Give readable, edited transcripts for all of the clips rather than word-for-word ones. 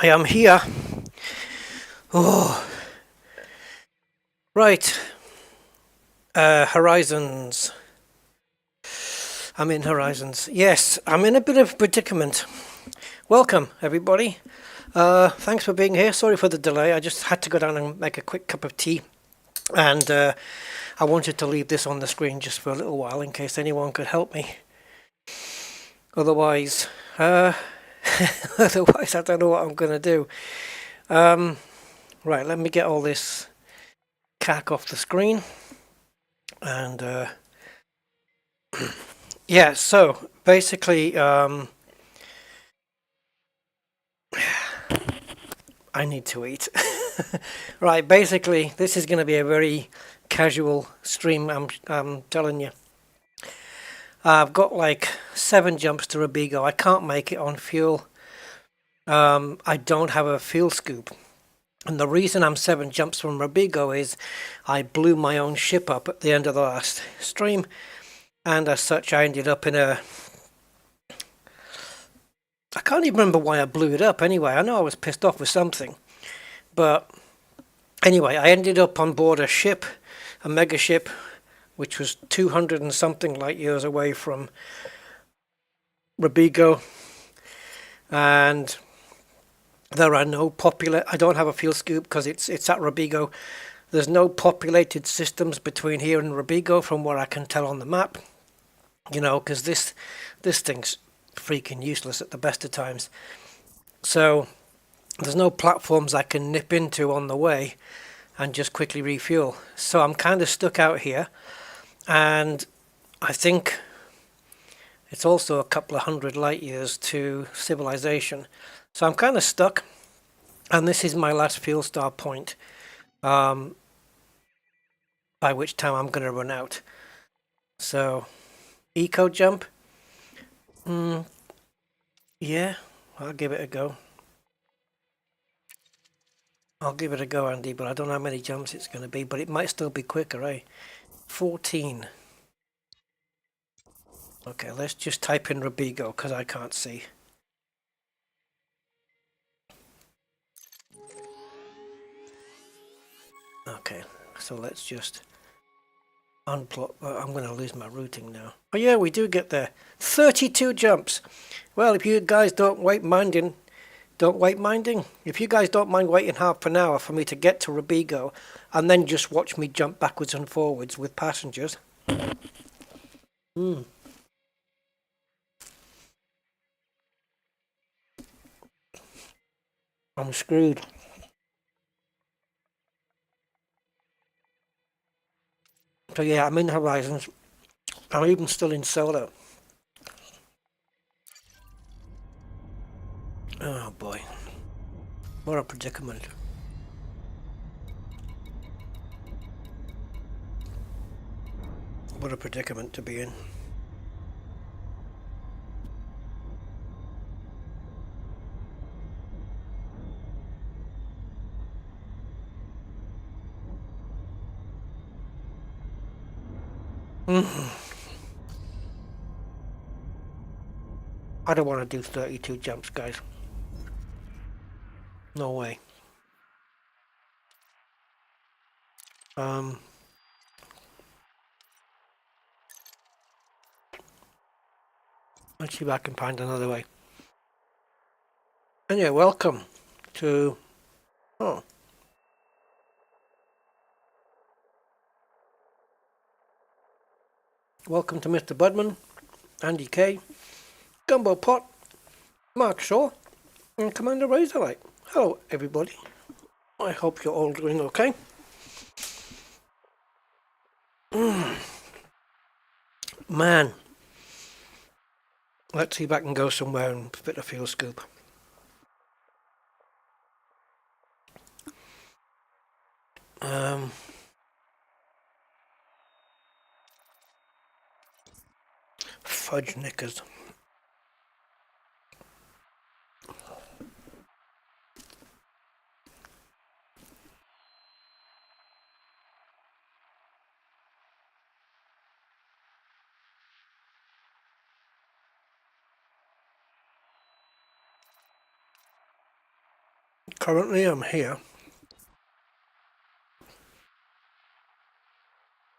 I am here. Oh, right. Horizons. I'm in Horizons. Yes, I'm in a bit of a predicament. Welcome, everybody. Thanks for being here. Sorry for the delay. I just had to go down and make a quick cup of tea. And I wanted to leave this on the screen just for a little while in case anyone could help me. Otherwise, otherwise I don't know what I'm going to do. Right, let me get all this cack off the screen. And yeah, so basically, I need to eat. Right, basically, this is going to be a very casual stream, I'm telling you. I've got like 7 jumps to Robigo. I can't make it on fuel. I don't have a fuel scoop. And the reason I'm 7 jumps from Robigo is I blew my own ship up at the end of the last stream. And as such, I ended up in a... I can't even remember why I blew it up anyway. I know I was pissed off with something. But anyway, I ended up on board a ship, a mega ship, which was 200 and something light years away from Robigo. And there are no I don't have a fuel scoop because it's at Robigo. There's no populated systems between here and Robigo from what I can tell on the map. You know, because this thing's freaking useless at the best of times. So there's no platforms I can nip into on the way and just quickly refuel. So I'm kind of stuck out here, and I think it's also a couple of 100 light years to civilization. So I'm kind of stuck, and this is my last fuel star point, by which time I'm going to run out. So, eco jump? Yeah, I'll give it a go. I'll give it a go, Andy, but I don't know how many jumps it's going to be, but it might still be quicker, eh? 14. Okay, let's just type in Robigo, because I can't see. Okay, so let's just unplot. I'm going to lose my routing now. Oh yeah, we do get there. 32 jumps. Well, if you guys don't wait minding, if you guys don't mind waiting half an hour for me to get to Robigo, and then just watch me jump backwards and forwards with passengers. I'm screwed. So yeah, I'm in Horizons. I'm even still in solo. Oh boy. What a predicament. What a predicament to be in. I don't want to do 32 jumps, guys. No way. Let's see if I can find another way. Anyway, welcome to... Oh. Welcome to Mr. Budman, Andy K, Gumbo Pot, Mark Shaw, and Commander Razorlight. Hello, everybody. I hope you're all doing okay. Man. Let's see if I can go somewhere and fit a fuel scoop. Fudge knickers. Currently I'm here,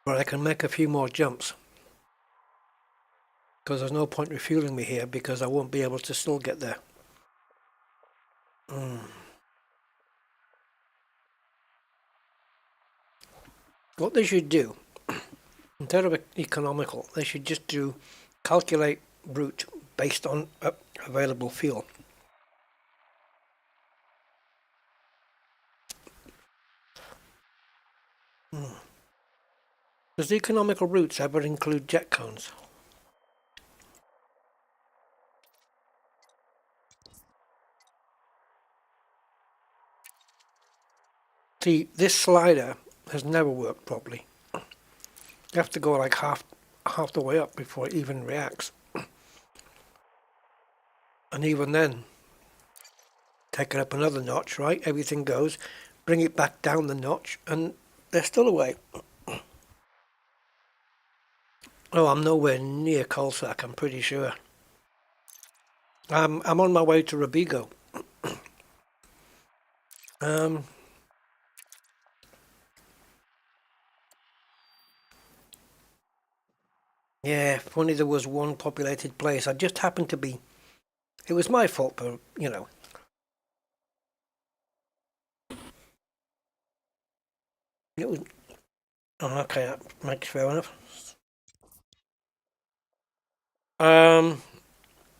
but I can make a few more jumps. Because there's no point refueling me here because I won't be able to still get there. What they should do, instead of economical, they should just do calculate route based on available fuel. Does the economical routes ever include jet cones? See, this slider has never worked properly. You have to go like half the way up before it even reacts. And even then, take it up another notch, right? Everything goes, bring it back down the notch, and they're still away. Oh, I'm nowhere near Corsair, I'm pretty sure. I'm on my way to Robigo. Yeah, if only there was one populated place. I just happened to be... It was my fault, but, you know. It was... Oh, okay, that makes fair enough.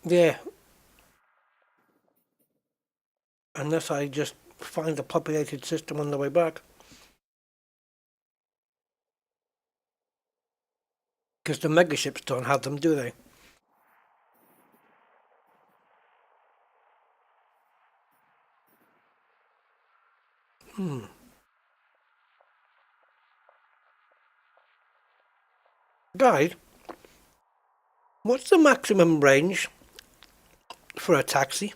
Yeah. Unless I just find a populated system on the way back. Because the megaships don't have them, do they? Guys, what's the maximum range for a taxi?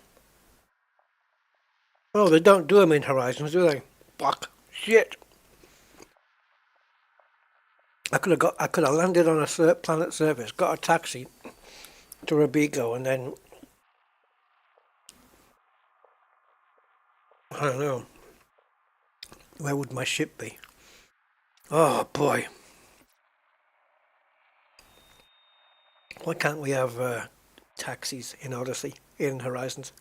Oh, they don't do them in Horizons, do they? Fuck. Shit. I could have landed on a planet surface, got a taxi to Robigo, and then I don't know. Where would my ship be? Oh boy. Why can't we have taxis in Odyssey, in Horizons?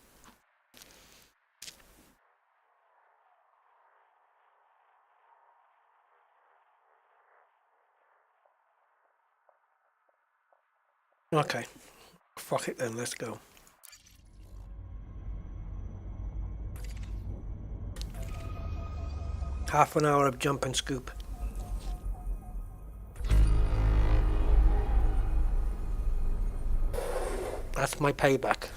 Okay. Fuck it then, let's go. Half an hour of jump and scoop. That's my payback.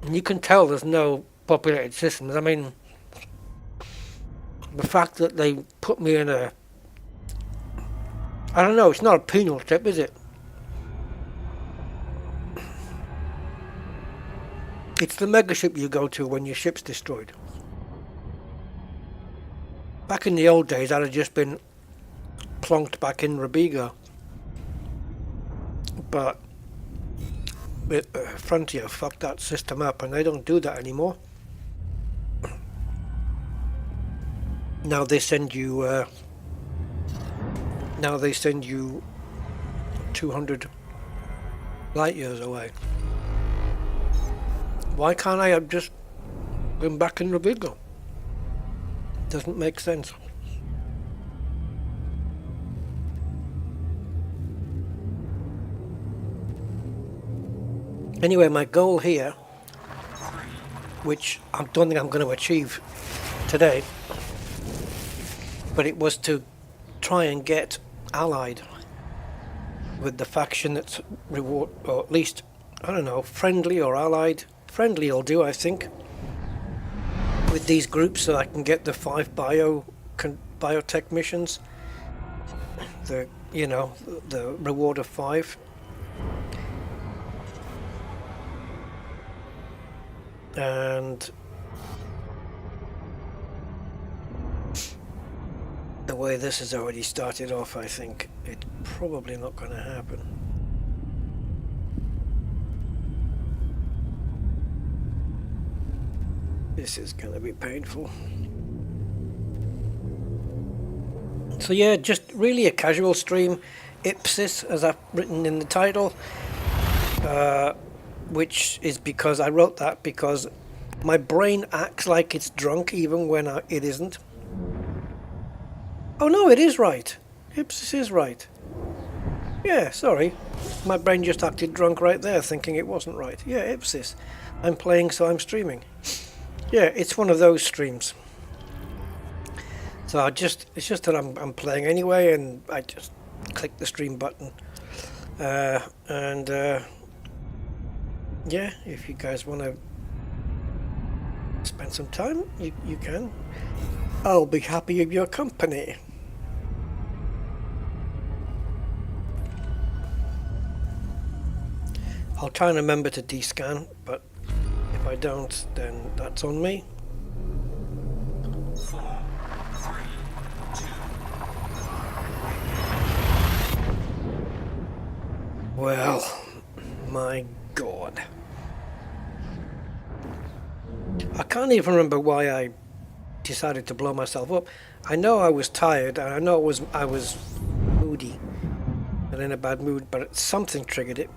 And you can tell there's no populated systems. I mean, the fact that they put me in a... I don't know, it's not a penal trip, is it? It's the megaship you go to when your ship's destroyed. Back in the old days, I'd have just been plonked back in Robigo. But Frontier fucked that system up, and they don't do that anymore. Now they send you 200 light years away. Why can't I have just been back in Robigo? Doesn't make sense. Anyway, my goal here, which I don't think I'm going to achieve today, but it was to try and get allied with the faction that's reward, or at least, I don't know, friendly or allied. Friendly will do, I think, with these groups, so I can get the 5 biotech missions. The reward of 5. And the way this has already started off, I think it's probably not going to happen. This is going to be painful. So yeah, just really a casual stream. IPSIS, as I've written in the title, which is because I wrote that because my brain acts like it's drunk even when it isn't. Oh no, it is right. IPSIS is right. Yeah, sorry. My brain just acted drunk right there, thinking it wasn't right. Yeah, IPSIS. I'm playing, so I'm streaming. Yeah, it's one of those streams. So it's just that I'm playing anyway, and I just click the stream button. Yeah, if you guys want to spend some time, you can. I'll be happy of your company. I'll try and remember to descan, but if I don't, then that's on me. 4, 3, 2. Well, my God. I can't even remember why I decided to blow myself up. I know I was tired, and I know I was moody and in a bad mood, but something triggered it.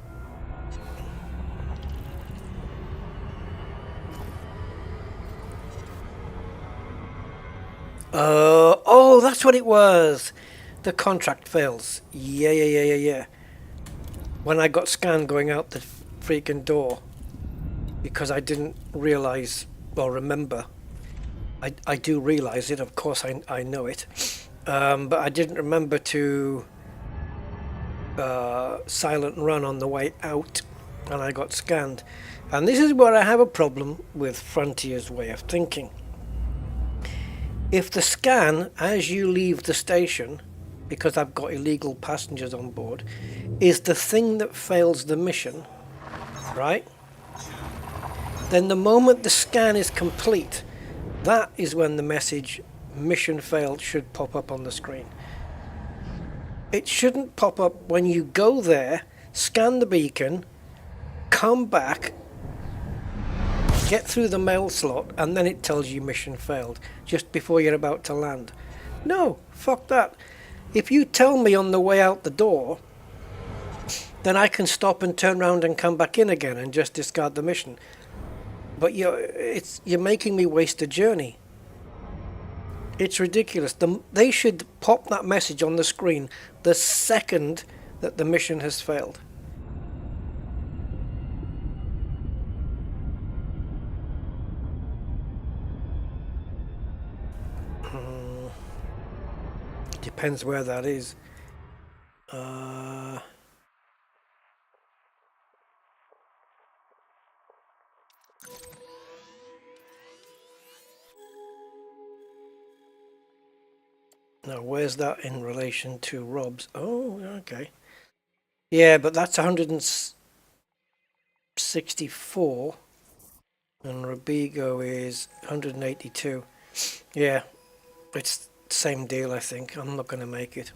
Oh, that's what it was. The contract fails. Yeah. When I got scanned going out the freaking door, because I didn't realize or remember. I do realize it, of course I know it, but I didn't remember to silent run on the way out, and I got scanned. And this is where I have a problem with Frontier's way of thinking. If the scan as you leave the station, because I've got illegal passengers on board, is the thing that fails the mission, right? Then the moment the scan is complete, that is when the message mission failed should pop up on the screen. It shouldn't pop up when you go there, scan the beacon, come back, get through the mail slot, and then it tells you mission failed just before you're about to land. No, fuck that. If you tell me on the way out the door, then I can stop and turn around and come back in again and just discard the mission. But you're making me waste a journey. It's ridiculous. They should pop that message on the screen the second that the mission has failed. Depends where that is. Now, where's that in relation to Rob's? Oh, okay. Yeah, but that's 164, and Robigo is 182. Yeah, it's the same deal, I think. I'm not going to make it.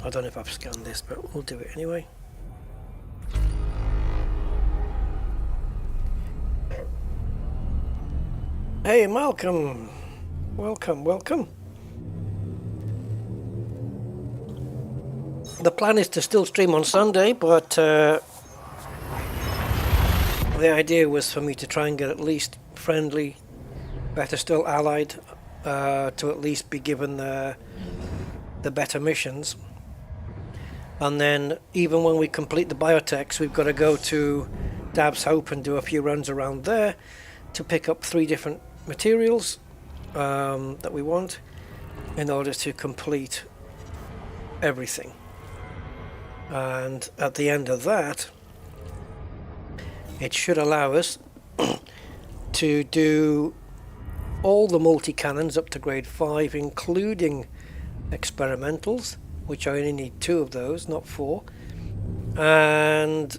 I don't know if I've scanned this, but we'll do it anyway. Hey, Malcolm. Welcome. The plan is to still stream on Sunday, but the idea was for me to try and get at least friendly, better still allied, to at least be given the better missions. And then even when we complete the Biotechs, we've got to go to Dab's Hope and do a few runs around there to pick up 3 different materials that we want in order to complete everything. And at the end of that, it should allow us to do all the multi-cannons up to grade 5, including experimentals, which I only need 2 of those, not 4. And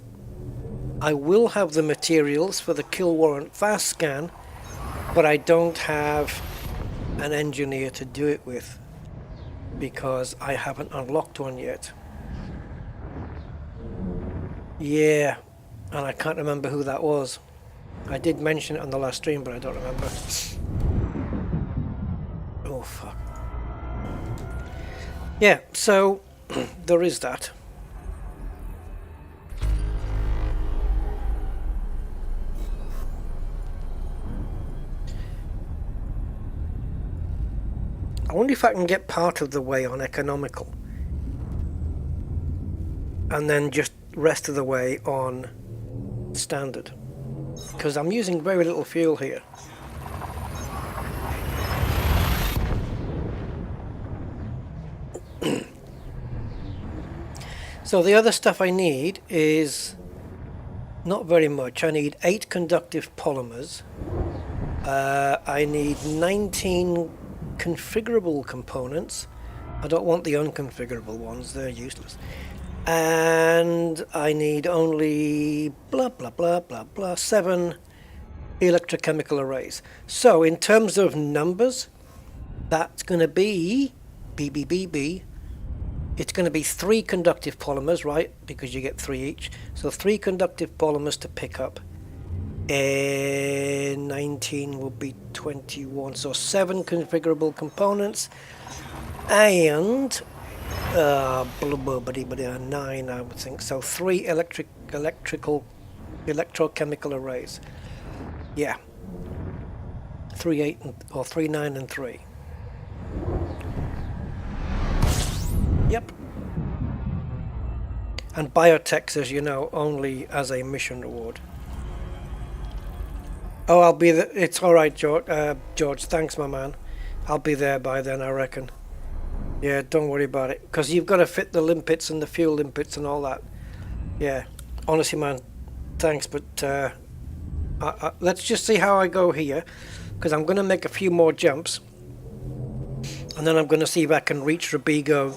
I will have the materials for the kill warrant fast scan, but I don't have an engineer to do it with because I haven't unlocked one yet. Yeah, And I can't remember who that was. I did mention it on the last stream, but I don't remember. Oh, fuck. Yeah, so there is that. I wonder if I can get part of the way on economical. And then just rest of the way on standard. Because I'm using very little fuel here. So the other stuff I need is not very much. I need 8 conductive polymers. I need 19 configurable components. I don't want the unconfigurable ones, they're useless. And I need only blah blah blah blah blah 7 electrochemical arrays. So in terms of numbers, that's going to be BBBB. It's going to be 3 conductive polymers, right? Because you get 3 each. So 3 conductive polymers to pick up. And 19 will be 21. So 7 configurable components. And 9, I would think. So 3 electrochemical arrays. Yeah. 3, 8, or 3, 9, and 3. Yep. And Biotech, as you know, only as a mission reward. Oh, I'll be there. It's all right, George. George, thanks, my man. I'll be there by then, I reckon. Yeah, don't worry about it, because you've got to fit the limpets and the fuel limpets and all that. Yeah, honestly, man, thanks, but let's just see how I go here, because I'm going to make a few more jumps, and then I'm going to see if I can reach Robigo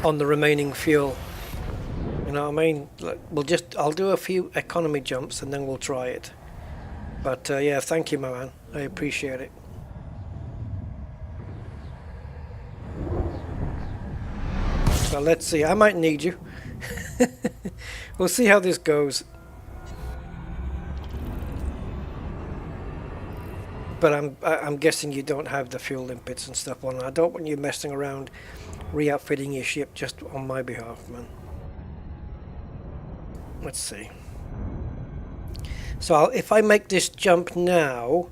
on the remaining fuel. You know what I mean? I'll do a few economy jumps and then we'll try it. But yeah, thank you, my man. I appreciate it. So let's see. I might need you. We'll see how this goes. But I'm guessing you don't have the fuel limpets and stuff on. I don't want you messing around re-outfitting your ship just on my behalf, man. Let's see. So if I make this jump now,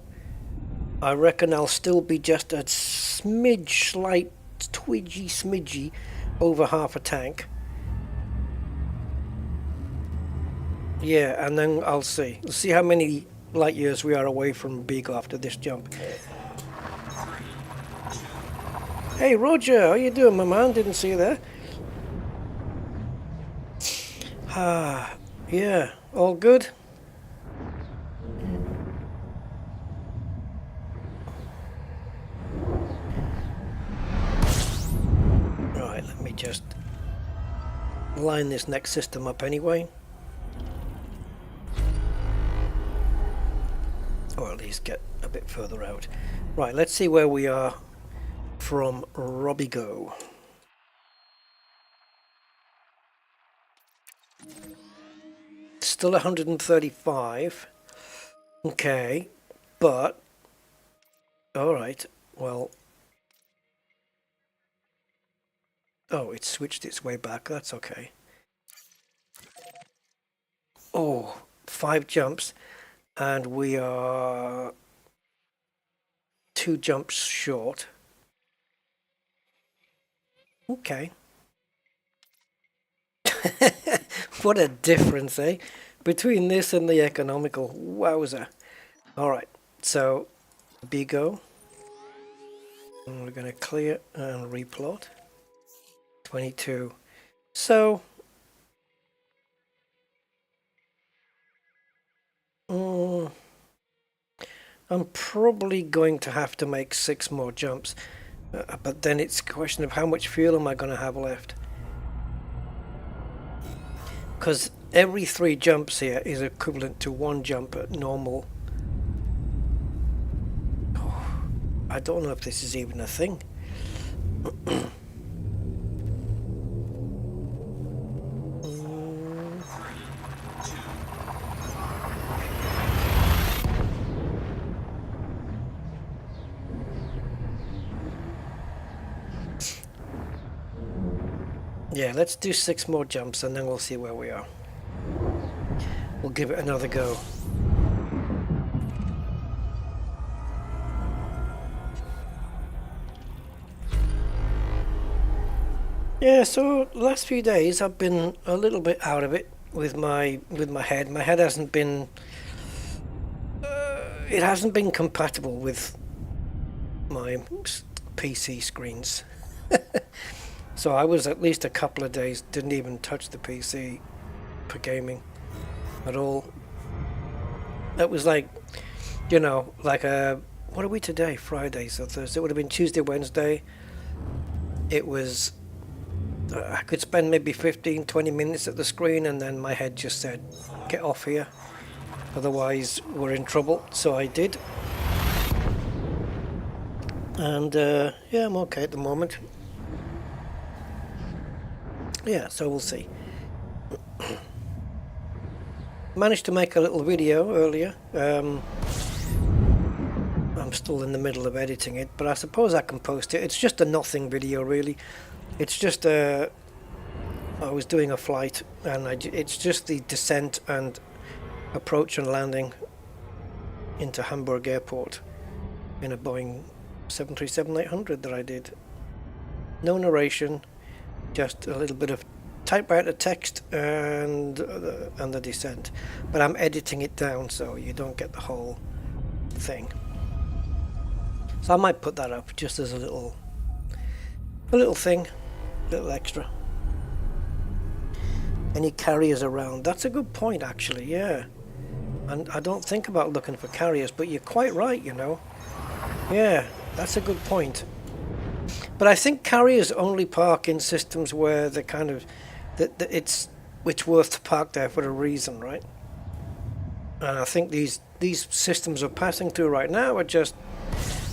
I reckon I'll still be just a smidge, slight, twidgy, smidgy over half a tank. Yeah, and then I'll see. Let's see how many light years we are away from Beagle after this jump. Hey Roger, how you doing, my man? Didn't see you there. Yeah, all good? Right, let me just line this next system up anyway. Or at least get a bit further out. Right, let's see where we are from Robigo. Still 135. Okay, but alright, well, oh, it switched its way back. That's okay. Oh, 5 jumps, and we are 2 jumps short. Okay. What a difference, eh? Between this and the economical. Wowza. Alright, so Bigo. And we're going to clear and replot. 22. So I'm probably going to have to make 6 more jumps. But then it's a question of how much fuel am I going to have left. Because every 3 jumps here is equivalent to 1 jump at normal. Oh, I don't know if this is even a thing. Yeah, let's do 6 more jumps and then we'll see where we are. We'll give it another go. Yeah, so the last few days I've been a little bit out of it with my head. My head hasn't been it hasn't been compatible with my PC screens. So I was at least a couple of days didn't even touch the PC for gaming at all. It was like, you know, like what are we today? Friday, so Thursday. It would have been Tuesday, Wednesday. It was I could spend maybe 15-20 minutes at the screen and then my head just said, get off here, otherwise we're in trouble. So I did, and yeah, I'm okay at the moment. Yeah, so we'll see. Managed to make a little video earlier. I'm still in the middle of editing it, but I suppose I can post it. It's just a nothing video, really. It's just I was doing a flight, and it's just the descent and approach and landing into Hamburg Airport in a Boeing 737-800 that I did. No narration, just a little bit of typewriter text and the descent. But I'm editing it down so you don't get the whole thing. So I might put that up just as a little thing, a little extra. Any carriers around? That's a good point, actually. Yeah, and I don't think about looking for carriers, but you're quite right, you know. Yeah, that's a good point. But I think carriers only park in systems where they're kind of that it's worth to park there for a reason, right? And I think these systems we're passing through right now are just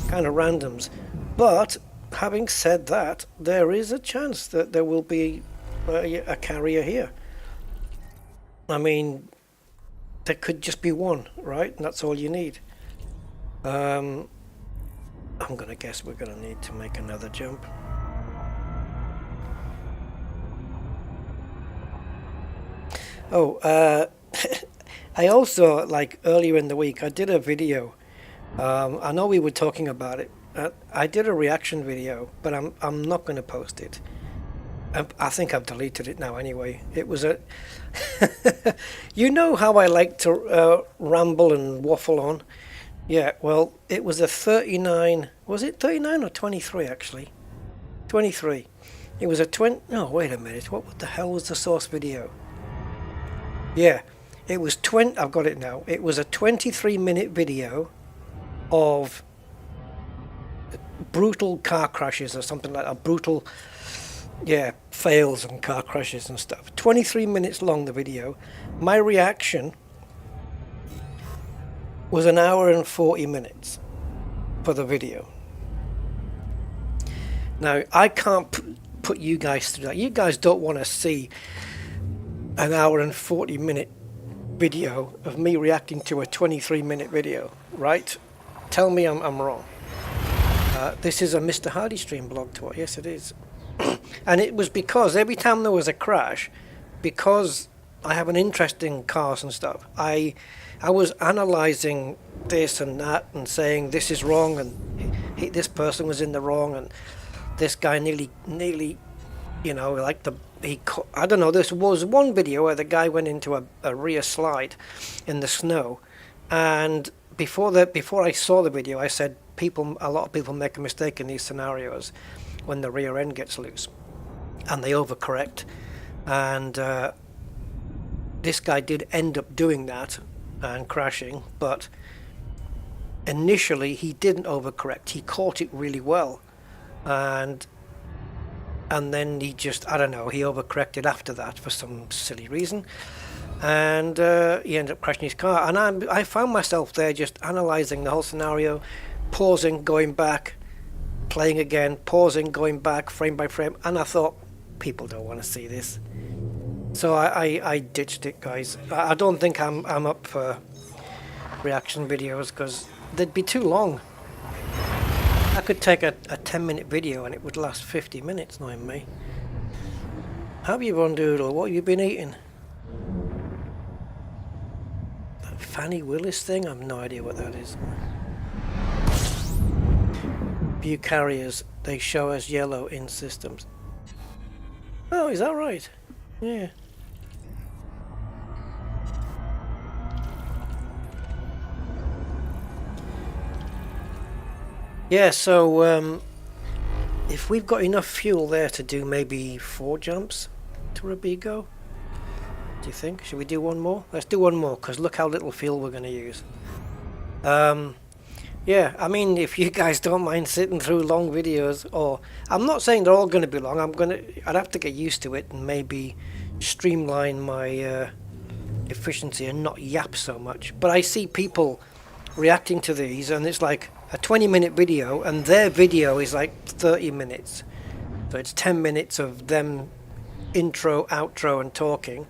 kind of randoms. But having said that, there is a chance that there will be a carrier here. I mean, there could just be one, right? And that's all you need. I'm gonna guess we're gonna need to make another jump. Oh, I also, like earlier in the week, I did a video. I know we were talking about it. I did a reaction video, but I'm not going to post it. I think I've deleted it now anyway. It was a you know how I like to ramble and waffle on. Yeah, well, it was a 39. Was it 39 or 23 actually? 23. It was a 20. No, wait a minute. What the hell was the source video? Yeah, it was 20. I've got it now. It was a 23-minute video of brutal car crashes or something like that. Brutal, yeah, fails and car crashes and stuff. 23 minutes long, the video. My reaction was an hour and 40 minutes for the video. Now, I can't put you guys through that. You guys don't want to see an hour and 40-minute video of me reacting to a 23-minute video, right? Tell me I'm wrong. This is a Mr. Hardy stream blog talk. Yes, it is. And it was because every time there was a crash, because I have an interest in cars and stuff, I was analysing this and that and saying this is wrong and this person was in the wrong and this guy nearly, you know, like I don't know, there was one video where the guy went into a rear slide in the snow, and before I saw the video I said a lot of people make a mistake in these scenarios when the rear end gets loose and they overcorrect, and this guy did end up doing that and crashing, but initially he didn't overcorrect. He caught it really well, and then he just, I don't know, he overcorrected after that for some silly reason, and he ended up crashing his car. And I found myself there just analysing the whole scenario, pausing, going back, playing again, pausing, going back, frame by frame, and I thought, people don't want to see this. So I ditched it, guys. I don't think I'm up for reaction videos because they'd be too long. I could take a 10-minute video and it would last 50 minutes, knowing me. Have you, Bondoodle? What have you been eating? That Fanny Willis thing? I've no idea what that is. View carriers, they show as yellow in systems. Oh, is that right? Yeah. Yeah, so if we've got enough fuel there to do maybe 4 jumps to Robigo, do you think? Should we do one more? Let's do one more, because look how little fuel we're going to use. Yeah, I mean, if you guys don't mind sitting through long videos, or I'm not saying they're all going to be long. I'd have to get used to it and maybe streamline my efficiency and not yap so much. But I see people reacting to these, and it's like a 20-minute video, and their video is like 30 minutes. So it's 10 minutes of them intro, outro, and talking,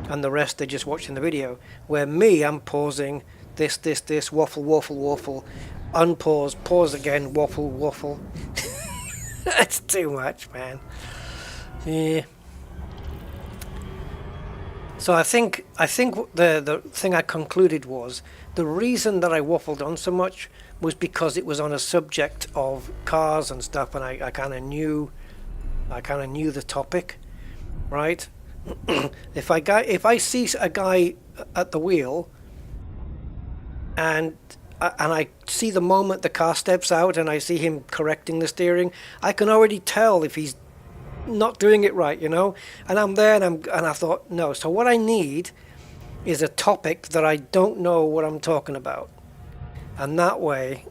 and the rest they're just watching the video. Where me, I'm pausing. This, waffle, unpause, pause again, waffle. That's too much, man. Yeah. So I think the thing I concluded was the reason that I waffled on so much was because it was on a subject of cars and stuff, and I kind of knew the topic, right? If I see a guy at the wheel, and I see the moment the car steps out and I see him correcting the steering, I can already tell if he's not doing it right, you know. And I'm there, and I thought, no. So what I need is a topic that I don't know what I'm talking about, and that way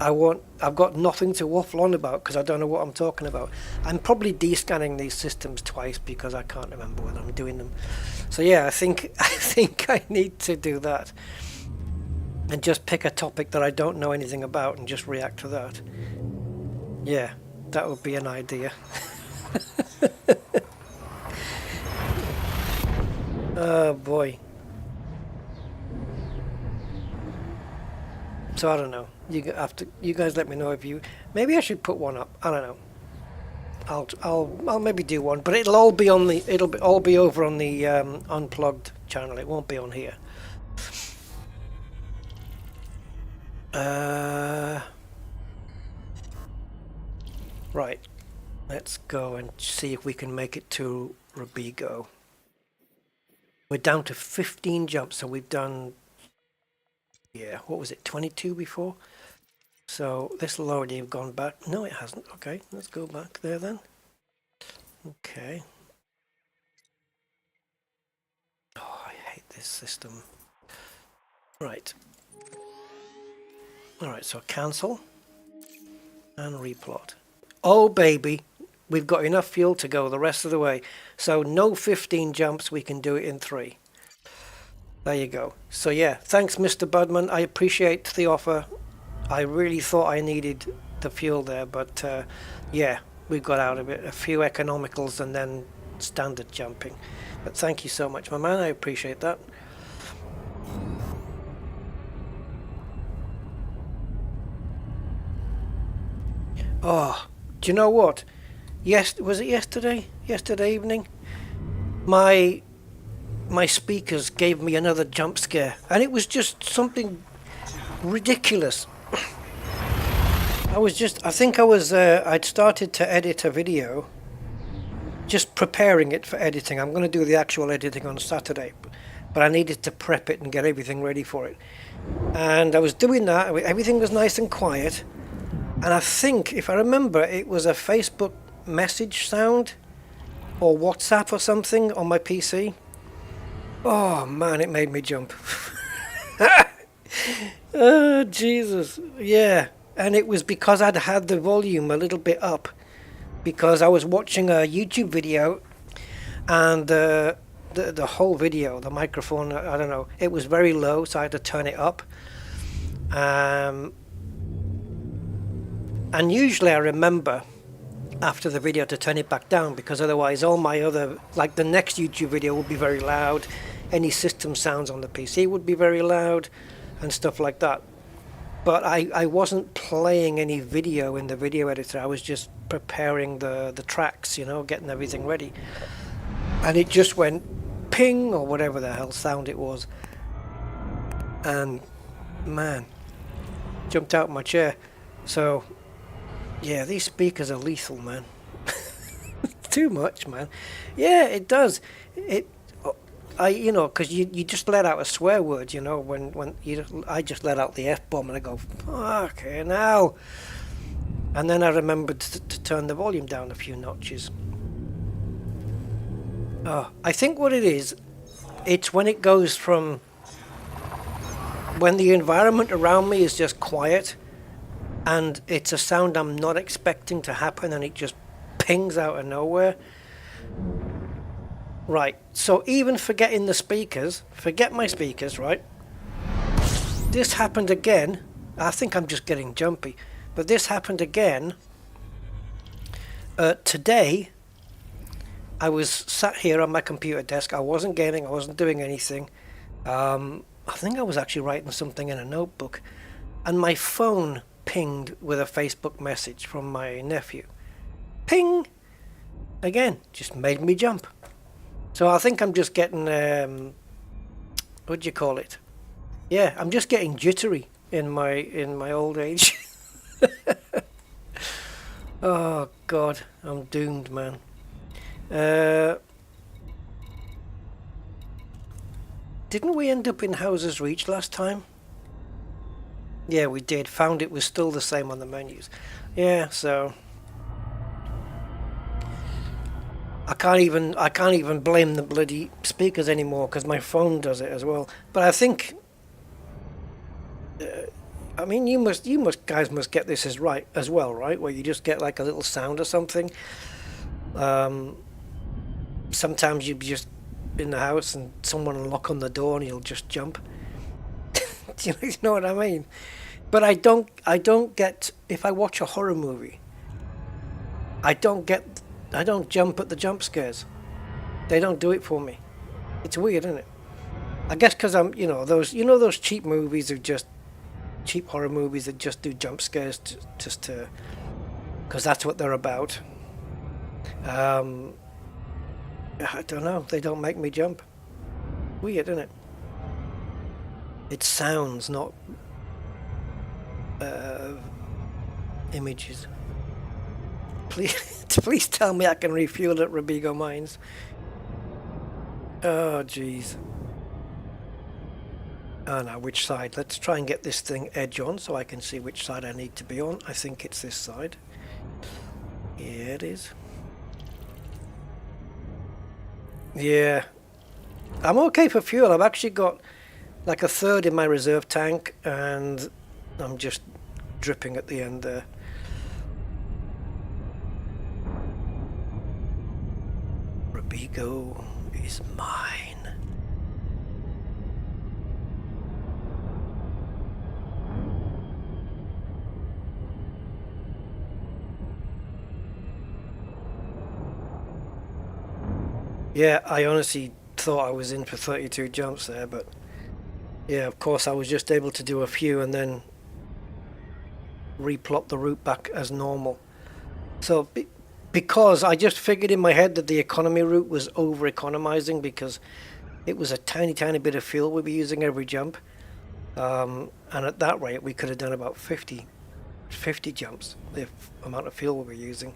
I've got nothing to waffle on about because I don't know what I'm talking about. I'm probably de-scanning these systems twice because I can't remember whether I'm doing them. So yeah, I think I need to do that. And just pick a topic that I don't know anything about and just react to that. Yeah, that would be an idea. Oh boy. So I don't know. You guys let me know if you. Maybe I should put one up. I don't know. I'll maybe do one, but it'll all be over on the Unplugged channel. It won't be on here. Right, let's go and see if we can make it to Robigo. We're down to 15 jumps, so we've done, yeah, what was it, 22 before? So this will already have gone back. No, it hasn't. Okay, let's go back there then. Okay. Oh, I hate this system. Right. Alright, so cancel and replot. Oh baby, we've got enough fuel to go the rest of the way. So no 15 jumps, we can do it in 3. There you go. So yeah, thanks Mr. Budman, I appreciate the offer. I really thought I needed the fuel there, but yeah, we got out of it. A few economicals and then standard jumping. But thank you so much, my man, I appreciate that. Oh, do you know what? Yes, was it yesterday? Yesterday evening? My speakers gave me another jump scare, and it was just something ridiculous. I'd started to edit a video, just preparing it for editing. I'm going to do the actual editing on Saturday, but I needed to prep it and get everything ready for it. And I was doing that, everything was nice and quiet. And I think, if I remember, it was a Facebook message sound or WhatsApp or something on my PC. Oh man, it made me jump. Oh Jesus, yeah. And it was because I'd had the volume a little bit up, because I was watching a YouTube video, and the whole video, the microphone, I don't know, it was very low, so I had to turn it up. And usually I remember after the video to turn it back down, because otherwise all my other, like the next YouTube video would be very loud, any system sounds on the PC would be very loud and stuff like that. but I wasn't playing any video in the video editor. I was just preparing the tracks, you know, getting everything ready. And it just went ping, or whatever the hell sound it was. And man, jumped out of my chair. So yeah, these speakers are lethal, man. Too much, man. Yeah, it does. You know, because you just let out a swear word, you know, I just let out the F-bomb and I go, fucking hell. And then I remembered to turn the volume down a few notches. Oh, I think what it is, it's when it goes from, when the environment around me is just quiet and it's a sound I'm not expecting to happen and it just pings out of nowhere. Right, so even forgetting the speakers, forget my speakers, right? This happened again. I think I'm just getting jumpy, but this happened again. Today, I was sat here on my computer desk. I wasn't gaming, I wasn't doing anything. I think I was actually writing something in a notebook, and my phone pinged with a Facebook message from my nephew. Ping! Again, just made me jump. So I think I'm just getting, what do you call it? Yeah, I'm just getting jittery in my old age. Oh God, I'm doomed, man. Didn't we end up in Houses Reach last time? Yeah, we did. Found it was still the same on the menus. Yeah, so I can't even blame the bloody speakers anymore because my phone does it as well. But I think, I mean, you guys must get this as well, right? Where you just get like a little sound or something. Sometimes you just in the house and someone will knock on the door and you'll just jump. Do you know what I mean? But I don't get, if I watch a horror movie, I don't jump at the jump scares. They don't do it for me. It's weird, isn't it? I guess because I'm, those cheap movies are just cheap horror movies that just do jump scares because that's what they're about. I don't know. They don't make me jump. Weird, isn't it? It sounds, not images. Please tell me I can refuel at Robigo Mines. Oh, jeez. Oh, now which side? Let's try and get this thing edge on so I can see which side I need to be on. I think it's this side. Yeah, it is. Yeah. I'm okay for fuel. I've actually got like a third in my reserve tank and I'm just dripping at the end there. Robigo is mine. Yeah, I honestly thought I was in for 32 jumps there, but yeah, of course I was just able to do a few and then replot the route back as normal. So because I just figured in my head that the economy route was over economizing because it was a tiny bit of fuel we'd be using every jump, and at that rate we could have done about 50 jumps, the amount of fuel we were using.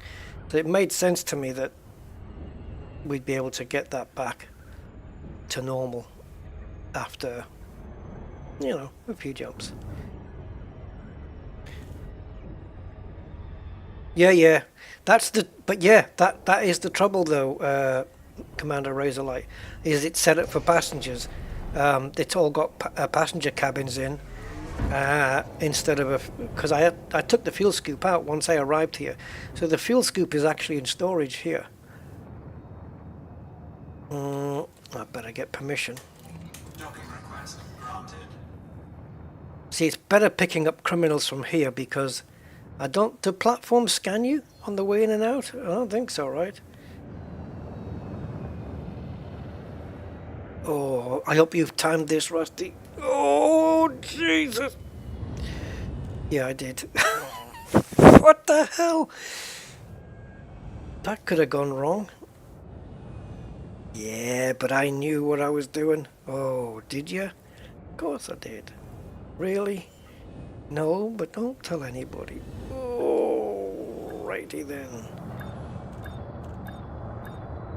So it made sense to me that we'd be able to get that back to normal after, a few jumps. Yeah, that is the trouble though, Commander Razorlight, is it's set up for passengers. It's all got passenger cabins in, instead of because I took the fuel scoop out once I arrived here, so the fuel scoop is actually in storage here. I better get permission. Docking request granted. See, it's better picking up criminals from here because do platforms scan you on the way in and out? I don't think so, right? Oh, I hope you've timed this, Rusty. Oh, Jesus. Yeah, I did. What the hell? That could have gone wrong. Yeah, but I knew what I was doing. Oh, did you? Of course I did. Really? No, but don't tell anybody. Oh, righty then.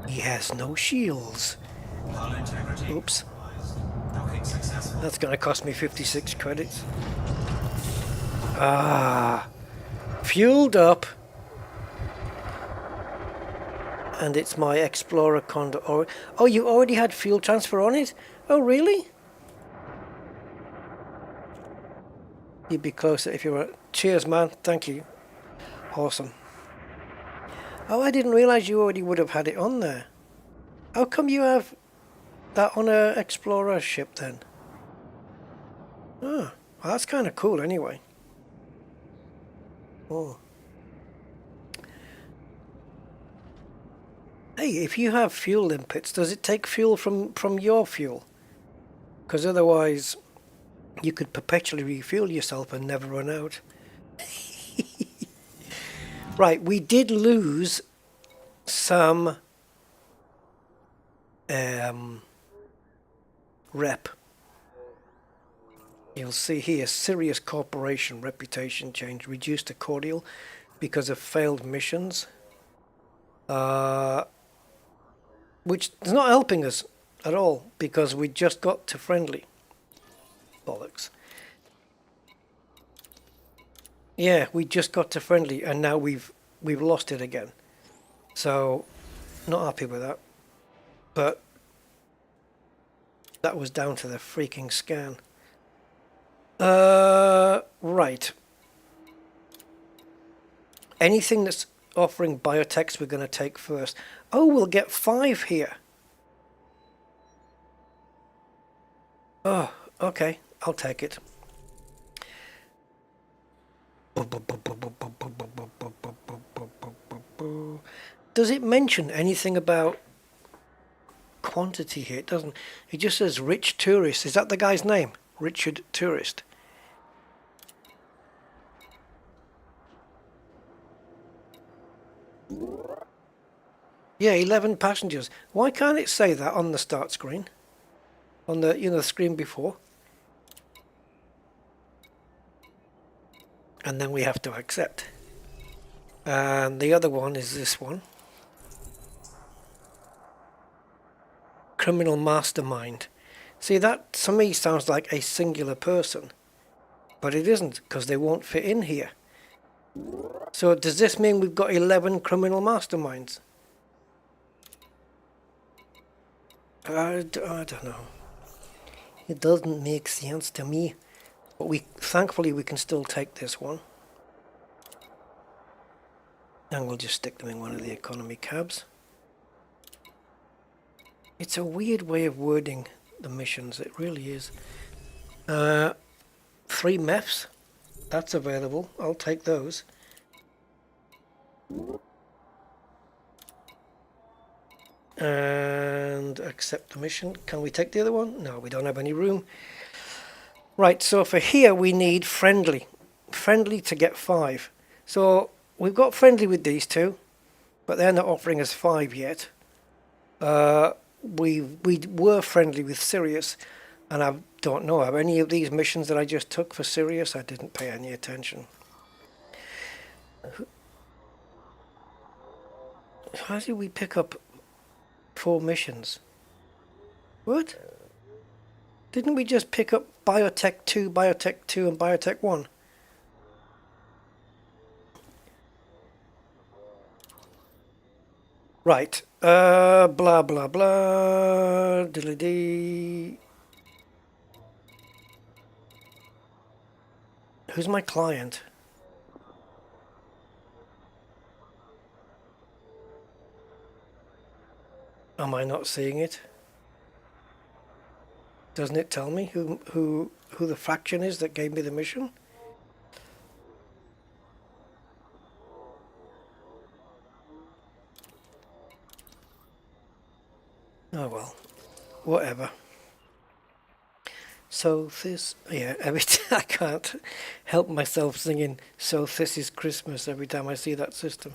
He has no shields. Hull integrity. Oops. Docking successful. That's going to cost me 56 credits. Ah. Fueled up. And it's my Explorer Condor. Oh, you already had fuel transfer on it? Oh, really? You'd be closer if you were... Cheers, man. Thank you. Awesome. Oh, I didn't realize you already would have had it on there. How come you have that on a Explorer ship then? Oh, well, that's kind of cool anyway. Oh. Hey, if you have fuel limpets, does it take fuel from your fuel? Because otherwise, you could perpetually refuel yourself and never run out. Right, we did lose some rep. You'll see here, Sirius Corporation reputation change reduced to cordial because of failed missions. Which is not helping us at all because we just got to friendly. Bollocks. Yeah, we just got to friendly and now we've lost it again. So, not happy with that. But that was down to the freaking scan. Right. Anything that's offering biotechs we're going to take first. Oh, we'll get 5 here. Oh, okay. I'll take it. Does it mention anything about quantity here? It doesn't. It just says Rich Tourist. Is that the guy's name? Richard Tourist. Yeah, 11 passengers. Why can't it say that on the start screen? On the, the screen before? And then we have to accept. And the other one is this one. Criminal mastermind. See, that to me sounds like a singular person. But it isn't, because they won't fit in here. So does this mean we've got 11 criminal masterminds? I don't know. It doesn't make sense to me. But thankfully we can still take this one. And we'll just stick them in one of the economy cabs. It's a weird way of wording the missions, it really is. 3 MEFs, that's available, I'll take those. And accept the mission. Can we take the other one? No, we don't have any room. Right, so for here we need friendly. Friendly to get 5. So we've got friendly with these 2, but they're not offering us 5 yet. We were friendly with Sirius, and I don't know, have any of these missions that I just took for Sirius? I didn't pay any attention. How did we pick up 4 missions? What? Didn't we just pick up Biotech 2, Biotech 2 and Biotech 1? Right. Blah blah blah. Diddly dee. Who's my client? Am I not seeing it? Doesn't it tell me who the faction is that gave me the mission? Oh well, whatever. So this, yeah, every time I can't help myself singing "So This Is Christmas" every time I see that system.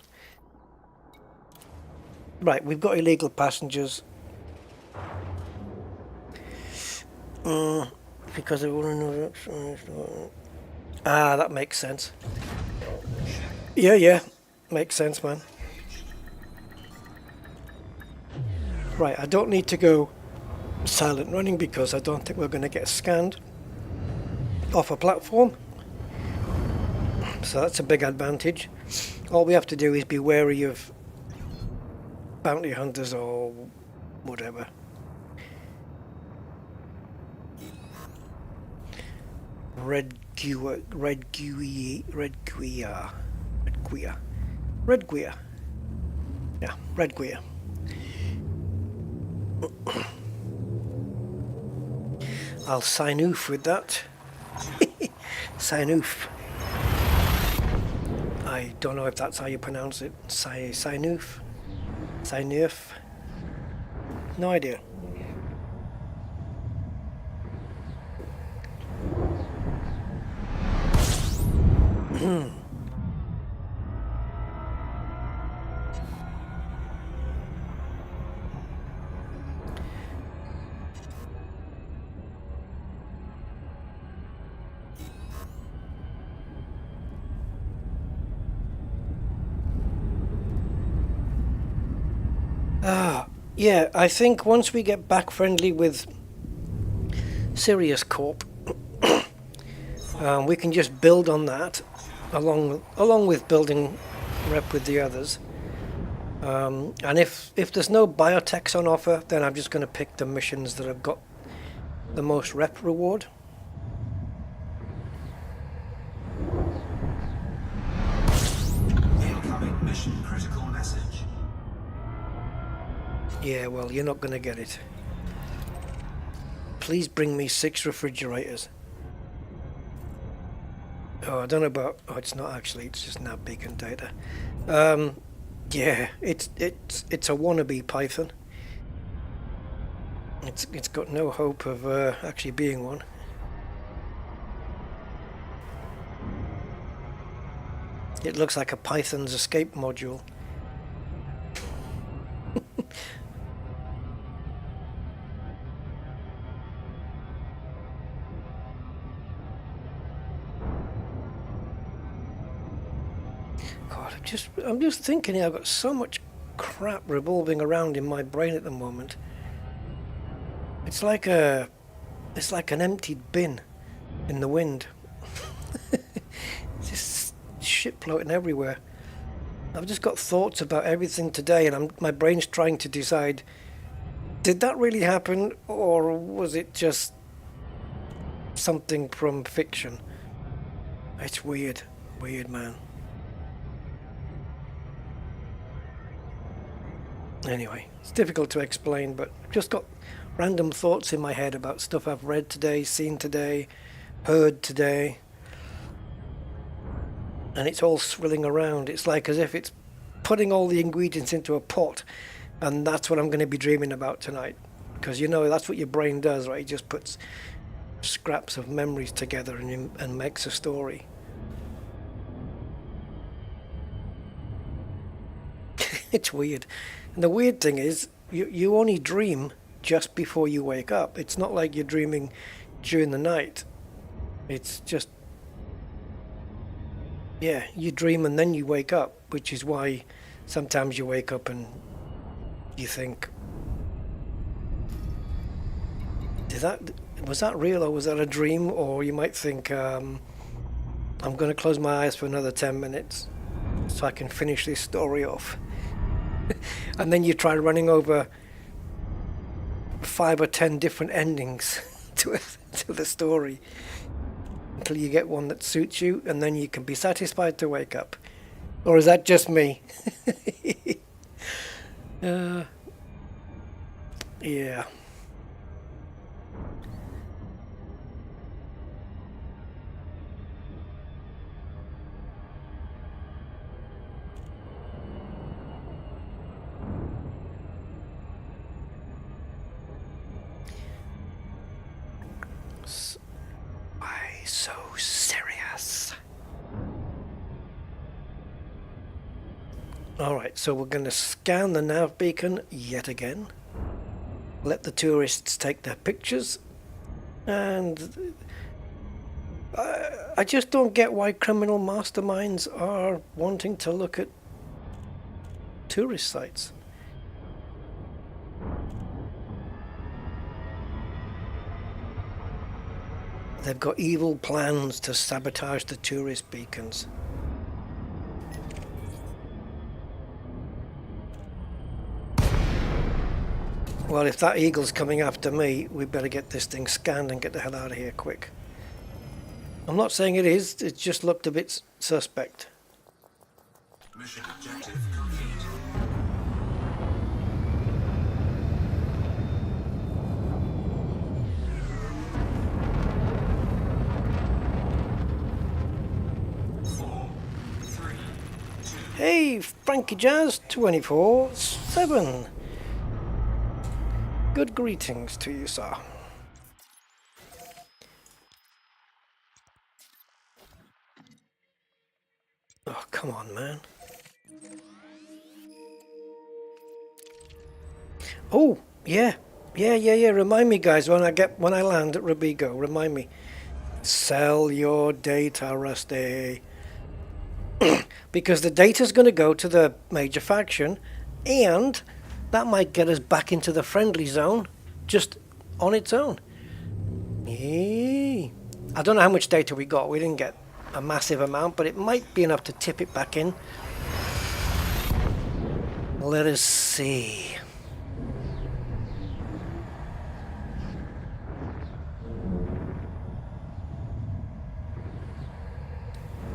Right, we've got illegal passengers. Because they want to know. Ah, that makes sense. Yeah, makes sense, man. Right, I don't need to go silent running because I don't think we're going to get scanned off a platform. So that's a big advantage. All we have to do is be wary of bounty hunters or whatever. Red Guia. Yeah, Red Guia. I'll sign off with that. Sign off. I don't know if that's how you pronounce it. Sign off. Sign off. No idea. Yeah, I think once we get back friendly with Sirius Corp, we can just build on that, along with building rep with the others. And if there's no biotechs on offer, then I'm just going to pick the missions that have got the most rep reward. Incoming mission critical message. Yeah, well, you're not going to get it. Please bring me 6 refrigerators. Oh, I don't know about... Oh, it's not actually. It's just nav beacon data. Yeah, it's a wannabe Python. It's got no hope of actually being one. It looks like a Python's escape module. God, I'm just thinking here, I've got so much crap revolving around in my brain at the moment. It's like an emptied bin in the wind. Just shit floating everywhere. I've just got thoughts about everything today, and my brain's trying to decide: did that really happen, or was it just something from fiction? It's weird, man. Anyway, it's difficult to explain, but I've just got random thoughts in my head about stuff I've read today, seen today, heard today. And it's all swirling around. It's like as if it's putting all the ingredients into a pot, and that's what I'm going to be dreaming about tonight. Because you know, that's what your brain does, right? It just puts scraps of memories together and makes a story. It's weird. And the weird thing is, you only dream just before you wake up. It's not like you're dreaming during the night. It's just, yeah, you dream and then you wake up, which is why sometimes you wake up and you think, was that real, or was that a dream? Or you might think, I'm going to close my eyes for another 10 minutes so I can finish this story off. And then you try running over 5 or 10 different endings to the story until you get one that suits you, and then you can be satisfied to wake up. Or is that just me? Yeah. Alright, so we're going to scan the nav beacon yet again. Let the tourists take their pictures. And I just don't get why criminal masterminds are wanting to look at tourist sites. They've got evil plans to sabotage the tourist beacons. Well, if that eagle's coming after me, we better get this thing scanned and get the hell out of here quick. I'm not saying it is, it just looked a bit suspect. Mission objective complete. Hey, Frankie Jazz 24/7. Good greetings to you, sir. Oh, come on, man. Oh, yeah. Remind me, guys, when I land at Robigo, remind me. Sell your data, Rusty. Because the data's going to go to the major faction, and that might get us back into the friendly zone just on its own. Yay. I don't know how much data we got. We didn't get a massive amount, but it might be enough to tip it back in. Let us see.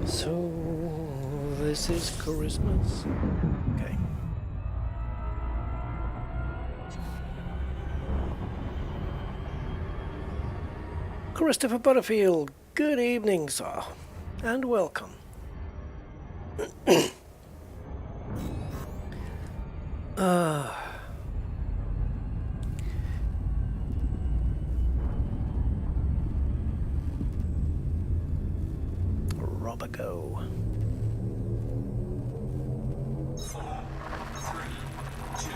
So this is Christmas. Okay. Christopher Butterfield, good evening, sir, and welcome. Robigo. 4, 3, 2.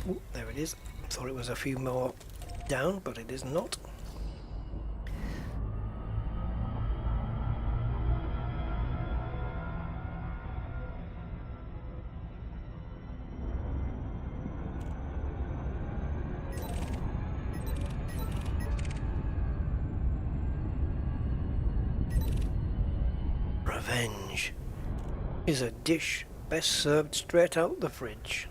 Ooh, there it is. Thought it was a few more down, but it is not. Revenge is a dish best served straight out the fridge.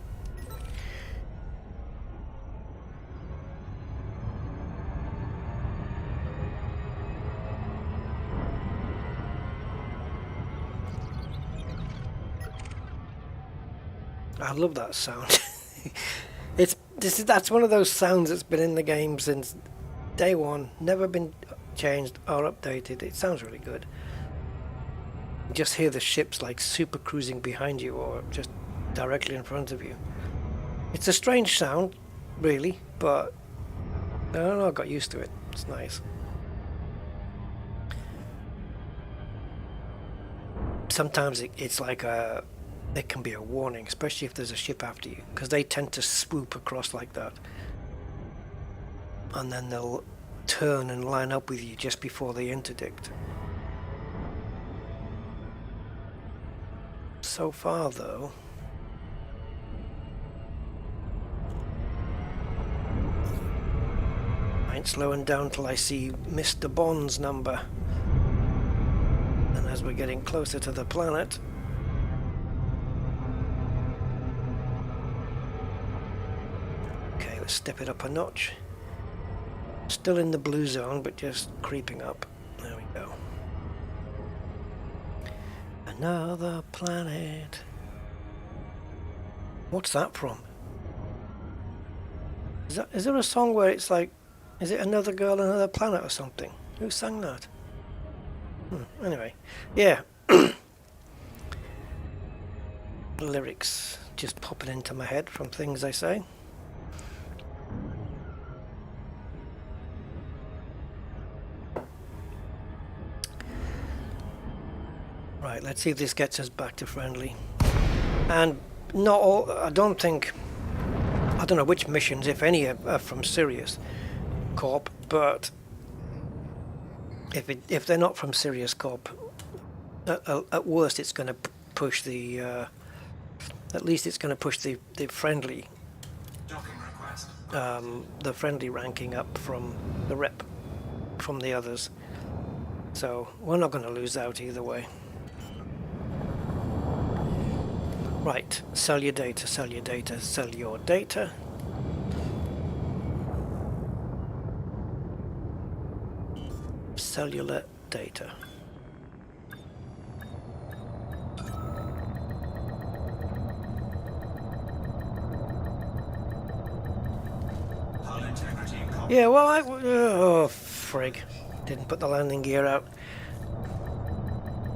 I love that sound. That's one of those sounds that's been in the game since day one, never been changed or updated. It sounds really good. You just hear the ships like super cruising behind you or just directly in front of you. It's a strange sound, really, but I don't know, I got used to it. It's nice. Sometimes it's like it can be a warning, especially if there's a ship after you, because they tend to swoop across like that. And then they'll turn and line up with you just before they interdict. So far, though, I ain't slowing down till I see Mr. Bond's number. And as we're getting closer to the planet, okay, let's step it up a notch. Still in the blue zone, but just creeping up. There we go. Another planet. What's that from? Is there a song where it's like, is it Another Girl, Another Planet or something? Who sang that? Anyway, yeah. Lyrics just popping into my head from things I say. Right, let's see if this gets us back to friendly. And not all, I don't know which missions, if any, are from Sirius Corp, but if they're not from Sirius Corp, at worst it's going to push the, at least it's going to push the friendly, Docking request. the friendly ranking up from the rep, from the others. So we're not going to lose out either way. Right, sell your data, sell your data, sell your data. Cellular data. Hull integrity and Yeah, well, oh, frig. Didn't put the landing gear out.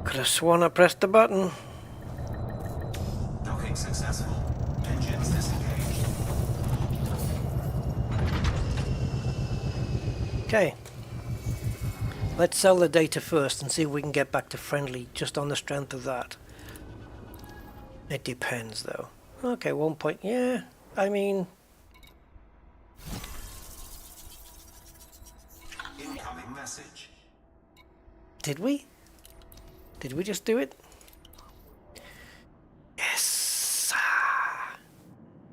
Could have sworn I pressed the button. docking successful. Engines disengaged. Okay. Let's sell the data first and see if we can get back to friendly just on the strength of that. It depends, though. Okay, 1 point. Yeah, I mean... Incoming message. Did we? Did we just do it? Yes! Ah.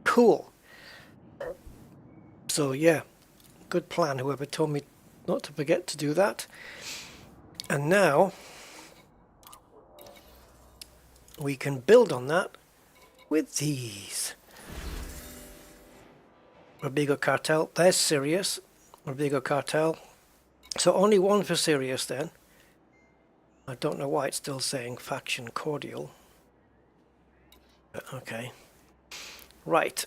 Cool. So, yeah. Good plan, whoever told me not to forget to do that. And now we can build on that with these. Robigo Cartel, there's Sirius. Robigo Cartel. So only one for Sirius then. I don't know why it's still saying Faction Cordial. But okay. Right.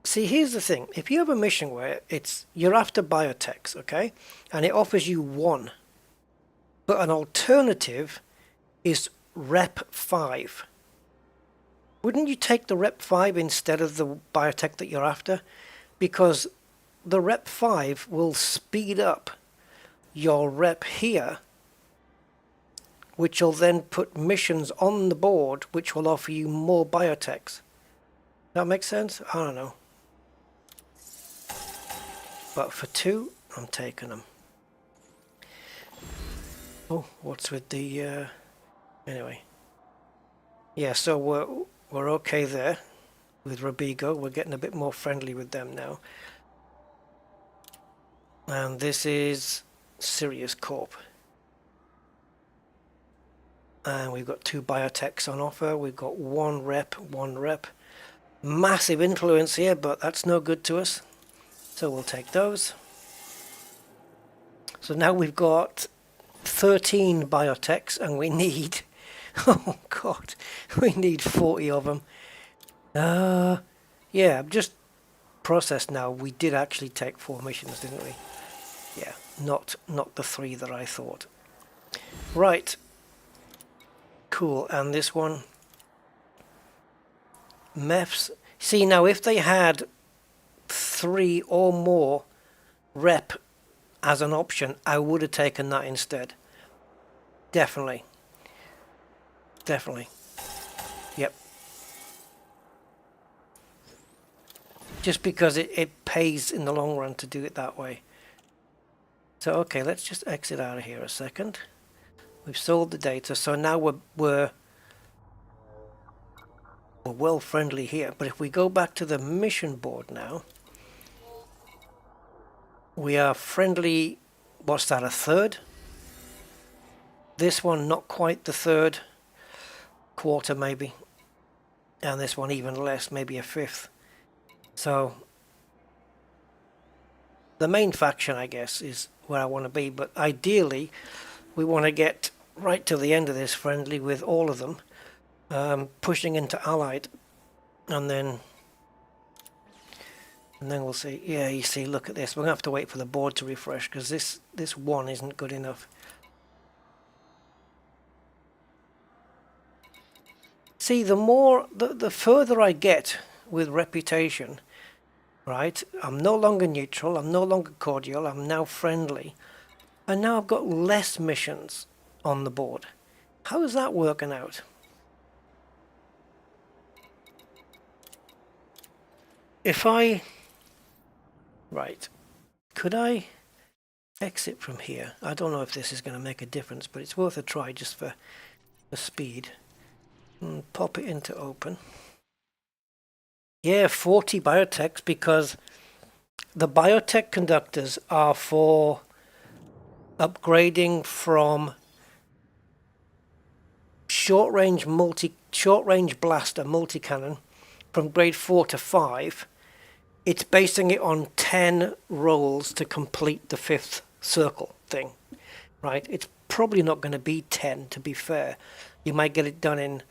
See, here's the thing. If you have a mission where you're after Biotechs, okay, and it offers you one, but an alternative is Rep 5. Wouldn't you take the Rep 5 instead of the Biotech that you're after? Because the Rep 5 will speed up your Rep here, which will then put missions on the board, which will offer you more Biotechs. That makes sense? I don't know. But for 2, I'm taking them. Oh, what's with the... Anyway. Yeah, so we're okay there with Robigo. We're getting a bit more friendly with them now. And this is Sirius Corp. And we've got 2 Biotechs on offer. We've got 1 rep, 1 rep. Massive influence here, but that's no good to us. So we'll take those. So now we've got 13 Biotechs and we need, oh god, we need 40 of them. Yeah, I've just processed now. We did actually take 4 missions, didn't we? Yeah, not the 3 that I thought. Right. Cool, and this one. MEFs. See, now if they had 3 or more rep as an option, I would have taken that instead. Definitely. Definitely. Yep. Just because it pays in the long run to do it that way. So okay, let's just exit out of here a second. We've sold the data, so now we're well friendly here. But if we go back to the mission board now, we are friendly. What's that, a third? This one not quite the third, quarter maybe, and this one even less, maybe a fifth. So the main faction, I guess, is where I want to be, but ideally we want to get right to the end of this friendly with all of them, pushing into Allied, and then And then we'll see. Yeah, you see, look at this. We're gonna have to wait for the board to refresh because this one isn't good enough. See, the further I get with reputation, right? I'm no longer neutral, I'm no longer cordial, I'm now friendly. And now I've got less missions on the board. How is that working out? If I... Right. Could I exit from here? I don't know if this is going to make a difference, but it's worth a try just for the speed. And pop it into open. Yeah, 40 Biotechs, because the Biotech conductors are for upgrading from short-range blaster multi-cannon from grade 4 to 5. It's basing it on 10 rolls to complete the 5th circle thing, right? It's probably not going to be 10, to be fair. You might get it done in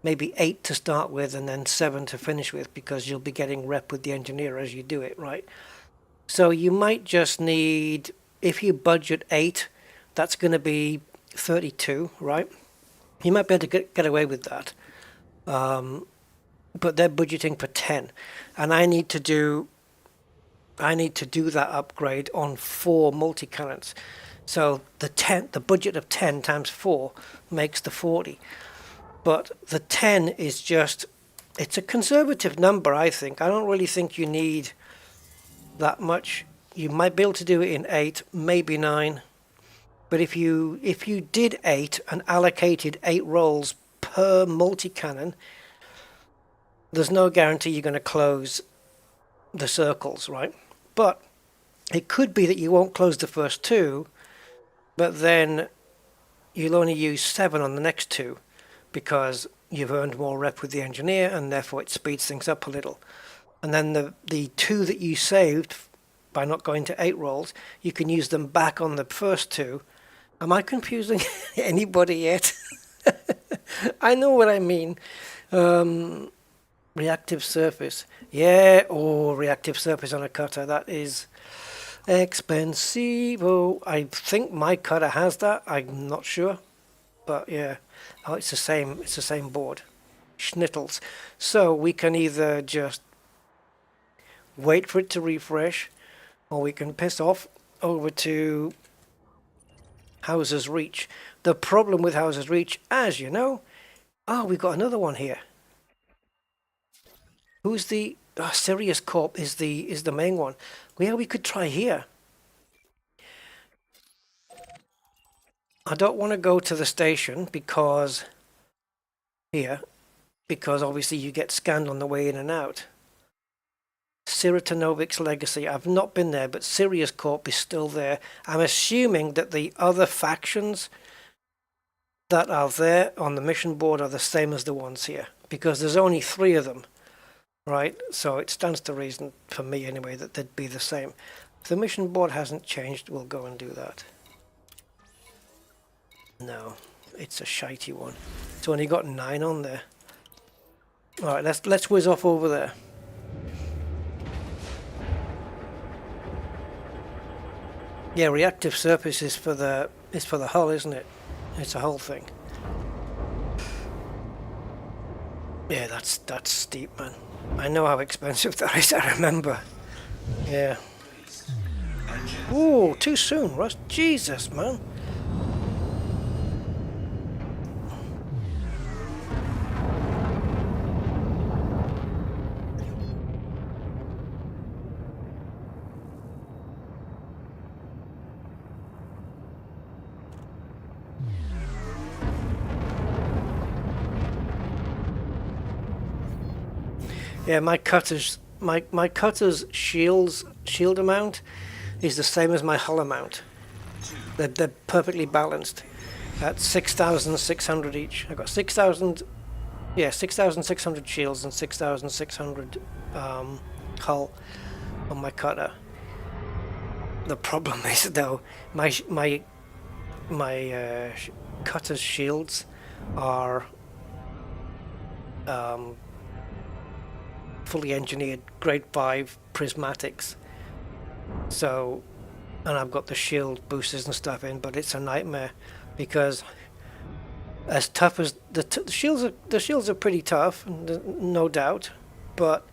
maybe 8 to start with and then 7 to finish with, because you'll be getting rep with the engineer as you do it, right? So you might just need, if you budget 8, that's going to be 32, right? You might be able to get away with that. But they're budgeting for 10. And I need to do that upgrade on 4 multi-cannons. So the budget of 10 times 4 makes the 40. But the 10 is just, it's a conservative number, I think. I don't really think you need that much. You might be able to do it in 8, maybe 9. But if you did 8 and allocated 8 rolls per multi-cannon, there's no guarantee you're going to close the circles, right? But it could be that you won't close the first 2, but then you'll only use 7 on the next 2, because you've earned more rep with the engineer, and therefore it speeds things up a little. And then the 2 that you saved by not going to 8 rolls, you can use them back on the first 2. Am I confusing anybody yet? I know what I mean. Reactive surface. Yeah, reactive surface on a cutter. That is expensive. Oh, I think my cutter has that. I'm not sure. But yeah. Oh, it's the same board. Schnittles. So we can either just wait for it to refresh, or we can piss off over to Hauser's Reach. The problem with Hauser's Reach, as you know, we've got another one here. Who's the Sirius Corp is the main one. Yeah, we could try here. I don't want to go to the station because obviously you get scanned on the way in and out. Siritonovic's Legacy. I've not been there, but Sirius Corp is still there. I'm assuming that the other factions that are there on the mission board are the same as the ones here, because there's only 3 of them, right? So it stands to reason, for me anyway, that they'd be the same. If the mission board hasn't changed, we'll go and do that. No, it's a shitey one. It's only got 9 on there. Alright, let's whiz off over there. Yeah, reactive surface is for the hull, isn't it? It's a whole thing. Yeah, that's steep, man. I know how expensive that is, I remember. Yeah. Ooh, too soon, Russ. Jesus, man. Yeah, my cutter's shield amount is the same as my hull amount. They're perfectly balanced at 6,600 each. I've got 6,600 shields and 6,600 hull on my cutter. The problem is though, my cutter's shields are fully engineered grade 5 prismatics. So, and I've got the shield boosters and stuff in, but it's a nightmare because as tough as the shields are pretty tough, no doubt, but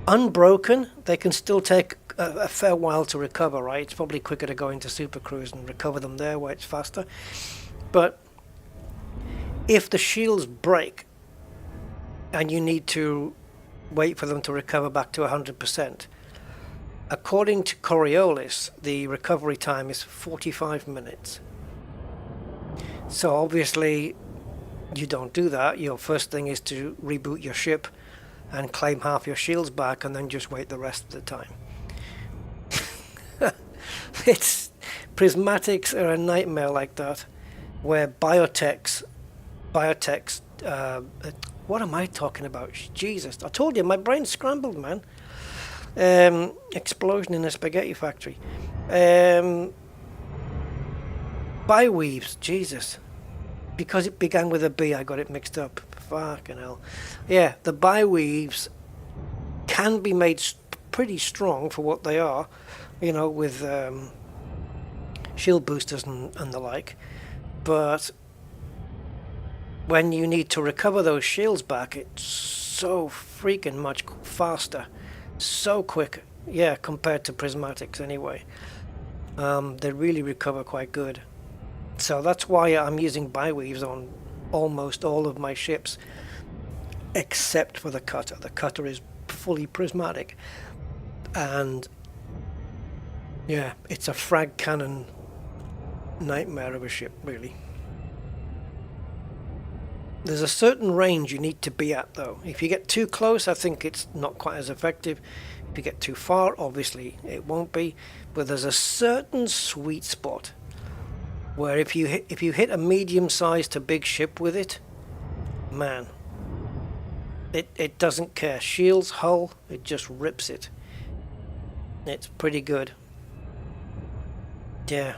unbroken, they can still take a fair while to recover, right? It's probably quicker to go into Super Cruise and recover them there where it's faster. But if the shields break and you need to wait for them to recover back to 100%, according to Coriolis, the recovery time is 45 minutes. So obviously you don't do that. Your first thing is to reboot your ship and claim half your shields back and then just wait the rest of the time. It's prismatics are a nightmare like that, where Biotech's what am I talking about? Jesus, I told you my brain's scrambled, man. Explosion in a spaghetti factory. Biweaves, Jesus. Because it began with a B, I got it mixed up. Fucking hell. Yeah, the biweaves can be made pretty strong for what they are, you know, with shield boosters and the like. But when you need to recover those shields back, it's so freaking much faster. So quick. Yeah, compared to prismatics anyway. They really recover quite good. So that's why I'm using biweaves on almost all of my ships, except for the cutter. The cutter is fully prismatic, and yeah, it's a frag cannon nightmare of a ship, really. There's a certain range you need to be at, though. If you get too close, I think it's not quite as effective. If you get too far, obviously it won't be. But there's a certain sweet spot where if you hit a medium-sized to big ship with it, man, it doesn't care. Shields, hull, it just rips it. It's pretty good. Yeah.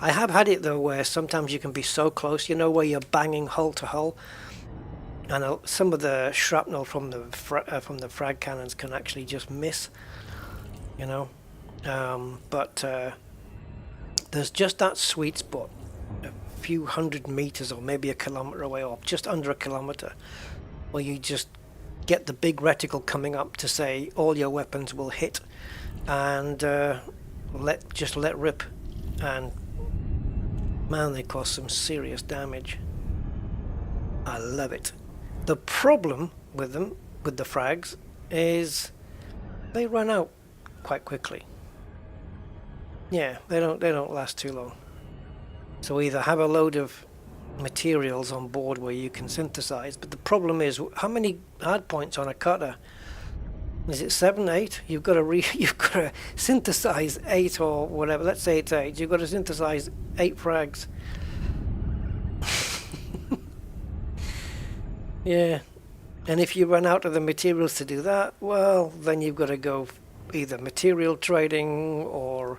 I have had it though where sometimes you can be so close, you know, where you're banging hull to hull, and some of the shrapnel from the frag cannons can actually just miss, you know. But there's just that sweet spot, a few hundred meters or maybe a kilometer away, or just under a kilometer, where you just get the big reticle coming up to say all your weapons will hit, and let rip, and man, they cause some serious damage. I love it. The problem with them, with the frags, is they run out quite quickly. Yeah, they don't last too long. So either have a load of materials on board where you can synthesize, but the problem is how many hard points on a cutter? Is it 7, 8? You've got to synthesize 8 or whatever. Let's say it's 8. You've got to synthesize 8 frags. Yeah, and if you run out of the materials to do that, well, then you've got to go either material trading or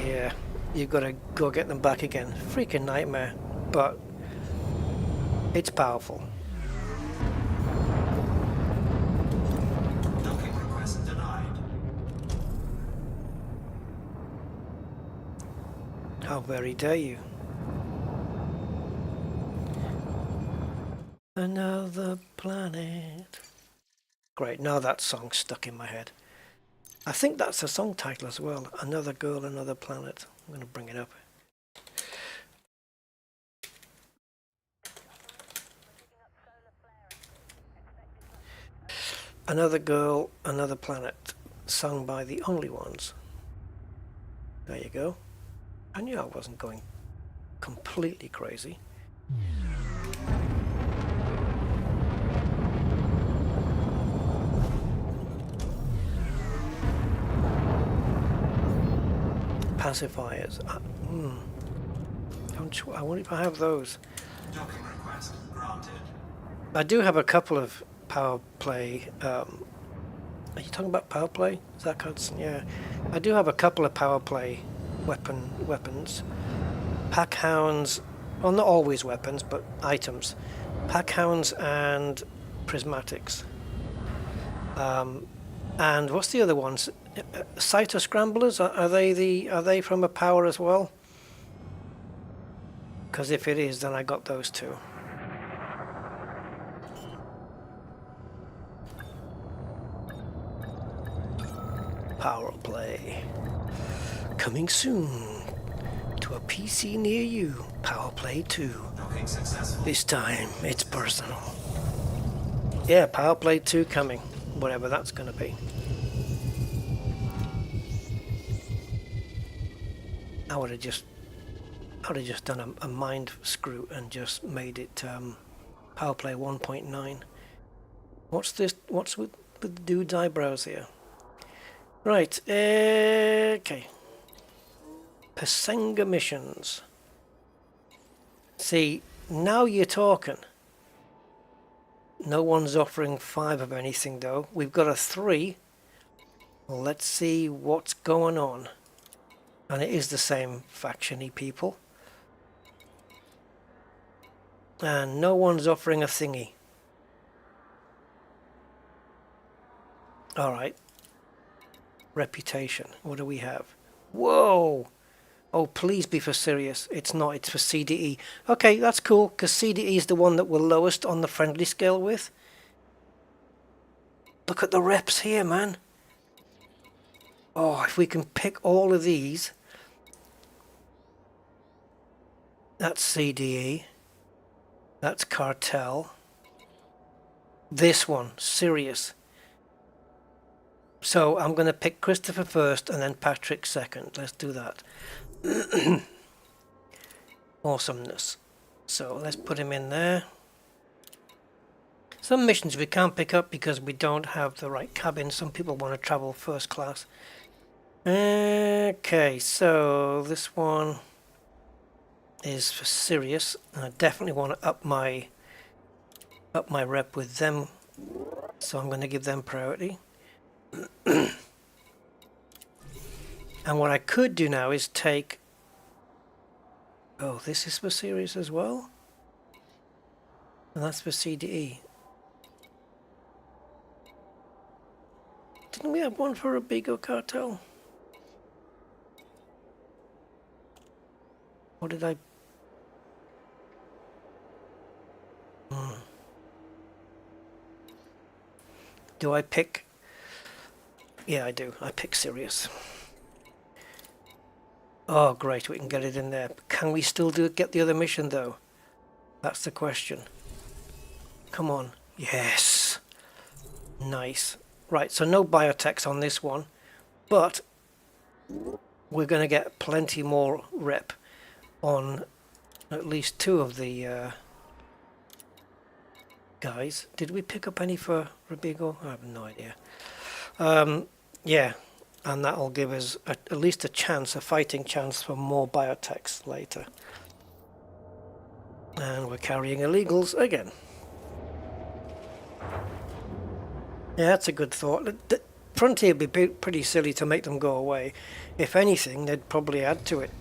yeah, you've got to go get them back again. Freaking nightmare, but it's powerful. Docking request denied. How very dare you? Another planet. Great, now that song's stuck in my head. I think that's a song title as well. Another Girl, Another Planet. I'm going to bring it up. Another Girl, Another Planet, sung by the Only Ones. There you go. I knew I wasn't going completely crazy. Pacifiers. I wonder if I have those. Docking request granted. I do have a couple of power play. Are you talking about power play? Is that Hudson? Yeah. I do have a couple of power play weapons. Pack hounds Well, not always weapons, but items. Packhounds and prismatics. And what's the other ones? Cyto scramblers? Are they from a power as well? Because if it is, then I got those two. Power play. Coming soon to a PC near you. Power Play 2. Docking successful. This time it's personal. Yeah, Power Play 2 coming. Whatever that's going to be. I would have just done a mind screw and just made it Power Play 1.9. What's this? What's with the dude's eyebrows here? Right, okay. Pasenga missions. See, now you're talking. No one's offering 5 of anything though. We've got a 3. Well, let's see what's going on. And it is the same faction-y people. And no one's offering a thingy. Alright. Reputation. What do we have? Whoa! Oh, please be for serious. It's not. It's for CDE. Okay, that's cool, because CDE is the one that we're lowest on the friendly scale with. Look at the reps here, man. Oh, if we can pick all of these. That's CDE. That's Cartel. This one, Sirius. So I'm going to pick Christopher first and then Patrick second. Let's do that. Awesomeness. So let's put him in there. Some missions we can't pick up because we don't have the right cabin. Some people want to travel first class. Okay, so this one is for Sirius. I definitely want to up my rep with them. So I'm going to give them priority. And what I could do now is take... Oh, this is for Sirius as well? And that's for CDE. Didn't we have one for Robigo Cartel? Or did I... Do I pick... Yeah, I do. I pick Sirius. Oh, great. We can get it in there. Can we still get the other mission, though? That's the question. Come on. Yes. Nice. Right, so no biotechs on this one. But we're going to get plenty more rep on at least 2 of the guys. Did we pick up any for Robigo? I have no idea. Yeah, and that'll give us at least a chance, a fighting chance for more biotechs later. And we're carrying illegals again. Yeah, that's a good thought. The Frontier would be pretty silly to make them go away. If anything, they'd probably add to it.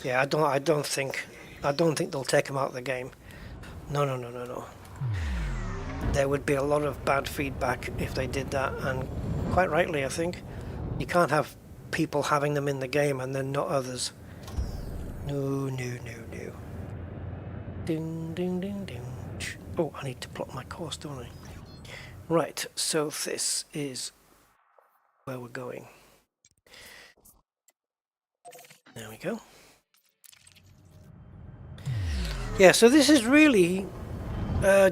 Yeah, I don't think they'll take them out of the game. No. There would be a lot of bad feedback if they did that, and quite rightly, I think. You can't have people having them in the game and then not others. No. Ding. Oh, I need to plot my course, don't I? Right, so this is where we're going. There we go. Yeah, so this is really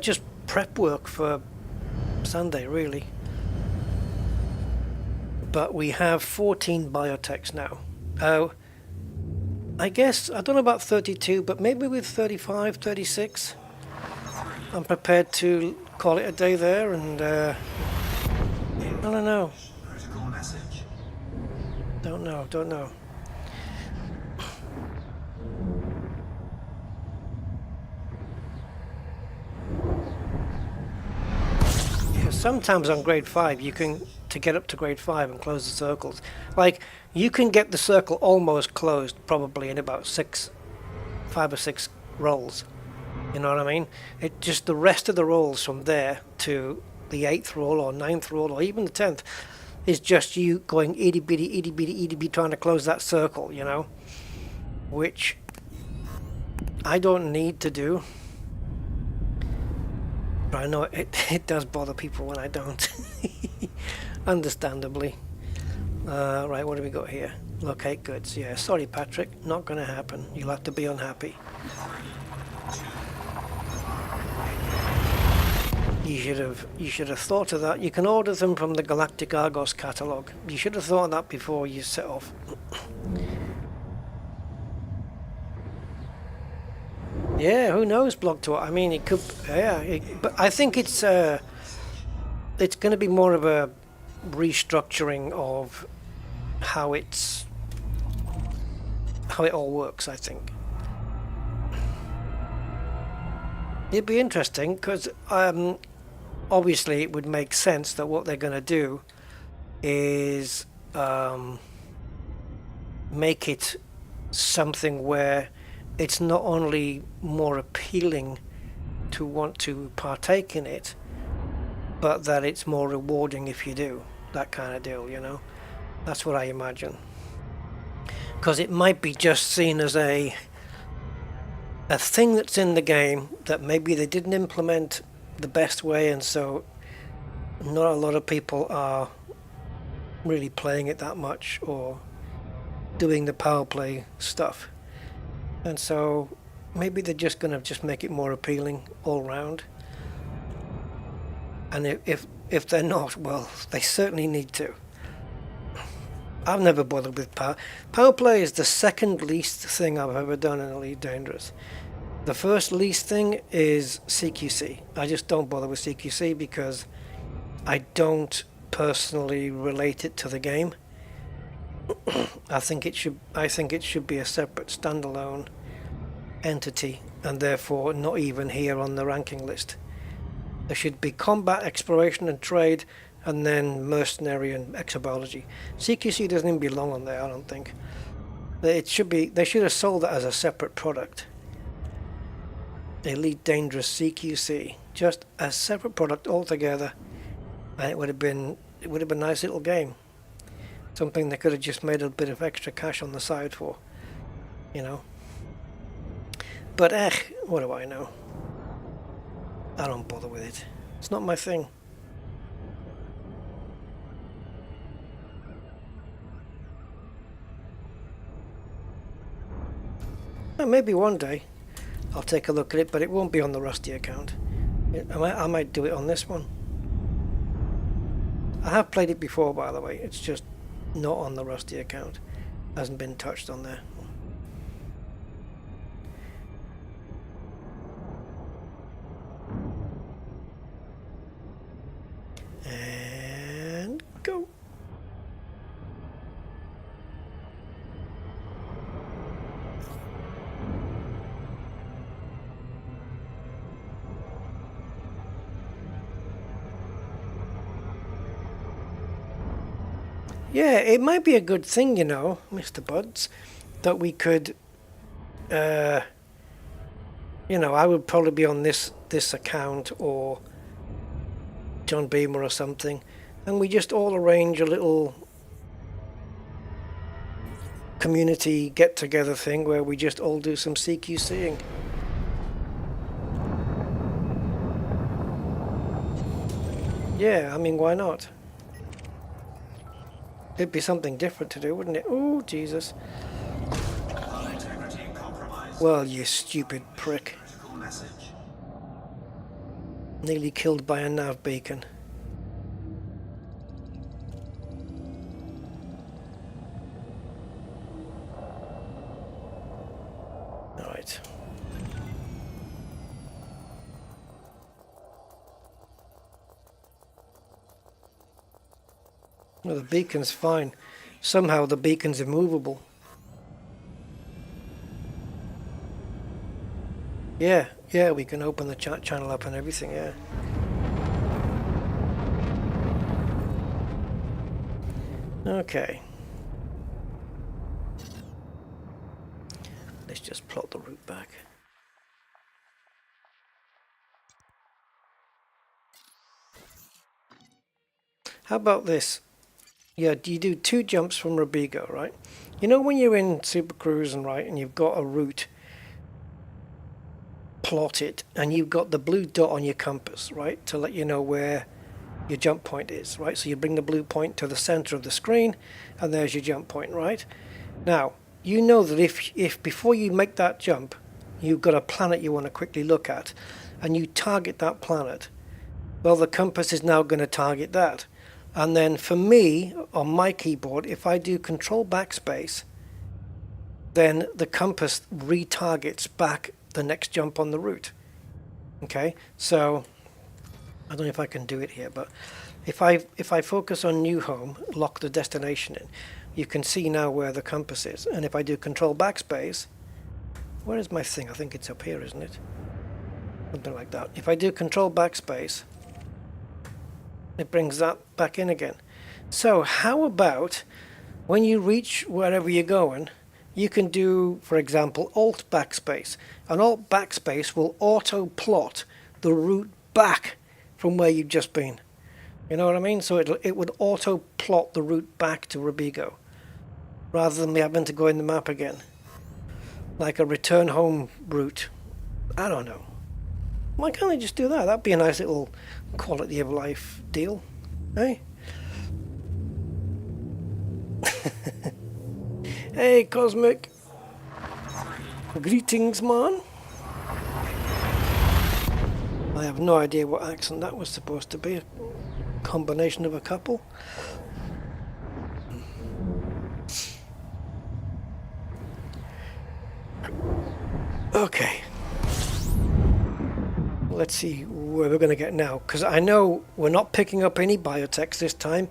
just prep work for Sunday, really. But we have 14 biotechs now. I guess, I don't know about 32, but maybe with 35, 36. I'm prepared to call it a day there, and I don't know. Protocol message. Don't know. Yeah, sometimes on grade 5 you can, to get up to grade 5 and close the circles, like you can get the circle almost closed probably in about 6 5 or 6 rolls. You know what I mean? It just the rest of the rolls from there to the 8th roll or 9th roll or even the 10th is just you going itty bitty trying to close that circle, you know, which I don't need to do. But I know it does bother people when I don't. Understandably. Right, what do we got here? Locate goods. Yeah, sorry Patrick, not gonna happen. You'll have to be unhappy. You should have thought of that. You can order them from the Galactic Argos catalogue. You should have thought of that before you set off. Yeah, who knows, Blog2? I mean, it could. Yeah, but I think it's going to be more of a restructuring of how it all works. I think it'd be interesting because obviously it would make sense that what they're going to do is make it something where it's not only more appealing to want to partake in it, but that it's more rewarding if you do. That kind of deal, you know? That's what I imagine. Because it might be just seen as a thing that's in the game that maybe they didn't implement the best way, and so not a lot of people are really playing it that much or doing the power play stuff. And so maybe they're just going to just make it more appealing all round. And if they're not, well, they certainly need to. I've never bothered with power play is the second least thing I've ever done in Elite Dangerous. The first least thing is CQC. I just don't bother with CQC because I don't personally relate it to the game. I think it should be a separate standalone entity and therefore not even here on the ranking list. There should be combat, exploration and trade, and then mercenary and exobiology. CQC doesn't even belong on there, I don't think. They should have sold that as a separate product. Elite Dangerous CQC, just a separate product altogether, and it would have been a nice little game. Something they could have just made a bit of extra cash on the side for, you know. But what do I know? I don't bother with it. It's not my thing. Well, maybe one day I'll take a look at it, but it won't be on the Rusty account. I might do it on this one. I have played it before, by the way. It's just not on the Rusty account. Hasn't been touched on there. And go. Yeah, it might be a good thing, you know, Mr. Buds, that we could, you know, I would probably be on this account or John Beamer or something, and we just all arrange a little community get-together thing where we just all do some CQCing. Yeah, I mean, why not? It'd be something different to do, wouldn't it? Oh, Jesus. Well, you stupid prick. Nearly killed by a nav beacon. Alright. Well, the beacon's fine. Somehow the beacon's immovable. Yeah, we can open the chat channel up and everything, yeah. Okay. Let's just plot the route back. How about this? Yeah, you do 2 jumps from Robigo, right? You know when you're in Super Cruise and right, and you've got a route plotted, and you've got the blue dot on your compass, right, to let you know where your jump point is, right? So you bring the blue point to the center of the screen, and there's your jump point, right? Now, you know that if before you make that jump, you've got a planet you want to quickly look at, and you target that planet, well, the compass is now going to target that. And then for me, on my keyboard, if I do Control Backspace, then the compass retargets back the next jump on the route. Okay, so I don't know if I can do it here, but if I focus on New Home, lock the destination in, you can see now where the compass is. And if I do Control Backspace, where is my thing? I think it's up here, isn't it? Something like that. If I do Control Backspace, it brings that back in again. So how about when you reach wherever you're going, you can do, for example, Alt Backspace. And Alt Backspace will auto plot the route back from where you've just been. You know what I mean? So it would auto plot the route back to Robigo, rather than me having to go in the map again, like a return home route. I don't know. Why can't I just do that? That'd be a nice little quality of life deal, eh? Hey, Cosmic. Greetings, man. I have no idea what accent that was supposed to be. A combination of a couple. Okay. Let's see where we're going to get now, because I know we're not picking up any Biotechs this time,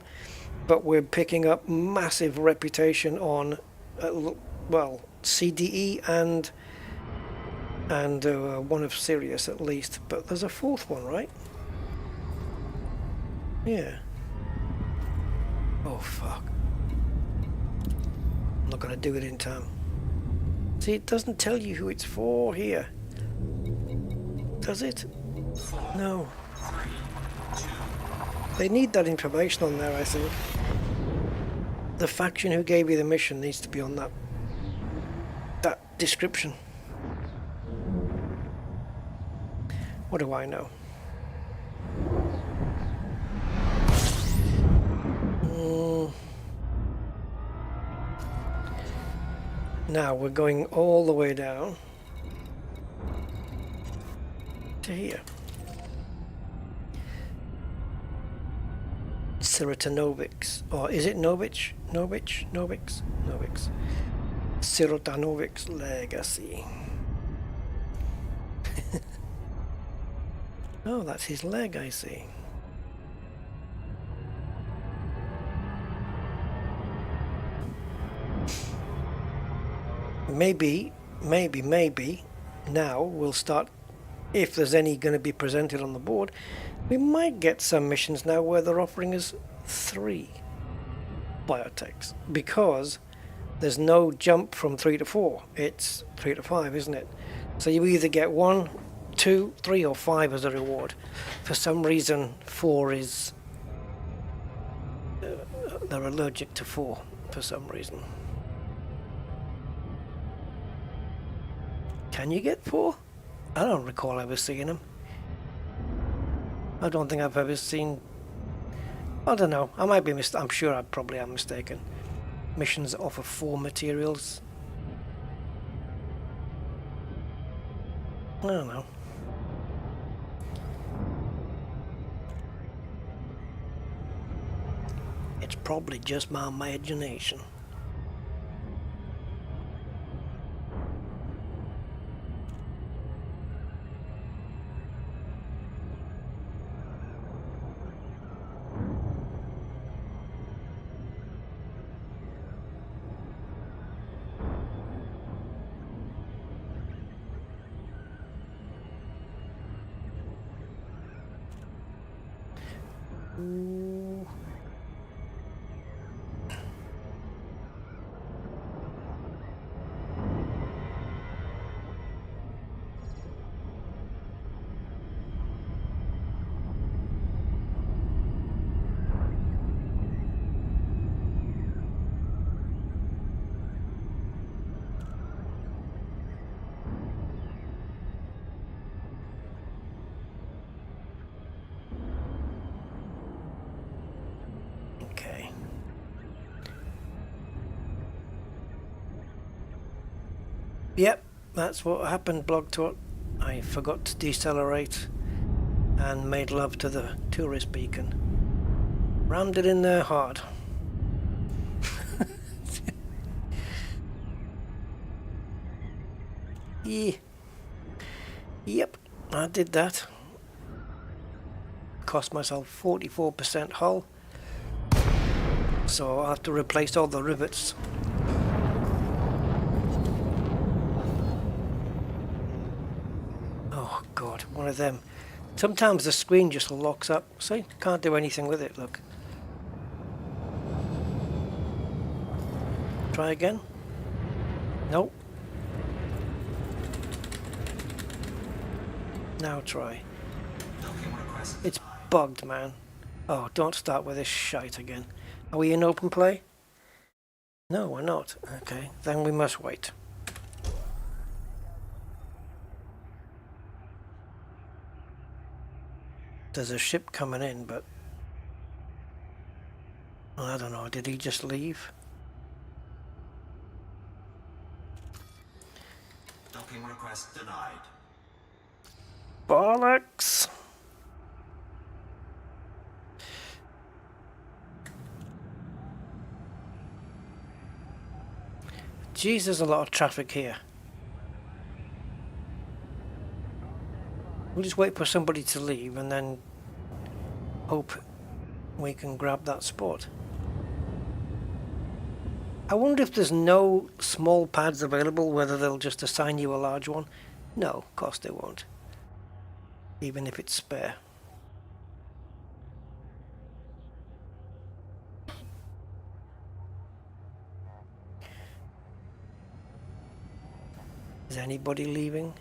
but we're picking up massive reputation on, well, CDE and one of Sirius at least, but there's a 4th one, right? Yeah. Oh fuck. I'm not going to do it in time. See, it doesn't tell you who it's for here. Does it? No. They need that information on there, I think. The faction who gave you the mission needs to be on that description. What do I know? Now we're going all the way down to here. Sirotanovics, or is it Novich? Novich? Sirotanovics Legacy. Oh, that's his leg, I see. Maybe now we'll start, if there's any going to be presented on the board, we might get some missions now where they're offering us 3 Biotechs, because there's no jump from 3 to 4, it's 3 to 5, isn't it? So you either get 1, 2, 3 or 5 as a reward. For some reason 4 is, they're allergic to 4 for some reason. Can you get 4? I don't recall ever seeing them. I don't think I've ever seen, I don't know, I might be I'm sure I probably am mistaken. Missions that offer 4 materials. I don't know. It's probably just my imagination. Yep, that's what happened, Blogtalk. I forgot to decelerate and made love to the tourist beacon. Rammed it in there hard. Yeah. Yep, I did that. Cost myself 44% hull. So I'll have to replace all the rivets. Oh god, one of them. Sometimes the screen just locks up. See, can't do anything with it, look. Try again. Nope. Now try. It's bugged, man. Oh, don't start with this shite again. Are we in open play? No, we're not. Okay, then we must wait. There's a ship coming in, but I don't know. Did he just leave? Docking request denied. Bollocks! Jeez, there's a lot of traffic here. We'll just wait for somebody to leave and then hope we can grab that spot. I wonder if there's no small pads available, whether they'll just assign you a large one. No, of course they won't. Even if it's spare. Is anybody leaving?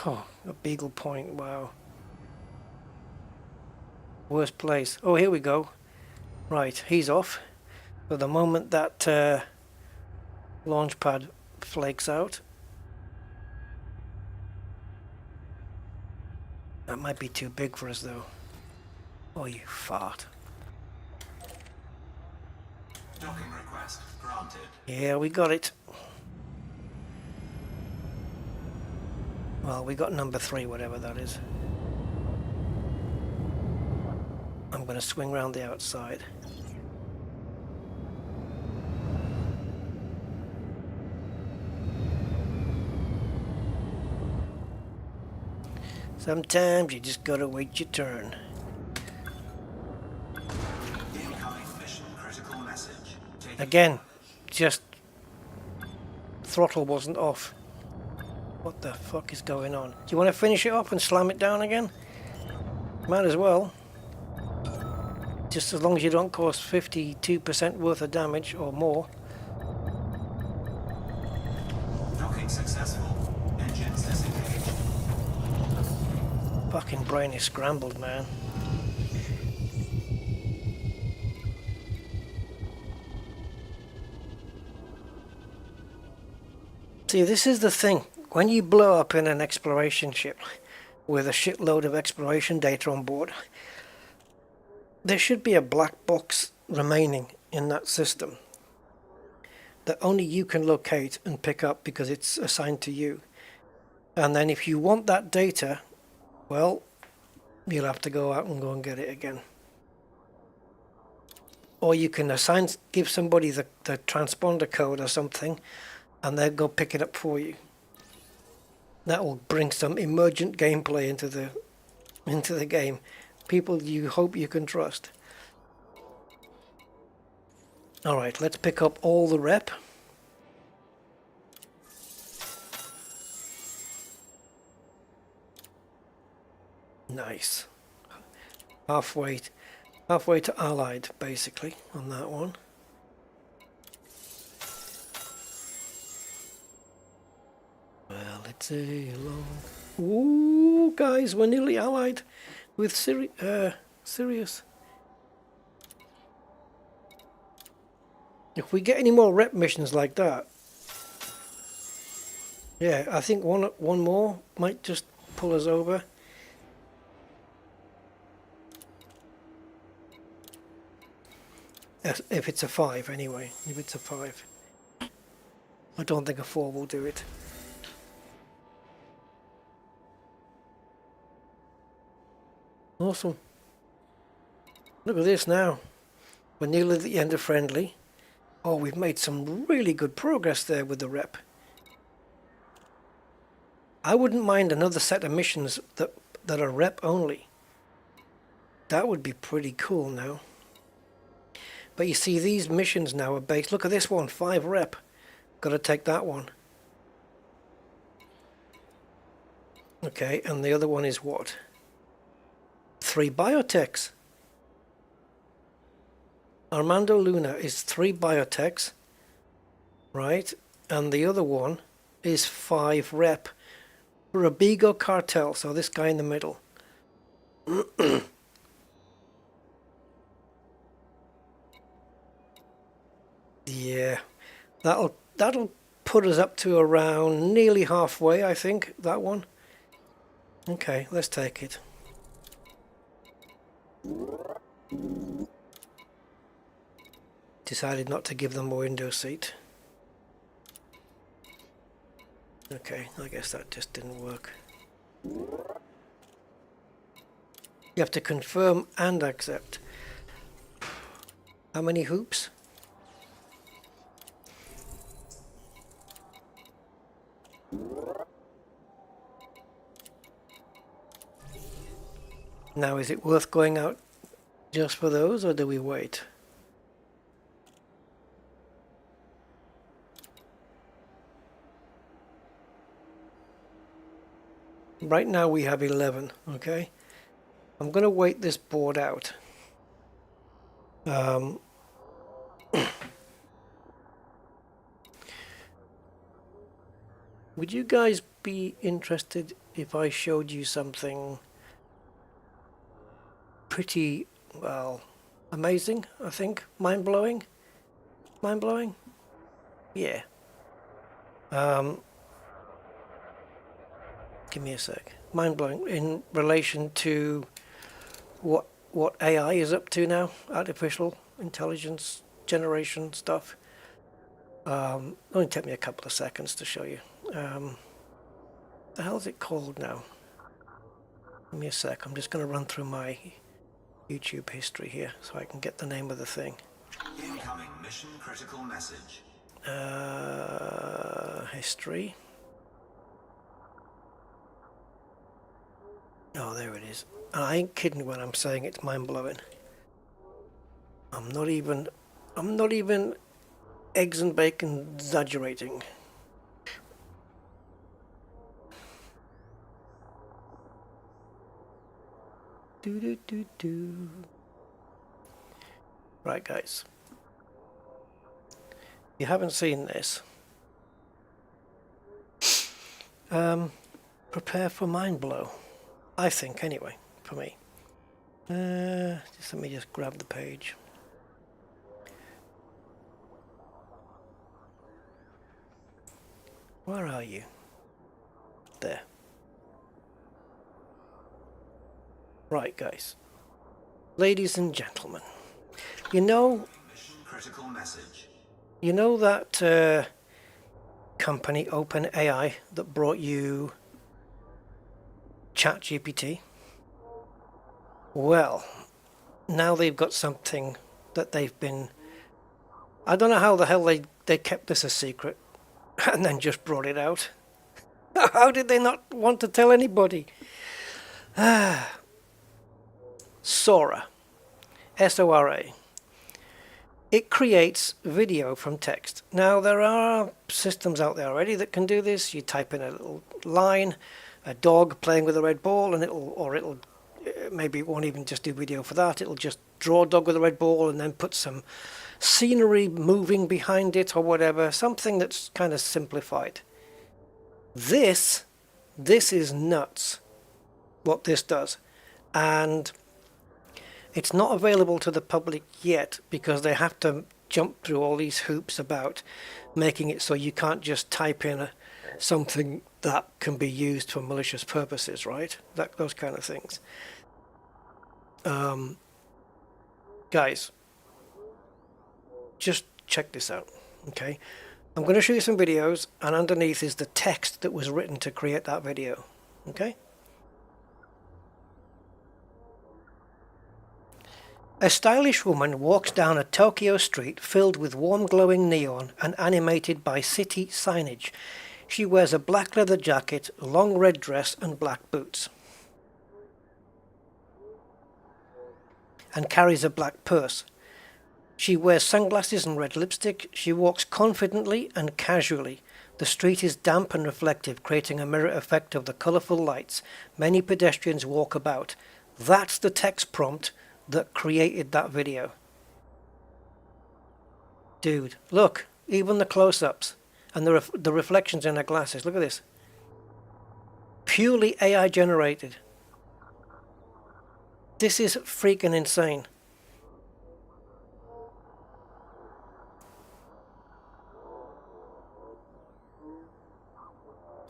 Oh, a Beagle Point, wow. Worst place. Oh, here we go. Right, he's off. But the moment that launch pad flakes out, that might be too big for us though. Oh, you fart. Docking request granted. Yeah, we got it. Well, we got number 3, whatever that is. I'm going to swing round the outside. Sometimes you just gotta wait your turn. Incoming mission critical message. Again, just throttle wasn't off. What the fuck is going on? Do you want to finish it up and slam it down again? Might as well. Just as long as you don't cause 52% worth of damage or more. Docking successful. Engines disengaged. Fucking brain is scrambled, man. See, this is the thing. When you blow up in an exploration ship with a shitload of exploration data on board, there should be a black box remaining in that system that only you can locate and pick up because it's assigned to you. And then if you want that data, well, you'll have to go out and go and get it again. Or you can give somebody the transponder code or something, and they'll go pick it up for you. That will bring some emergent gameplay into the game. People you hope you can trust. Alright, let's pick up all the rep. Nice. Halfway to Allied, basically, on that one. Well, it's a long... Ooh, guys, we're nearly allied with Sirius. If we get any more rep missions like that, Yeah, I think one more might just pull us over. If it's a 5 anyway, if it's a 5. I don't think a 4 will do it. Awesome. Look at this now. We're nearly at the end of friendly. Oh, we've made some really good progress there with the rep. I wouldn't mind another set of missions that are rep only. That would be pretty cool now. But you see, these missions now are based... Look at this one, 5 rep. Got to take that one. Okay, and the other one is what? 3 biotechs. Armando Luna is 3 biotechs, right? And the other one is 5 rep. Robigo cartel, so this guy in the middle. Yeah, that'll put us up to around nearly halfway, I think, that one. Okay, let's take it. Decided not to give them a window seat. Okay, I guess that just didn't work. You have to confirm and accept. How many hoops? Now, is it worth going out just for those, or do we wait? Right now we have 11, okay? I'm going to wait this board out. Would you guys be interested if I showed you something pretty, well, amazing, I think? Mind-blowing? Mind-blowing? Yeah. Give me a sec. Mind-blowing in relation to what AI is up to now, artificial intelligence generation stuff. Only take me a couple of seconds to show you. The hell is it called now? Give me a sec. I'm just going to run through my YouTube history here so I can get the name of the thing. Incoming mission critical message. History. Oh, there it is. And I ain't kidding when I'm saying it's mind-blowing. I'm not even eggs and bacon exaggerating. Do. Right, guys. If you haven't seen this, prepare for mind blow. I think, anyway, for me. Just let me just grab the page. Where are you? There. Right, guys. Ladies and gentlemen, you know... Mission critical message. You know that company, OpenAI, that brought you ChatGPT? Well, now they've got something that they've been... I don't know how the hell they kept this a secret and then just brought it out. How did they not want to tell anybody? Sora. S-O-R-A. It creates video from text. Now, there are systems out there already that can do this. You type in a little line, a dog playing with a red ball, and it'll maybe it won't even just do video for that. It'll just draw a dog with a red ball and then put some scenery moving behind it or whatever, something that's kind of simplified. This is nuts, what this does. And it's not available to the public yet because they have to jump through all these hoops about making it so you can't just type in something that can be used for malicious purposes, right? Those kind of things. Guys, just check this out, okay? I'm going to show you some videos, and underneath is the text that was written to create that video, okay? A stylish woman walks down a Tokyo street filled with warm glowing neon and animated by city signage. She wears a black leather jacket, a long red dress and black boots, and carries a black purse. She wears sunglasses and red lipstick. She walks confidently and casually. The street is damp and reflective, creating a mirror effect of the colourful lights. Many pedestrians walk about. That's the text prompt that created that video. Dude, look, even the close-ups and the reflections in her glasses. Look at this. Purely AI generated. This is freaking insane.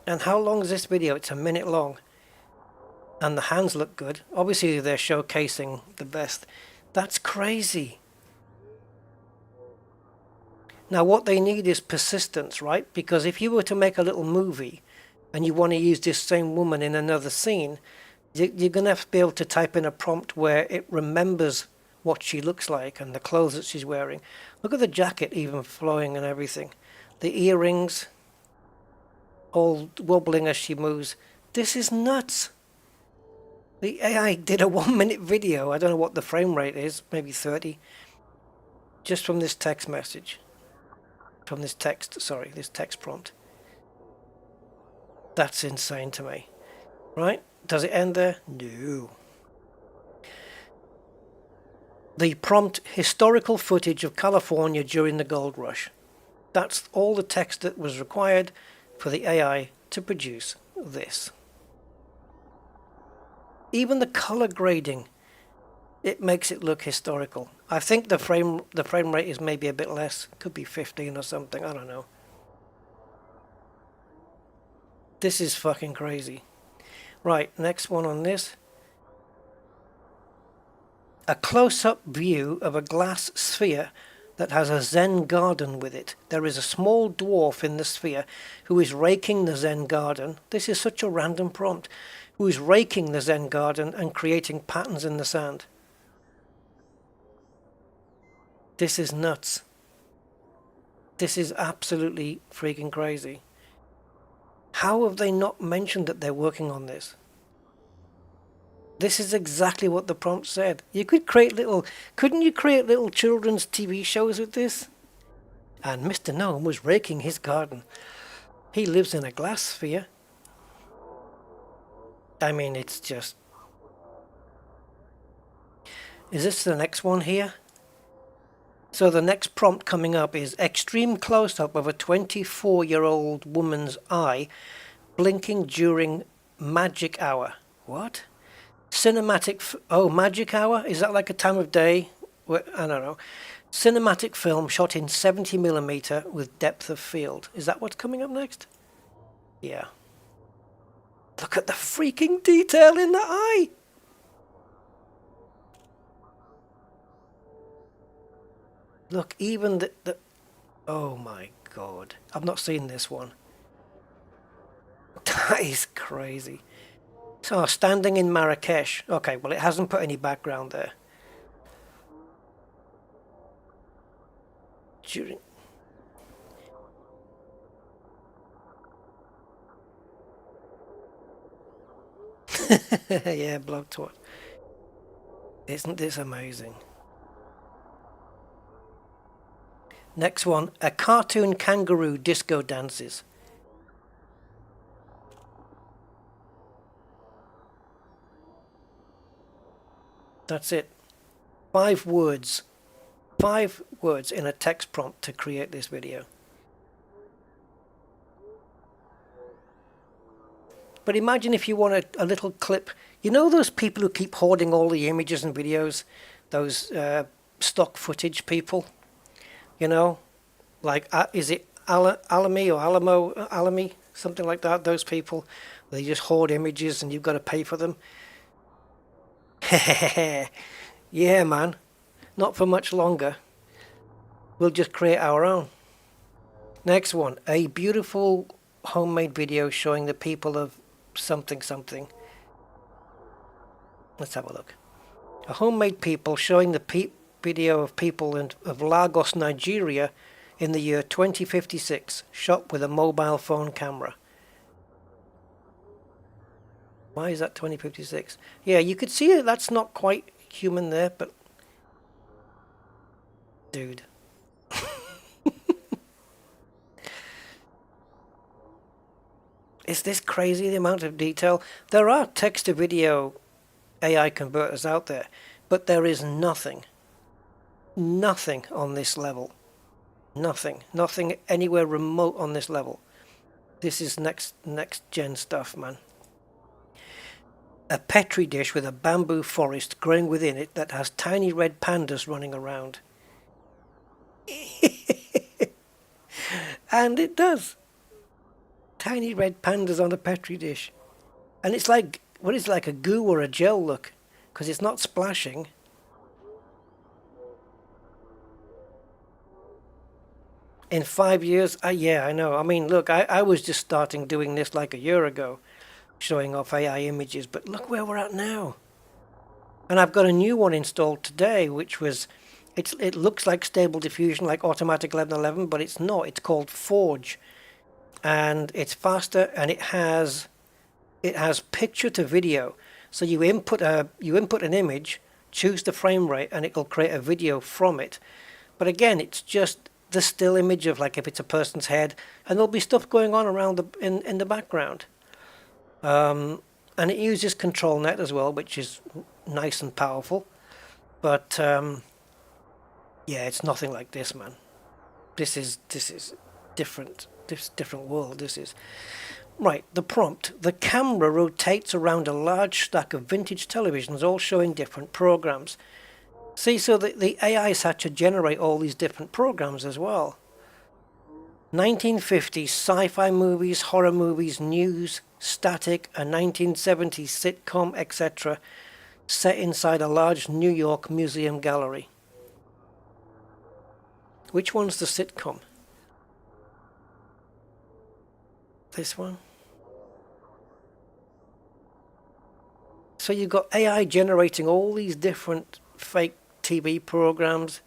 And how long is this video? It's a minute long. And the hands look good. Obviously they're showcasing the best. That's crazy. Now what they need is persistence, right? Because if you were to make a little movie and you want to use this same woman in another scene, you're going to have to be able to type in a prompt where it remembers what she looks like and the clothes that she's wearing. Look at the jacket even flowing and everything. The earrings all wobbling as she moves. This is nuts. The AI did a 1-minute video. I don't know what the frame rate is, maybe 30. Just from this text message. From this text, sorry, this text prompt. That's insane to me. Right? Does it end there? No. The prompt, historical footage of California during the gold rush. That's all the text that was required for the AI to produce this. Even the color grading, it makes it look historical. I think the frame rate is maybe a bit less. Could be 15 or something, I don't know. This is fucking crazy. Right, next one on this. A close-up view of a glass sphere that has a Zen garden with it. There is a small dwarf in the sphere who is raking the Zen garden. This is such a random prompt. Who is raking the Zen garden and creating patterns in the sand. This is nuts. This is absolutely freaking crazy. How have they not mentioned that they're working on this? This is exactly what the prompt said. You could create couldn't you create little children's TV shows with this? And Mr. Gnome was raking his garden. He lives in a glass sphere. I mean, it's just... Is this the next one here? So the next prompt coming up is extreme close-up of a 24-year-old woman's eye blinking during magic hour. What? Cinematic... Oh, magic hour? Is that like a time of day? I don't know. Cinematic film shot in 70mm with depth of field. Is that what's coming up next? Yeah. Look at the freaking detail in the eye! Look, even the... Oh my god. I've not seen this one. That is crazy. So, standing in Marrakesh. Okay, well it hasn't put any background there. During... Yeah, blog twat. Isn't this amazing? Next one, a cartoon kangaroo disco dances. That's it. 5 words. 5 words in a text prompt to create this video. But imagine if you want a little clip. You know those people who keep hoarding all the images and videos? Those stock footage people? You know? Like, is it Alamy or Alamo? Alamy? something like that. Those people, they just hoard images and you've got to pay for them. Yeah, man, not for much longer. We'll just create our own. Next one, a beautiful homemade video showing the people of something something. Let's have a look. A homemade people showing the video of people of Lagos, Nigeria in the year 2056, shot with a mobile phone camera. Why is that 2056? Yeah, you could see it. That's not quite human there, but dude. Is this crazy, the amount of detail? There are text-to-video AI converters out there, but there is nothing on this level. Nothing anywhere remote on this level. This is next gen stuff, man. A petri dish with a bamboo forest growing within it that has tiny red pandas running around. And it does. Tiny red pandas on a petri dish. And it's like, what is it, like a goo or a gel look? Because it's not splashing. In 5 years, yeah, I know. I mean, look, I was just starting doing this like a year ago, showing off AI images, but look where we're at now. And I've got a new one installed today, which was, it looks like Stable Diffusion, like Automatic 1111, but it's not. It's called Forge. And it's faster, and it has picture to video. So you input an image, choose the frame rate, and it will create a video from it. But again, it's just the still image of, like, if it's a person's head, and there'll be stuff going on around in the background. And it uses ControlNet as well, which is nice and powerful. But yeah, it's nothing like this, man. This is different. This different world. This is right. The prompt: the camera rotates around a large stack of vintage televisions, all showing different programs. See, so the AI's had to generate all these different programs as well. 1950s sci-fi movies, horror movies, news, static, a 1970s sitcom, etc., set inside a large New York museum gallery. Which one's the sitcom? This one? So you've got AI generating all these different fake TV programs,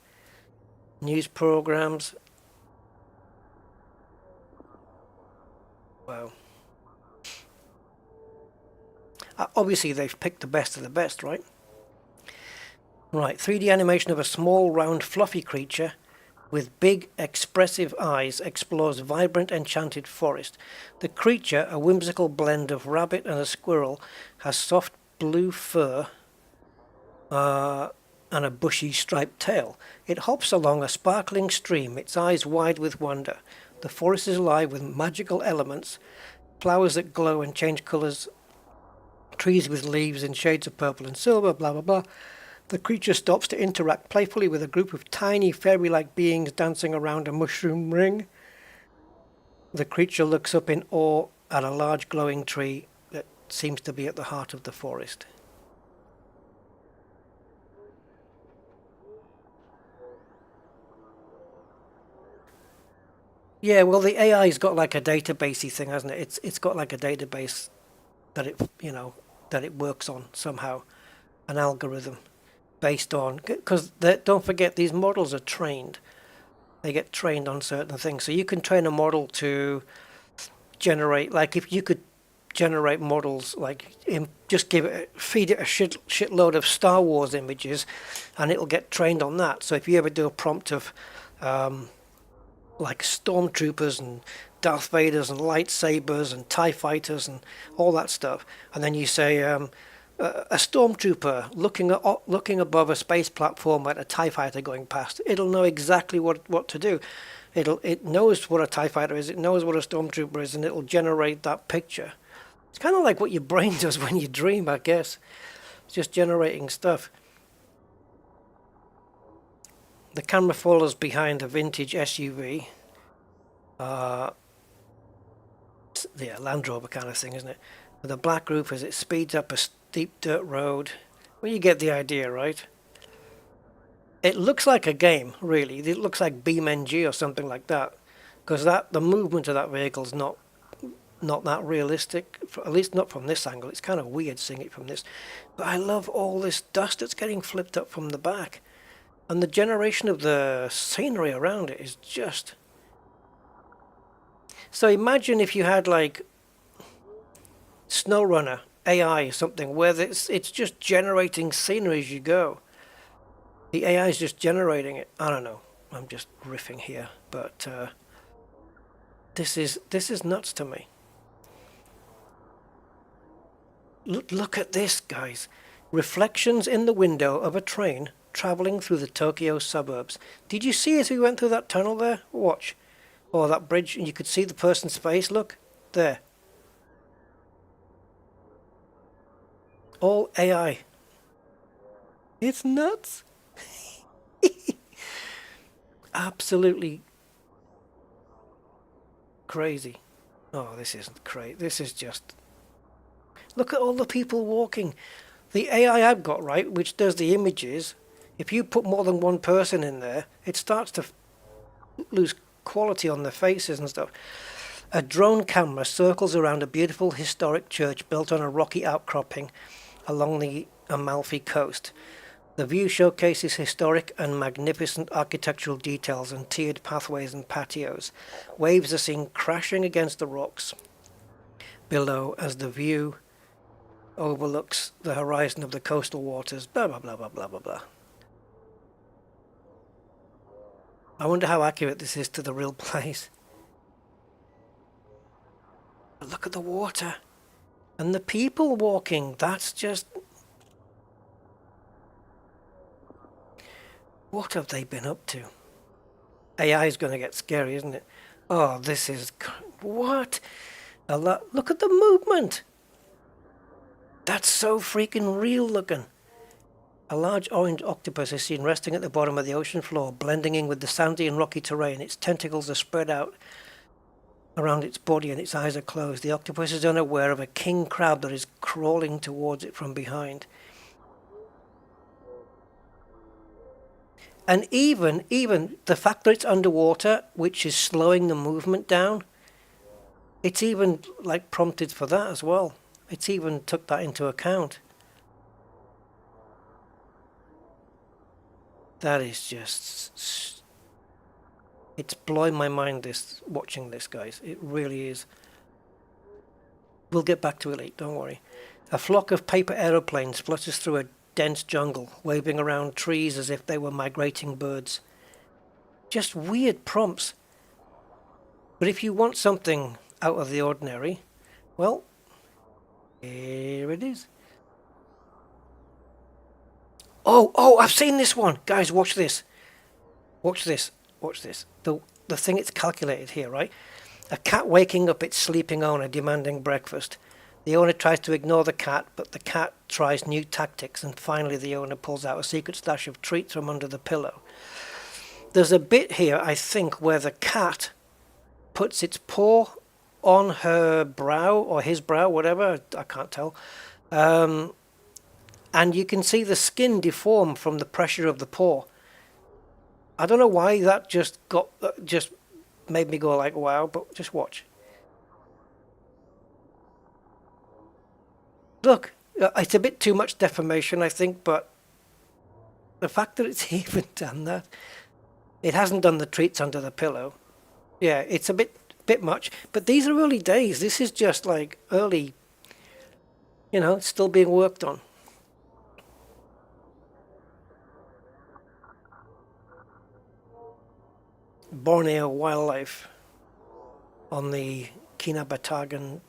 news programs. Wow. Obviously they've picked the best of the best, right? Right, 3D animation of a small, round, fluffy creature with big, expressive eyes explores vibrant, enchanted forest. The creature, a whimsical blend of rabbit and a squirrel, has soft blue fur and a bushy striped tail. It hops along a sparkling stream, its eyes wide with wonder. The forest is alive with magical elements, flowers that glow and change colours, trees with leaves in shades of purple and silver, blah blah blah. The creature stops to interact playfully with a group of tiny fairy-like beings dancing around a mushroom ring. The creature looks up in awe at a large glowing tree that seems to be at the heart of the forest. Yeah, well, the AI's got like a databasey thing, hasn't it? It's got like a database that it works on somehow, an algorithm based on, because don't forget, these models are trained. They get trained on certain things. So you can train a model to generate, like, if you could generate models, like, just feed it a shitload of Star Wars images, and it'll get trained on that. So if you ever do a prompt of like stormtroopers and Darth Vaders and lightsabers and TIE fighters and all that stuff, and then you say a stormtrooper looking above a space platform at a TIE fighter going past, it'll know exactly what to do. It knows what a TIE fighter is, it knows what a stormtrooper is, and it'll generate that picture. It's kind of like what your brain does when you dream, I guess. It's just generating stuff. The camera follows behind a vintage SUV. yeah, Land Rover kind of thing, isn't it? With a black roof as it speeds up a steep dirt road. Well, you get the idea, right? It looks like a game, really. It looks like BeamNG or something like that, because the movement of that vehicle is not that realistic, at least not from this angle. It's kind of weird seeing it from this. But I love all this dust that's getting flipped up from the back. And the generation of the scenery around it is just... So imagine if you had like SnowRunner AI or something where it's just generating scenery as you go. The AI is just generating it. I don't know. I'm just riffing here, but this is nuts to me. Look at this, guys. Reflections in the window of a train traveling through the Tokyo suburbs. Did you see as we went through that tunnel there? Watch. Or that bridge, and you could see the person's face. Look. There. All AI. It's nuts. Absolutely crazy. Oh, this isn't crazy. This is just... Look at all the people walking. The AI I've got, right, which does the images, if you put more than one person in there, it starts to lose quality on their faces and stuff. A drone camera circles around a beautiful historic church built on a rocky outcropping along the Amalfi coast. The view showcases historic and magnificent architectural details and tiered pathways and patios. Waves are seen crashing against the rocks below as the view overlooks the horizon of the coastal waters. Blah, blah, blah, blah, blah, blah, blah. I wonder how accurate this is to the real place. But look at the water. And the people walking. That's just... What have they been up to? AI is going to get scary, isn't it? Oh, this is... What? Look at the movement. That's so freaking real looking. A large orange octopus is seen resting at the bottom of the ocean floor, blending in with the sandy and rocky terrain. Its tentacles are spread out around its body and its eyes are closed. The octopus is unaware of a king crab that is crawling towards it from behind. And even the fact that it's underwater, which is slowing the movement down, it's even like prompted for that as well. It's even took that into account. That is just... It's blowing my mind watching this, guys. It really is. We'll get back to Elite, don't worry. A flock of paper aeroplanes flutters through a dense jungle, waving around trees as if they were migrating birds. Just weird prompts. But if you want something out of the ordinary, well, here it is. Oh, I've seen this one. Guys, watch this. Watch this. Watch this. The thing it's calculated here, right? A cat waking up its sleeping owner demanding breakfast. The owner tries to ignore the cat, but the cat tries new tactics, and finally the owner pulls out a secret stash of treats from under the pillow. There's a bit here, I think, where the cat puts its paw on her brow, or his brow, whatever, I can't tell. And you can see the skin deform from the pressure of the paw. I don't know why that just made me go like, wow, but just watch. Look, it's a bit too much deformation, I think, but the fact that it's even done that, it hasn't done the treats under the pillow. Yeah, it's a bit much, but these are early days. This is just like early, it's still being worked on. Borneo wildlife on the Kinabatangan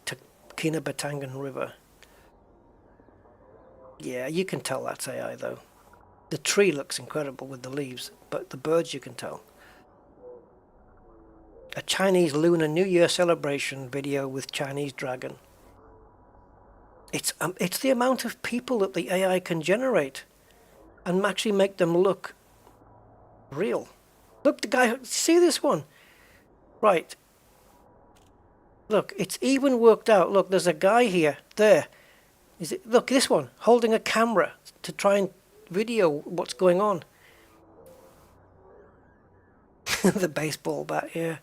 River. Yeah, you can tell that's AI though. The tree looks incredible with the leaves, but the birds you can tell. A Chinese Lunar New Year celebration video with Chinese dragon. It's the amount of people that the AI can generate and actually make them look real. Look, the guy, see this one? Right. Look, it's even worked out. Look, there's a guy here. There. Is it? Look, this one, holding a camera to try and video what's going on. The baseball bat, yeah.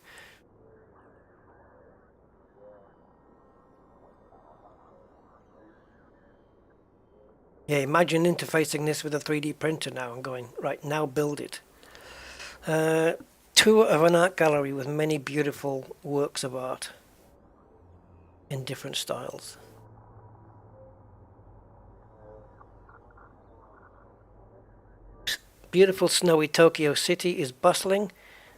Yeah, imagine interfacing this with a 3D printer now and going, right, now build it. Tour of an art gallery with many beautiful works of art in different styles. Beautiful snowy Tokyo City is bustling.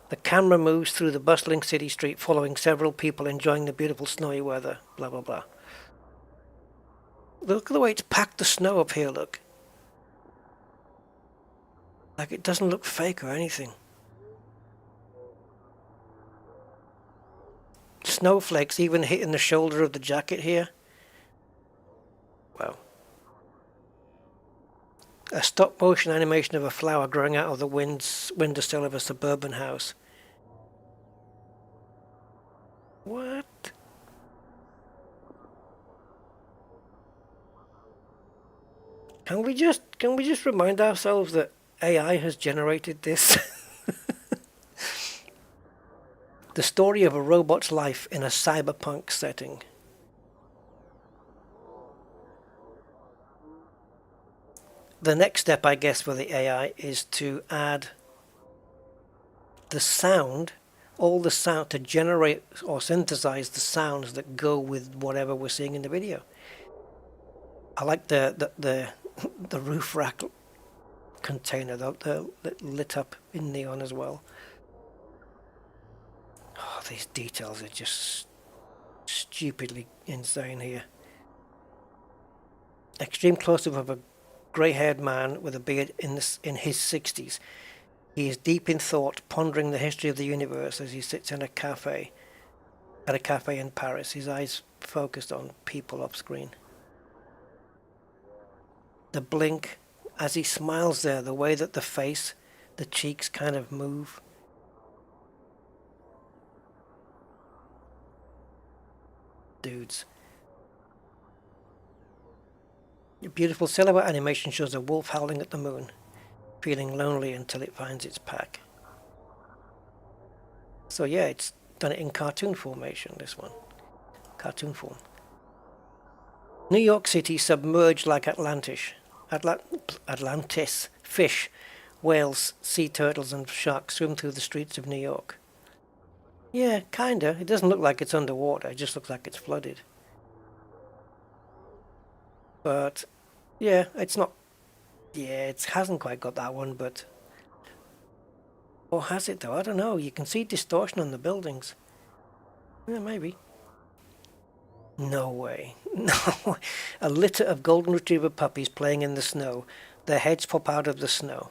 The camera moves through the bustling city street following several people enjoying the beautiful snowy weather. Blah, blah, blah. Look at the way it's packed the snow up here, look. Like it doesn't look fake or anything. Snowflakes even hitting the shoulder of the jacket here. Wow. A stop motion animation of a flower growing out of the windowsill of a suburban house. What? Can we just remind ourselves that AI has generated this? The story of a robot's life in a cyberpunk setting. The next step, I guess, for the AI is to add the sound, all the sound, to generate or synthesize the sounds that go with whatever we're seeing in the video. I like the roof rack container that lit up in neon as well. Oh, these details are just stupidly insane here. Extreme close-up of a grey-haired man with a beard in his 60s. He is deep in thought, pondering the history of the universe as he sits in at a cafe in Paris, his eyes focused on people off screen. The blink as he smiles there, the way that the cheeks kind of move. Dudes. A beautiful silhouette animation shows a wolf howling at the moon, feeling lonely until it finds its pack. So yeah, it's done it in cartoon formation, this one. Cartoon form. New York City submerged like Atlantis. Fish, whales, sea turtles and sharks swim through the streets of New York. Yeah, kinda. It doesn't look like it's underwater, it just looks like it's flooded. But, yeah, it's not... Yeah, it hasn't quite got that one, but... Or has it, though? I don't know. You can see distortion on the buildings. Yeah, maybe. No way. No. A litter of golden retriever puppies playing in the snow. Their heads pop out of the snow.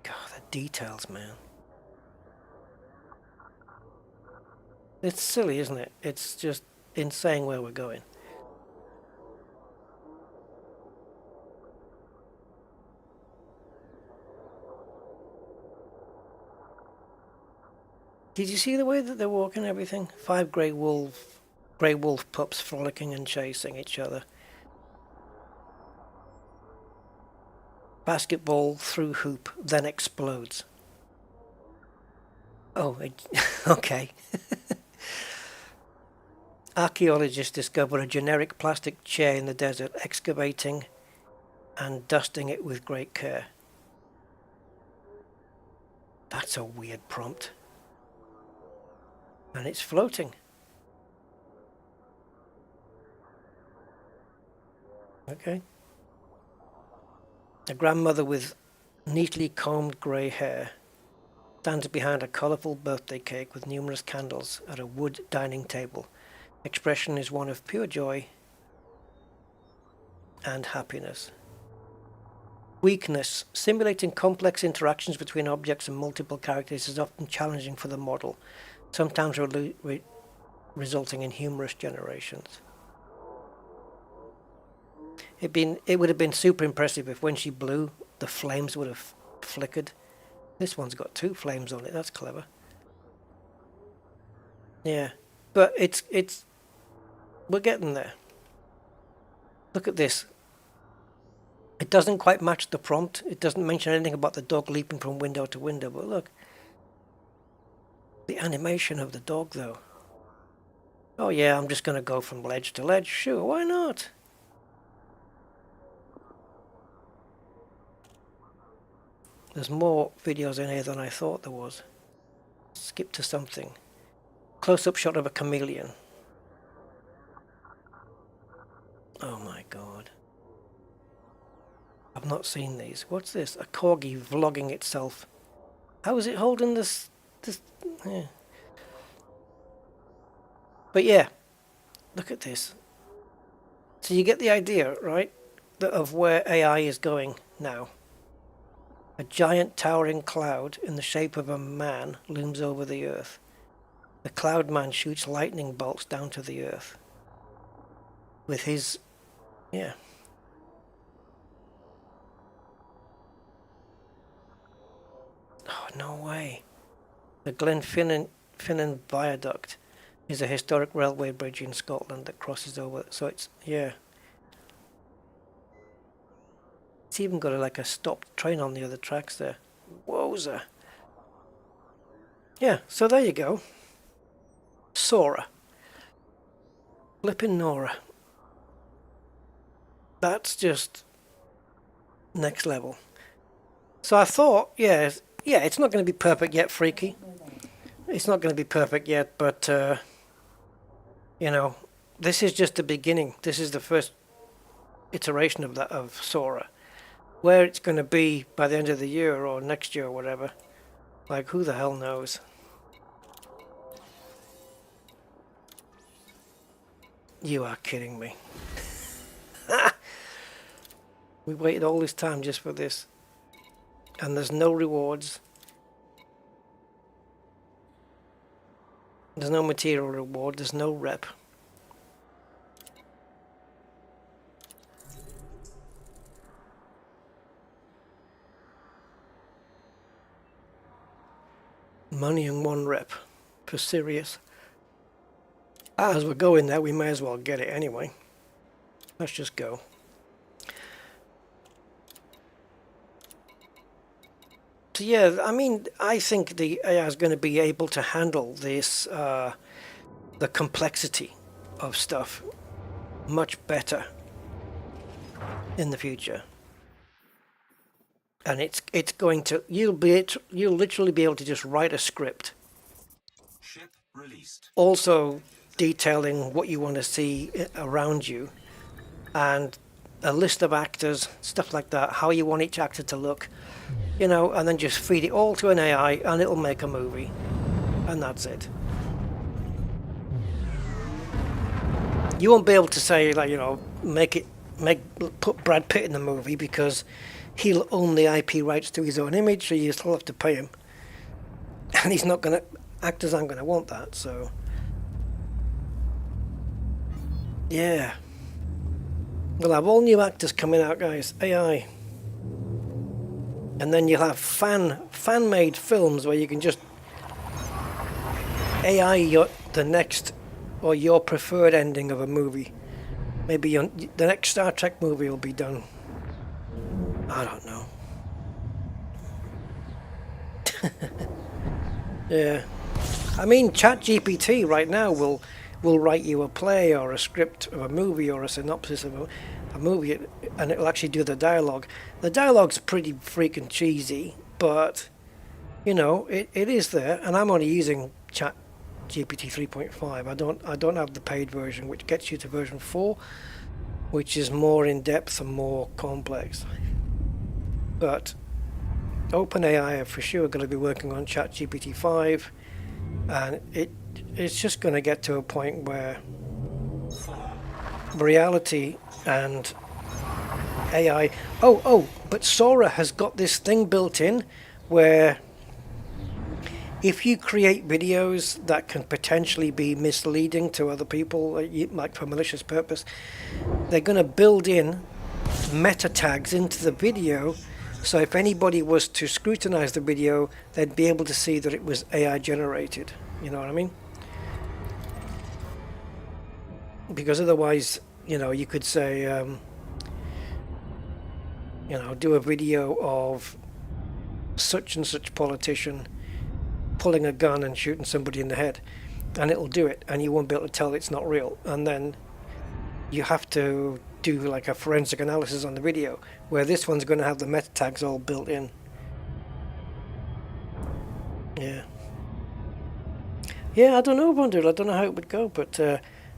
God, the details, man. It's silly, isn't it? It's just insane where we're going. Did you see the way that they're walking and everything? 5 grey wolf pups frolicking and chasing each other. Basketball through hoop, then explodes. Oh, okay. Archaeologists discover a generic plastic chair in the desert, excavating and dusting it with great care. That's a weird prompt. And it's floating. Okay. A grandmother with neatly combed grey hair stands behind a colourful birthday cake with numerous candles at a wood dining table. Expression is one of pure joy and happiness. Weakness. Simulating complex interactions between objects and multiple characters is often challenging for the model, sometimes resulting in humorous generations. It would have been super impressive if when she blew, the flames would have flickered. This one's got 2 flames on it. That's clever. Yeah, but it's we're getting there. Look at this. It doesn't quite match the prompt. It doesn't mention anything about the dog leaping from window to window, but look. The animation of the dog, though. Oh yeah, I'm just going to go from ledge to ledge. Sure, why not? There's more videos in here than I thought there was. Skip to something. Close-up shot of a chameleon. Oh my god. I've not seen these. What's this? A corgi vlogging itself. How is it holding this? Yeah. But yeah, look at this. So you get the idea, right, of where AI is going now. A giant towering cloud in the shape of a man looms over the earth. The cloud man shoots lightning bolts down to the earth. With his... yeah. Oh, no way. The Glenfinnan Viaduct is a historic railway bridge in Scotland that crosses over... so it's... yeah. It's even got like a stopped train on the other tracks there. Wowza. Yeah, so there you go. Sora. Flippin' Nora. That's just next level. So I thought, yeah, it's not going to be perfect yet, Freaky. It's not going to be perfect yet, but, you know, this is just the beginning. This is the first iteration of that, of Sora. Where it's going to be by the end of the year or next year or whatever, like, who the hell knows? You are kidding me. We waited all this time just for this. And there's no rewards. There's no material reward. There's no rep. Money and 1 rep. For serious. As we're going there, we may as well get it anyway. Let's just go. So yeah, I mean, I think the AI is going to be able to handle this, the complexity of stuff much better in the future. And it's going to, you'll literally be able to just write a script. Ship released. Also detailing what you want to see around you, and a list of actors, stuff like that, how you want each actor to look, you know, and then just feed it all to an AI and it'll make a movie, and that's it. You won't be able to say, like, you know, put Brad Pitt in the movie because he'll own the IP rights to his own image, so you still have to pay him, and he's not gonna, actors aren't gonna want that. So yeah, we'll have all new actors coming out, guys, AI. And then you'll have fan-made films where you can just AI the next or your preferred ending of a movie. Maybe the next Star Trek movie will be done. I don't know. Yeah, I mean, ChatGPT right now will write you a play or a script of a movie or a synopsis of a movie, and it'll actually do the dialogue. The dialogue's pretty freaking cheesy, but you know, it is there, and I'm only using ChatGPT 3.5. I don't have the paid version, which gets you to version 4, which is more in depth and more complex. But OpenAI are for sure going to be working on ChatGPT 5, and it's just going to get to a point where reality and AI... but Sora has got this thing built in where if you create videos that can potentially be misleading to other people, like for malicious purpose, they're going to build in meta tags into the video So if anybody was to scrutinize the video, they'd be able to see that it was AI generated. You know what I mean? Because otherwise, you know, you could say, you know, do a video of such and such politician pulling a gun and shooting somebody in the head, and it'll do it, and you won't be able to tell it's not real. And then you have to do like a forensic analysis on the video, where this one's going to have the meta tags all built in. Yeah, I don't know, Bundle. I don't know how it would go, but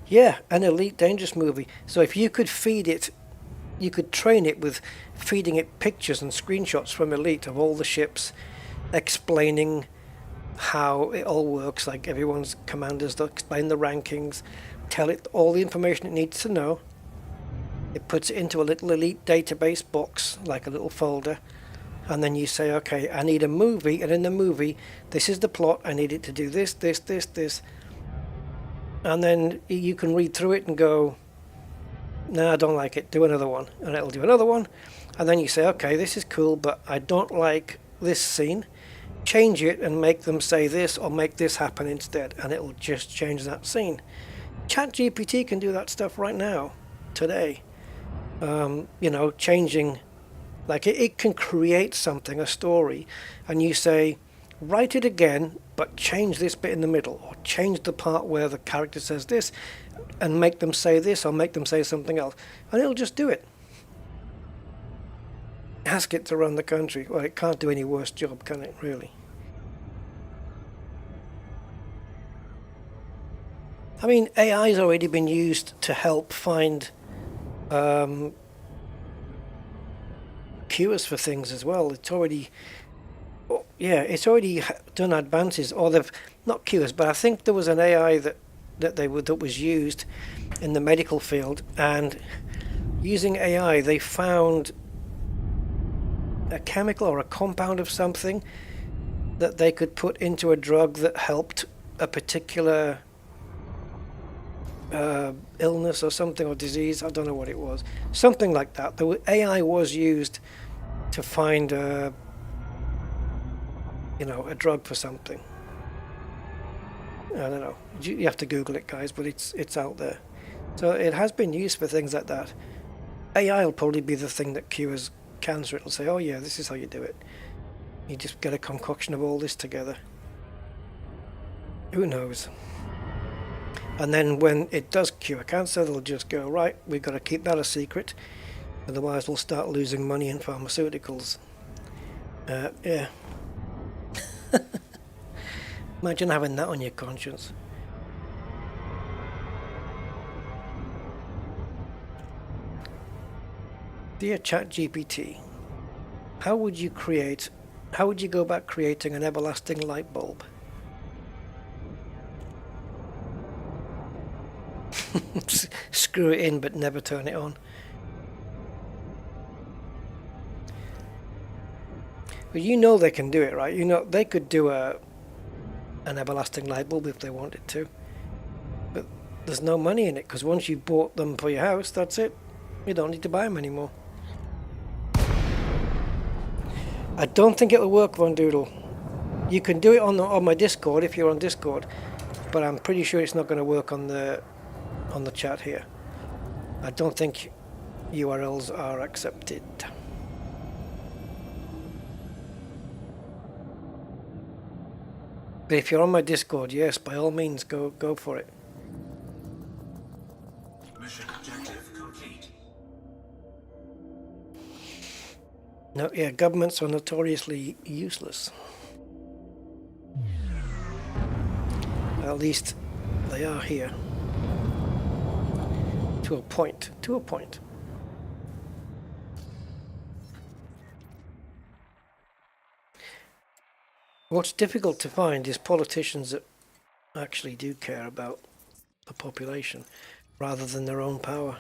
yeah, an Elite Dangerous movie. So if you could feed it, you could train it with feeding it pictures and screenshots from Elite of all the ships, explaining how it all works, like everyone's commanders, they'll explain the rankings, tell it all the information it needs to know. It puts it into a little Elite database box, like a little folder, and then you say, okay, I need a movie, and in the movie, this is the plot, I need it to do this, this, this, this. And then you can read through it and go, no, I don't like it, do another one. And it'll do another one. And then you say, okay, this is cool, but I don't like this scene. Change it and make them say this, or make this happen instead. And it'll just change that scene. ChatGPT can do that stuff right now, today. You know, changing, like it can create something, a story, and you say, write it again, but change this bit in the middle, or change the part where the character says this, and make them say this, or make them say something else, and it'll just do it. Ask it to run the country. Well, it can't do any worse job, can it, really? I mean, AI's already been used to help find cures for things as well. It's already, yeah, it's already done advances, or they've not cures, but I think there was an AI that was used in the medical field, and using AI they found a chemical or a compound of something that they could put into a drug that helped a particular illness or something, or disease. I don't know what it was, something like that. The AI was used to find you know, a drug for something. I don't know, you have to Google it, guys, but it's out there. So it has been used for things like that. AI will probably be the thing that cures cancer. It'll say, oh yeah, this is how you do it. You just get a concoction of all this together. Who knows? And then when it does cure cancer, they'll just go, right, we've got to keep that a secret, otherwise we'll start losing money in pharmaceuticals. Yeah. Imagine having that on your conscience. Dear ChatGPT, how would you go about creating an everlasting light bulb? Screw it in but never turn it on. But you know they can do it, right? You know they could do an everlasting light bulb if they wanted to. But there's no money in it, because once you've bought them for your house, that's it. You don't need to buy them anymore. I don't think it'll work, Von Doodle. You can do it on my Discord if you're on Discord, but I'm pretty sure it's not going to work on the chat here. I don't think URLs are accepted. But if you're on my Discord, yes, by all means, go for it. Mission objective complete. No, yeah, governments are notoriously useless. At least they are here. To a point. To a point. What's difficult to find is politicians that actually do care about the population rather than their own power.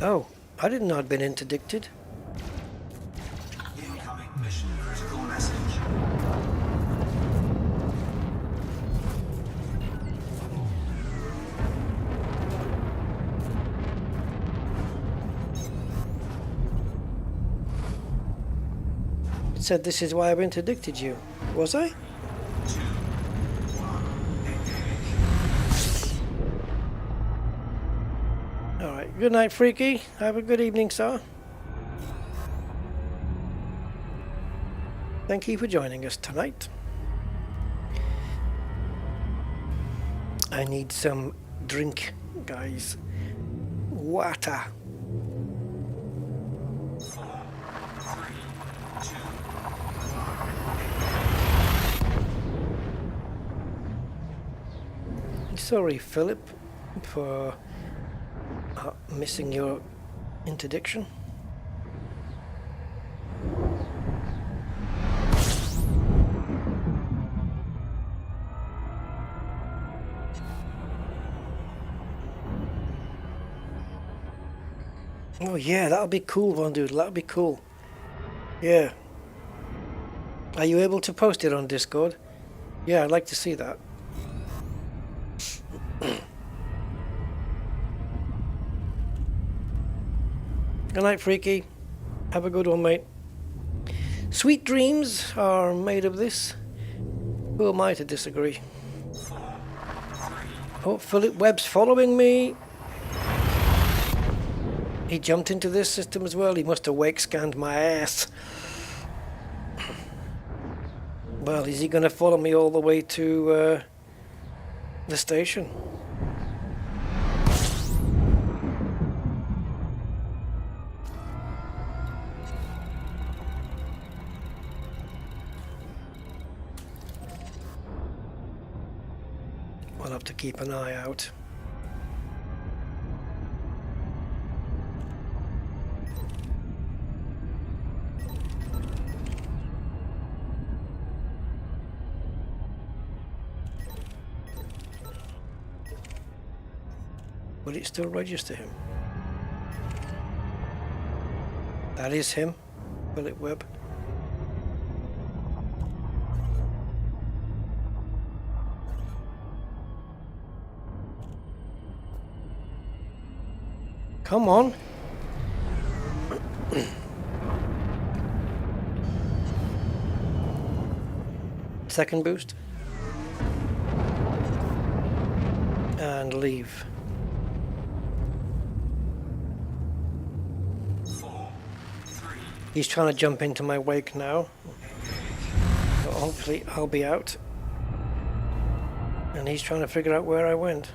Oh, I didn't know I'd been interdicted. Incoming mission critical message. said this is why I've interdicted you. Was I? Alright, good night, Freaky. Have a good evening, sir. Thank you for joining us tonight. I need some drink, guys. Water. Sorry, Philip, for missing your interdiction. Oh yeah, that'll be cool, Von Doodle, that'll be cool. Yeah. Are you able to post it on Discord? Yeah, I'd like to see that. Good night, Freaky. Have a good one, mate. Sweet dreams are made of this. Who am I to disagree? Oh, Philip Webb's following me. He jumped into this system as well. He must have wake scanned my ass. Well, is he going to follow me all the way to the station? We'll have to keep an eye out. Will it still register him? That is him, Philip Webb. Come on. Second boost. And leave. 4, 3. He's trying to jump into my wake now. But hopefully I'll be out. And he's trying to figure out where I went.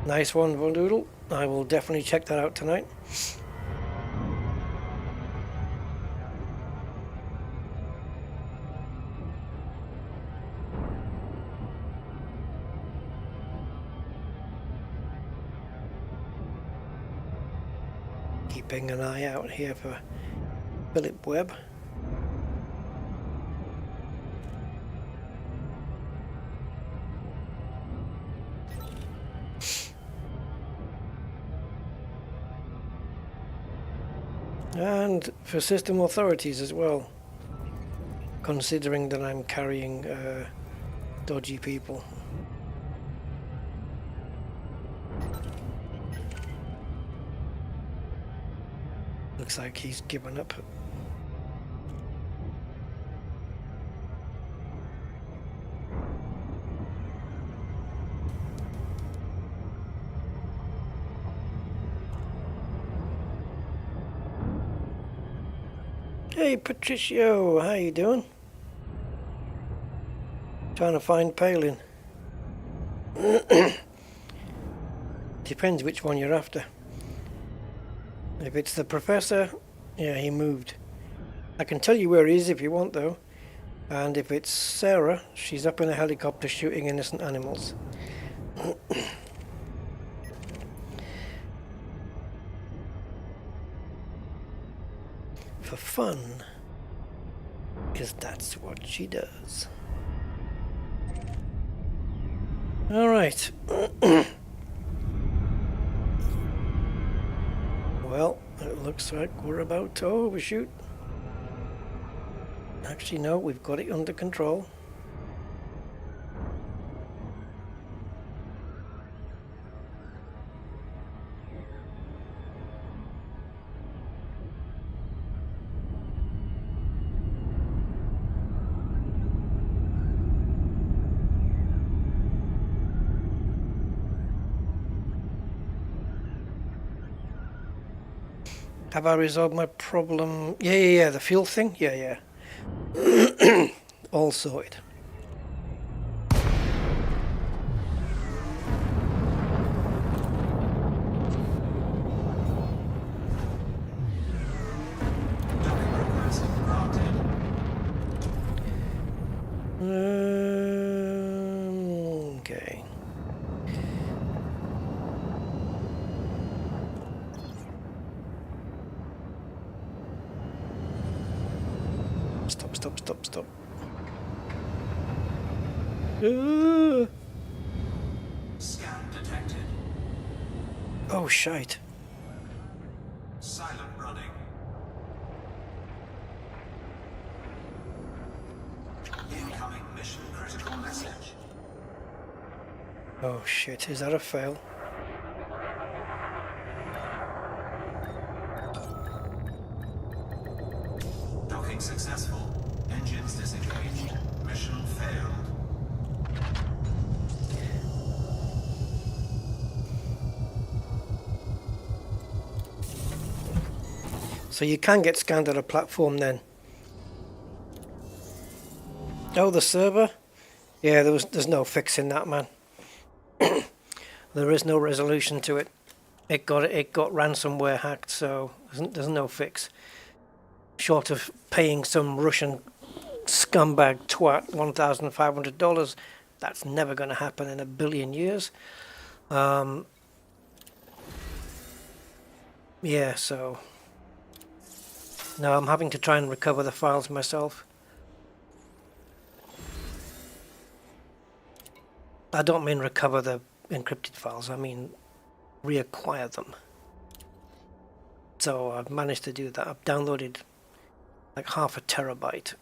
Nice one, Von Doodle. I will definitely check that out tonight. Keeping an eye out here for Philip Webb. And for system authorities as well, considering that I'm carrying dodgy people. Looks like he's given up. Hey Patricio, how you doing? Trying to find Palin. Depends which one you're after. If it's the professor, yeah, he moved. I can tell you where he is if you want though. And if it's Sarah, she's up in a helicopter shooting innocent animals. For fun, because that's what she does. All right. Well, it looks like we're about to overshoot. Actually, no, we've got it under control. Have I resolved my problem? Yeah, the fuel thing? Yeah. All sorted. Okay. Stop. Scan detected. Oh, shite. Silent running. Incoming mission critical message. Oh, shit. Is that a fail? Docking successful. Engines disengaged. Mission failed. So you can get scanned at a platform then. Oh, the server? Yeah, there's no fixing that, man. There is no resolution to it. It got ransomware hacked, so there's no fix. Short of paying some Russian scumbag twat $1,500, that's never going to happen in a billion years. Yeah, so now I'm having to try and recover the files myself. I don't mean recover the encrypted files, I mean reacquire them. So I've managed to do that. I've downloaded like 0.5 terabyte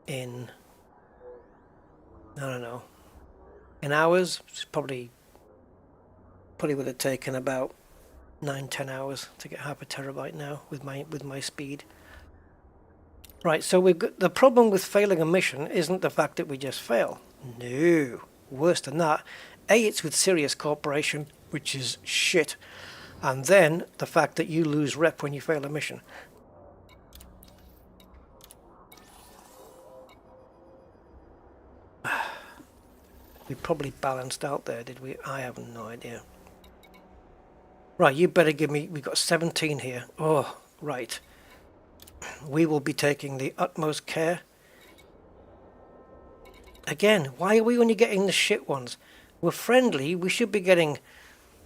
in, I don't know, in hours. It's probably would have taken about 9-10 hours to get 0.5 terabyte now with my speed. Right, so we've got the problem with failing a mission isn't the fact that we just fail. No, worse than that. A, it's with Sirius Corporation, which is shit, and then the fact that you lose rep when you fail a mission. We probably balanced out there, did we? I have no idea. Right, you better give me... We've got 17 here. Oh, right. We will be taking the utmost care. Again, why are we only getting the shit ones? We're friendly. We should be getting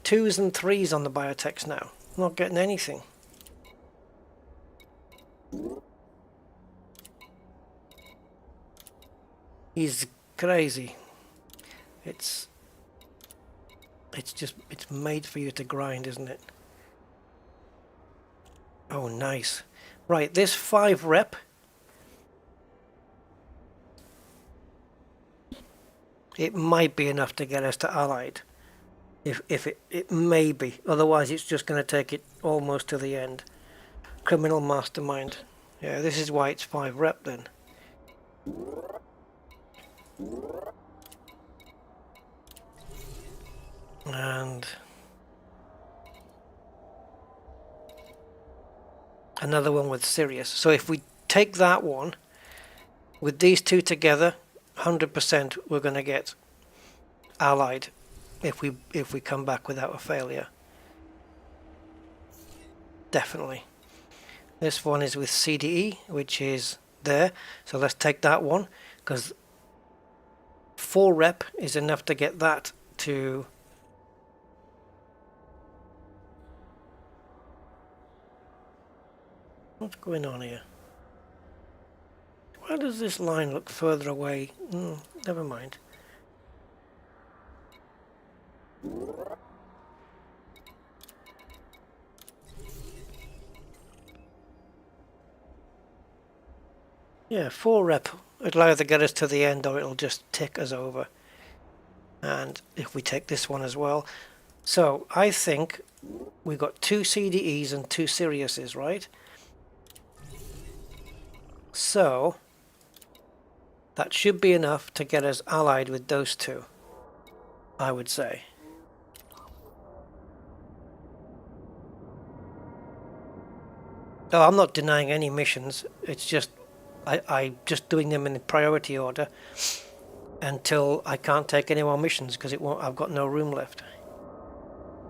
2s and 3s on the Biotechs now. We're not getting anything. He's crazy. It's made for you to grind, isn't it? Oh, nice. Right, this 5 rep. It might be enough to get us to Allied. If it may be. Otherwise, it's just going to take it almost to the end. Criminal Mastermind. Yeah, this is why it's 5 rep then. And another one with Sirius. So if we take that one with these two together, 100% we're going to get Allied if we come back without a failure. Definitely. This one is with CDE, which is there. So let's take that one, because 4 rep is enough to get that to... What's going on here? Why does this line look further away? Never mind. Yeah, 4 rep. It'll either get us to the end or it'll just tick us over. And if we take this one as well. So I think we've got 2 CDEs and 2 Siriuses, right? So that should be enough to get us allied with those 2, I would say. No, I'm not denying any missions. It's just I just doing them in priority order until I can't take any more missions because it won't. I've got no room left.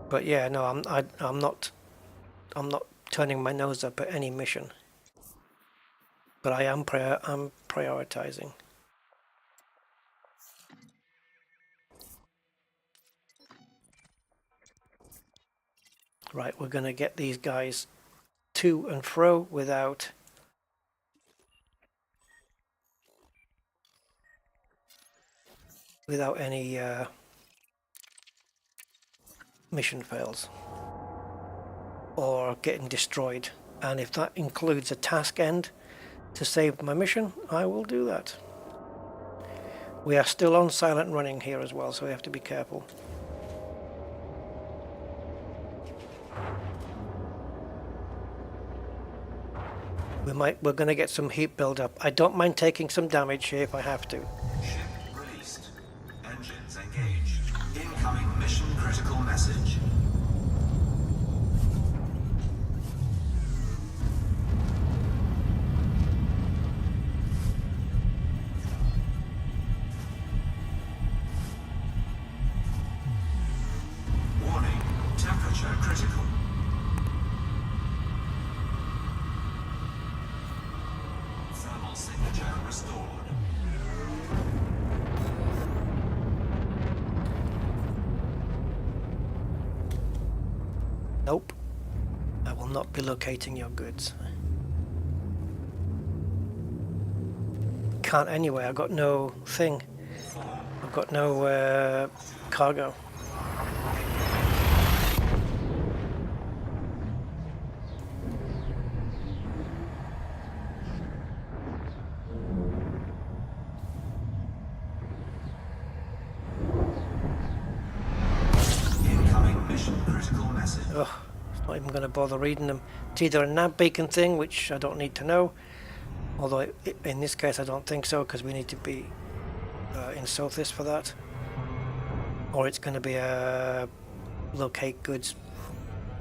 But yeah, no, I'm not turning my nose up at any mission. But I'm prioritizing. Right, we're gonna get these guys to and fro without any mission fails or getting destroyed. And if that includes a task end to save my mission, I will do that. We are still on silent running here as well, so we have to be careful. We're going to get some heat build up. I don't mind taking some damage here if I have to. Ship released. Engines engaged. Incoming mission critical message. Warning, temperature critical. Thermal signature restored. Nope. I will not be locating your goods. Can't anyway. I've got no thing. I've got no cargo. Incoming mission critical message. Ugh, it's not even going to bother reading them. It's either a nav beacon thing, which I don't need to know, although in this case I don't think so, because we need to be in Sothis for that, or it's going to be a locate goods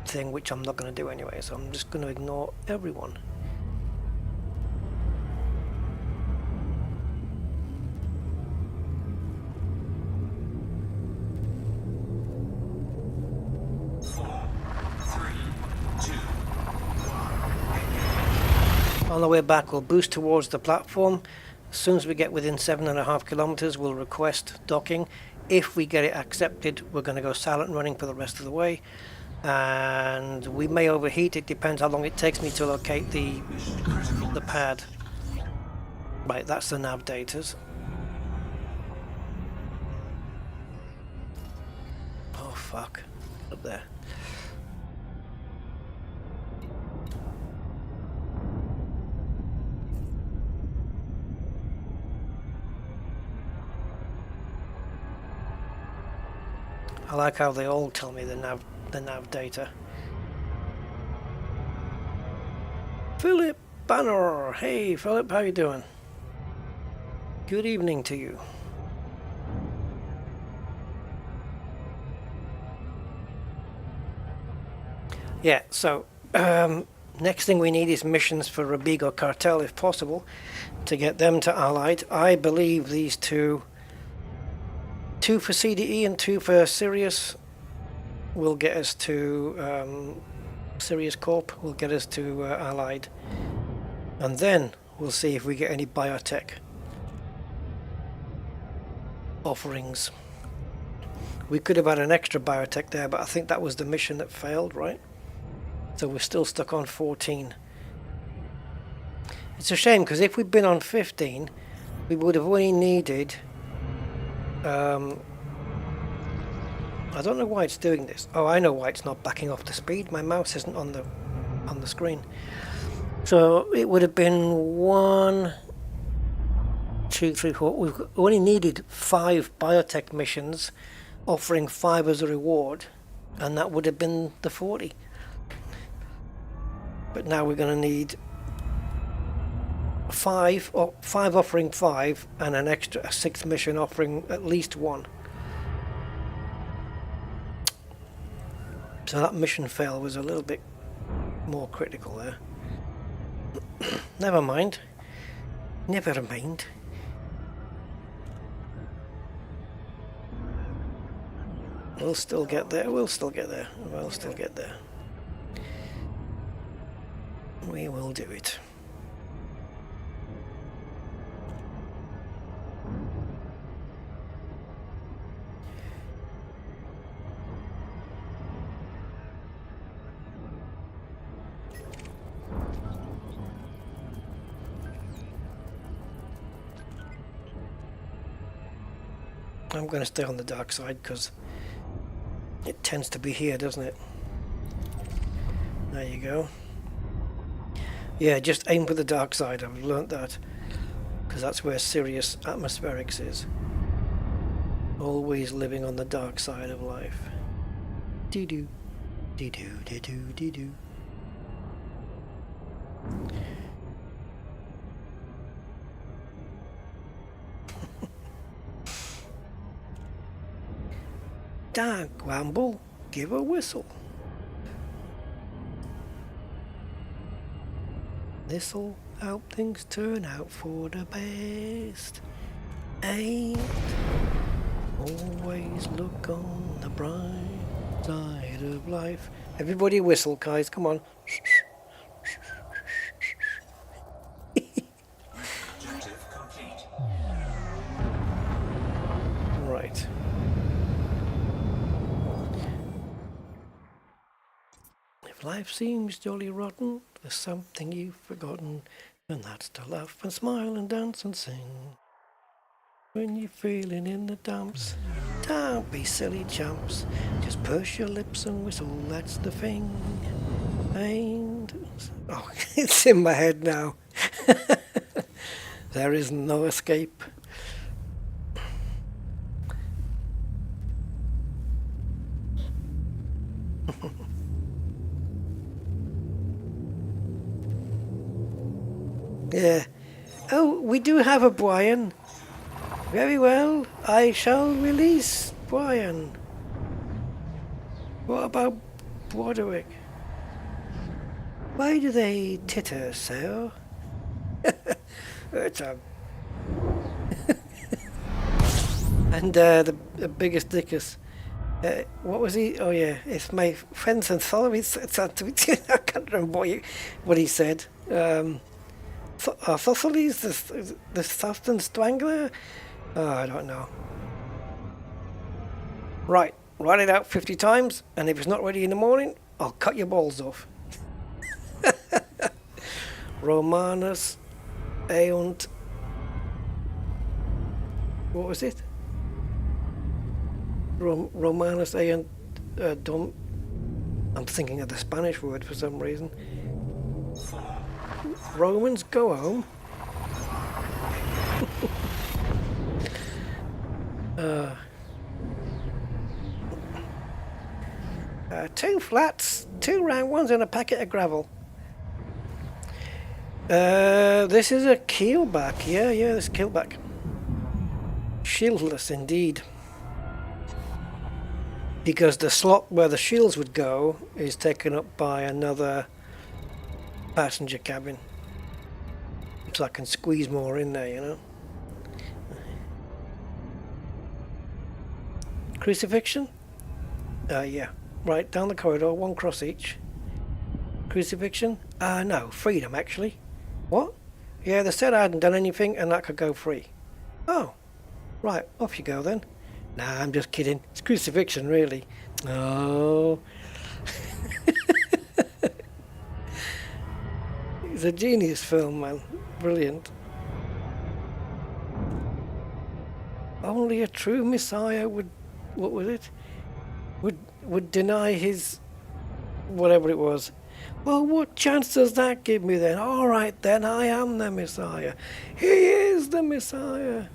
thing, which I'm not going to do anyway, so I'm just going to ignore everyone. On the way back, we'll boost towards the platform. As soon as we get within 7.5 kilometers, we'll request docking. If we get it accepted, we're going to go silent running for the rest of the way. And we may overheat. It depends how long it takes me to locate the pad. Right, that's the nav datas. Oh fuck, up there. I like how they all tell me the nav data. Philip Banner! Hey Philip, how you doing? Good evening to you. Yeah, so next thing we need is missions for Robigo Cartel if possible, to get them to Allied. I believe these two for CDE and 2 for Sirius will get us to Sirius Corp will get us to Allied, and then we'll see if we get any Biotech offerings. We could have had an extra Biotech there, but I think that was the mission that failed, right? So we're still stuck on 14. It's a shame, because if we'd been on 15, we would have only needed I don't know why it's doing this. Oh, I know why it's not backing off the speed. My mouse isn't on the screen. So it would have been 1, 2, 3, 4. We've only needed 5 Biotech missions, offering 5 as a reward, and that would have been the 40. But now we're going to need 5 offering 5, and an extra 6th mission offering at least 1. So that mission fail was a little bit more critical there. Never mind. Never mind. We'll still get there. We'll still get there. We'll still get there. We will do it. I'm going to stay on the dark side because it tends to be here, doesn't it? There you go. Yeah, just aim for the dark side. I've learnt that because that's where serious atmospherics is. Always living on the dark side of life. Dee-doo, dee-doo, dee-doo, dee-doo. Don't grumble, give a whistle. This'll help things turn out for the best. And always look on the bright side of life. Everybody whistle, guys, come on. Objective complete. Right. If life seems jolly rotten, there's something you've forgotten, and that's to laugh and smile and dance and sing. When you're feeling in the dumps, don't be silly chumps. Just purse your lips and whistle, that's the thing. And... oh, it's in my head now. There is no escape. Yeah. Oh, we do have a Brian. Very well. I shall release Brian. What about Broderick? Why do they titter so? It's a... and the biggest dickus. What was he? Oh yeah, it's my friends and followers. I can't remember what he said. Thothales, the Southern Strangler? Oh, I don't know. Right, write it out 50 times, and if it's not ready in the morning, I'll cut your balls off. Romanus Eunt... what was it? Romanus Eunt... Dom... I'm thinking of the Spanish word for some reason. Romans, go home. Two flats, 2 round ones, and a packet of gravel. This is a keelback. Yeah, this keelback. Shieldless indeed. Because the slot where the shields would go is taken up by another passenger cabin. So I can squeeze more in there, you know. Crucifixion? Yeah. Right, down the corridor, 1 cross each. Crucifixion? No, freedom actually. What? Yeah, they said I hadn't done anything and that could go free. Oh. Right, off you go then. Nah, I'm just kidding. It's crucifixion, really. Oh. It's a genius film, man. Brilliant. Only a true Messiah would... what was it? Would deny his... whatever it was. Well, what chance does that give me then? All right, then, I am the Messiah. He is the Messiah.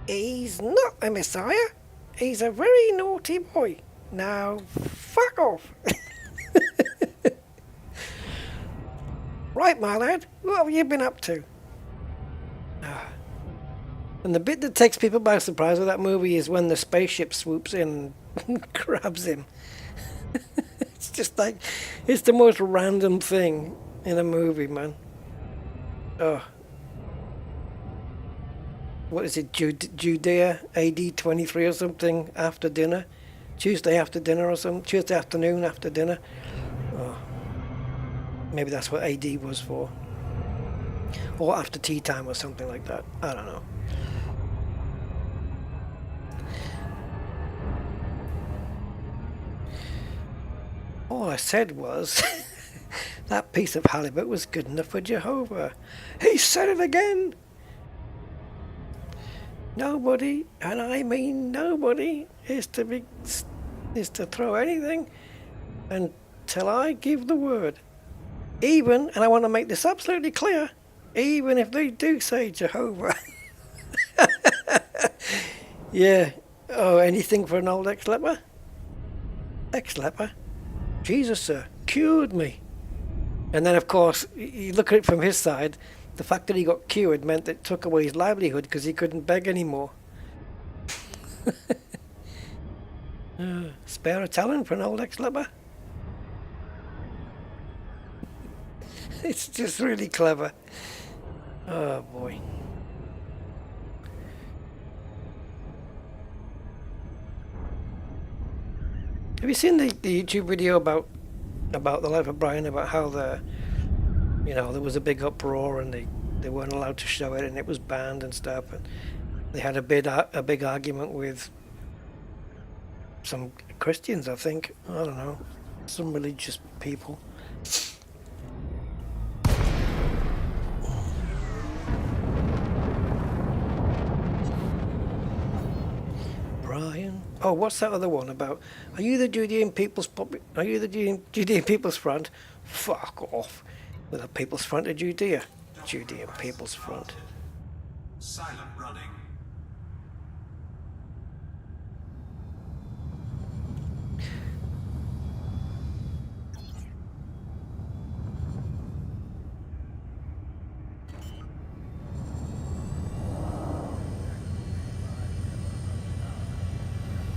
He's not a Messiah. He's a very naughty boy. Now, fuck off. Right, my lad, what have you been up to? And the bit that takes people by surprise with that movie is when the spaceship swoops in and grabs him. It's just like, it's the most random thing in a movie, man. Oh, what is it, Judea AD23 or something after dinner? Tuesday after dinner or something? Tuesday afternoon after dinner? Oh, maybe that's what AD was for. Or after tea time or something like that. I don't know. All I said was that piece of halibut was good enough for Jehovah. He said it again! Nobody, and I mean nobody, is to throw anything until I give the word. Even, and I want to make this absolutely clear, even if they do say Jehovah. Yeah. Oh, anything for an old ex-leper? Ex-leper? Jesus, sir, cured me. And then, of course, you look at it from his side, the fact that he got cured meant that it took away his livelihood because he couldn't beg anymore. Spare a talent for an old ex-leper? It's just really clever. Oh, boy. Have you seen the YouTube video about the life of Brian, about how there was a big uproar and they weren't allowed to show it and it was banned and stuff, and they had a big argument with some Christians, I think. I don't know, some religious people. Brian. Oh, what's that other one about? Are you the Judean People's Front? Fuck off. With the People's Front of Judea. Judean People's Front. Silent running.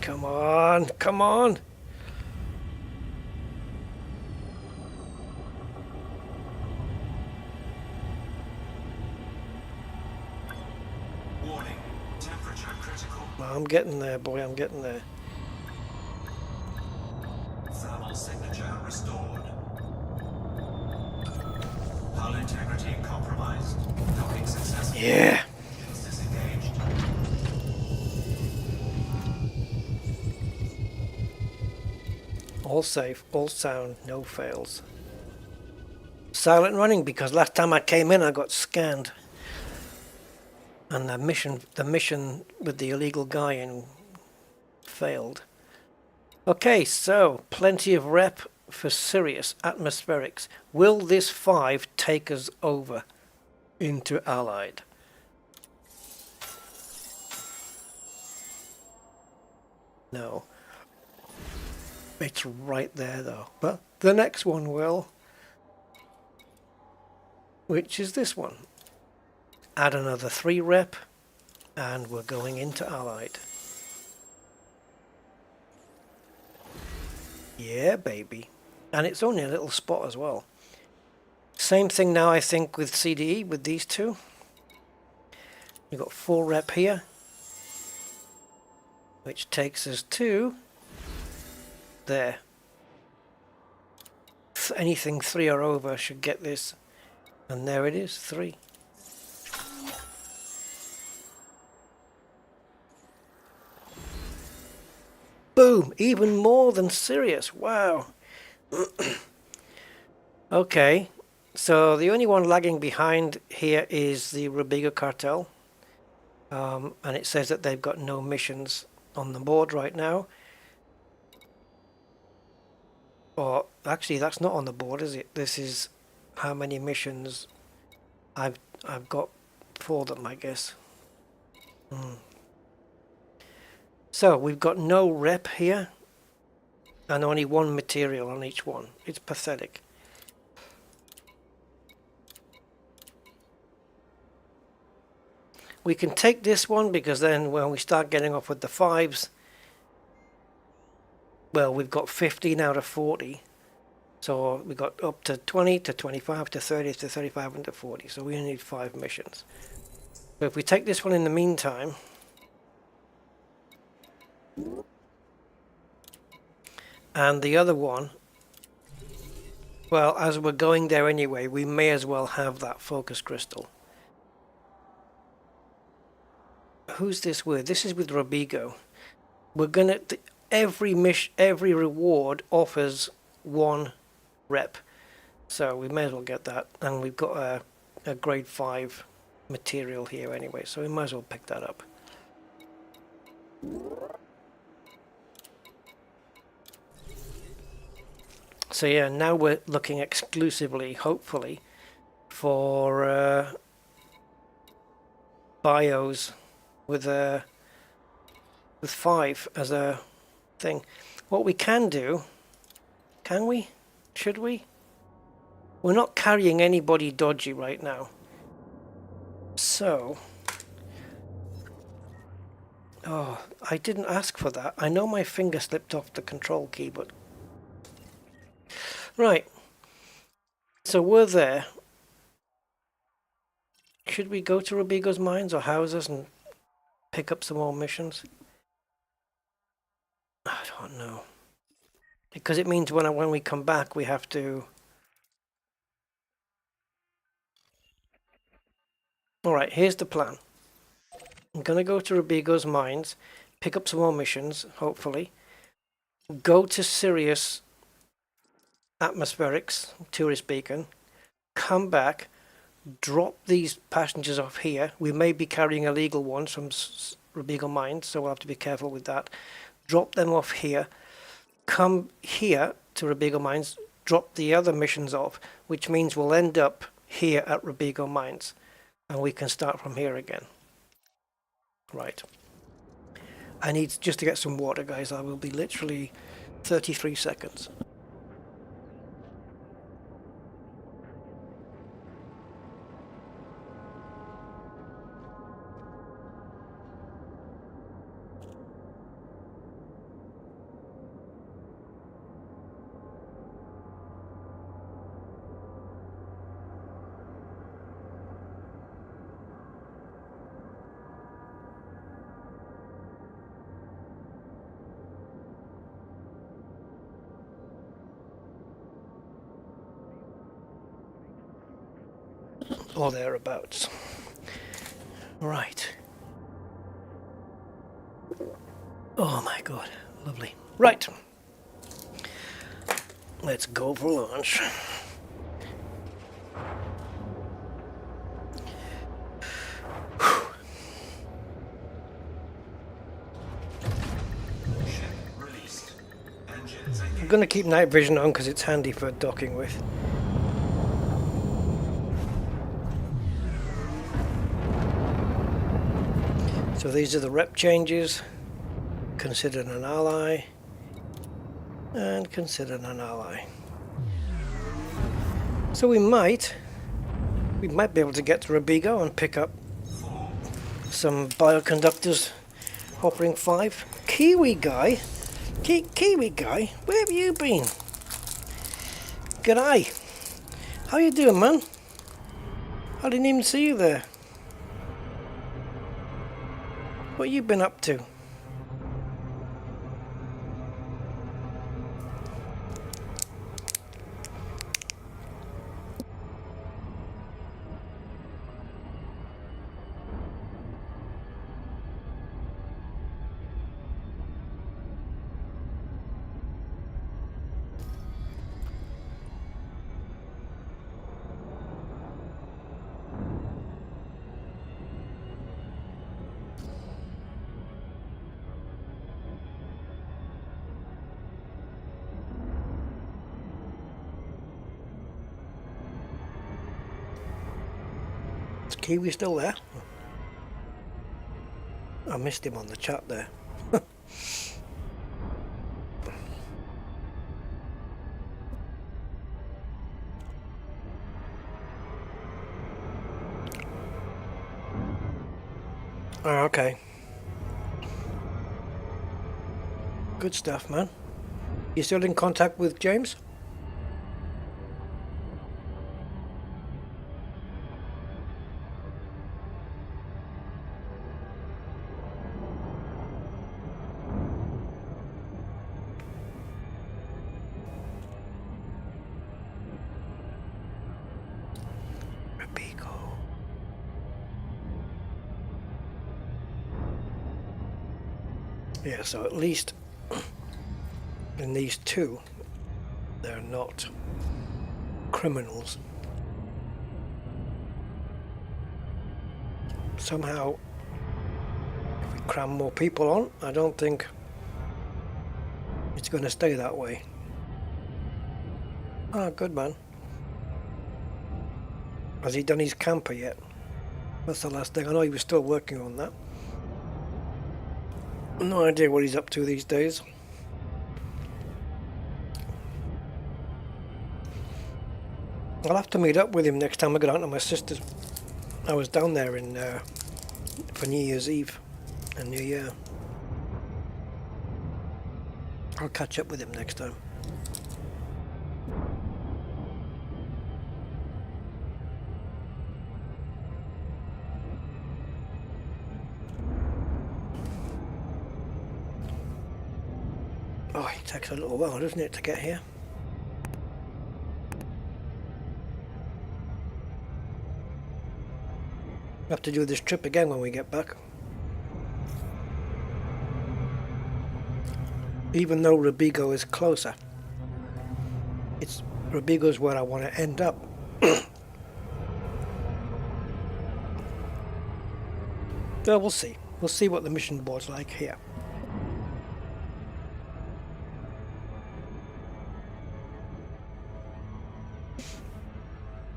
Come on, come on. Warning. Temperature critical. Well, I'm getting there, boy, I'm getting there. Thermal signature restored. Hull integrity compromised. Docking successful. Yeah. Engines disengaged. All safe, all sound, no fails. Silent running, because last time I came in I got scanned. And the mission with the illegal guy in failed. Okay, so plenty of rep for Sirius atmospherics. Will this 5 take us over into Allied? No. It's right there though. But the next one will. Which is this one. Add another 3 rep and we're going into Allied. Yeah, baby. And it's only a little spot as well. Same thing now, I think, with CDE, with these two. We've got 4 rep here, which takes us to there. Anything 3 or over should get this. And there it is, 3. Boom! Even more than Sirius. Wow. Okay. So the only one lagging behind here is the Robigo cartel. And it says that they've got no missions on the board right now. Or actually, that's not on the board, is it? This is how many missions I've got for them, I guess. So we've got no rep here and only 1 material on each one. It's pathetic. We can take this one because then when we start getting off with the 5s, well, we've got 15 out of 40. So we got up to 20 to 25 to 30 to 35 and to 40. So we only need 5 missions. So if we take this one in the meantime, and the other one, well, as we're going there anyway, we may as well have that focus crystal. Who's this with? This is with Robigo. We're gonna every reward offers 1 rep, so we may as well get that. And we've got a grade 5 material here anyway, so we might as well pick that up. So yeah, now we're looking exclusively, hopefully, for bios with 5 as a thing. What we can do, can we? Should we? We're not carrying anybody dodgy right now. So, oh, I didn't ask for that. I know my finger slipped off the control key, but right. So we're there. Should we go to Robigo's mines or houses and pick up some more missions? I don't know. Because it means when we come back we have to... Alright, here's the plan. I'm going to go to Robigo's mines, pick up some more missions, hopefully. Go to Sirius Atmospherics, Tourist Beacon. Come back, drop these passengers off here. We may be carrying illegal ones from Robigo mines, so we'll have to be careful with that. Drop them off here. Come here to Robigo mines, drop the other missions off, which means we'll end up here at Robigo mines. And we can start from here again. Right. I need just to get some water, guys. I will be literally 33 seconds. Or thereabouts. Right. Oh my god, lovely. Right. Let's go for launch. I'm going to keep night vision on because it's handy for docking with. So these are the rep changes. Considered an ally. And considered an ally. So we might be able to get to Robigo and pick up some bioconductors offering 5. Kiwi guy? Kiwi guy? Where have you been? G'day. How you doing, man? I didn't even see you there. What you been up to? Kiwi still there? I missed him on the chat there. Oh, okay. Good stuff, man. You still in contact with James? Yeah, so at least in these two, they're not criminals. Somehow, if we cram more people on, I don't think it's going to stay that way. Ah, good man. Has he done his camper yet? That's the last thing. I know he was still working on that. No idea what he's up to these days. I'll have to meet up with him next time I go down to my sister's. I was down there for New Year's Eve and New Year. I'll catch up with him next time. Oh, it takes a little while, doesn't it, to get here? We'll have to do this trip again when we get back. Even though Robigo is closer, Robigo's where I want to end up. Well, we'll see. We'll see what the mission board's like here.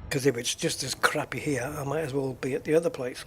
Because if it's just as crappy here, I might as well be at the other place.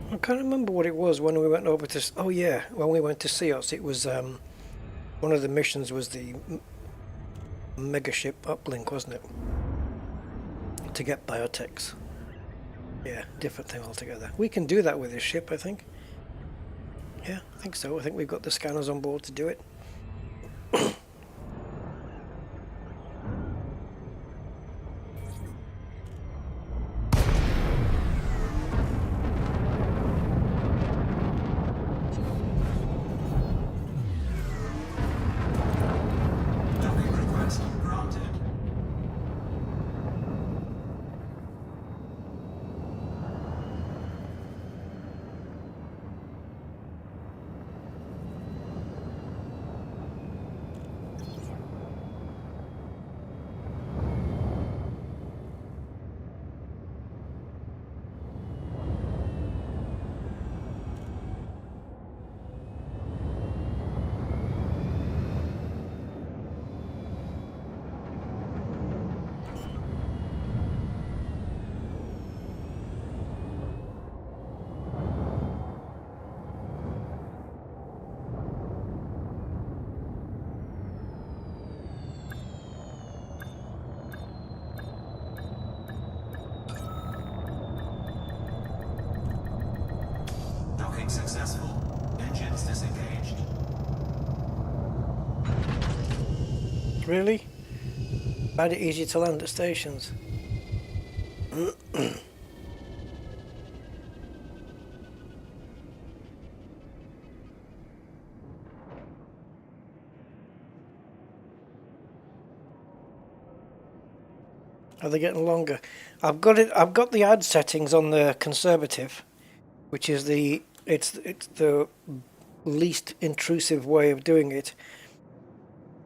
I can't remember what it was when we went over to... Oh yeah, when we went to CSL, it was... one of the missions was the mega ship uplink, wasn't it? To get Biotechs. Yeah, different thing altogether. We can do that with this ship, I think. Yeah, I think so. I think we've got the scanners on board to do it. Docking request granted. Docking successful. Engines disengaged. Really? Find it easy to land at stations. Are they getting longer? I've got the ad settings on the conservative, which is it's the least intrusive way of doing it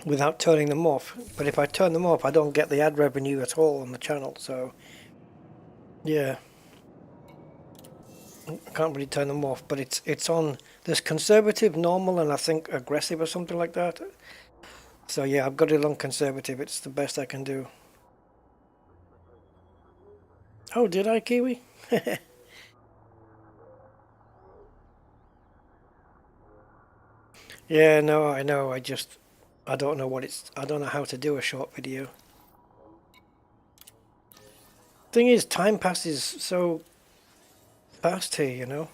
without turning them off. But if I turn them off, I don't get the ad revenue at all on the channel. So yeah, I can't really turn them off. But it's on. There's conservative, normal, and I think aggressive or something like that. So yeah, I've got it on conservative. It's the best I can do. Oh, did I, Kiwi? Yeah, no, I know. I don't know I don't know how to do a short video. Thing is, time passes so fast here, you know.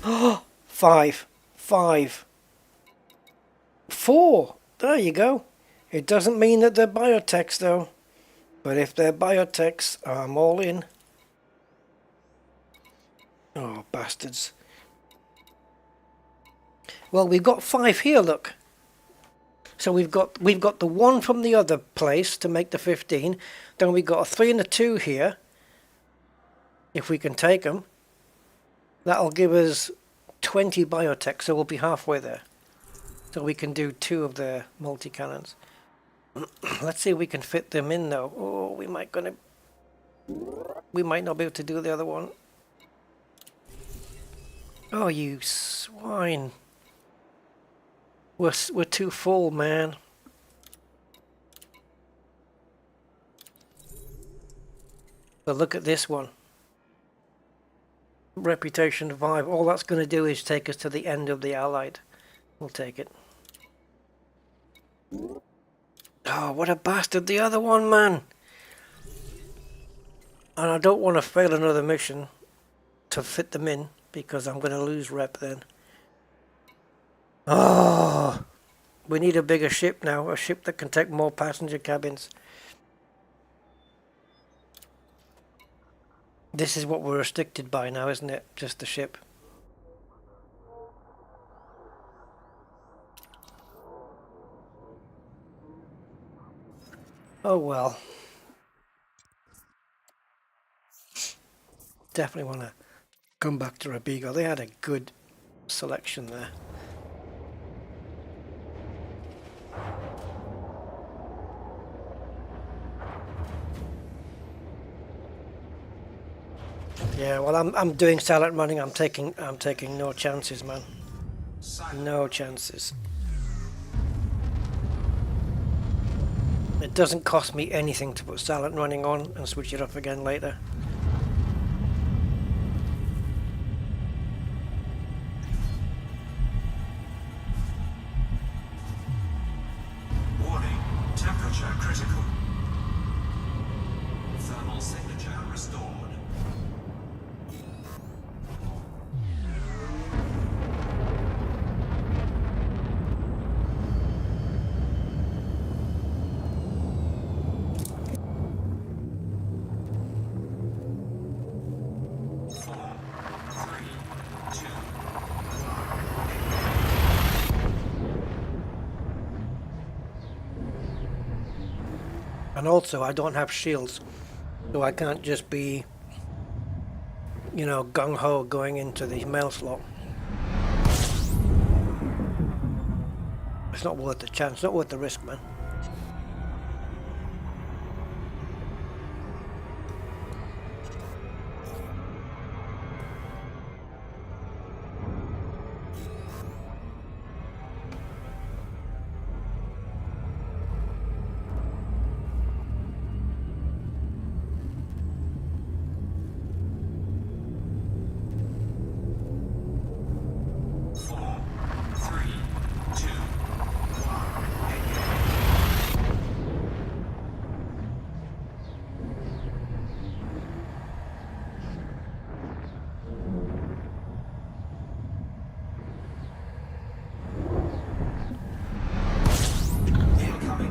Oh, 5, 5, 4. There you go. It doesn't mean that they're biotechs though. But if they're biotechs, I'm all in. Oh, bastards. Well, we've got 5 here, look. So we've got the 1 from the other place to make the 15. Then we've got a 3 and a 2 here. If we can take them. That'll give us 20 biotech, so we'll be halfway there. So we can do 2 of the multi-cannons. Let's see if we can fit them in though. Oh, we might not be able to do the other one. Oh, you swine. We're too full, man. But look at this one. Reputation 5. All that's going to do is take us to the end of the Allied. We'll take it. Oh, what a bastard. The other one, man. And I don't want to fail another mission to fit them in, because I'm going to lose rep then. Oh, we need a bigger ship now. A ship that can take more passenger cabins. This is what we're restricted by now, isn't it? Just the ship. Oh well. Definitely want to come back to Robigo. They had a good selection there. Yeah, well, I'm doing silent running. I'm taking no chances, man. No chances. It doesn't cost me anything to put silent running on and switch it off again later. Warning, temperature critical. Thermal signature restored. And also, I don't have shields, so I can't just be, you know, gung-ho going into the mail slot. It's not worth the chance, not worth the risk, man.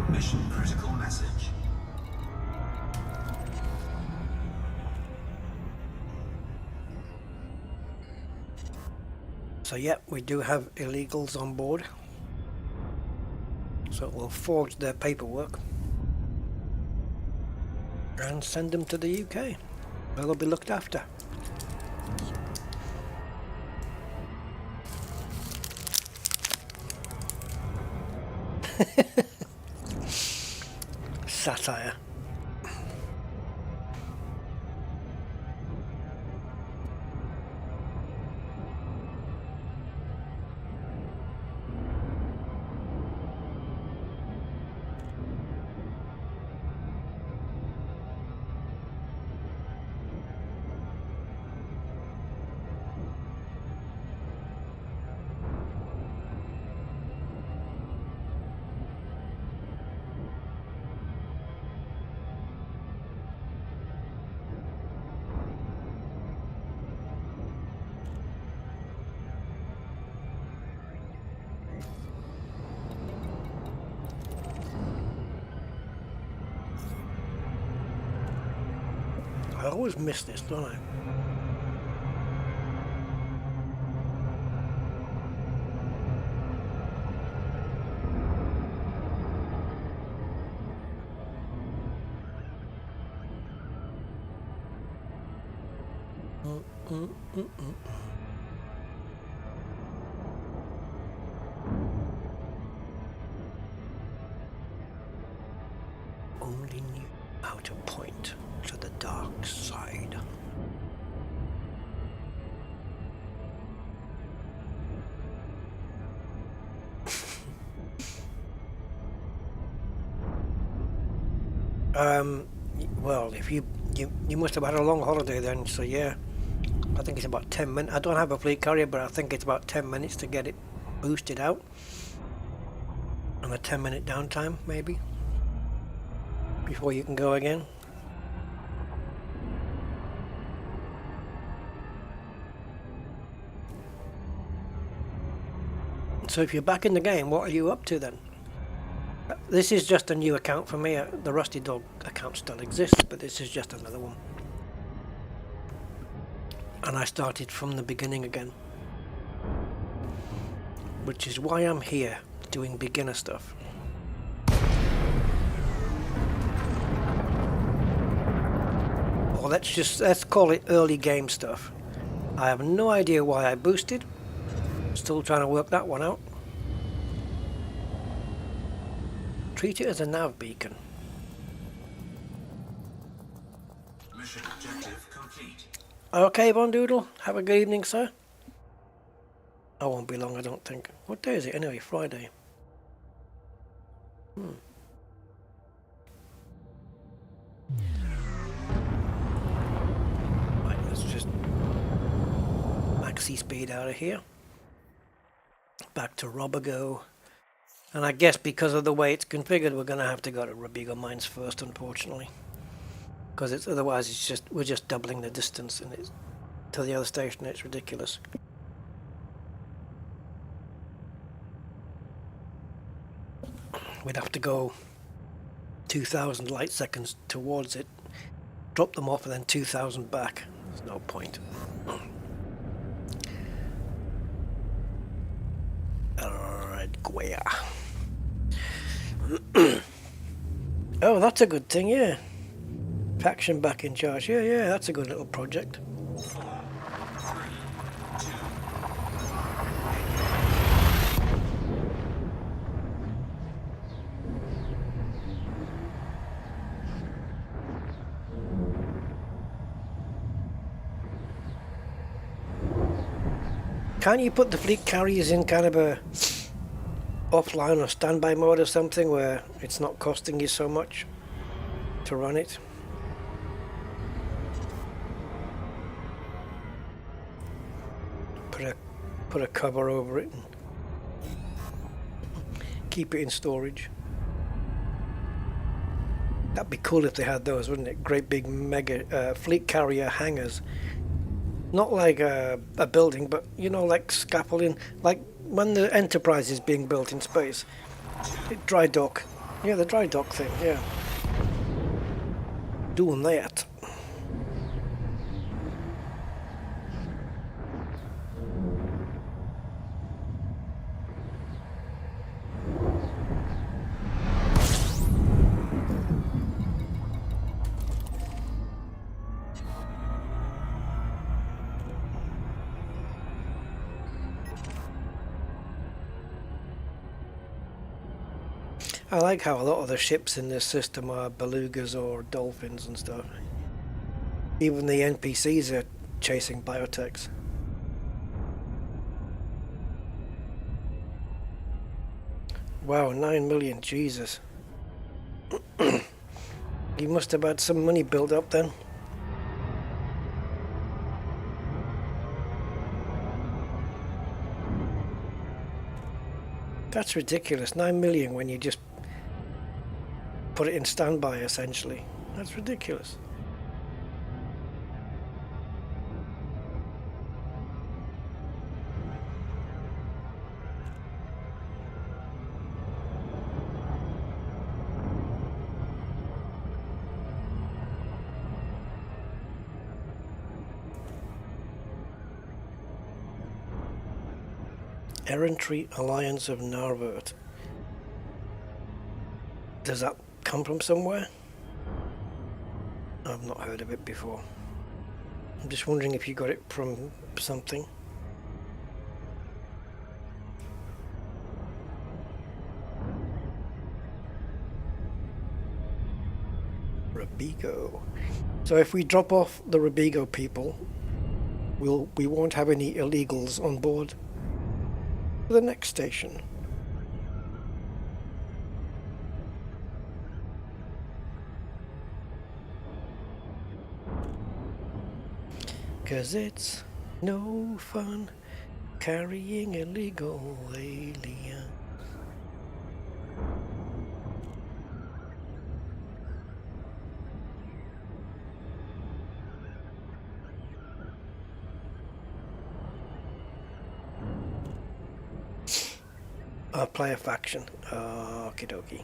Mission critical message. So yeah, we do have illegals on board. So we'll forge their paperwork and send them to the UK, where they'll be looked after. Satire. I always miss this, don't I? Only knew how to point to the dark side. Well, if you must have had a long holiday then, so yeah. I think it's about 10 minutes. I don't have a fleet carrier, but I think it's about 10 minutes to get it boosted out. And a 10-minute downtime, maybe, before you can go again. So if you're back in the game, what are you up to then? This is just a new account for me. The Rusty Dog account still exists, but this is just another one. And I started from the beginning again. Which is why I'm here, doing beginner stuff. Or let's call it early game stuff. I have no idea why I boosted. Still trying to work that one out. Treat it as a nav beacon. Mission objective complete. Okay, Bondoodle. Have a good evening, sir. I won't be long, I don't think. What day is it anyway? Friday. Right, let's just maxi speed out of here. Back to Robigo. And I guess because of the way it's configured, we're going to have to go to Robigo mines first, unfortunately. Because otherwise we're just doubling the distance, and it's to the other station. It's ridiculous. We'd have to go 2,000 light seconds towards it, drop them off, and then 2,000 back. There's no point. Alright, Guaya. Oh, that's a good thing, yeah. Faction back in charge. Yeah, that's a good little project. Can't you put the fleet carriers in kind of a offline or standby mode or something where it's not costing you so much to run it? Put a cover over it and keep it in storage. That'd be cool if they had those, wouldn't it? Great big mega fleet carrier hangars. Not like a building, but you know, like scaffolding, like when the Enterprise is being built in space. Dry dock. Yeah, the dry dock thing, yeah. Doing that. I like how a lot of the ships in this system are belugas or dolphins and stuff. Even the NPCs are chasing biotechs. Wow, 9 million, Jesus. You must have had some money built up then. That's ridiculous, 9 million when you just put it in standby, essentially. That's ridiculous. Errantry Alliance of Narvert. Does that come from somewhere? I've not heard of it before. I'm just wondering if you got it from something. Robigo. So if we drop off the Robigo people, we won't have any illegals on board for the next station. Cause it's no fun carrying illegal aliens. Player faction. Okie dokie.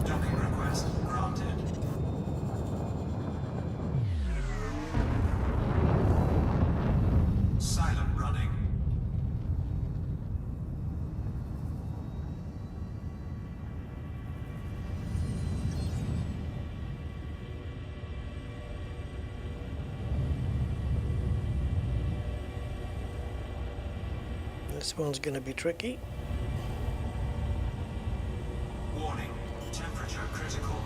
Docking request granted. Silent running. This one's going to be tricky. Warning, temperature critical.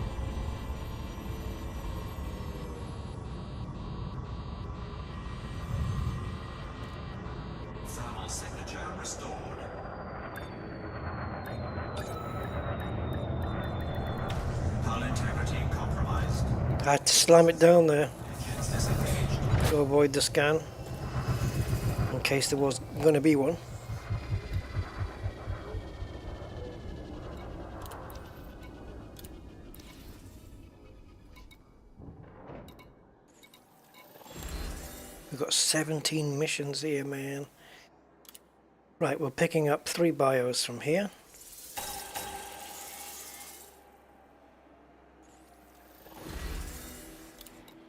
Thermal signature restored. Hull integrity compromised. I had to slam it down there Engines disengaged. to avoid the scan, in case there was going to be one. We've got 17 missions here, man. Right, we're picking up 3 bios from here.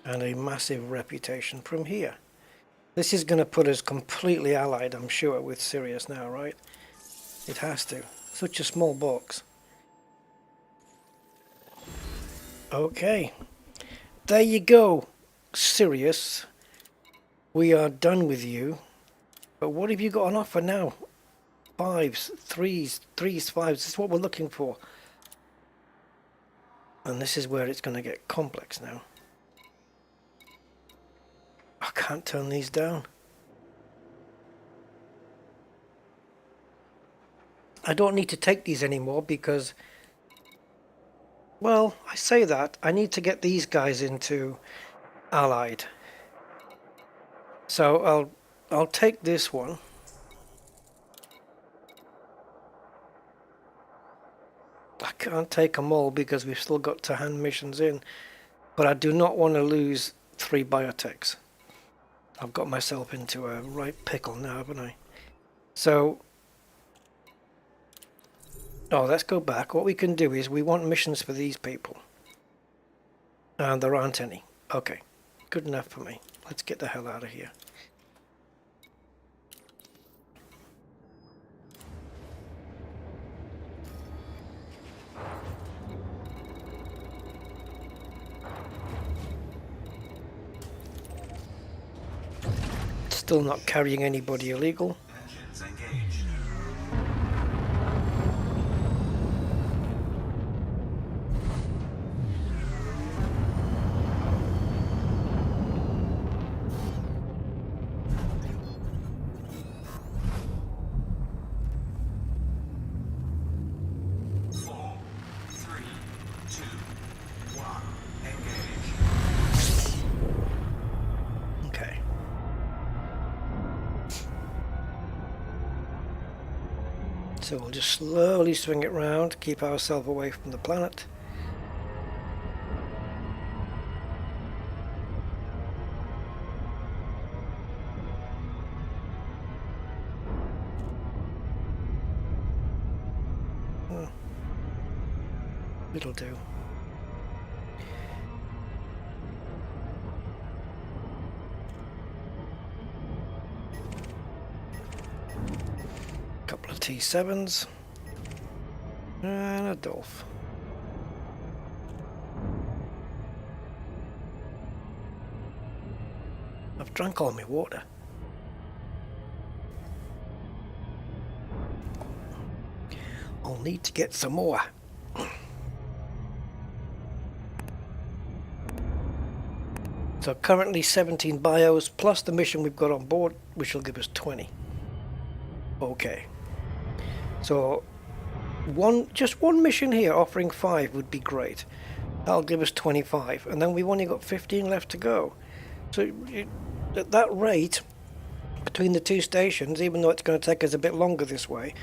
And a massive reputation from here. This is going to put us completely allied, I'm sure, with Sirius now, right? It has to. Such a small box. Okay. There you go, Sirius. We are done with you. But what have you got on offer now? 5s, 3s, 5s. This is what we're looking for. And this is where it's going to get complex now. I can't turn these down. I don't need to take these anymore because, well, I say that. I need to get these guys into Allied. So I'll take this one. I can't take them all because we've still got to hand missions in. But I do not want to lose 3 biotechs. I've got myself into a right pickle now, haven't I? So, let's go back. What we can do is we want missions for these people. And there aren't any. Okay, good enough for me. Let's get the hell out of here. Still not carrying anybody illegal. Engines engaged. Four, three, two, one. Engage. Okay. So we'll just slowly swing it round, keep ourselves away from the planet. It'll do. Couple of T7s and a Dolph. I've drank all my water. I'll need to get some more. So currently 17 bios plus the mission we've got on board, which will give us 20. Okay. So just one mission here offering 5 would be great. That'll give us 25, and then we've only got 15 left to go. So at that rate, between the two stations, even though it's going to take us a bit longer this way,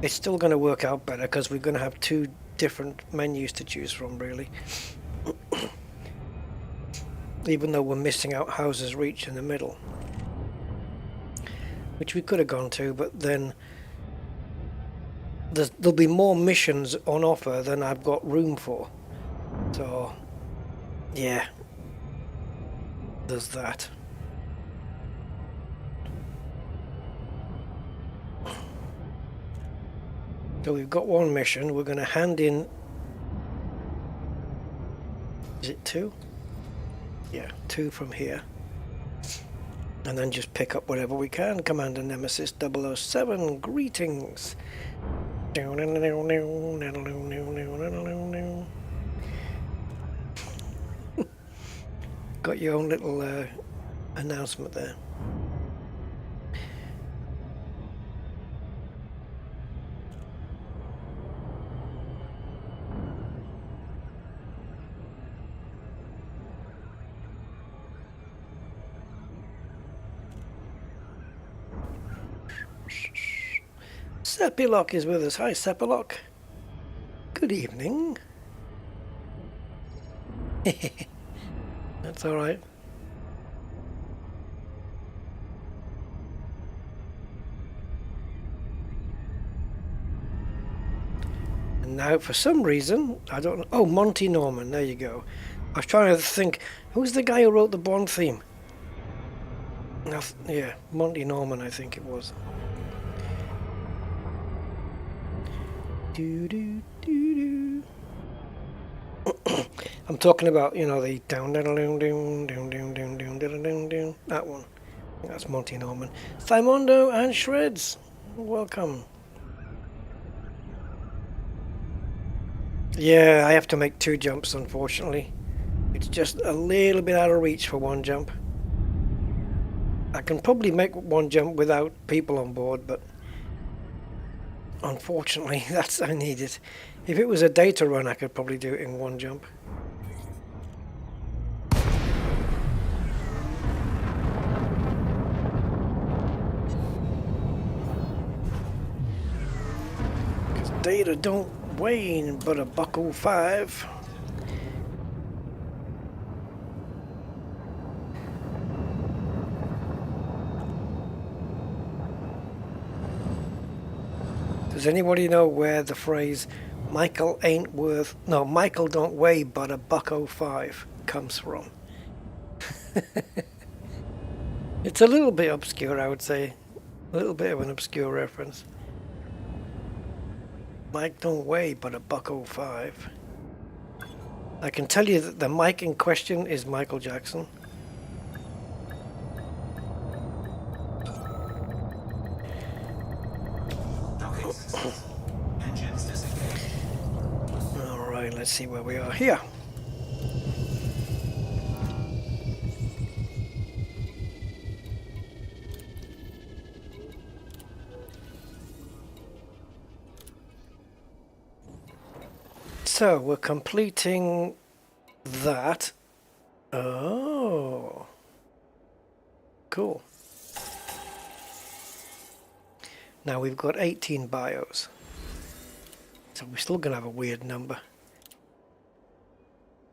it's still going to work out better because we're going to have 2 different menus to choose from, really. Even though we're missing out Houser's Reach in the middle, which we could have gone to, but then there'll be more missions on offer than I've got room for. So, yeah, there's that. So we've got one mission. We're going to hand in. Is it 2? Yeah, 2 from here. And then just pick up whatever we can. Commander Nemesis 007, greetings. Got your own little announcement there. Sepilok is with us. Hi, Sepilok. Good evening. That's all right. And now, for some reason, I don't know. Oh, Monty Norman. There you go. I was trying to think, who's the guy who wrote the Bond theme? Yeah, Monty Norman, I think it was. I'm talking about, you know, the down that one. That's Monty Norman. Simondo and Shreds, welcome. Yeah, I have to make 2 jumps, unfortunately. It's just a little bit out of reach for 1 jump. I can probably make 1 jump without people on board, but unfortunately, I need it. If it was a data run, I could probably do it in 1 jump. Because data don't weigh but a $1.05. Does anybody know where the phrase Michael don't weigh but a $1.05 comes from? It's a little bit obscure, I would say. A little bit of an obscure reference. Mike don't weigh but a $1.05. I can tell you that the Mike in question is Michael Jackson. Engines disengaged. Alright, let's see where we are here. So we're completing that. Oh, cool. Now we've got 18 bios. So we're still going to have a weird number.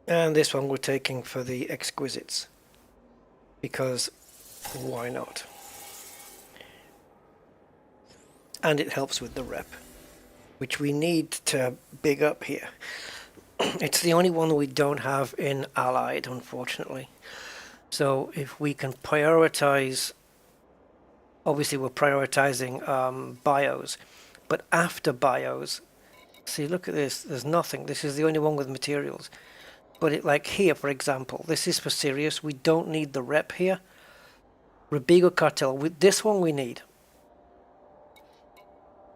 And this one we're taking for the exquisites. Because why not? And it helps with the rep, which we need to big up here. It's the only one we don't have in Allied, unfortunately. So if we can prioritize, obviously we're prioritizing bios, but after bios, see, look at this, there's nothing. This is the only one with materials. But it, like here, for example, this is for Sirius. We don't need the rep here. Robigo Cartel, with this one we need.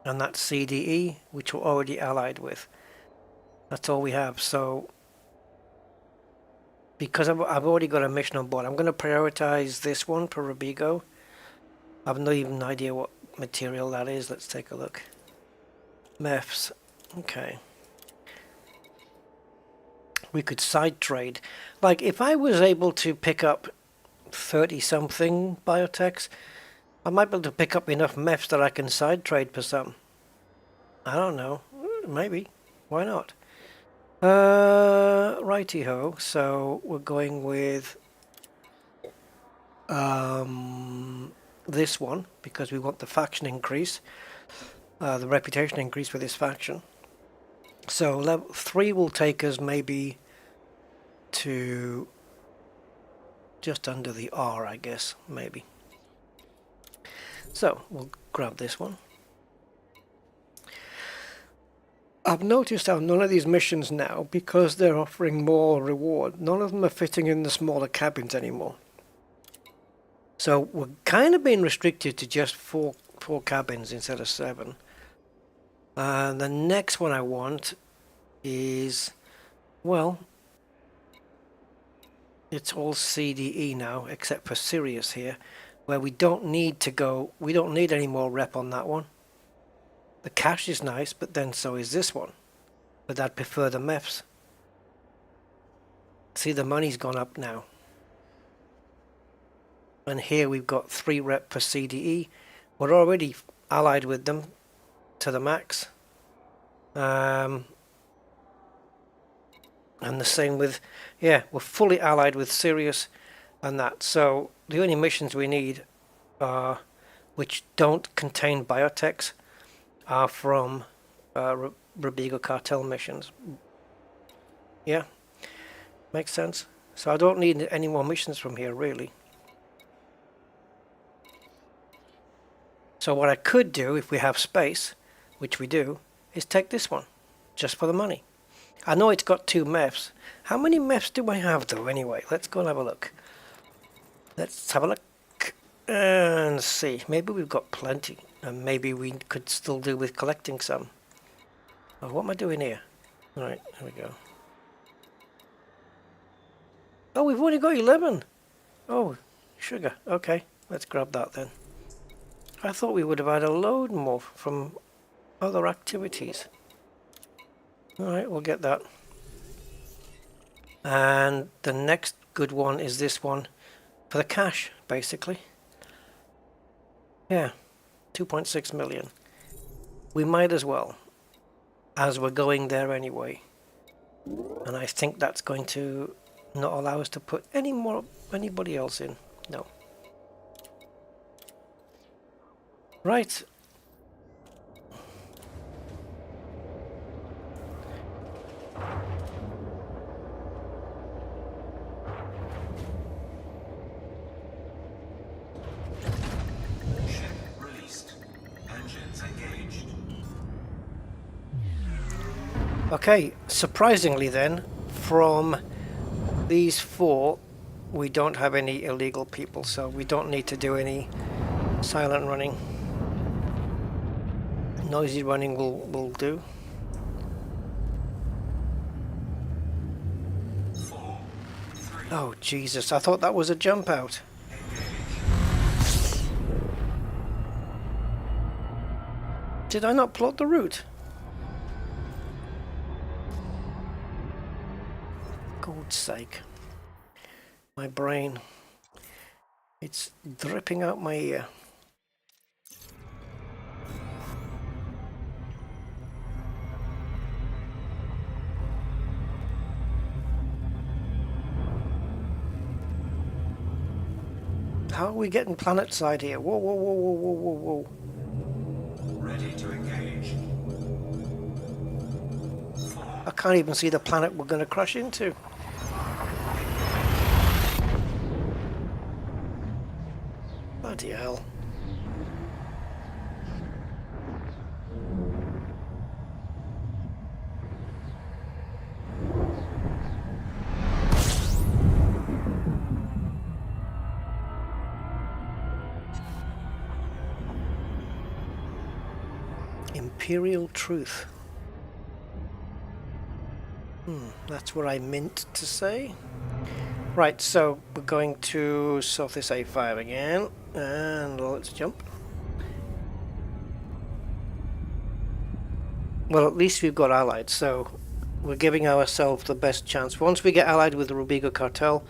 And that's CDE, which we're already allied with. That's all we have. So because I've already got a mission on board, I'm going to prioritize this one for Robigo. I have no even idea what material that is. Let's take a look. MEFs. Okay. We could side trade. Like if I was able to pick up 30 something biotechs, I might be able to pick up enough MEFs that I can side trade for some. I don't know. Maybe. Why not? Righty-ho. So we're going with this one because we want the faction increase, the reputation increase for this faction. So level 3 will take us maybe to just under the R, I guess, maybe. So we'll grab this one. I've noticed how none of these missions now, because they're offering more reward, none of them are fitting in the smaller cabins anymore. So we're kind of being restricted to just four cabins instead of 7. And the next one I want is, well, it's all CDE now, except for Sirius here, where we don't need to go, we don't need any more rep on that one. The cash is nice, but then so is this one. But I'd prefer the MEFs. See, the money's gone up now. And here we've got 3 rep for CDE. We're already allied with them to the max. And the same with, yeah, we're fully allied with Sirius and that. So the only missions we need are, which don't contain biotechs, are from Robigo Cartel missions. Yeah, makes sense. So I don't need any more missions from here, really. So what I could do, if we have space, which we do, is take this one, just for the money. I know it's got 2 MEFs. How many MEFs do I have, though, anyway? Let's go and have a look. Let's have a look and see. Maybe we've got plenty, and maybe we could still do with collecting some. Oh, what am I doing here? All right, here we go. Oh, we've only got 11. Oh, sugar. Okay, let's grab that then. I thought we would have had a load more from other activities. Alright, we'll get that. And the next good one is this one for the cash, basically. Yeah, 2.6 million. We might as well, as we're going there anyway. And I think that's going to not allow us to put anybody else in. No. Right. Okay, surprisingly then, from these 4, we don't have any illegal people, so we don't need to do any silent running. Noisy running will do. 4, 3. Oh, Jesus, I thought that was a jump out. Did I not plot the route? God's sake. My brain. It's dripping out my ear. How are we getting planet side here? Whoa, whoa, whoa, whoa, whoa, whoa, whoa. Ready to engage. 4, I can't even see the planet we're going to crash into. Bloody hell. Imperial Truth. That's what I meant to say. Right, so we're going to solve this A5 again, and let's jump. Well, at least we've got allied, so we're giving ourselves the best chance. Once we get allied with the Robigo cartel,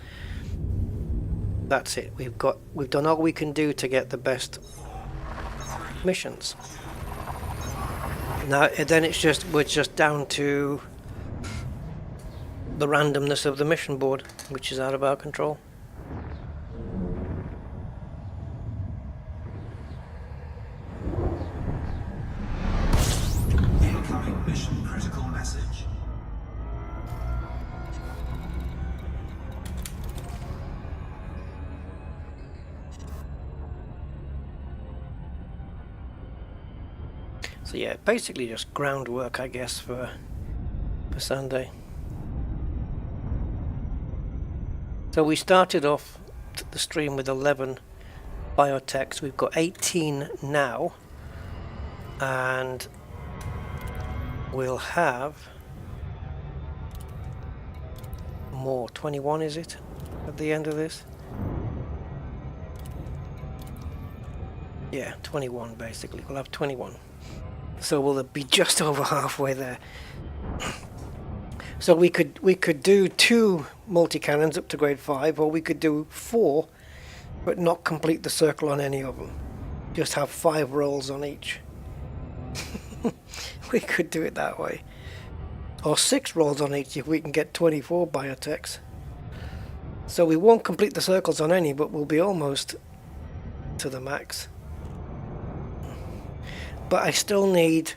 that's it. We've done all we can do to get the best missions. Now, then we're just down to the randomness of the mission board, which is out of our control. Incoming mission critical message. So yeah, basically just groundwork, I guess, for Sunday. So we started off the stream with 11 Biotechs. We've got 18 now, and we'll have more. 21, is it, at the end of this? Yeah, 21 basically. We'll have 21. So we'll be just over halfway there. So we could do 2 multi-cannons up to grade 5, or we could do 4, but not complete the circle on any of them. Just have 5 rolls on each. We could do it that way. Or 6 rolls on each if we can get 24 Biotechs. So we won't complete the circles on any, but we'll be almost to the max. But I still need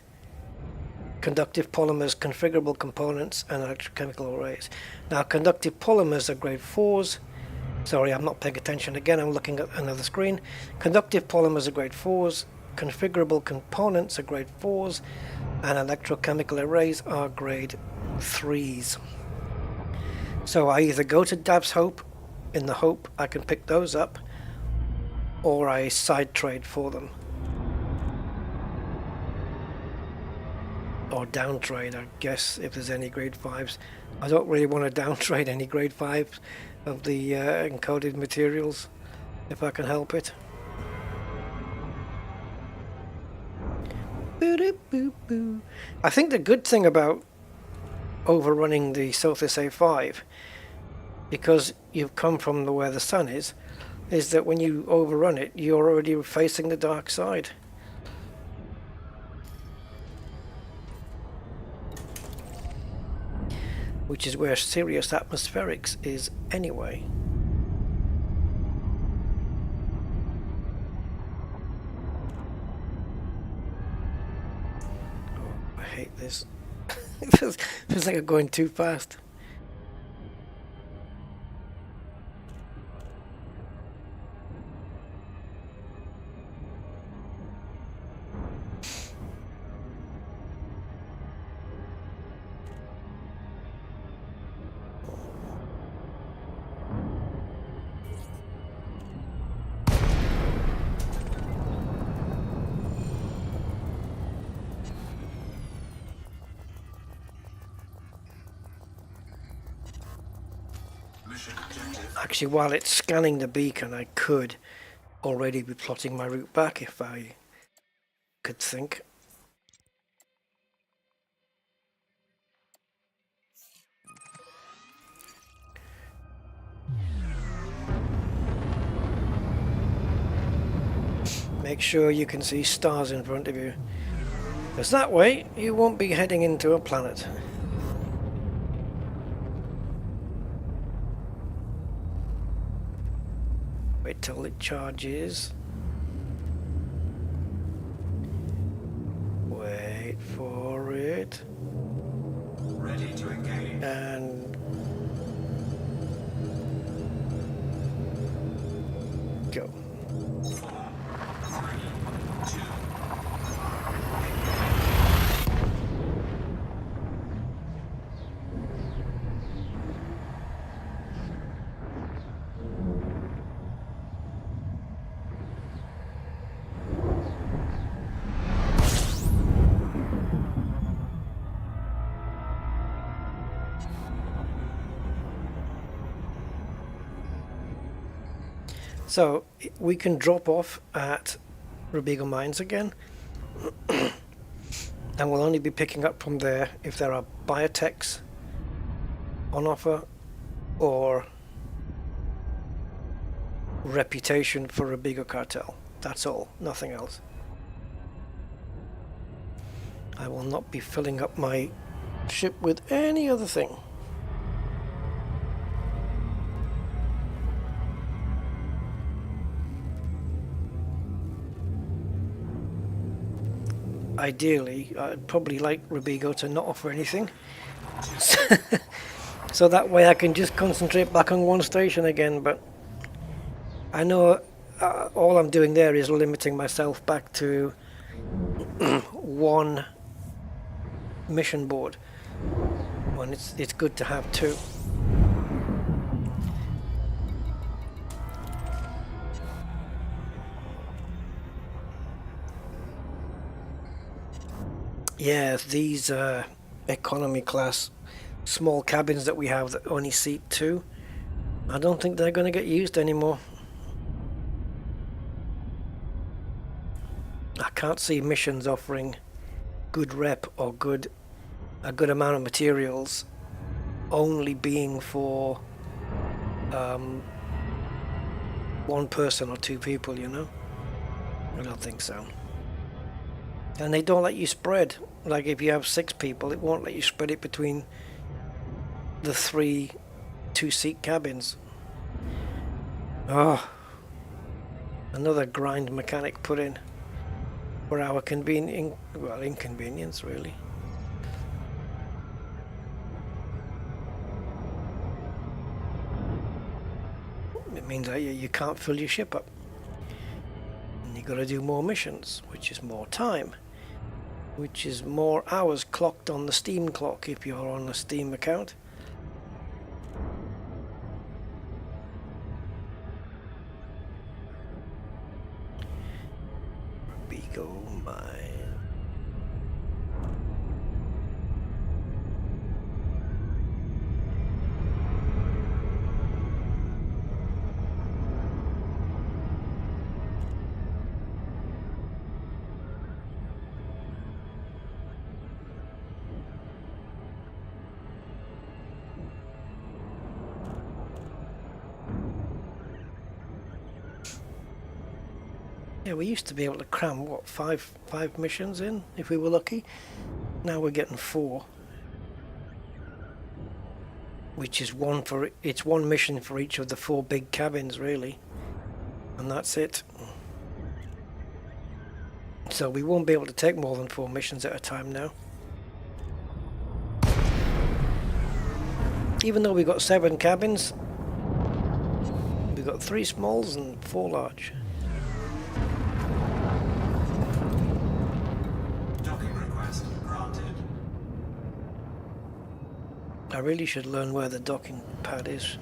conductive polymers, configurable components, and electrochemical arrays. Now, conductive polymers are grade 4s. Sorry, I'm not paying attention again, I'm looking at another screen. Conductive polymers are grade 4s, configurable components are grade 4s, and electrochemical arrays are grade 3s. So I either go to Dab's Hope, in the hope I can pick those up, or I side trade for them. Or down trade, I guess, if there's any grade 5s. I don't really want to down trade any grade 5s of the encoded materials, if I can help it. I think the good thing about overrunning the Sophis A5, because you've come from where the sun is that when you overrun it, you're already facing the dark side. Which is where Sirius Atmospherics is anyway. Oh, I hate this. It feels like I'm going too fast. Actually, while it's scanning the beacon, I could already be plotting my route back if I could think. Make sure you can see stars in front of you, because that way you won't be heading into a planet. Wait till it charges. Wait for it. Ready to engage. And go. 4, 3, 2. So we can drop off at Robigo Mines again, and we'll only be picking up from there if there are Biotechs on offer or reputation for Robigo cartel. That's all, nothing else. I will not be filling up my ship with any other thing. Ideally, I'd probably like Robigo to not offer anything, so that way I can just concentrate back on one station again. But I know all I'm doing there is limiting myself back to one mission board when it's good to have two. Yeah, these economy class small cabins that we have that only seat two, I don't think they're going to get used anymore. I can't see missions offering good rep or a good amount of materials only being for one person or two people, you know? I don't think so. And they don't let you spread. Like if you have 6 people, it won't let you spread it between the 3 2-seat cabins. Oh, another grind mechanic put in for our inconvenience, really. It means that you can't fill your ship up. And you got to do more missions, which is more time. Which is more hours clocked on the Steam clock if you're on a Steam account. Robigo Mine. Yeah, we used to be able to cram, what, five missions in, if we were lucky. Now we're getting 4. Which is it's one mission for each of the 4 big cabins, really. And that's it. So we won't be able to take more than 4 missions at a time now. Even though we've got 7 cabins, we've got 3 smalls and 4 large. I really should learn where the docking pad is.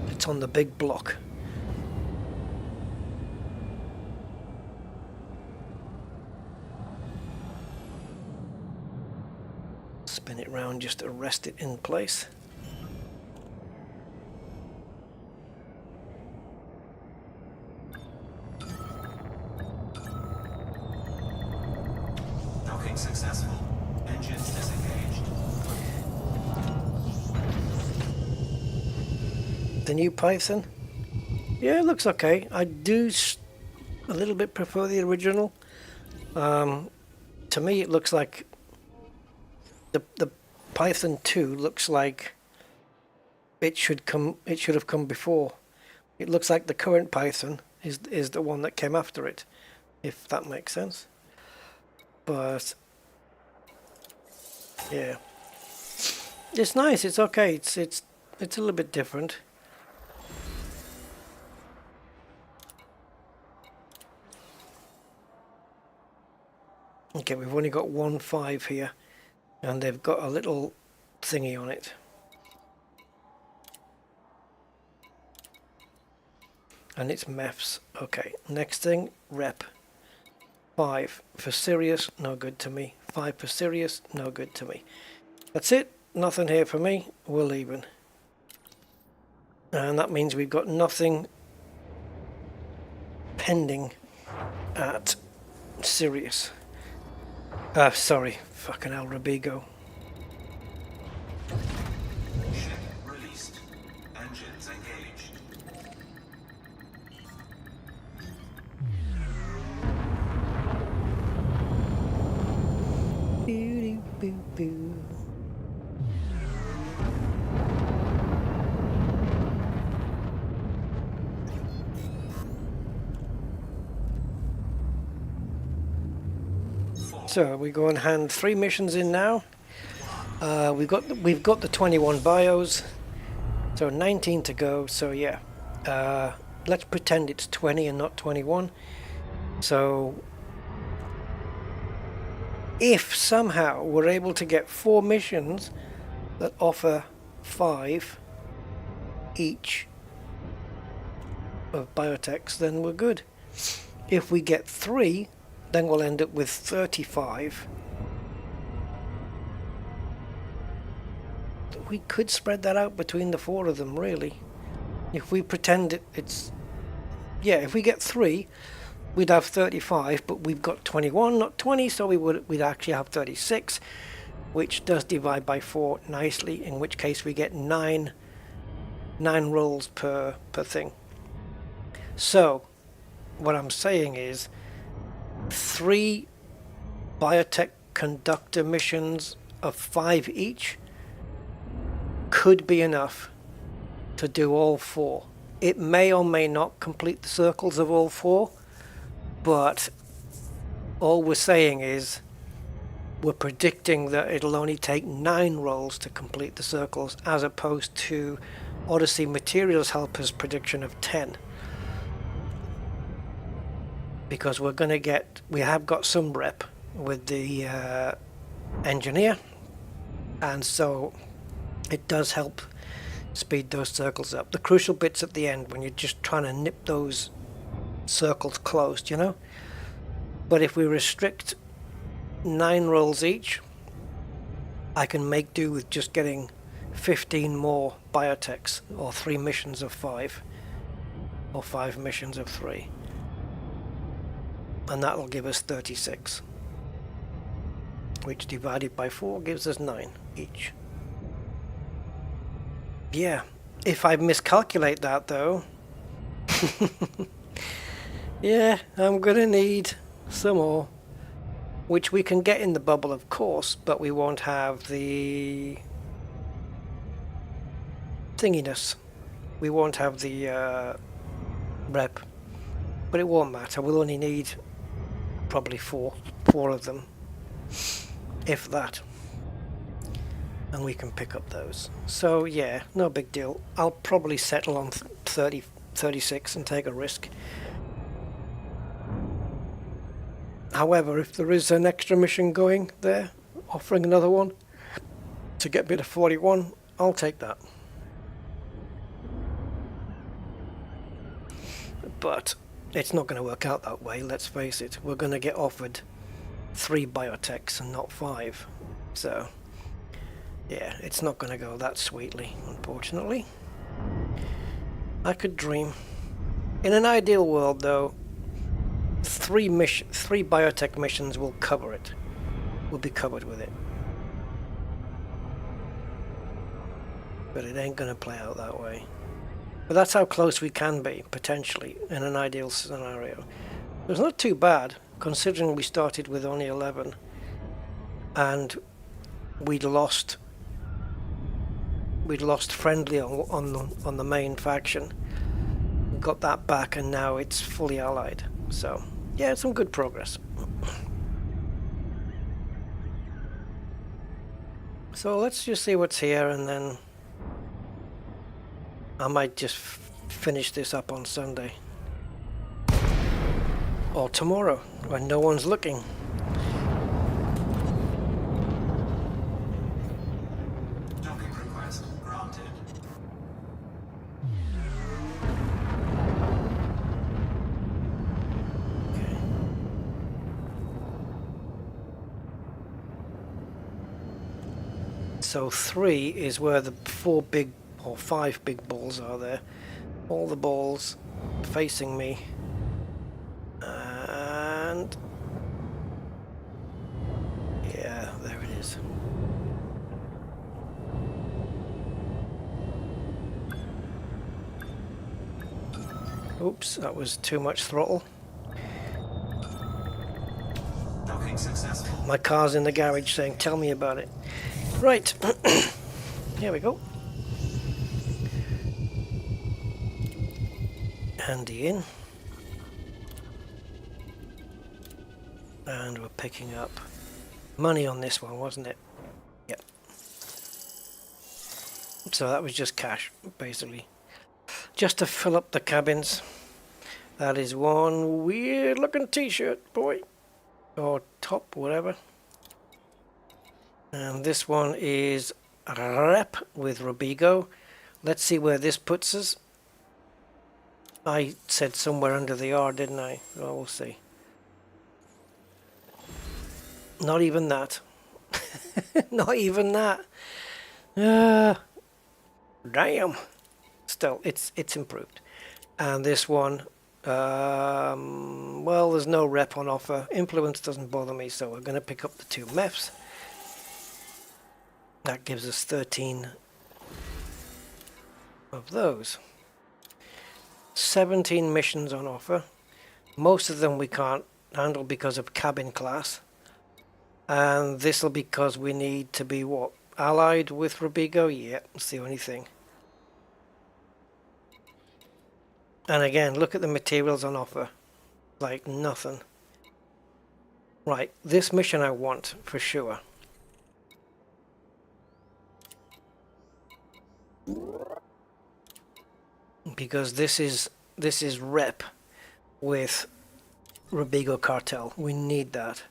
It's on the big block. Spin it round just to rest it in place. Successful. Engines disengaged. The new Python? Yeah, it looks okay. I do a little bit prefer the original. To me, it looks like the Python 2 looks like it should have come before. It looks like the current Python is the one that came after it. if that makes sense. But yeah, it's nice. It's okay. It's a little bit different. Okay, we've only got 1.5 here, and they've got a little thingy on it. And it's MEFs. Okay, next thing, rep. 5 for serious, no good to me. 5 for serious, no good to me. That's it. Nothing here for me. We're leaving. And that means we've got nothing pending at serious. Sorry, fucking hell, Robigo. Ship released. Engines engaged. Boo. So we go and hand 3 missions in now. We've got the 21 bios, so 19 to go. So yeah, let's pretend it's 20 and not 21. So if somehow we're able to get 4 missions that offer 5 each of Biotechs, then we're good. If we get 3, then we'll end up with 35. We could spread that out between the 4 of them, really. If we pretend it's... Yeah, if we get 3, we'd have 35, but we've got 21, not 20, so we'd actually have 36, which does divide by 4 nicely, in which case we get 9 rolls per thing. So, what I'm saying is, 3 Biotech conductor missions of 5 each could be enough to do all 4. It may or may not complete the circles of all 4, but all we're saying is we're predicting that it'll only take 9 rolls to complete the circles, as opposed to Odyssey Materials Helper's prediction of 10. Because we have got some rep with the engineer, and so it does help speed those circles up. The crucial bits at the end, when you're just trying to nip those circles closed, you know. But if we restrict 9 rolls each, I can make do with just getting 15 more Biotechs, or 3 missions of 5, or 5 missions of 3. And that'll give us 36, which divided by 4 gives us 9 each. Yeah, if I miscalculate that though, yeah, I'm gonna need some more, which we can get in the bubble, of course, but we won't have the thinginess. We won't have the rep, but it won't matter. We'll only need probably four of them, if that, and we can pick up those. So yeah, no big deal. I'll probably settle on 30, 36 and take a risk. However, if there is an extra mission going there, offering another one to get me to 41, I'll take that. But it's not going to work out that way, let's face it. We're going to get offered 3 Biotechs and not 5. So, yeah, it's not going to go that sweetly, unfortunately. I could dream. In an ideal world, though, 3 Biotech missions will cover it. We'll be covered with it. But it ain't going to play out that way. But that's how close we can be, potentially, in an ideal scenario. It's not too bad, considering we started with only 11. And we'd lost friendly on the main faction. We got that back, and now it's fully allied. So, yeah, some good progress. So let's just see what's here, and then I might just finish this up on Sunday. Or tomorrow, when no one's looking. Docking request granted. So 3 is where the 4 big or 5 big balls are there. All the balls facing me. And yeah, there it is. Oops, that was too much throttle. Docking successful. My car's in the garage saying, tell me about it. Right, here we go. Handy in. And we're picking up money on this one, wasn't it? Yep. So that was just cash, basically. Just to fill up the cabins. That is one weird looking t-shirt, boy. Or top, whatever. And this one is Rep with Robigo. Let's see where this puts us. I said somewhere under the R, didn't I? Oh, we'll see. Not even that. Not even that. Damn. Still, it's improved. And this one, well, there's no rep on offer. Influence doesn't bother me, so we're going to pick up the 2 MEFs. That gives us 13 of those. 17 missions on offer. Most of them we can't handle because of cabin class. And this will be because we need to be what? Allied with Robigo? Yeah, that's the only thing. And again, look at the materials on offer. Like nothing. Right, this mission I want for sure. Because this is rep with Robigo Cartel. We need that.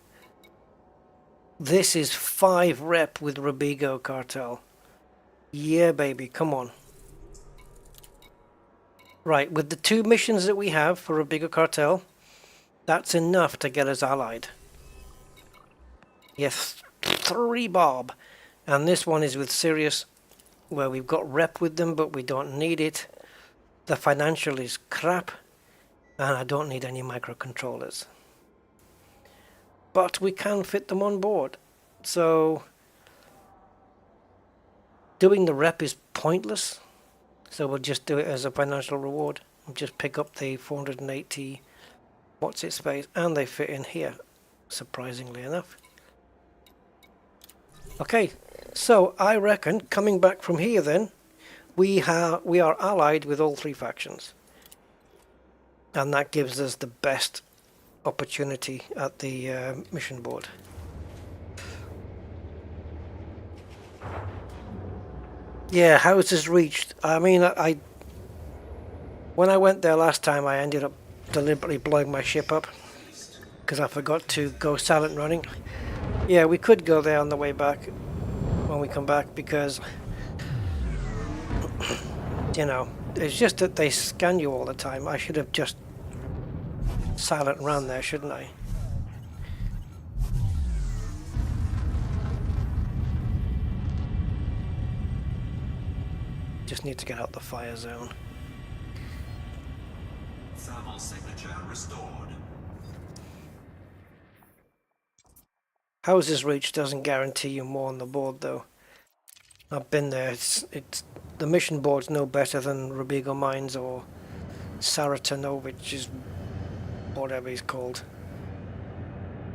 This is 5 rep with Robigo Cartel. Yeah, baby, come on. Right, with the 2 missions that we have for Robigo Cartel, that's enough to get us allied. Yes, 3 bob. And this one is with Sirius, where we've got rep with them, but we don't need it. The financial is crap, and I don't need any microcontrollers. But we can fit them on board, so doing the rep is pointless, so we'll just do it as a financial reward. We'll just pick up the 480 what's its face, and they fit in here, surprisingly enough. Okay, so I reckon coming back from here then, we are allied with all 3 factions, and that gives us the best opportunity at the mission board. Yeah, houses reached. I mean, when I went there last time, I ended up deliberately blowing my ship up because I forgot to go silent running. Yeah, we could go there on the way back when we come back, because you know, it's just that they scan you all the time. I should have just silent run there, shouldn't I? Just need to get out the fire zone. Thermal signature restored. Houses reached doesn't guarantee you more on the board, though. I've been there. It's the mission board's no better than Robigo Mines or Saratanovich, is whatever he's called.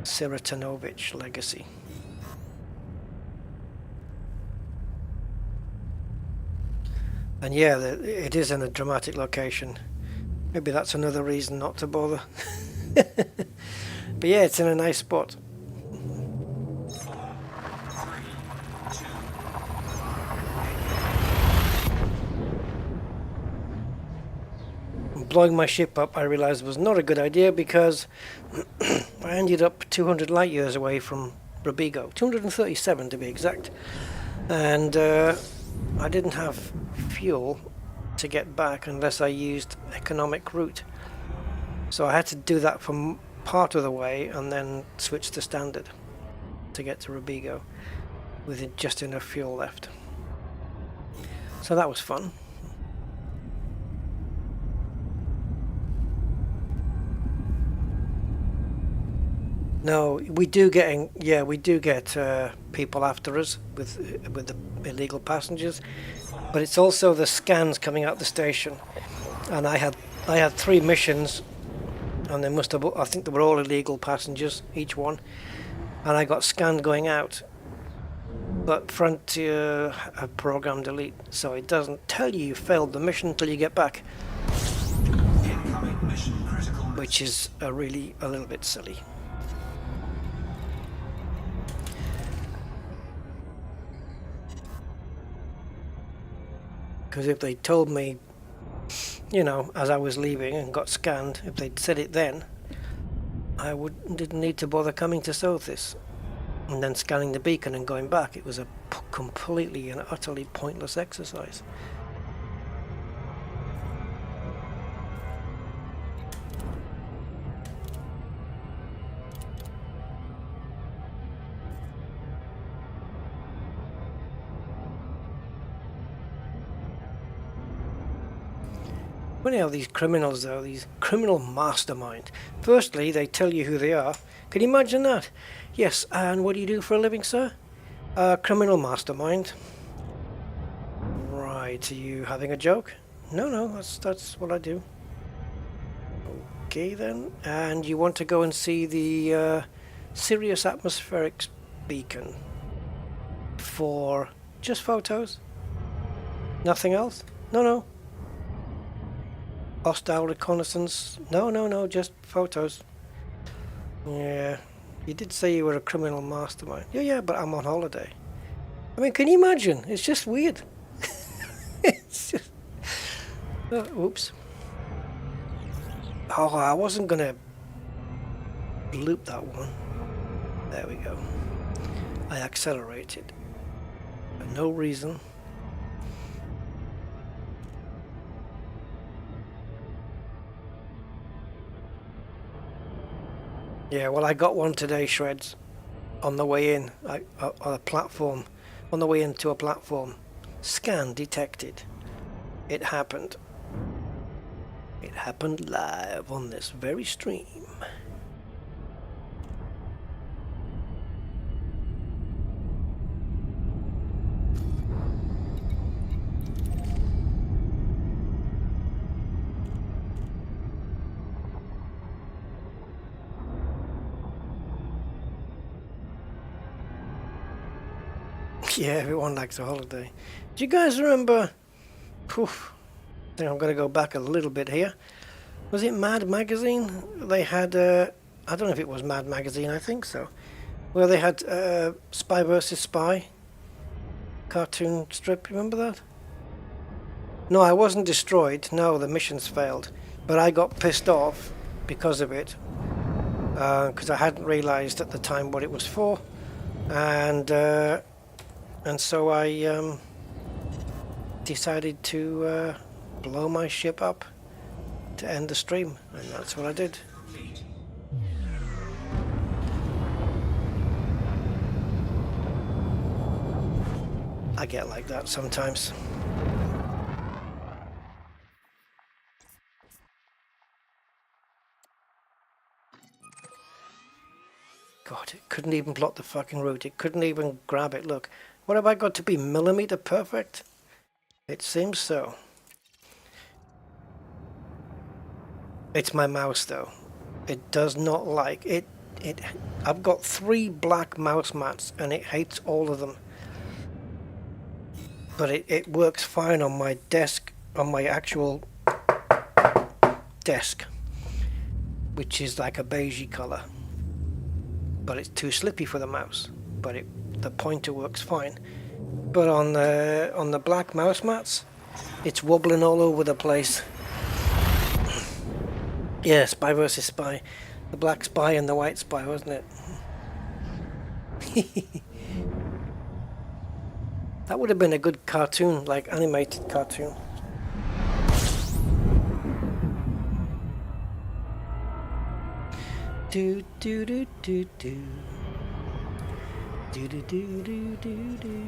Saratanovich Legacy. And yeah, it is in a dramatic location. Maybe that's another reason not to bother. But yeah, it's in a nice spot. 4, 3, 2. Blowing my ship up, I realized was not a good idea because I ended up 200 light years away from Robigo, 237 to be exact, and I didn't have fuel to get back unless I used economic route. So I had to do that from part of the way and then switch to standard to get to Robigo with just enough fuel left. So that was fun. No, we do get people after us with the illegal passengers, but it's also the scans coming out the station. And I had 3 missions, and they must have, I think they were all illegal passengers, each one, and I got scanned going out. But Frontier have programmed delete, so it doesn't tell you failed the mission until you get back, Incoming mission critical. which is a little bit silly. Because if they told me, you know, as I was leaving and got scanned, if they'd said it then, I didn't need to bother coming to Sothis and then scanning the beacon and going back. It was a completely and utterly pointless exercise. Funny how these criminals, though, these criminal mastermind. Firstly, they tell you who they are. Can you imagine that? Yes, and what do you do for a living, sir? Criminal mastermind. Right, are you having a joke? No, that's what I do. Okay then, and you want to go and see the Sirius atmospheric beacon for just photos? Nothing else? No. Hostile reconnaissance? No, just photos. Yeah, you did say you were a criminal mastermind. Yeah, but I'm on holiday. I mean, can you imagine? It's just weird. It's just... oops. Oh, I wasn't gonna loop that one. There we go. I accelerated. For no reason. Yeah, well, I got one today, Shreds, on the way in, on a platform, on the way into a platform. Scan detected. It happened. It happened live on this very stream. Yeah, everyone likes a holiday. Do you guys remember... Oof, I think I'm going to go back a little bit here. Was it Mad Magazine? They had... I don't know if it was Mad Magazine, I think so. Where they had Spy versus Spy. Cartoon strip, remember that? No, I wasn't destroyed. No, the missions failed. But I got pissed off because of it. Because I hadn't realised at the time what it was for. And so I decided to blow my ship up to end the stream, and that's what I did. I get like that sometimes. God, it couldn't even plot the fucking route. It couldn't even grab it. Look. What have I got to be? Millimeter perfect? It seems so. It's my mouse though. It does not like it. I've got 3 black mouse mats and it hates all of them. But it works fine on my desk, on my actual desk, which is like a beigey color. but it's too slippy for the mouse. But the pointer works fine. But on the black mouse mats, it's wobbling all over the place. Yeah, Spy versus Spy. The black Spy and the white Spy, wasn't it? That would have been a good cartoon, like animated cartoon. Do do do do do. Do do do do do do.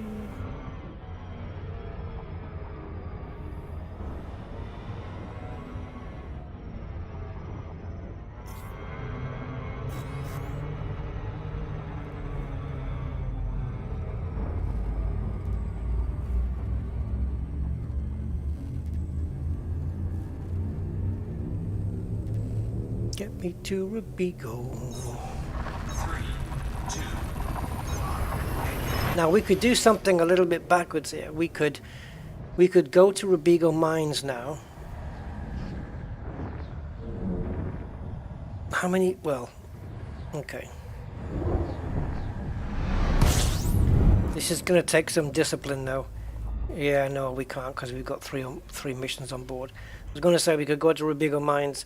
Get me to Robigo. 3, 2. Now we could do something a little bit backwards here. We could go to Robigo Mines now. How many? Well, okay. This is going to take some discipline though. Yeah, no, we can't because we've got three missions on board. I was going to say we could go to Robigo Mines,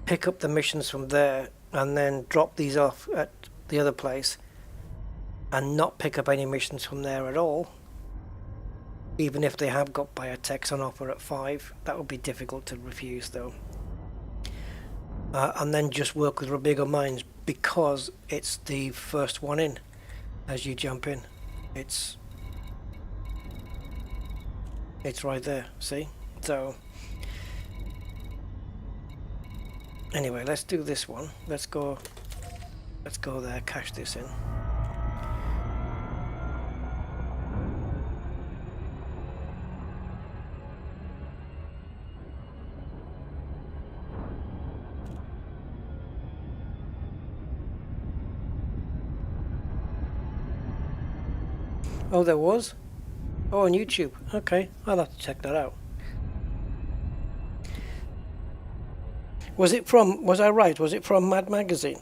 pick up the missions from there, and then drop these off at the other place, and not pick up any missions from there at all. Even if they have got Biotechs on offer at 5, that would be difficult to refuse though. And then just work with Robigo Mines because it's the first one in as you jump in. It's right there, see? So anyway, let's do this one. Let's go there, cash this in. Oh, there was? Oh, on YouTube. Okay, I'll have to check that out. Was I right? Was it from Mad Magazine?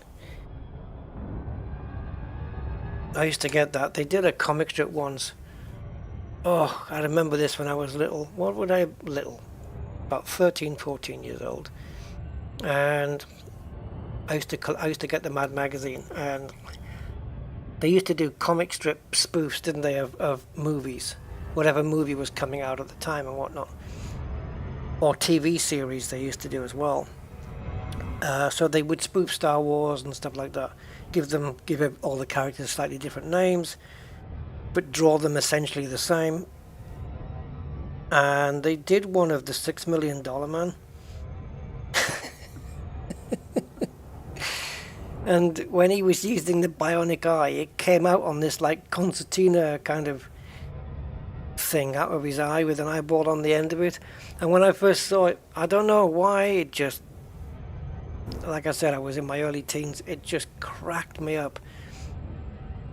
I used to get that. They did a comic strip once. Oh, I remember this when I was little. About 13, 14 years old. And I used to get the Mad Magazine, and they used to do comic strip spoofs, didn't they, of movies, whatever movie was coming out at the time and whatnot, or TV series they used to do as well. So they would spoof Star Wars and stuff like that, give all the characters slightly different names, but draw them essentially the same. And they did one of the $6 Million Man. And when he was using the bionic eye, it came out on this like concertina kind of thing out of his eye with an eyeball on the end of it. And when I first saw it, I don't know why, it just, like I said, I was in my early teens, it just cracked me up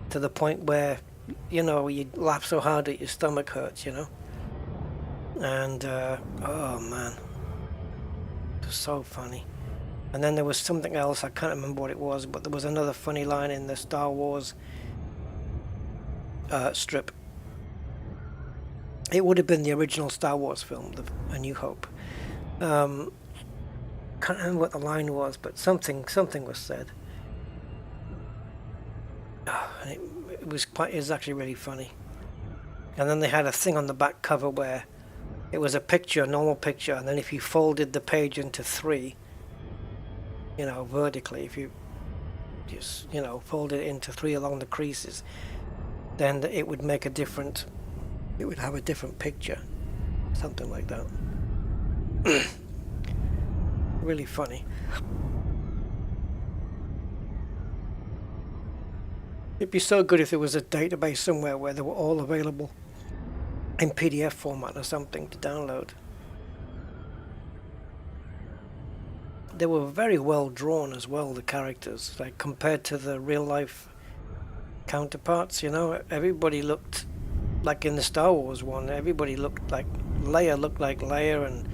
to the point where, you know, you laugh so hard that your stomach hurts, you know. And oh man, it was so funny. And then there was something else, I can't remember what it was, but there was another funny line in the Star Wars strip. It would have been the original Star Wars film, A New Hope. Can't remember what the line was, but something was said. And it was actually really funny. And then they had a thing on the back cover where it was a picture, a normal picture, and then if you folded the page into 3, you know, vertically, if you just, you know, fold it into 3 along the creases, then it would make it would have a different picture, something like that. Really funny. It'd be so good if there was a database somewhere where they were all available in PDF format or something to download. They were very well drawn as well, the characters, like compared to the real life counterparts, you know. Everybody looked like in the Star Wars one, everybody looked like Leia and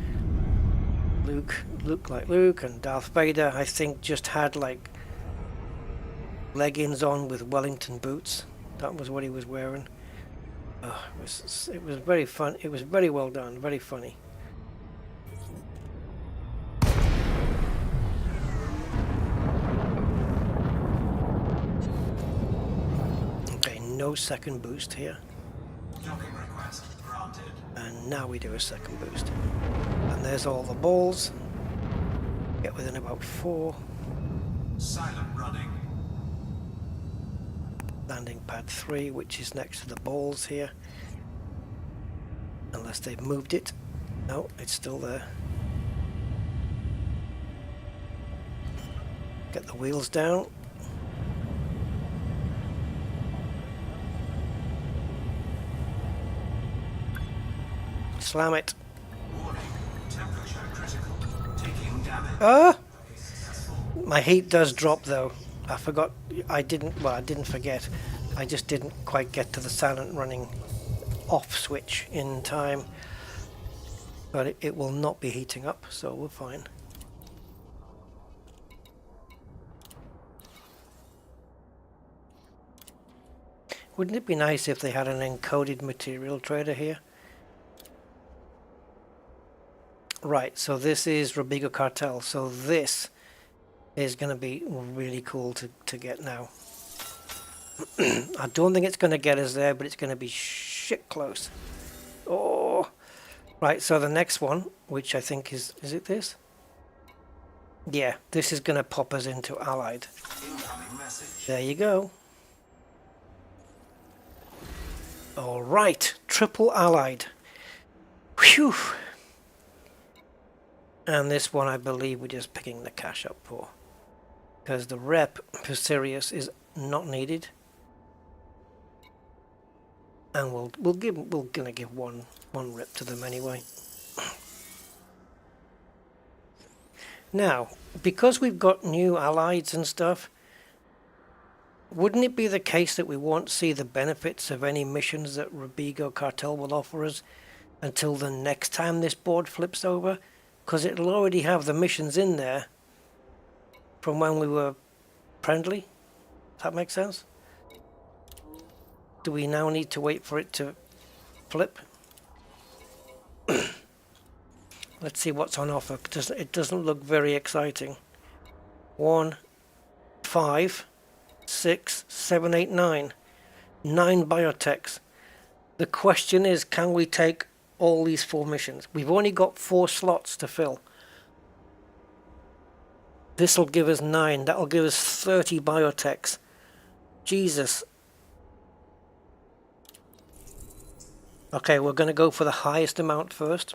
Luke looked like Luke, and Darth Vader I think just had like leggings on with Wellington boots. That was what he was wearing. It was very fun. It was very well done, very funny. Okay, no second boost here. Docking request granted. And now we do a second boost. And there's all the balls. Get within about 4. Silent running. Landing pad 3, which is next to the balls here. Unless they've moved it. No, it's still there. Get the wheels down. Slam it. Warning. Temperature critical. Taking damage. Ah! Successful. My heat does drop though. I forgot. I didn't forget. I just didn't quite get to the silent running off switch in time. But it will not be heating up, so we're fine. Wouldn't it be nice if they had an encoded material trader here? Right, so this is Robigo Cartel. So this is going to be really cool to get now. I don't think it's going to get us there, but it's going to be shit close. Oh, right. So the next one, which I think is it this? Yeah, this is going to pop us into Allied. Incoming message. There you go. All right, triple Allied. Whew. And this one, I believe, we're just picking the cash up for, because the rep for Sirius is not needed. And we're gonna give one rep to them anyway. Now, because we've got new allies and stuff, wouldn't it be the case that we won't see the benefits of any missions that Robigo Cartel will offer us until the next time this board flips over? Because it'll already have the missions in there from when we were friendly. Does that make sense? Do we now need to wait for it to flip? Let's see what's on offer. It doesn't look very exciting. 1, 5, 6, 7, 8, 9. 9 biotechs. The question is, can we take all these 4 missions? We've only got 4 slots to fill. This'll give us 9. That'll give us 30 biotechs. Jesus. Okay, we're going to go for the highest amount first.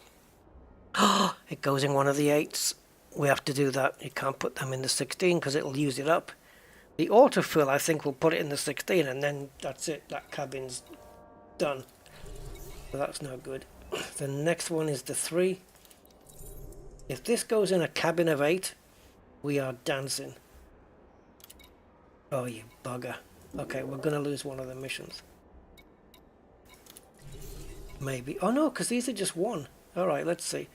It goes in one of the 8s. We have to do that. You can't put them in the 16 because it'll use it up. The autofill, I think, will put it in the 16, and then that's it. That cabin's done. So that's no good. The next one is the 3. If this goes in a cabin of 8, we are dancing. Oh, you bugger. Okay, we're going to lose one of the missions. Maybe. Oh no, because these are just 1. Alright, let's see.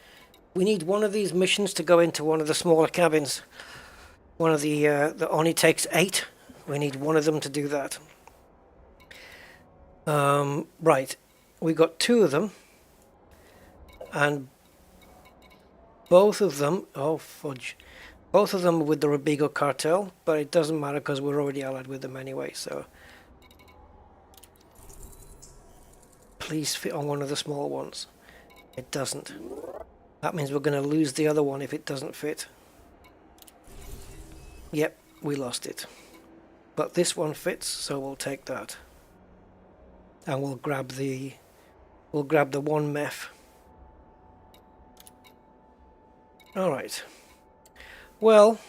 We need one of these missions to go into one of the smaller cabins. One of the that only takes 8. We need one of them to do that. Right. We got 2 of them. And both of them, oh fudge. Both of them are with the Robigo Cartel, but it doesn't matter because we're already allied with them anyway, so. Please fit on one of the small ones. It doesn't. That means we're going to lose the other one if it doesn't fit. Yep, we lost it. But this one fits, so we'll take that. And we'll grab the 1 MEF. Alright. Well,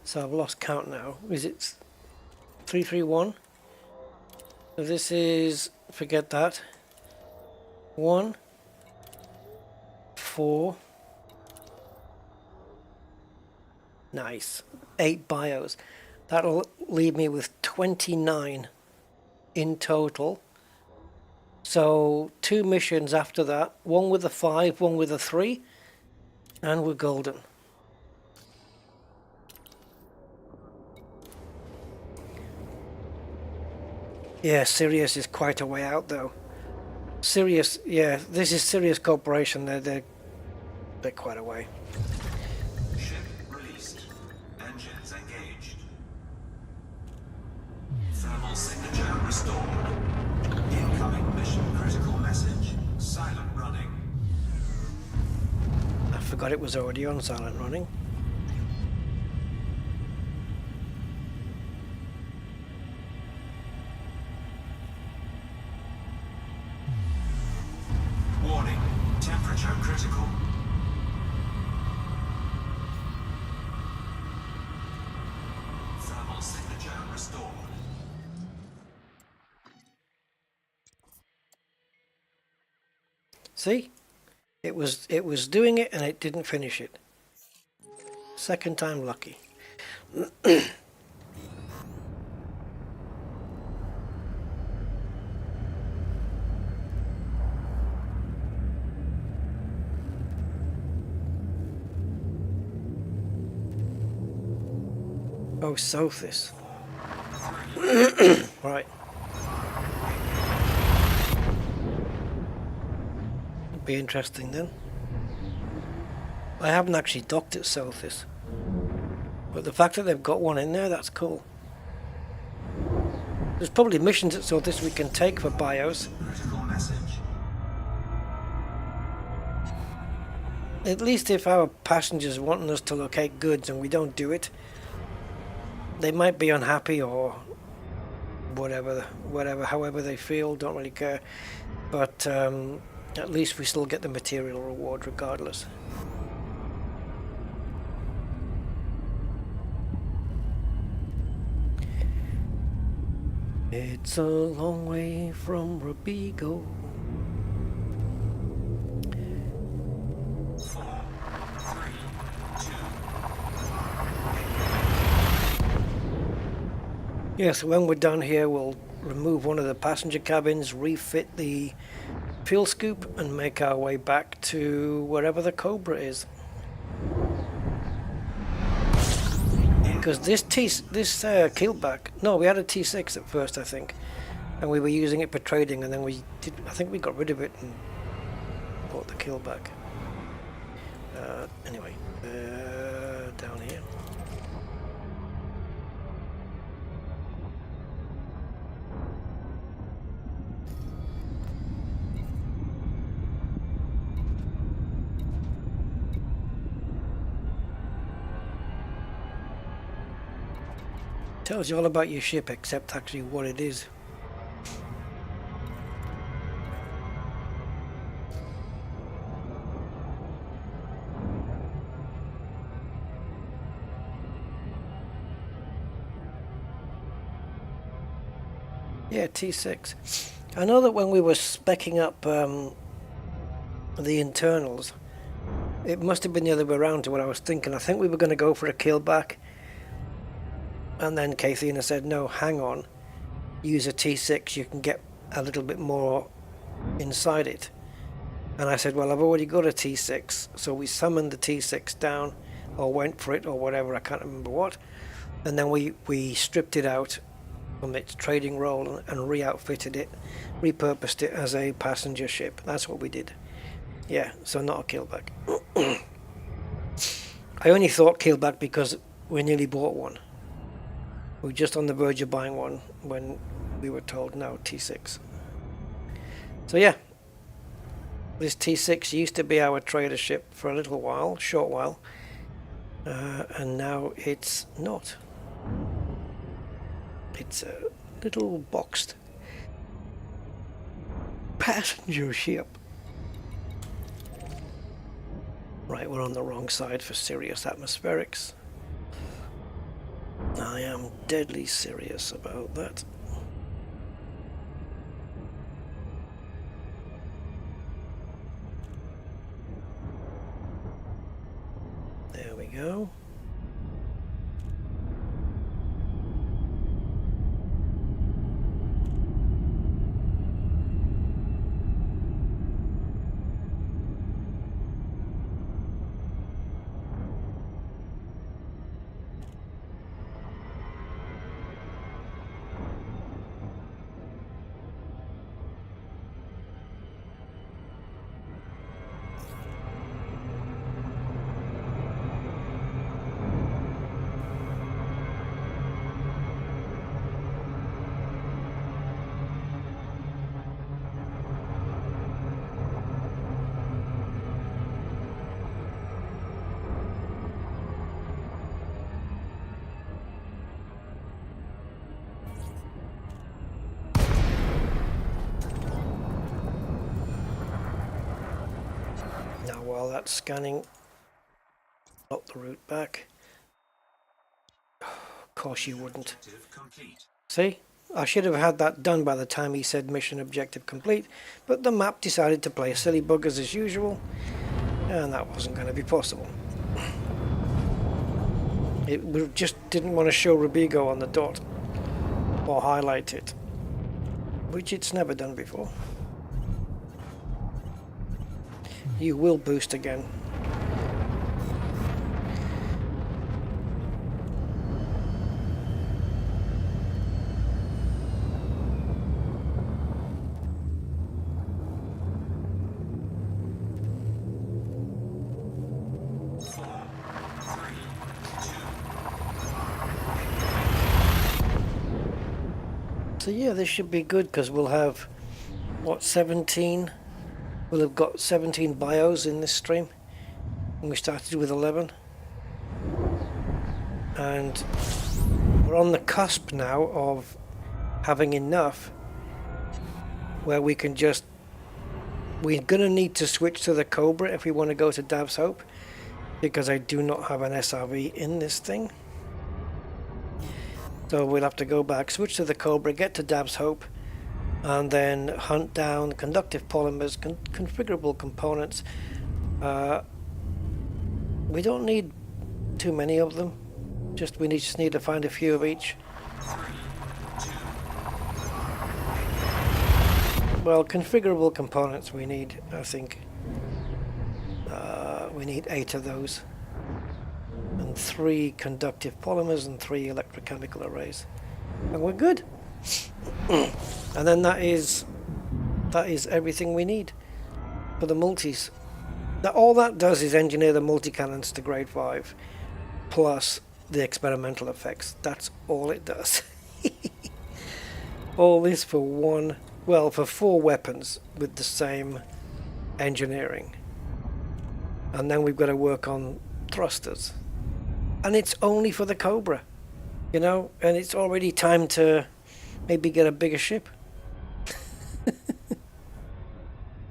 so I've lost count now. Is it 331? So this is, forget that. 1, 4. Nice. 8 bios. That'll leave me with 29 in total. So 2 missions after that, one with a 5, one with a 3, and we're golden. Yeah, Sirius is quite a way out though. Sirius, yeah, this is Sirius Corporation, they're quite a way. Ship released. Engines engaged. Thermal signature restored. Incoming mission critical message. Silent running. I forgot it was already on silent running. Warning. Temperature critical. Thermal signature restored. See? It was doing it and it didn't finish it. Second time lucky. Oh, Sothis. Right. Be interesting then. I haven't actually docked at Sothis, but the fact that they've got one in there, that's cool. There's probably missions at Sothis we can take for bios. Critical message. At least if our passengers wanting us to locate goods and we don't do it, they might be unhappy or whatever, however they feel, don't really care. But at least we still get the material reward regardless. It's a long way from Robigo. 4, 3, 2. Yeah, so when we're done here, we'll remove one of the passenger cabins, refit the fuel scoop, and make our way back to wherever the Cobra is. Because this keelback, no, we had a T6 at first, I think, and we were using it for trading, and then I think we got rid of it and bought the keelback. Anyway, down here. Tells you all about your ship, except actually what it is. Yeah, T6. I know that when we were speccing up the internals, it must have been the other way around to what I was thinking. I think we were going to go for a keelback. And then Kathina said, no, hang on, use a T6, you can get a little bit more inside it. And I said, well, I've already got a T6, so we summoned the T6 down, or went for it, or whatever, I can't remember what. And then we stripped it out from its trading role and re-outfitted it, repurposed it as a passenger ship. That's what we did. Yeah, so not a keelback. I only thought keelback because we nearly bought one. We were just on the verge of buying one when we were told no, T6. So yeah, this T6 used to be our trader ship for a little while, short while, and now it's not. It's a little boxed passenger ship. Right, we're on the wrong side for serious atmospherics. I am deadly serious about that. There we go. Now while that's scanning, plot the route back. Of course you wouldn't. Objective complete. See? I should have had that done by the time he said mission objective complete, but the map decided to play silly buggers as usual, and that wasn't going to be possible. It just didn't want to show Robigo on the dot, or highlight it, which it's never done before. You will boost again. So yeah, this should be good because we'll have, what, 17? We'll have got 17 bios in this stream. And we started with 11. And we're on the cusp now of having enough where we can just... We're going to need to switch to the Cobra if we want to go to Dav's Hope, because I do not have an SRV in this thing. So we'll have to go back, switch to the Cobra, get to Dab's Hope, and then hunt down conductive polymers, configurable components. We don't need too many of them. We just need to find a few of each. Well, configurable components we need, I think. We need 8 of those. And 3 conductive polymers and 3 electrochemical arrays, and we're good. And then that is everything we need for the multis. All that does is engineer the multi-cannons to grade 5 plus the experimental effects. That's all it does. All this for for 4 weapons with the same engineering, and then we've got to work on thrusters. And it's only for the Cobra, you know, and it's already time to maybe get a bigger ship.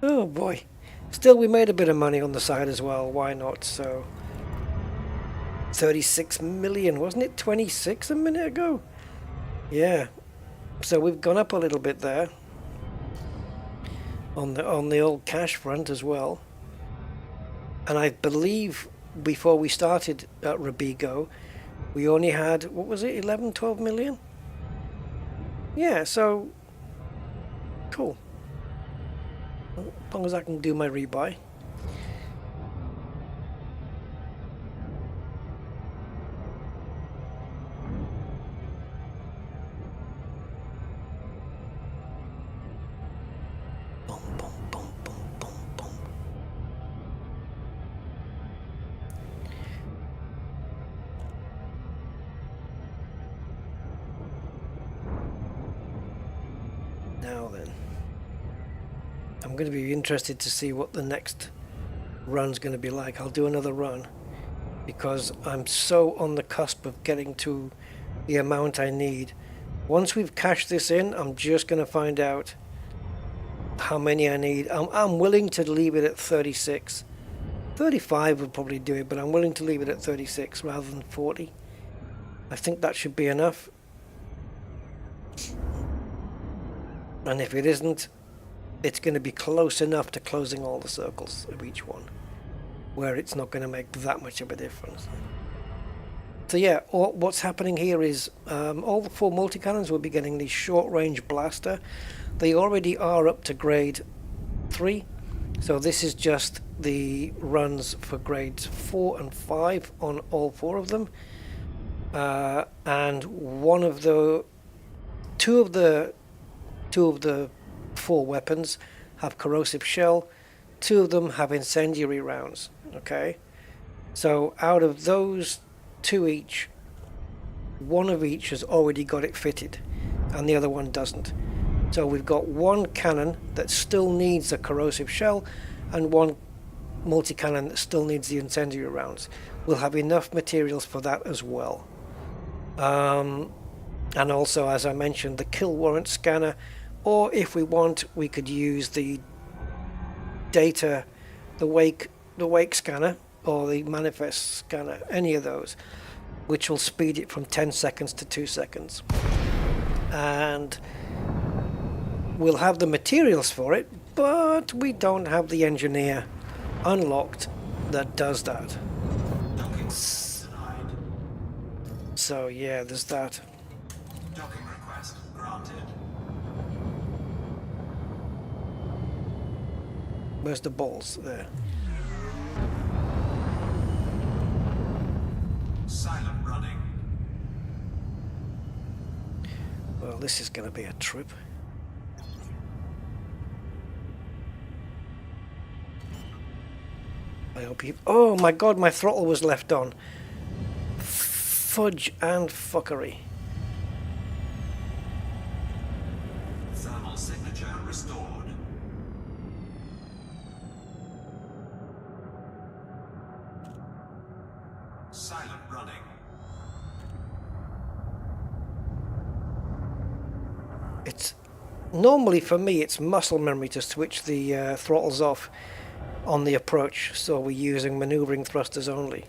Oh boy. Still, we made a bit of money on the side as well, why not? So 36 million, wasn't it 26 a minute ago? Yeah, so we've gone up a little bit there on the old cash front as well. And I believe before we started at Robigo, we only had, what was it, 11, 12 million? Yeah, so cool. As long as I can do my rebuy. Boom, boom, boom, boom, boom, boom. Now then, I'm going to be interested to see what the next run's going to be like. I'll do another run because I'm so on the cusp of getting to the amount I need. Once we've cashed this in, I'm just going to find out how many I need. I'm willing to leave it at 36. 35 would probably do it, but I'm willing to leave it at 36 rather than 40. I think that should be enough. And if it isn't, it's going to be close enough to closing all the circles of each one, where it's not going to make that much of a difference. So yeah, what's happening here is all the 4 multi-cannons will be getting the short-range blaster. They already are up to grade 3, so this is just the runs for grades 4 and 5 on all 4 of them. And two of the 4 weapons have corrosive shell, 2 of them have incendiary rounds. Okay, so out of those 2 each, 1 of each has already got it fitted and the other one doesn't. So we've got 1 cannon that still needs a corrosive shell and 1 multi-cannon that still needs the incendiary rounds. We'll have enough materials for that as well. And also, as I mentioned, the kill warrant scanner, or if we want, we could use the data, the wake the wake scanner or the manifest scanner, any of those, which will speed it from 10 seconds to 2 seconds. And we'll have the materials for it, but we don't have the engineer unlocked that does that. Docking request denied. So yeah, there's that. Docking request granted. Where's the balls? There. Silent running. Well, this is going to be a trip. I hope you... Oh my god, my throttle was left on. Fudge and fuckery. Thermal signature restored. Silent running. It's... Normally for me it's muscle memory to switch the throttles off on the approach, so we're using maneuvering thrusters only.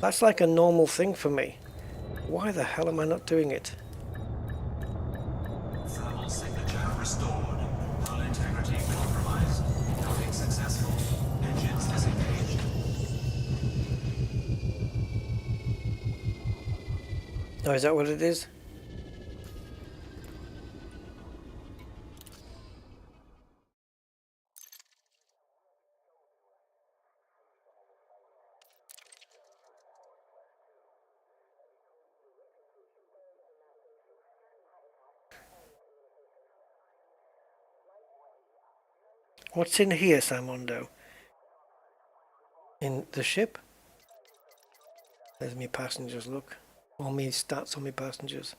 That's like a normal thing for me. Why the hell am I not doing it? Thermal signature restored. Hull integrity compromised. Docking successful. Engines disengaged. Oh, is that what it is? What's in here, Samondo? In the ship? There's me passengers, look. All me stats on me passengers.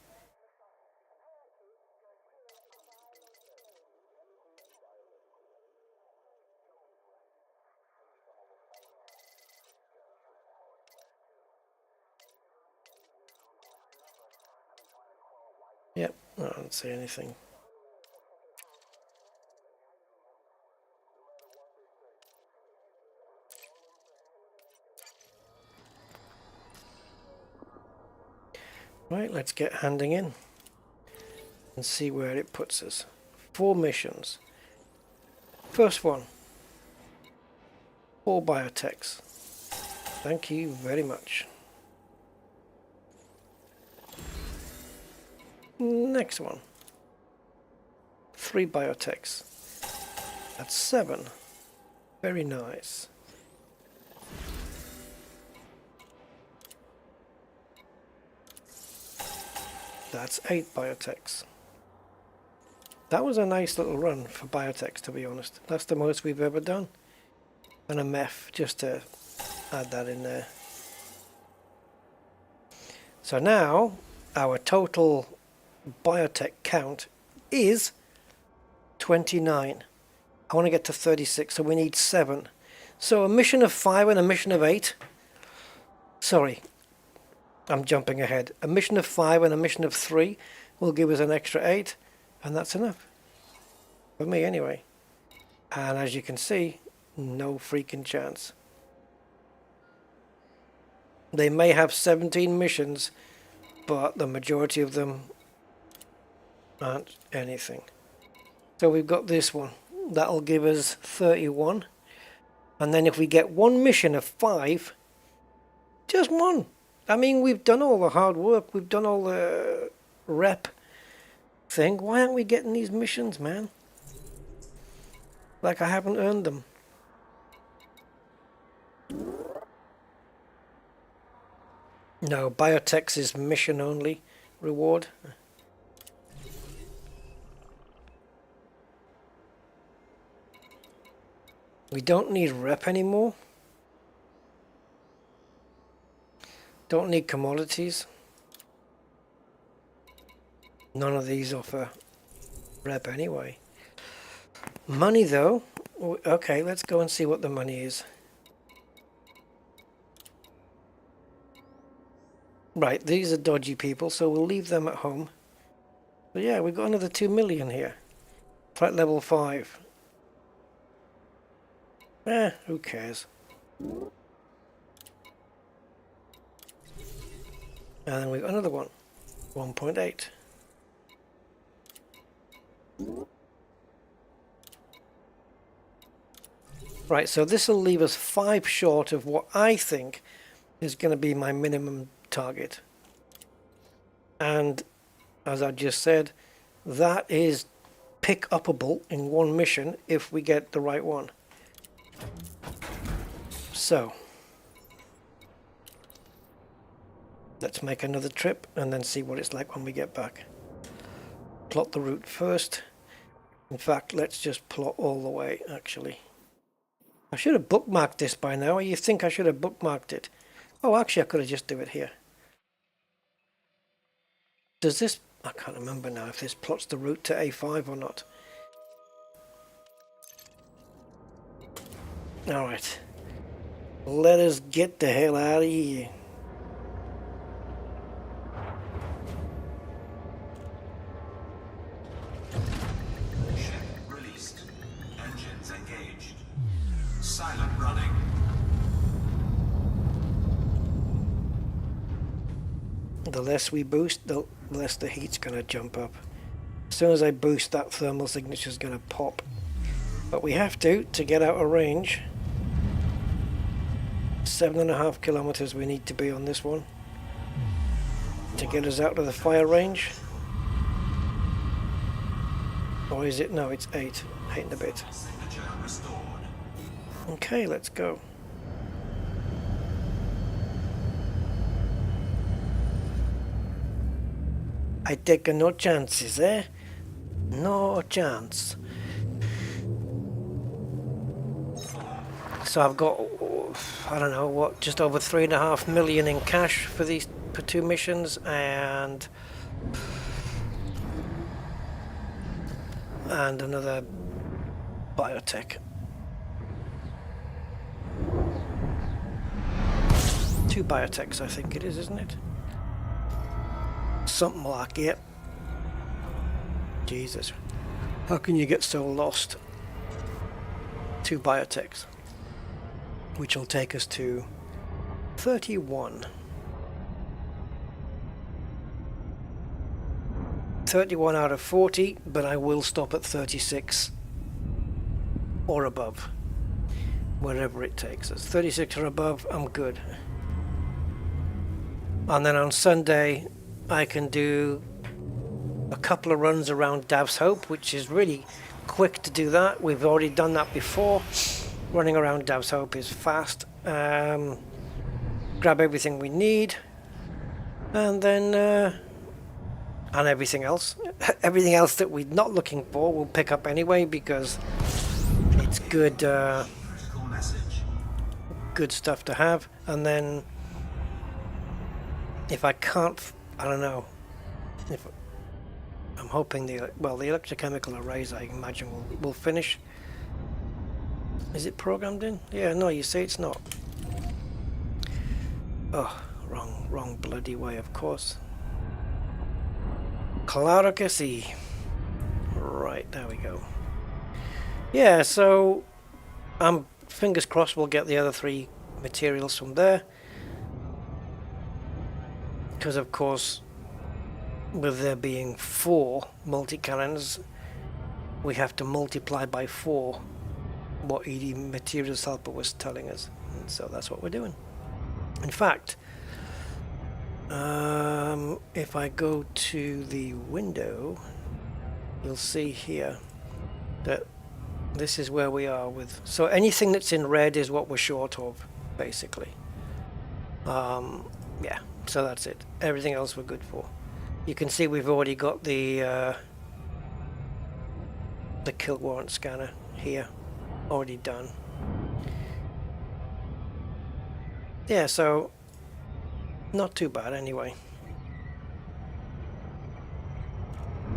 Yep, I don't see anything. Right, let's get handing in and see where it puts us. 4 missions. First one. 4 biotechs. Thank you very much. Next one. 3 biotechs. That's 7. Very nice. That's 8 biotechs. That was a nice little run for biotechs, to be honest. That's the most we've ever done. And a MEF, just to add that in there. So now, our total biotech count is 29. I want to get to 36, so we need 7. So a mission of 5 and a mission of 8. Sorry, I'm jumping ahead. A mission of 5 and a mission of 3 will give us an extra 8, and that's enough. For me, anyway. And as you can see, no freaking chance. They may have 17 missions, but the majority of them aren't anything. So we've got this one. That'll give us 31. And then if we get one mission of 5, just one. I mean, we've done all the hard work. We've done all the rep thing. Why aren't we getting these missions, man? Like I haven't earned them. No, Biotech's is mission only reward. We don't need rep anymore. Don't need commodities. None of these offer rep anyway. Money though. Okay, let's go and see what the money is. Right, these are dodgy people, so we'll leave them at home. But yeah, we've got another 2 million here. Threat level 5. Who cares? And then we've got another one, 1.8. Right, so this will leave us 5 short of what I think is going to be my minimum target. And as I just said, that is pick-upable in one mission if we get the right one. So let's make another trip and then see what it's like when we get back. Plot the route first. In fact, let's just plot all the way, actually. I should have bookmarked this by now. You think I should have bookmarked it? Oh, actually, I could have just do it here. Does this... I can't remember now if this plots the route to A5 or not. Alright. Let us get the hell out of here. Ship released. Engines engaged. Silent running. The less we boost, the less the heat's going to jump up. As soon as I boost, that thermal signature is going to pop. But we have to get out of range. 7.5 kilometers we need to be on this one to get us out of the fire range. Or is it? No, it's 8 and a bit. Signature restored. Okay, let's go. I take no chances, eh? No chance. So I've got, I don't know what, just over 3.5 million in cash for these 2 missions, and another Biotech. 2 Biotechs, I think it is, isn't it? Something like it. Jesus. How can you get so lost? 2 Biotechs. Which will take us to 31. 31 out of 40, but I will stop at 36 or above. Wherever it takes us. 36 or above, I'm good. And then on Sunday, I can do a couple of runs around Dav's Hope, which is really quick to do that. We've already done that before. Running around Dav's Hope is fast. Grab everything we need, and then and everything else. Everything else that we're not looking for, we'll pick up anyway because it's good. Critical message. Good stuff to have. And then if I can't, I don't know. If I'm hoping the electrochemical arrays, I imagine will finish. Is it programmed in? Yeah, no, you say it's not. Oh, wrong bloody way, of course. Claro que sí. Right, there we go. Yeah, so I'm fingers crossed we'll get the other 3 materials from there. Because of course, with there being 4 multi-cannons, we have to multiply by 4 what ED Materials Helper was telling us, and so that's what we're doing. In fact, if I go to the window, you'll see here that this is where we are with, so anything that's in red is what we're short of, basically. Yeah, so that's it. Everything else we're good for. You can see we've already got the kill warrant scanner here already done. Yeah, so not too bad anyway.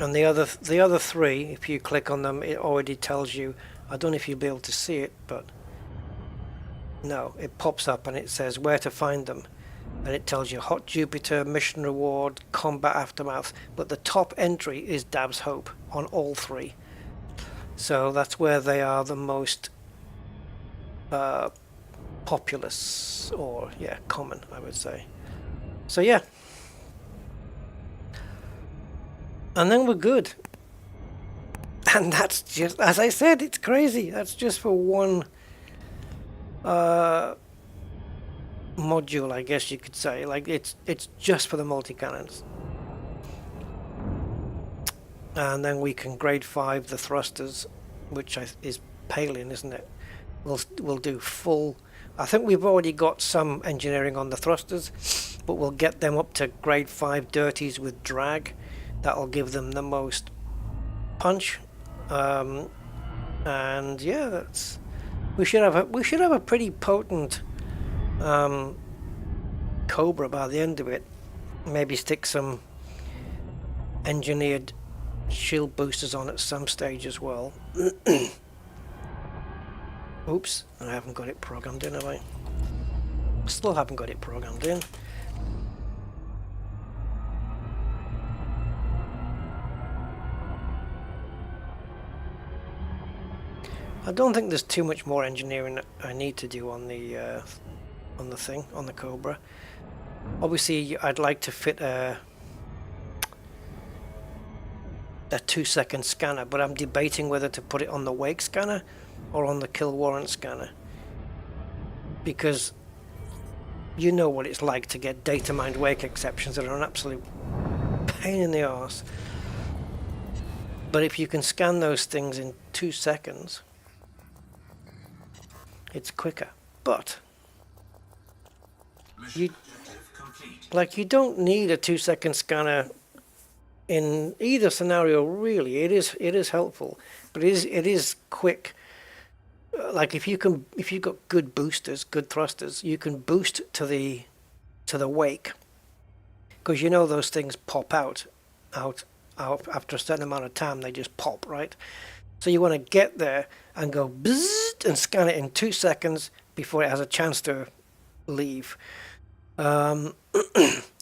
And the other 3, if you click on them, it already tells you. I don't know if you'll be able to see it, but no, it pops up and it says where to find them. And it tells you Hot Jupiter, Mission Reward, Combat Aftermath, but the top entry is Dav's Hope on all 3. So that's where they are the most populous, or yeah, common, I would say. So yeah, and then we're good. And that's just, as I said, it's crazy. That's just for one module, I guess you could say. Like it's just for the multi-cannons. And then we can grade 5 the thrusters, which is Palin, isn't it? We'll do full. I think we've already got some engineering on the thrusters, but we'll get them up to grade 5 dirties with drag. That'll give them the most punch. And yeah, that's, we should have a pretty potent Cobra by the end of it. Maybe stick some engineered shield boosters on at some stage as well. Oops, I haven't got it programmed in, have I? Still haven't got it programmed in. I don't think there's too much more engineering that I need to do on the thing, on the Cobra. Obviously, I'd like to fit a 2-second scanner, but I'm debating whether to put it on the wake scanner or on the kill warrant scanner, because you know what it's like to get data mined wake exceptions that are an absolute pain in the arse. But if you can scan those things in 2 seconds, it's quicker. But you don't need a 2-second scanner in either scenario, really. It is helpful, but it is quick. Like if you've got good boosters, good thrusters, you can boost to the wake, because you know those things pop out after a certain amount of time. They just pop, right? So you want to get there and go bzzzt and scan it in 2 seconds before it has a chance to leave, and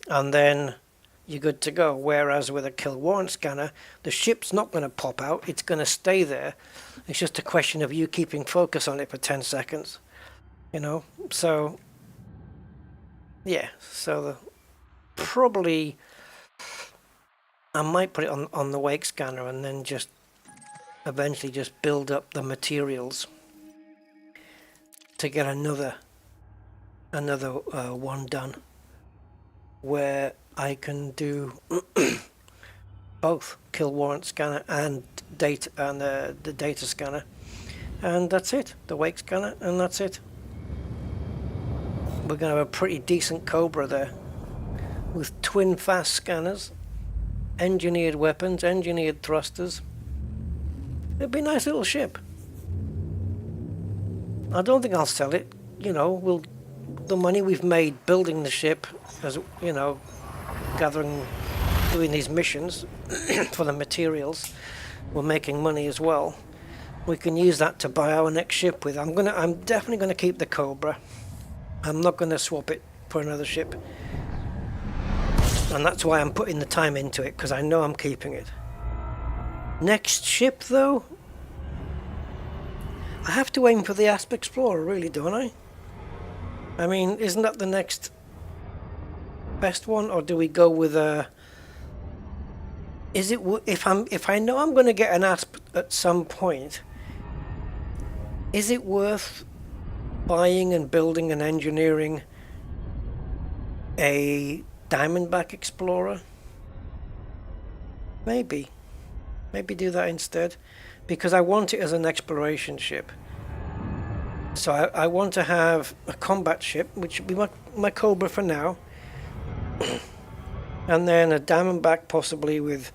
then you're good to go. Whereas with a kill warrant scanner, the ship's not going to pop out, it's going to stay there. It's just a question of you keeping focus on it for 10 seconds, you know. So yeah, so probably I might put it on the wake scanner and then just eventually just build up the materials to get another one done, where I can do both kill warrant scanner and data, and the data scanner, and that's it. The wake scanner, and that's it. We're going to have a pretty decent Cobra there, with twin fast scanners, engineered weapons, engineered thrusters. It'd be a nice little ship. I don't think I'll sell it. You know, the money we've made building the ship, as you know, doing these missions for the materials, we're making money as well. We can use that to buy our next ship with. I'm definitely gonna keep the Cobra. I'm not gonna swap it for another ship, and that's why I'm putting the time into it, because I know I'm keeping it. Next ship though, I have to aim for the Asp Explorer, really, don't I? I mean, isn't that the next best one, or do we go with a? Is it, if I know I'm going to get an Asp at some point, is it worth buying and building and engineering a Diamondback Explorer? Maybe do that instead, because I want it as an exploration ship. So I want to have a combat ship, which would be my Cobra for now, and then a Diamondback possibly with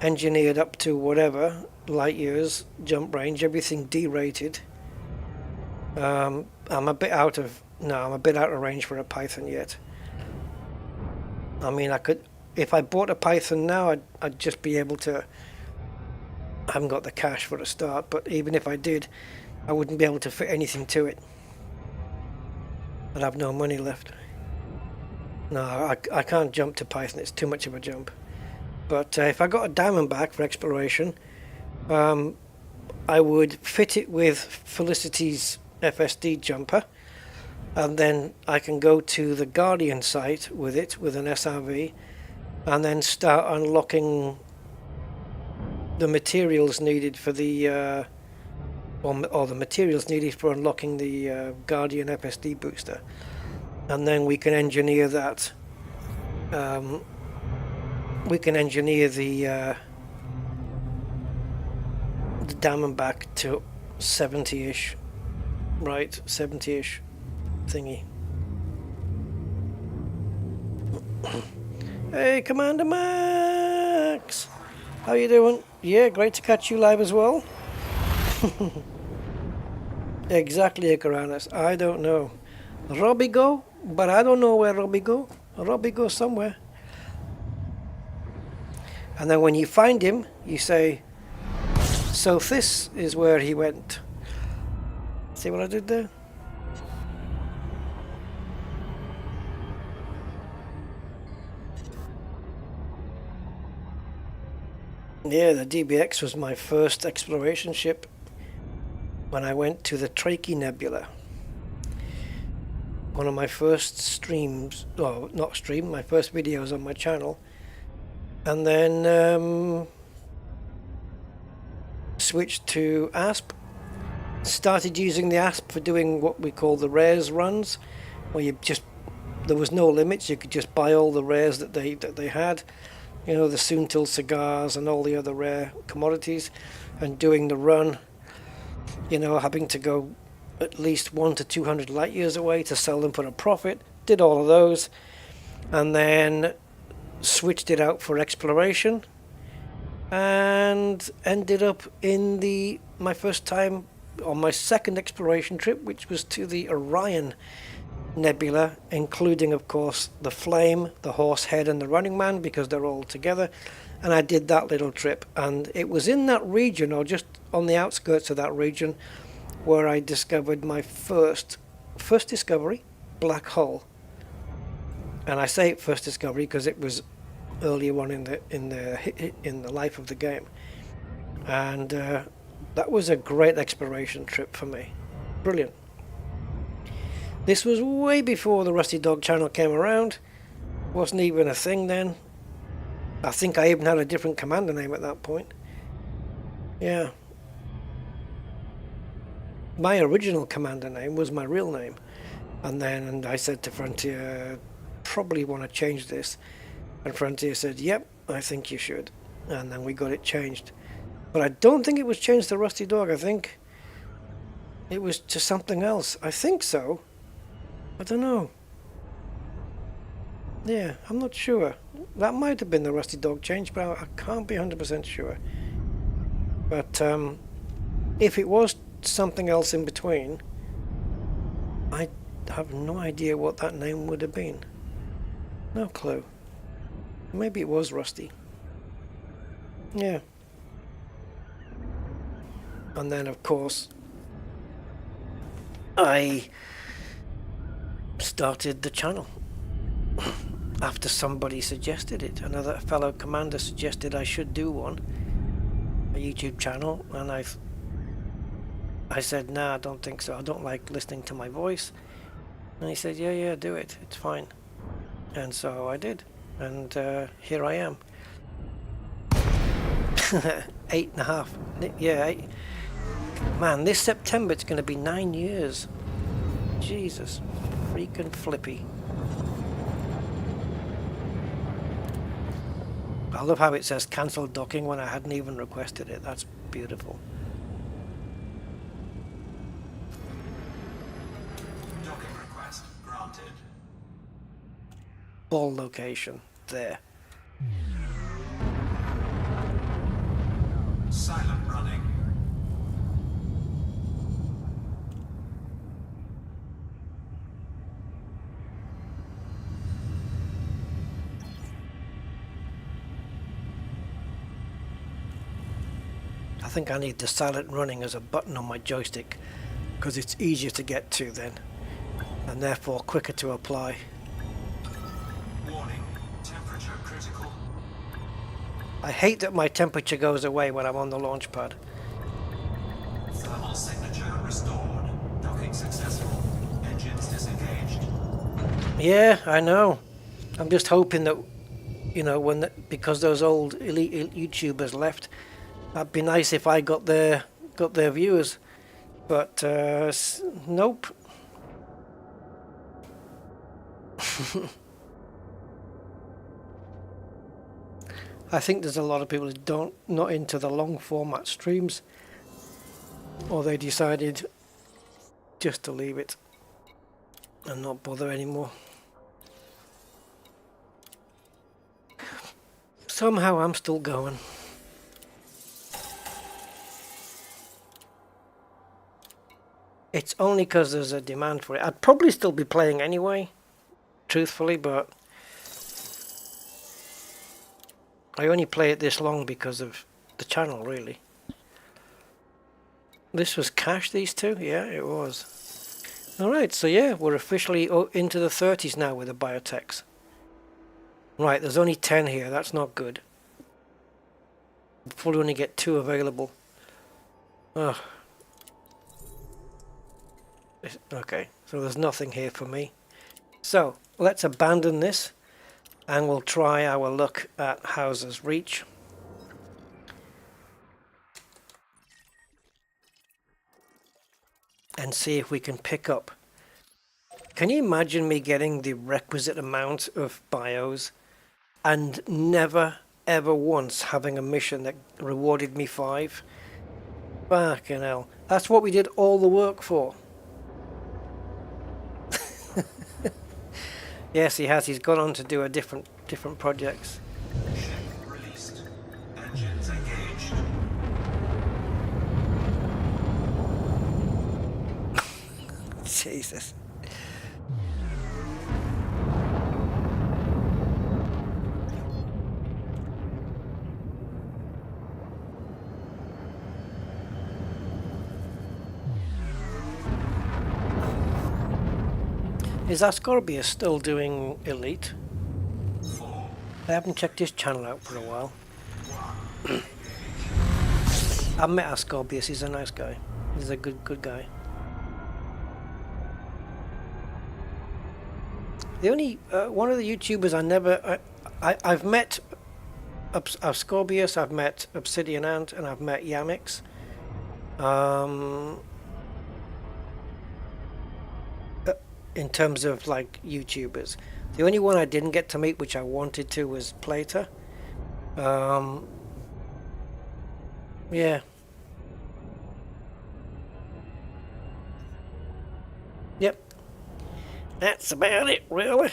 engineered up to whatever, light years, jump range, everything D-rated. I'm a bit out of range for a Python yet. I mean, I could, if I bought a Python now, I'd just be able to. I haven't got the cash for a start, but even if I did, I wouldn't be able to fit anything to it. I'd have no money left. No, I can't jump to Python, it's too much of a jump. But if I got a Diamondback for exploration, I would fit it with Felicity's FSD jumper, and then I can go to the Guardian site with it, with an SRV, and then start unlocking the materials needed for the or the materials needed for unlocking the Guardian FSD booster, and then we can engineer that. We can engineer the down and back to 70-ish, right? 70-ish thingy. Hey, Commander Max, how you doing? Yeah, great to catch you live as well. Exactly, Ikaranis. I don't know. Robigo, but I don't know where Robigo. Robigo somewhere. And then when you find him, you say, so this is where he went. See what I did there? Yeah, the DBX was my first exploration ship when I went to the Trachea Nebula. One of my first streams, well, not stream, my first videos on my channel. And then switched to ASP. Started using the ASP for doing what we call the rares runs, where there was no limits, you could just buy all the rares that they had. You know, the Soontil cigars and all the other rare commodities, and doing the run, you know, having to go at least 100 to 200 light years away to sell them for a profit. Did all of those, and then switched it out for exploration, and ended up in my first time on my second exploration trip, which was to the Orion Nebula, including of course the Flame, the Horsehead and the Running Man, because they're all together. And I did that little trip, and it was in that region, or just on the outskirts of that region, where I discovered my first discovery, black hole. And I say first discovery because it was earlier on in the life of the game, and that was a great exploration trip for me. Brilliant. This was way before the Rusty Dog channel came around. Wasn't even a thing then. I think I even had a different commander name at that point. Yeah. My original commander name was my real name. And I said to Frontier, probably want to change this. And Frontier said, yep, I think you should. And then we got it changed. But I don't think it was changed to Rusty Dog. I think it was to something else. I think so. I don't know. Yeah, I'm not sure. That might have been the Rusty Dog change, but I can't be 100% sure. But if it was something else in between, I have no idea what that name would have been. No clue. Maybe it was Rusty. Yeah. And then of course I started the channel after somebody suggested it. Another fellow commander suggested I should do one, a YouTube channel, and I said, nah, I don't think so. I don't like listening to my voice. And he said, yeah, do it. It's fine. And so I did. And here I am. 8.5. Yeah, 8. Man, this September it's going to be 9 years. Jesus. Freaking flippy. I love how it says cancel docking when I hadn't even requested it. That's beautiful. Docking request granted. Ball location. There. Silent running. I think I need the silent running as a button on my joystick, because it's easier to get to then, and therefore quicker to apply. Warning, temperature critical. I hate that my temperature goes away when I'm on the launch pad. Thermal signature restored. Docking successful. Engines disengaged. Yeah, I know. I'm just hoping that, you know, because those old elite YouTubers left, that'd be nice if I got their viewers. But nope. I think there's a lot of people who not into the long format streams, or they decided just to leave it and not bother anymore. Somehow I'm still going. It's only because there's a demand for it. I'd probably still be playing anyway, truthfully, but I only play it this long because of the channel, really. This was cash, these two? Yeah, it was. Alright, so yeah, we're officially into the 30s now with the Biotechs. Right, there's only 10 here, that's not good. We'll probably only get 2 available. Ugh. Okay, so there's nothing here for me. So, let's abandon this and we'll try our luck at Hauser's Reach. And see if we can pick up. Can you imagine me getting the requisite amount of bios and never ever once having a mission that rewarded me 5? Fucking hell. That's what we did all the work for. Yes, he has. He's gone on to do a different projects. Ship released. Engines engaged. Jesus. Is Ascorbius still doing Elite? 4. I haven't checked his channel out for a while. I've met Ascorbius, he's a nice guy. He's a good guy. The only one of the YouTubers I've met Ascorbius, I've met Obsidian Ant, and I've met Yamix. In terms of like YouTubers, the only one I didn't get to meet, which I wanted to, was Plater. Yeah. Yep. That's about it, really.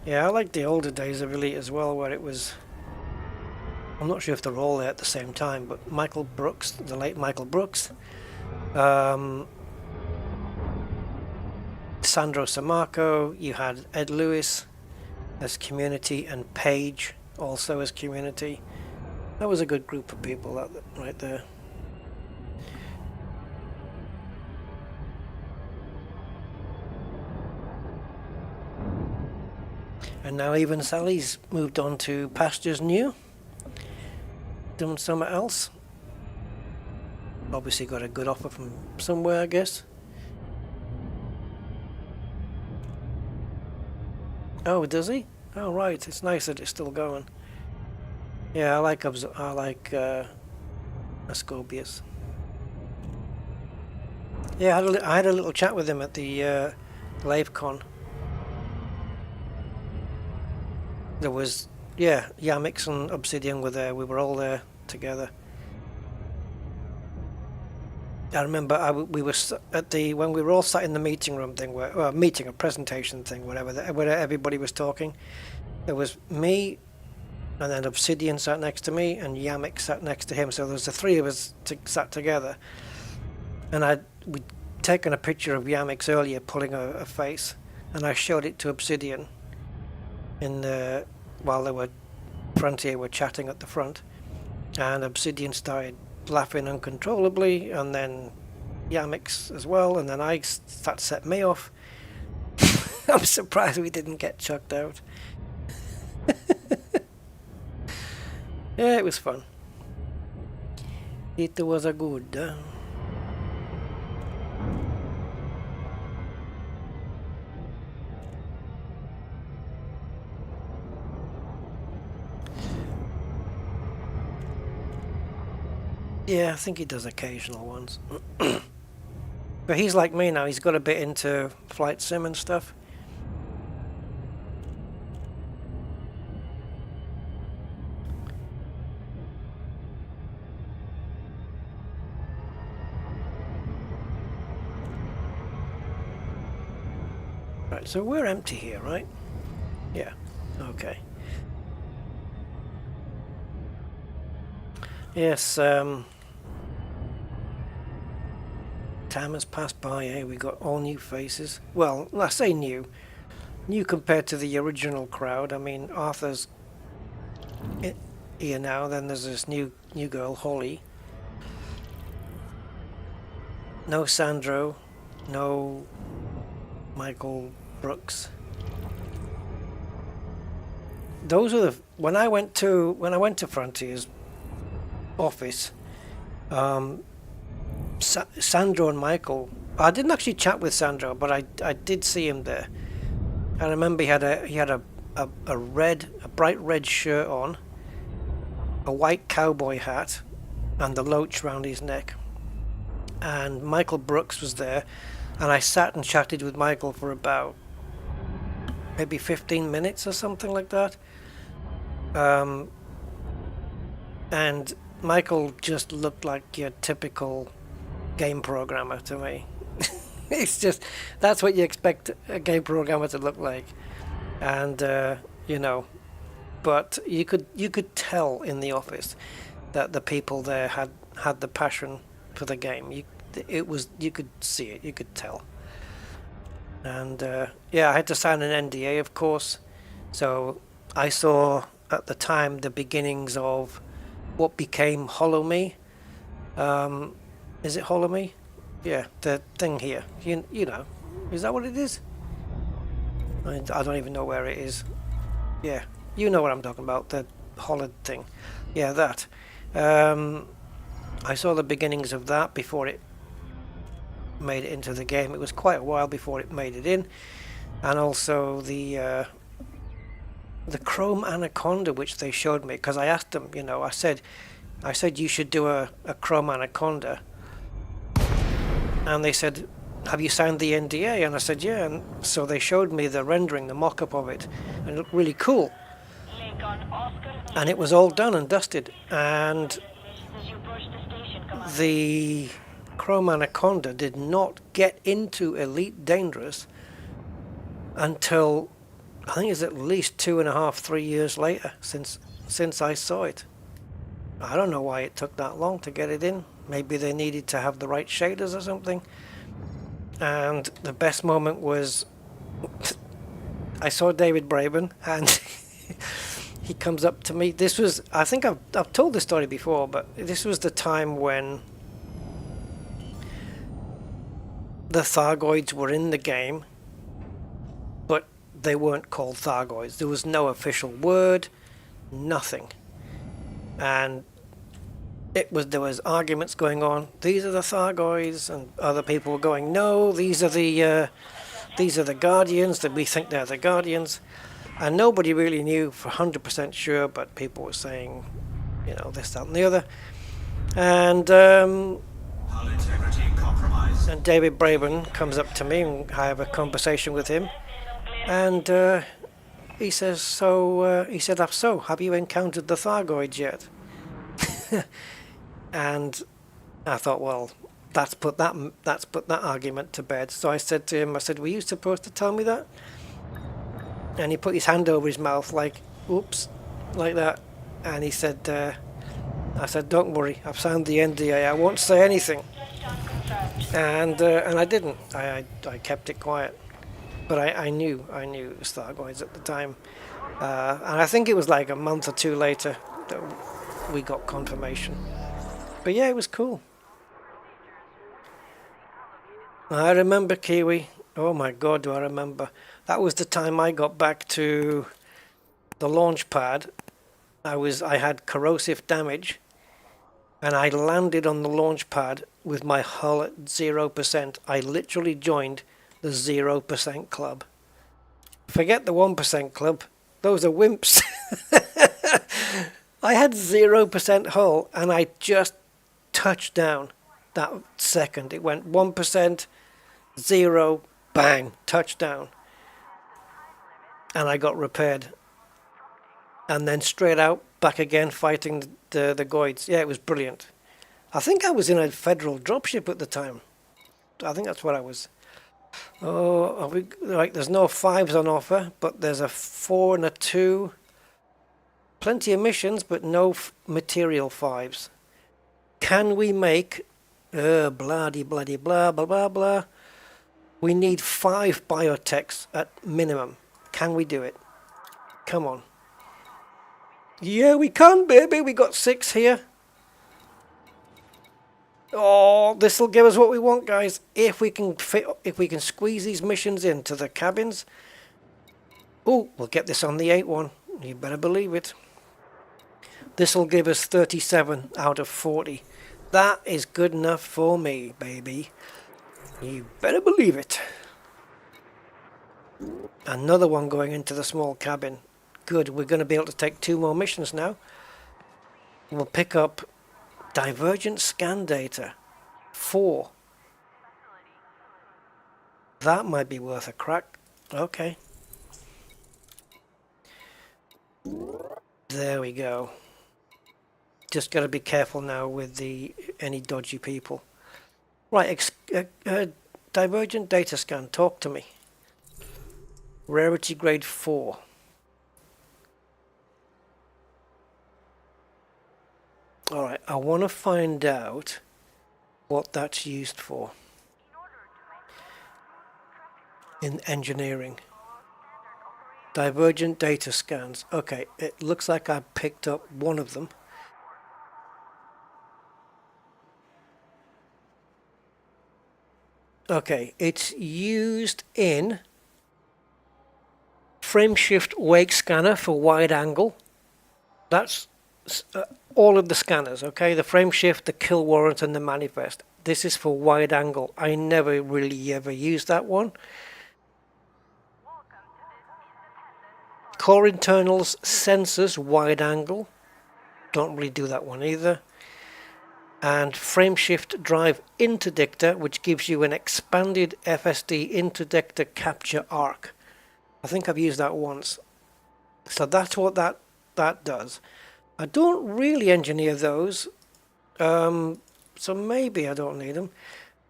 Yeah, I like the older days of Elite as well, where it was... I'm not sure if they're all there at the same time, but Michael Brooks, the late Michael Brooks, Sandro Samarco, you had Ed Lewis as community, and Paige also as community. That was a good group of people, that right there. And now even Sally's moved on to pastures new, doing something else. Obviously got a good offer from somewhere, I guess. Oh, does he? Oh, right. It's nice that it's still going. Yeah, I like Ascorbius. Yeah, I had a little chat with him at the LaveCon. There was, yeah, Yamix and Obsidian were there. We were all there together. I remember we were at when we were all sat in the meeting room thing, a presentation thing, whatever, where everybody was talking. There was me, and then Obsidian sat next to me, and Yamix sat next to him. So there was the 3 of us sat together. And we'd taken a picture of Yamix earlier pulling a face, and I showed it to Obsidian while they were Frontier were chatting at the front. and Obsidian started laughing uncontrollably, and then Yamix as well, and then that set me off. I'm surprised we didn't get chucked out. Yeah, it was fun. It was a good. Yeah, I think he does occasional ones. But he's like me now, he's got a bit into flight sim and stuff. Right, so we're empty here, right? Yeah, okay. Yes, time has passed by, eh? We got all new faces. Well, I say new. New compared to the original crowd. I mean, Arthur's here now, then there's this new girl, Holly. No Sandro, no Michael Brooks. Those are the when I went to Frontier's office, Sandro and Michael. I didn't actually chat with Sandro, but I did see him there. I remember he had a bright red shirt on, a white cowboy hat, and the loach round his neck. And Michael Brooks was there, and I sat and chatted with Michael for about maybe 15 minutes or something like that. And Michael just looked like your typical game programmer to me. It's just, that's what you expect a game programmer to look like. And you know, but you could tell in the office that the people there had the passion for the game. You could see it, you could tell. And yeah, I had to sign an NDA, of course. So I saw at the time the beginnings of what became Hollow Me. Is it Hollow Me? Yeah, the thing here. You know, is that what it is? I don't even know where it is. Yeah, you know what I'm talking about, the hollowed thing. Yeah, that. I saw the beginnings of that before it made it into the game. It was quite a while before it made it in. And also the Chrome Anaconda, which they showed me, because I asked them, you know, I said you should do a Chrome Anaconda. And they said, have you signed the NDA? And I said, yeah. And so they showed me the rendering, the mock-up of it, and it looked really cool. And it was all done and dusted. And the Chrome Anaconda did not get into Elite Dangerous until, I think it's at least 2.5, 3 years later since I saw it. I don't know why it took that long to get it in. Maybe they needed to have the right shaders or something. And the best moment was I saw David Braben, and he comes up to me. This was, I think I've told this story before, but this was the time when the Thargoids were in the game, but they weren't called Thargoids. There was no official word, nothing. And there was arguments going on. These are the Thargoids, and other people were going, no, these are the Guardians. That we think they're the Guardians, and nobody really knew for 100% sure. But people were saying, you know, this, that, and the other. And Hull integrity compromised. and David Braben comes up to me, and I have a conversation with him, and he says, so have you encountered the Thargoids yet? And I thought, well, that's put that argument to bed. So I said to him, were you supposed to tell me that? And he put his hand over his mouth like, oops, like that. And he said, I said, don't worry, I've signed the NDA, I won't say anything. And I didn't. I kept it quiet. But I knew it was Thargoids at the time. And I think it was like a month or two later we got confirmation. But yeah, it was cool. I remember, Kiwi. Oh my god, do I remember. That was the time I got back to the launch pad. I had corrosive damage, and I landed on the launch pad with my hull at 0%. I literally joined the 0% club. Forget the 1% club. Those are wimps. I had 0% hull, and I just touched down that second. It went 1%, 0, bang, touchdown. And I got repaired. And then straight out, back again, fighting the Goids. Yeah, it was brilliant. I think I was in a federal dropship at the time. I think that's what I was. Oh, are we, like, there's no 5s on offer, but there's a 4 and a 2. Plenty of missions, but no material 5s. Can we make... bloody blah, blah, blah, blah. We need 5 biotechs at minimum. Can we do it? Come on. Yeah, we can, baby. We got 6 here. Oh, this will give us what we want, guys. If we can squeeze these missions into the cabins. Oh, we'll get this on the 8 one. You better believe it. This will give us 37 out of 40. That is good enough for me, baby. You better believe it. Another one going into the small cabin. Good, we're going to be able to take 2 more missions now. We'll pick up divergent scan data. 4. That might be worth a crack. Okay. There we go. Just got to be careful now with any dodgy people. Right, divergent data scan. Talk to me. Rarity grade 4. Alright, I want to find out what that's used for in engineering. Divergent data scans. Okay, it looks like I picked up one of them. Okay, it's used in frame shift wake scanner for wide angle. That's all of the scanners, okay? The frame shift, the kill warrant, and the manifest. This is for wide angle. I never really ever used that one. Core internals, sensors, wide angle. Don't really do that one either. And frame shift drive interdictor, which gives you an expanded FSD interdictor capture arc. I think I've used that once. So that's what that does. I don't really engineer those, so maybe I don't need them.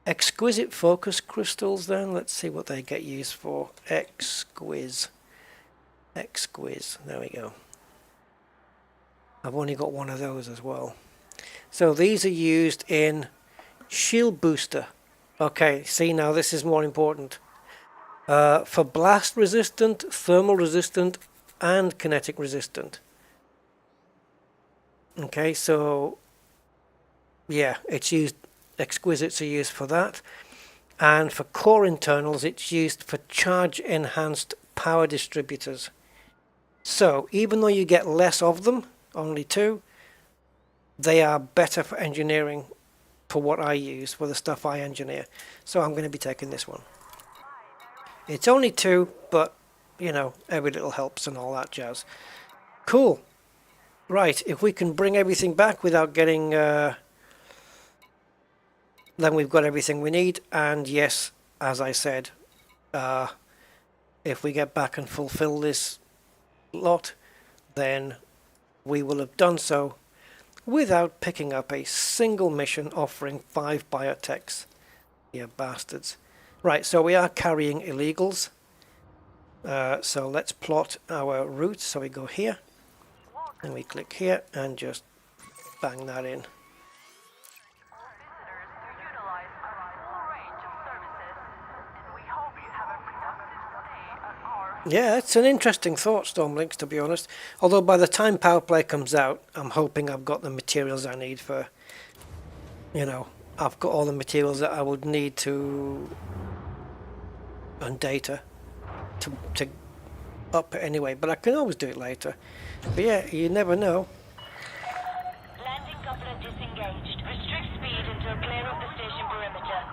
Exquisite focus crystals then, let's see what they get used for. Exquise, there we go. I've only got one of those as well. So these are used in shield booster. Okay, see now this is more important. For blast resistant, thermal resistant, and kinetic resistant. Okay, so yeah, it's used, exquisites are used for that. And for core internals, it's used for charge enhanced power distributors. So even though you get less of them, only 2, they are better for engineering for what I use, for the stuff I engineer. So I'm going to be taking this one. It's only 2, but you know, every little helps and all that jazz. Cool. Right, if we can bring everything back without getting... then we've got everything we need. And yes, as I said, if we get back and fulfill this lot, then we will have done so without picking up a single mission offering 5 biotechs. You bastards. Right, so we are carrying illegals. So let's plot our route. So we go here. And we click here and just bang that in. Yeah, it's an interesting thought, Stormlinks, to be honest. Although by the time Power Play comes out, I'm hoping I've got the materials I need for, you know, I've got all the materials that I would need to, and data, to up it anyway. But I can always do it later. But yeah, you never know. Landing coupler disengaged. Restrict speed until clear of the station perimeter.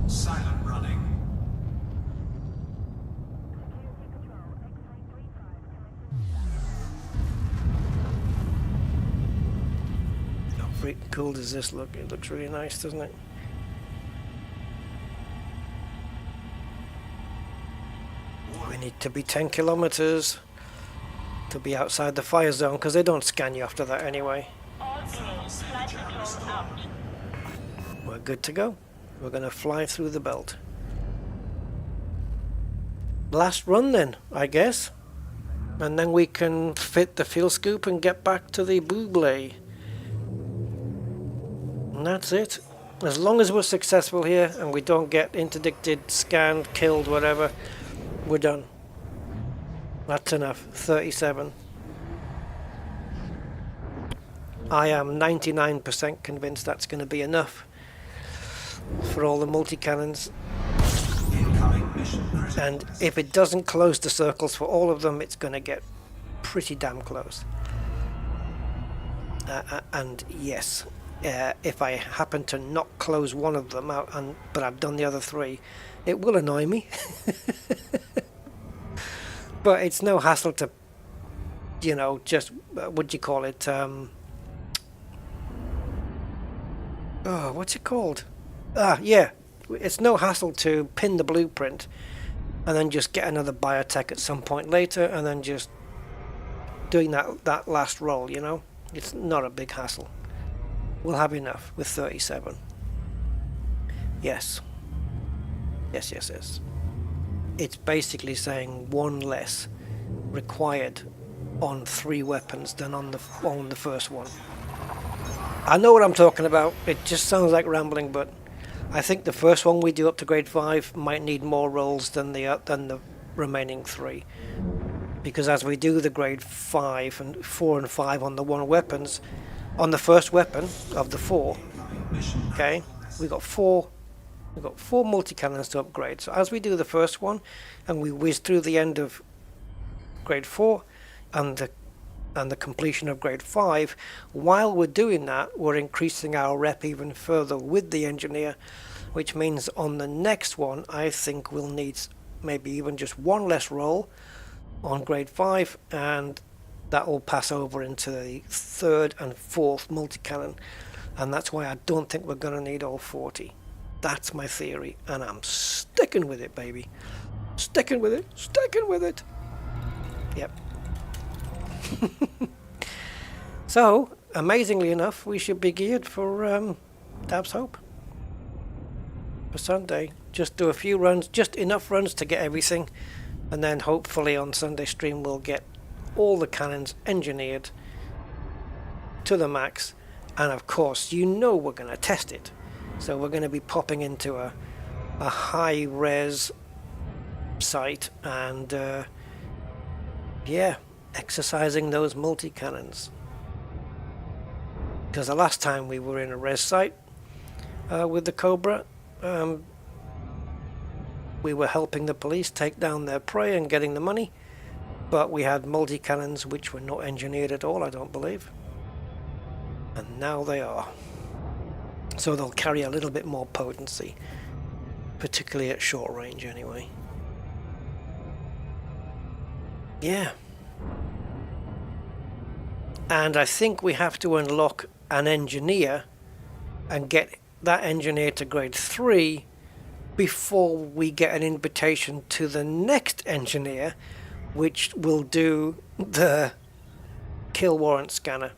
Silent running. How freaking cool does this look? It looks really nice, doesn't it? We need to be 10 kilometers to be outside the fire zone, because they don't scan you after that anyway. All clear. Flight control out. We're good to go. We're going to fly through the belt. Last run then, I guess. And then we can fit the fuel scoop and get back to the buble. And that's it. As long as we're successful here and we don't get interdicted, scanned, killed, whatever, we're done. That's enough. 37. I am 99% convinced that's going to be enough for all the multi-cannons. Incoming mission critical. And if it doesn't close the circles for all of them, it's going to get pretty damn close. And yes, if I happen to not close one of them out, but I've done the other three, it will annoy me. But it's no hassle to, you know, just, what do you call it? What's it called? Yeah. It's no hassle to pin the blueprint and then just get another Biotech at some point later and then just doing that last roll, you know? It's not a big hassle. We'll have enough with 37. Yes. Yes. It's basically saying one less required on 3 weapons than on the first one. I know what I'm talking about. It just sounds like rambling, but I think the first one we do up to grade 5 might need more rolls than the remaining 3. Because as we do the grade 5 and 4 and 5 on the 1 weapons, on the first weapon of the 4, okay, we got 4 multi-cannons to upgrade. So as we do the first one and we whiz through the end of grade 4 and the completion of grade 5, while we're doing that, we're increasing our rep even further with the engineer, which means on the next one I think we'll need maybe even just 1 less roll on grade 5, and that will pass over into the 3rd and 4th multi-cannon, and that's why I don't think we're going to need all 40. That's my theory, and I'm sticking with it, baby. Sticking with it. Yep. So, amazingly enough, we should be geared for Dab's Hope. For Sunday. Just do a few runs, just enough runs to get everything, and then hopefully on Sunday stream we'll get all the cannons engineered to the max, and of course you know we're going to test it. So we're going to be popping into a high-res site and yeah, exercising those multi-cannons. Because the last time we were in a res site with the Cobra, we were helping the police take down their prey and getting the money, but we had multi-cannons which were not engineered at all, I don't believe. And now they are. So they'll carry a little bit more potency, particularly at short range anyway. Yeah. And I think we have to unlock an engineer and get that engineer to grade 3 before we get an invitation to the next engineer, which will do the kill warrant scanner.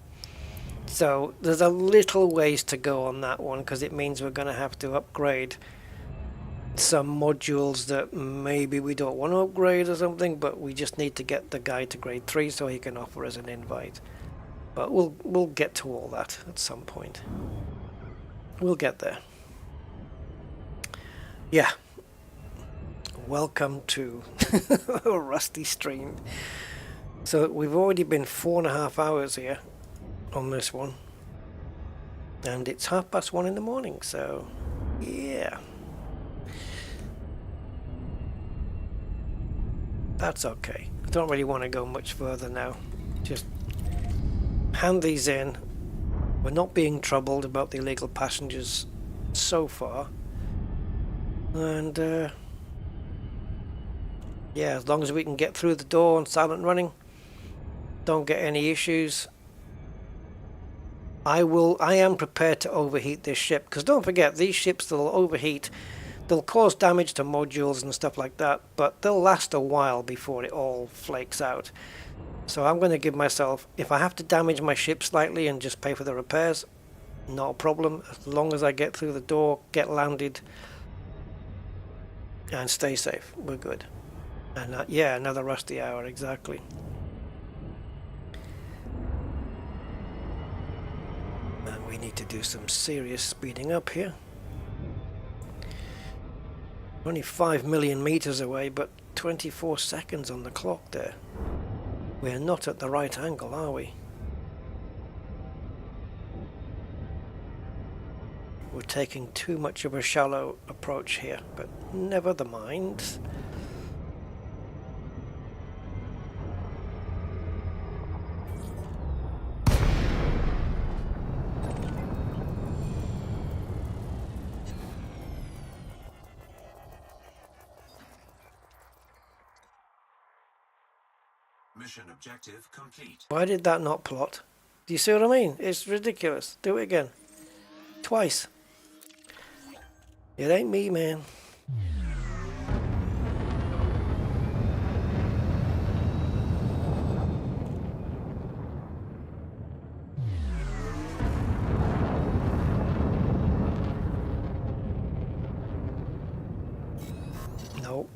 So there's a little ways to go on that one, because it means we're going to have to upgrade some modules that maybe we don't want to upgrade or something, but we just need to get the guy to grade 3 so he can offer us an invite. But we'll get to all that at some point. We'll get there. Yeah. Welcome to a rusty stream. So we've already been 4.5 hours here on this one. And it's 1:30 in the morning, so yeah. That's okay. I don't really want to go much further now. Just hand these in. We're not being troubled about the illegal passengers so far. And yeah, as long as we can get through the door on silent running, don't get any issues. I am prepared to overheat this ship, because don't forget, these ships, they'll overheat. They'll cause damage to modules and stuff like that, but they'll last a while before it all flakes out. So I'm going to give myself, if I have to damage my ship slightly and just pay for the repairs, not a problem, as long as I get through the door, get landed, and stay safe, we're good. And yeah, another rusty hour, exactly. And we need to do some serious speeding up here. Only 5 million meters away, but 24 seconds on the clock there. We're not at the right angle, are we? We're taking too much of a shallow approach here, but never the mind. Mission objective complete. Why did that not plot? Do you see what I mean? It's ridiculous. Do it again. Twice. It ain't me, man. Nope.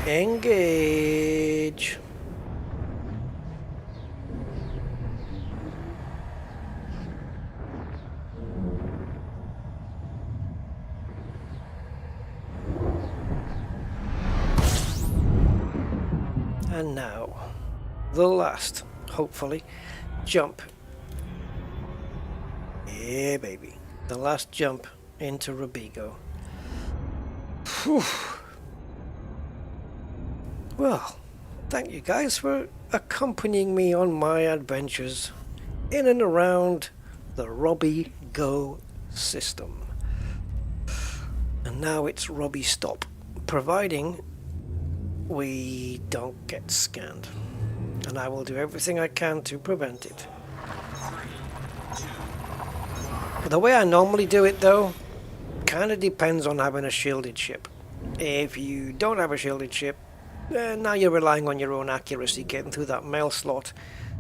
Engage. And now, the last, hopefully, jump. Yeah, baby. The last jump into Robigo. Whew. Well, thank you guys for accompanying me on my adventures in and around the Robigo system. And now it's Robbie stop, providing we don't get scanned. And I will do everything I can to prevent it. The way I normally do it, though, kind of depends on having a shielded ship. If you don't have a shielded ship, now you're relying on your own accuracy, getting through that mail slot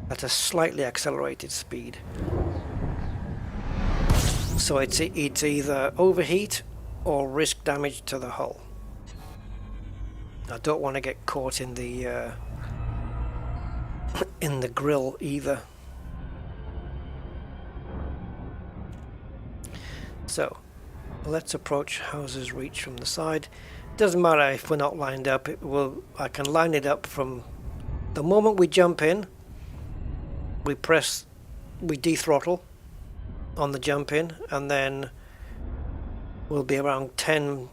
at a slightly accelerated speed. So it's either overheat or risk damage to the hull. I don't want to get caught in the grill either. So let's approach Houses Reach from the side. Doesn't matter if we're not lined up. I can line it up from the moment we jump in. We dethrottle on the jump in, and then we'll be around 10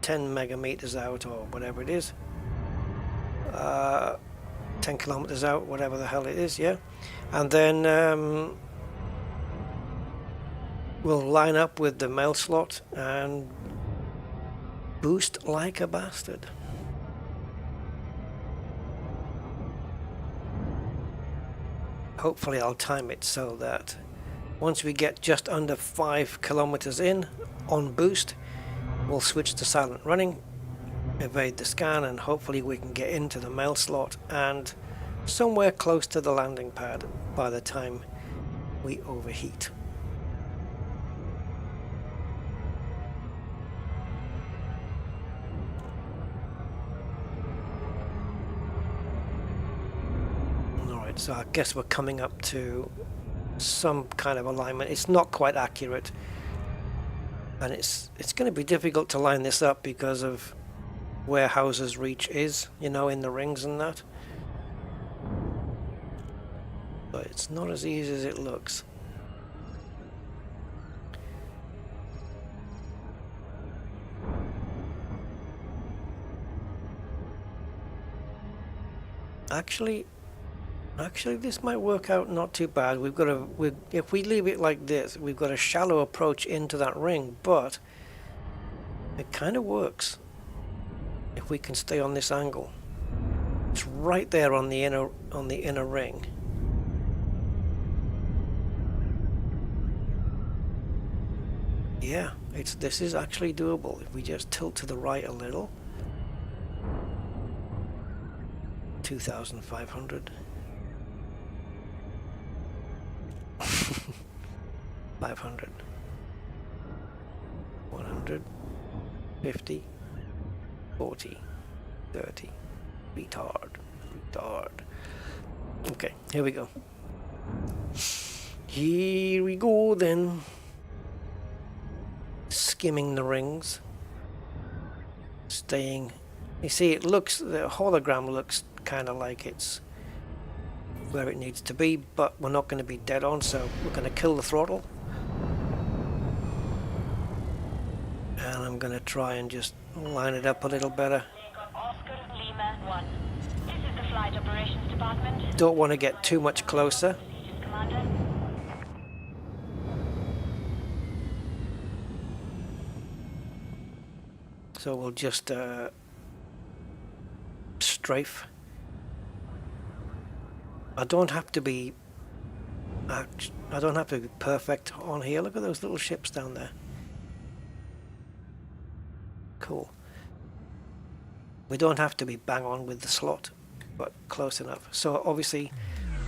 megameters out, or whatever it is. 10 kilometers out, whatever the hell it is, yeah. And then we'll line up with the mail slot and boost like a bastard. Hopefully I'll time it so that Once we get just under 5 kilometers in on boost, we'll switch to silent running, evade the scan, and hopefully we can get into the mail slot and somewhere close to the landing pad by the time we overheat. Alright, so I guess we're coming up to some kind of alignment. It's not quite accurate, and it's going to be difficult to line this up because of where Hauser's reach is, you know, in the rings and that. But it's not as easy as it looks. Actually, this might work out not too bad. If we leave it like this, we've got a shallow approach into that ring, but it kind of works if we can stay on this angle. It's right there on the inner ring. Yeah, this is actually doable if we just tilt to the right a little. 2,500. 500, 100, 50, 40, 30, retard. Okay, here we go. Here we go then. Skimming the rings. Staying. You see, the hologram looks kind of like it's where it needs to be, but we're not going to be dead on, so we're going to kill the throttle. And I'm going to try and just line it up a little better. Oscar Lima 1. This is the Flight Operations Department. Don't want to get too much closer. Commander. So we'll just strafe. I don't have to be perfect on here. Look at those little ships down there. Cool. We don't have to be bang on with the slot, but close enough. So obviously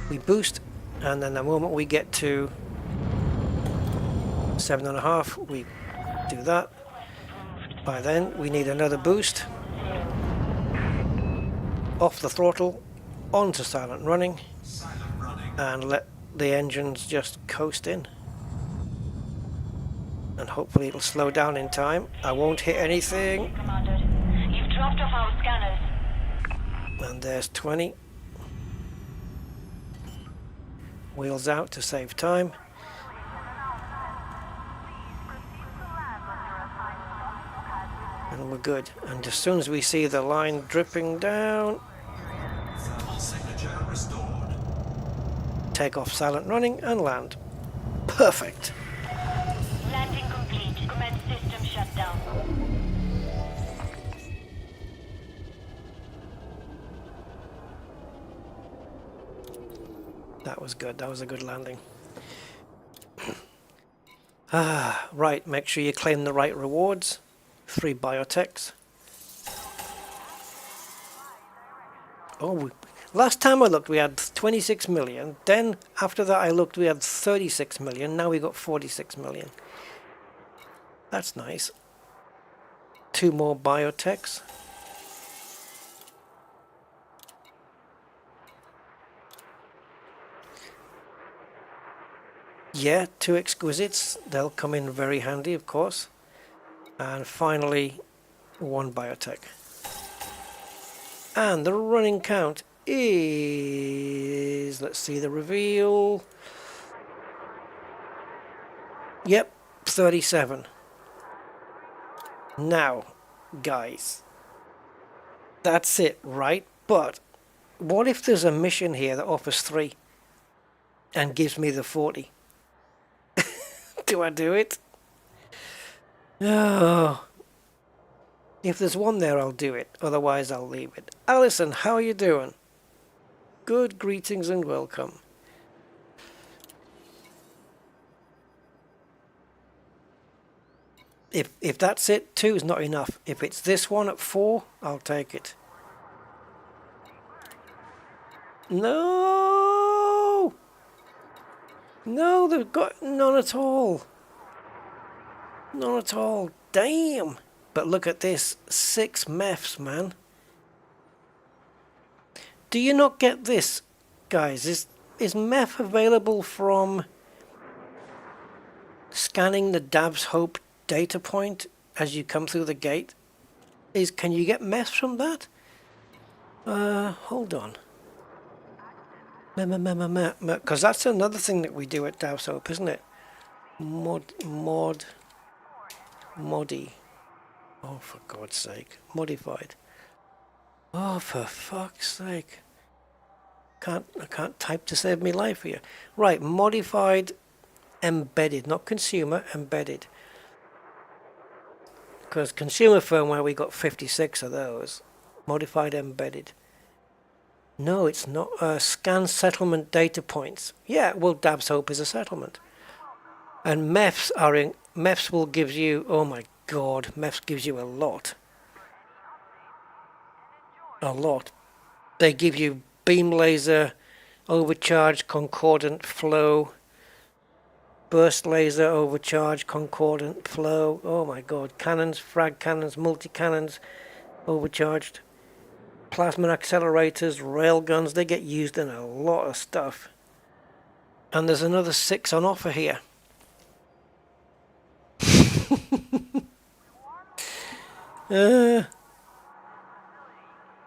we boost, and then the moment we get to 7.5, we do that. By then we need another boost. Off the throttle, onto silent running, and let the engines just coast in. And hopefully it'll slow down in time. I won't hit anything. Commander, you've dropped off our scanners. And there's 20. Wheels out to save time. And we're good. And as soon as we see the line dripping down, Thermal signature restored. take off silent running and land. Perfect. Landing complete. Commence system shutdown. That was good. That was a good landing. Right. Make sure you claim the right rewards. 3 biotechs. Oh, last time I looked we had 26 million. Then after that I looked we had 36 million. Now we got 46 million. That's nice. 2 more biotechs. Yeah, 2 exquisites. They'll come in very handy, of course. And finally, 1 biotech. And the running count is, let's see the reveal. Yep, 37. Now, guys, that's it, right? But what if there's a mission here that offers 3 and gives me the 40? Do I do it? Oh. If there's one there, I'll do it. Otherwise, I'll leave it. Alison, how are you doing? Good, greetings and welcome. If that's it, 2 is not enough. If it's this one at 4, I'll take it. No! No, they've got none at all. None at all. Damn! But look at this. 6 MEFs, man. Do you not get this, guys? Is MEF available from scanning the Dab's Hope data point as you come through the gate? Can you get MEFs from that? Hold on. Because that's another thing that we do at Dab's Hope, isn't it? Modi. Oh, for God's sake. Modified. Oh, for fuck's sake. I can't type to save me life here. Right, modified embedded, not consumer, embedded. Because consumer firmware, we got 56 of those. Modified embedded. No, it's not. Scan settlement data points. Yeah, well, Dab's Hope is a settlement. And MEFs will give you, oh my God, MEFs gives you a lot. A lot. They give you beam laser, overcharge, concordant flow, burst laser, overcharge, concordant flow. Oh my God, cannons, frag cannons, multi-cannons, overcharged, plasma accelerators, rail guns. They get used in a lot of stuff. And there's another 6 on offer here.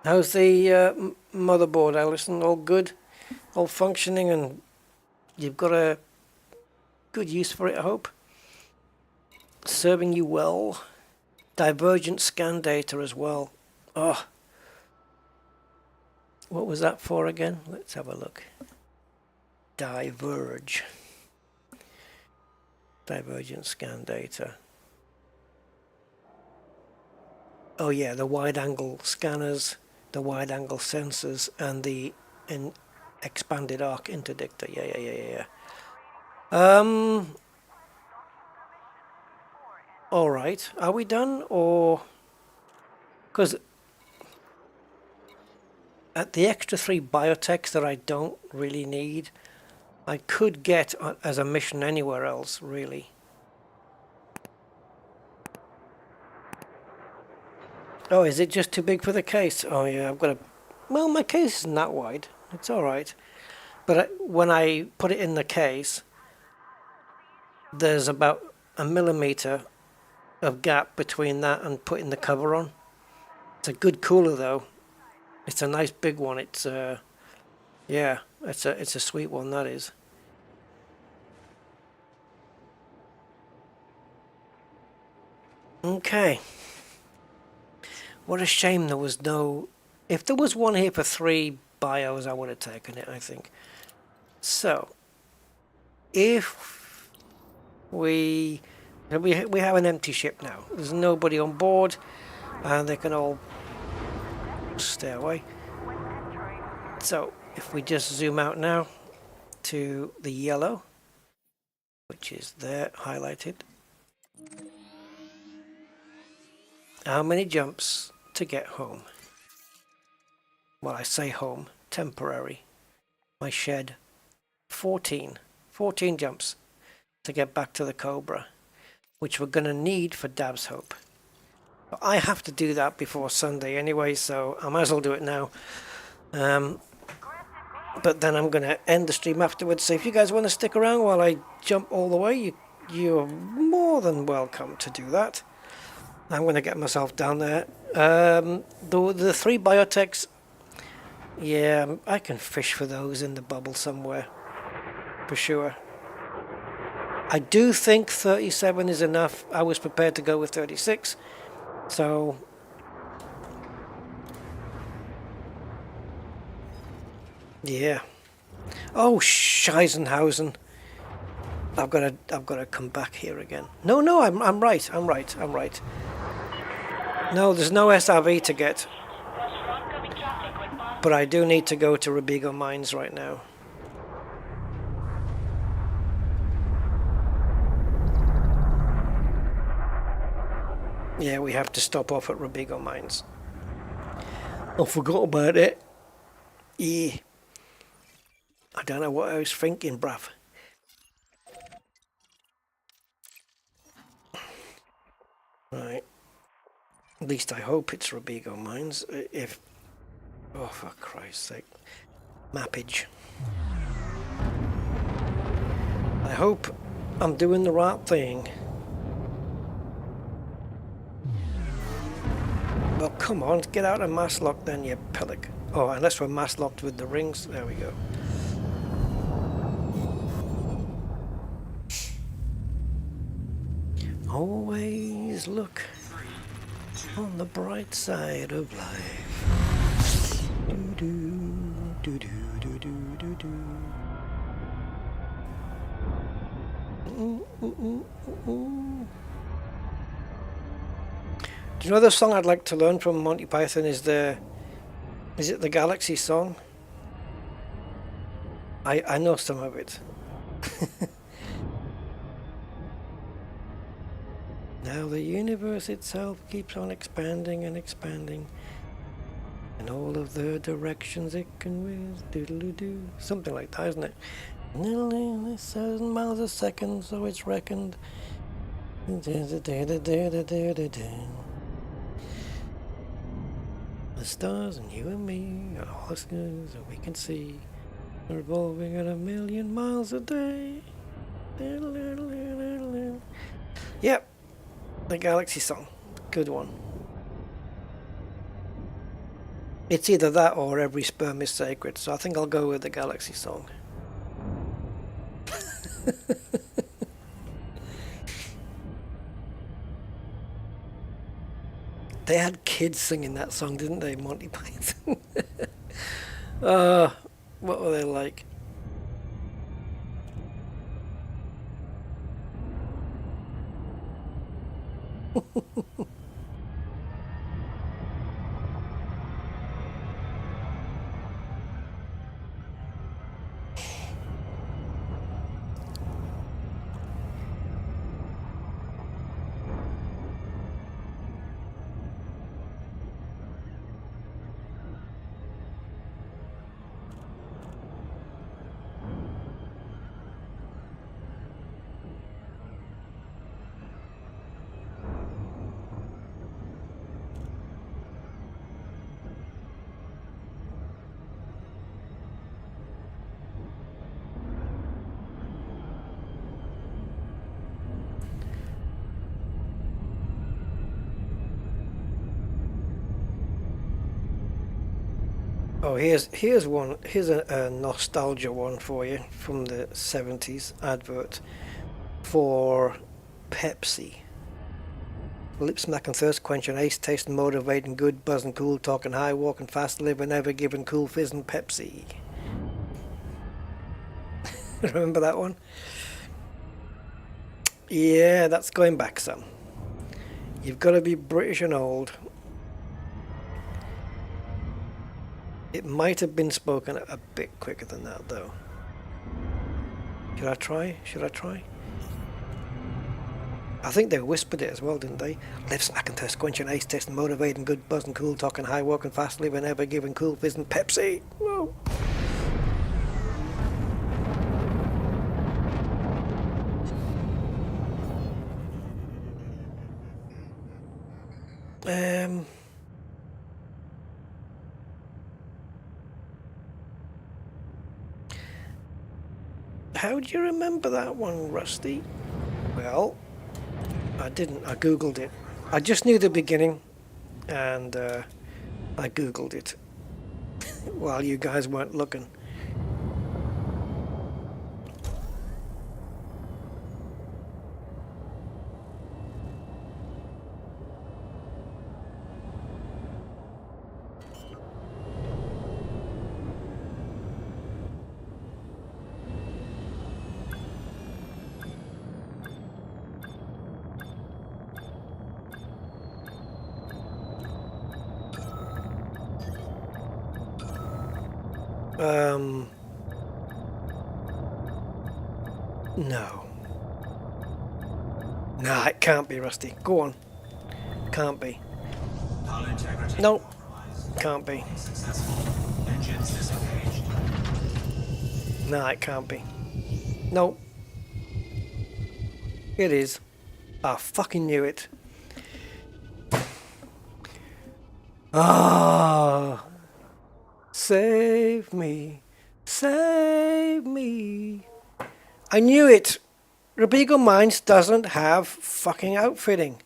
How's the motherboard, Alison? All good? All functioning, and you've got a good use for it, I hope? Serving you well. Divergent scan data as well. Oh. What was that for again? Let's have a look. Divergent scan data. Oh yeah, the wide angle scanners, the wide angle sensors, and the expanded arc interdictor. Yeah. All right, are we done, or because at the extra 3 biotechs that I don't really need, I could get as a mission anywhere else, really. Oh, is it just too big for the case? Oh yeah, I've got a... Well, my case isn't that wide. It's alright. But when I put it in the case, there's about 1 millimeter of gap between that and putting the cover on. It's a good cooler though. It's a nice big one. It's yeah, it's a sweet one, that is. Okay. What a shame there was no... If there was one here for 3 bios, I would have taken it, I think. So, if we have an empty ship now. There's nobody on board, and they can all stay away. So, if we just zoom out now to the yellow, which is there, highlighted. How many jumps to get home? Well, I say home, temporary. My shed. 14 jumps to get back to the Cobra, which we're going to need for Dab's Hope. But I have to do that before Sunday anyway, so I might as well do it now. But then I'm going to end the stream afterwards, so if you guys want to stick around while I jump all the way, you're more than welcome to do that. I'm going to get myself down there. The 3 biotechs, yeah, I can fish for those in the bubble somewhere, for sure. I do think 37 is enough. I was prepared to go with 36, so... Yeah. Oh, Scheisenhausen. I've got to come back here again. No, I'm right. No, there's no SRV to get. But I do need to go to Robigo Mines right now. Yeah, we have to stop off at Robigo Mines. I forgot about it. Yeah. I don't know what I was thinking, bruv. Right. At least I hope it's Robigo Mines. If... Oh, for Christ's sake. Mappage. I hope I'm doing the right thing. Well, come on, get out of mass lock then, you pellic. Oh, unless we're mass locked with the rings. There we go. Always look on the bright side of life. Do do do do do do do. Do you know the song I'd like to learn from Monty Python is it the Galaxy song? I know some of it. Now the universe itself keeps on expanding and expanding, in all of the directions it can whiz, doodle-doo, something like that, isn't it? 1,000 miles a second, so it's reckoned. The stars and you and me, all the stars that we can see, are revolving at 1,000,000 miles a day. Yep. The Galaxy song. Good one. It's either that or Every Sperm is Sacred, so I think I'll go with the Galaxy song. They had kids singing that song, didn't they, Monty Python? What were they like? Oh, here's one. Here's a nostalgia one for you from the 70s advert for Pepsi. Lip smack and thirst quenching, ace tasting, motivating, good buzzing, cool talking, high walking, fast living, ever giving, cool fizzing Pepsi. Remember that one? Yeah, that's going back some. You've got to be British and old. It might have been spoken a bit quicker than that, though. Should I try? Should I try? I think they whispered it as well, didn't they? Lip smacking, thirst quenching, ace testing, motivating, good buzzing, cool talking, high walking, fast living, ever giving, cool fizzing, Pepsi. Whoa. How do you remember that one, Rusty? Well, I didn't. I googled it. I just knew the beginning, and I googled it while you guys weren't looking. No. Nah, it can't be, Rusty. Go on. Can't be. Hull integrity Nope. compromised. Can't be. Successful. Engines disengaged. Nah, it can't be. Nope. It is. I fucking knew it. Ah, save me, save me. I knew it. Robigo Mines doesn't have fucking outfitting.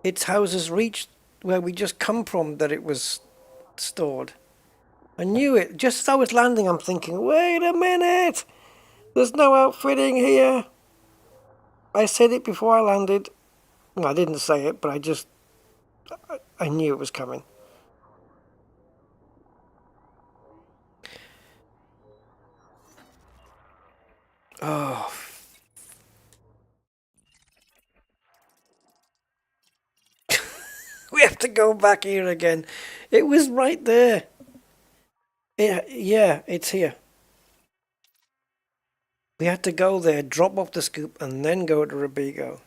It's houses reached where we just come from that it was stored. I knew it. Just as I was landing, I'm thinking, wait a minute. There's no outfitting here. I said it before I landed. No, I didn't say it, but I knew it was coming. Oh. We have to go back here again. It was right there. Yeah, it's here. We had to go there, drop off the scoop, and then go to Robigo.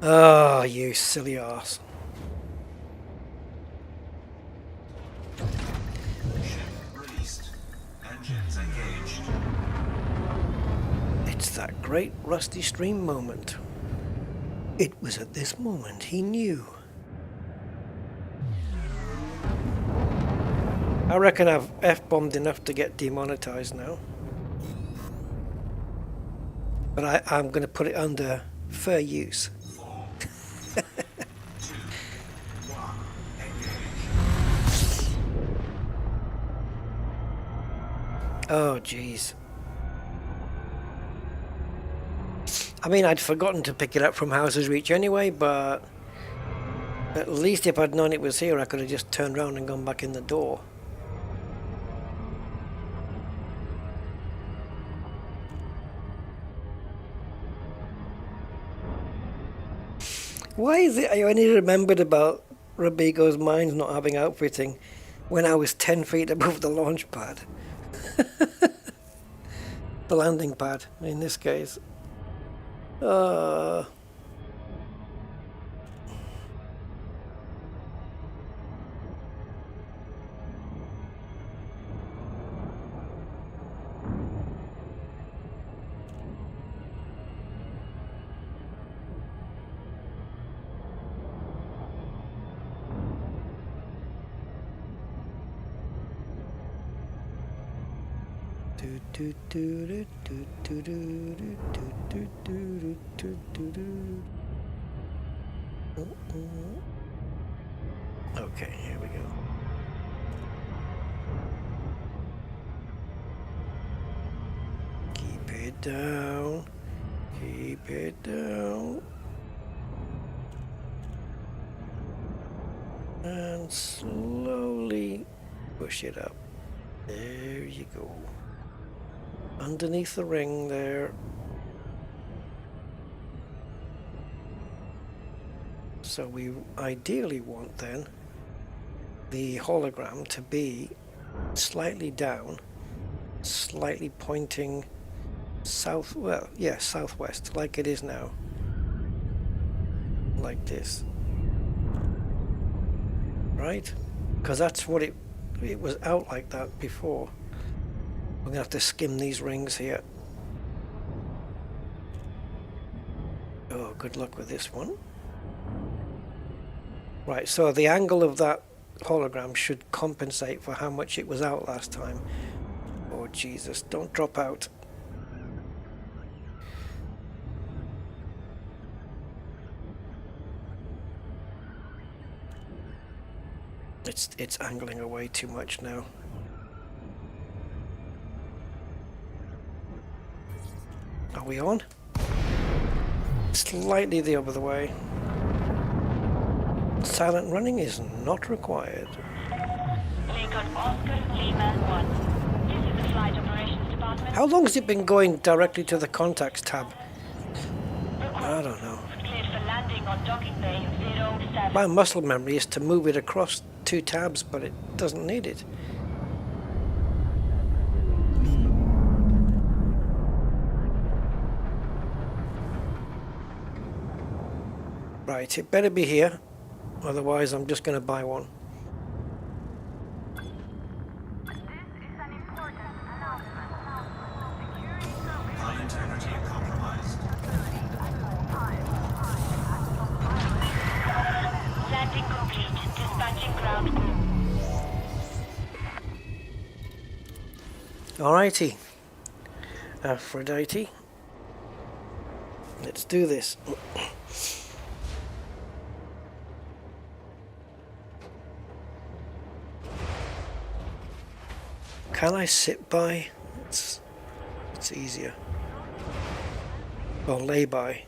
Oh, you silly arse. Ship released. Engines engaged. It's that great Rusty Stream moment. It was at this moment he knew. I reckon I've F-bombed enough to get demonetized now. But I'm going to put it under fair use. 4, 2, 1, engage. Oh, jeez. I mean, I'd forgotten to pick it up from House's Reach anyway, but at least if I'd known it was here, I could have just turned around and gone back in the door. Why is it I only remembered about Robigo's mines not having outfitting when I was 10 feet above the launch pad? The landing pad, in this case. Okay, here we go. Keep it down. Keep it down. And slowly push it up. There you go. Underneath the ring there. So we ideally want then the hologram to be slightly down, slightly pointing south, well, yeah, southwest, like it is now. Like this. Right? Because that's what it was out like that before. We're going to have to skim these rings here. Oh, good luck with this one. Right, so the angle of that hologram should compensate for how much it was out last time. Oh, Jesus, don't drop out. It's angling away too much now. Are we on? Slightly the other way. Silent running is not required. Lincoln Oscar Lima 1. This is the Flight Operations Department. How long has it been going directly to the contacts tab? I don't know. Cleared for landing on docking bay 07. My muscle memory is to move it across two tabs, but it doesn't need it. Right, it better be here, otherwise I'm just going to buy one. High integrity compromised. Landing complete. Dispatching ground crew. Alrighty, Aphrodite, let's do this. Can I sit by? It's easier. Or lay by.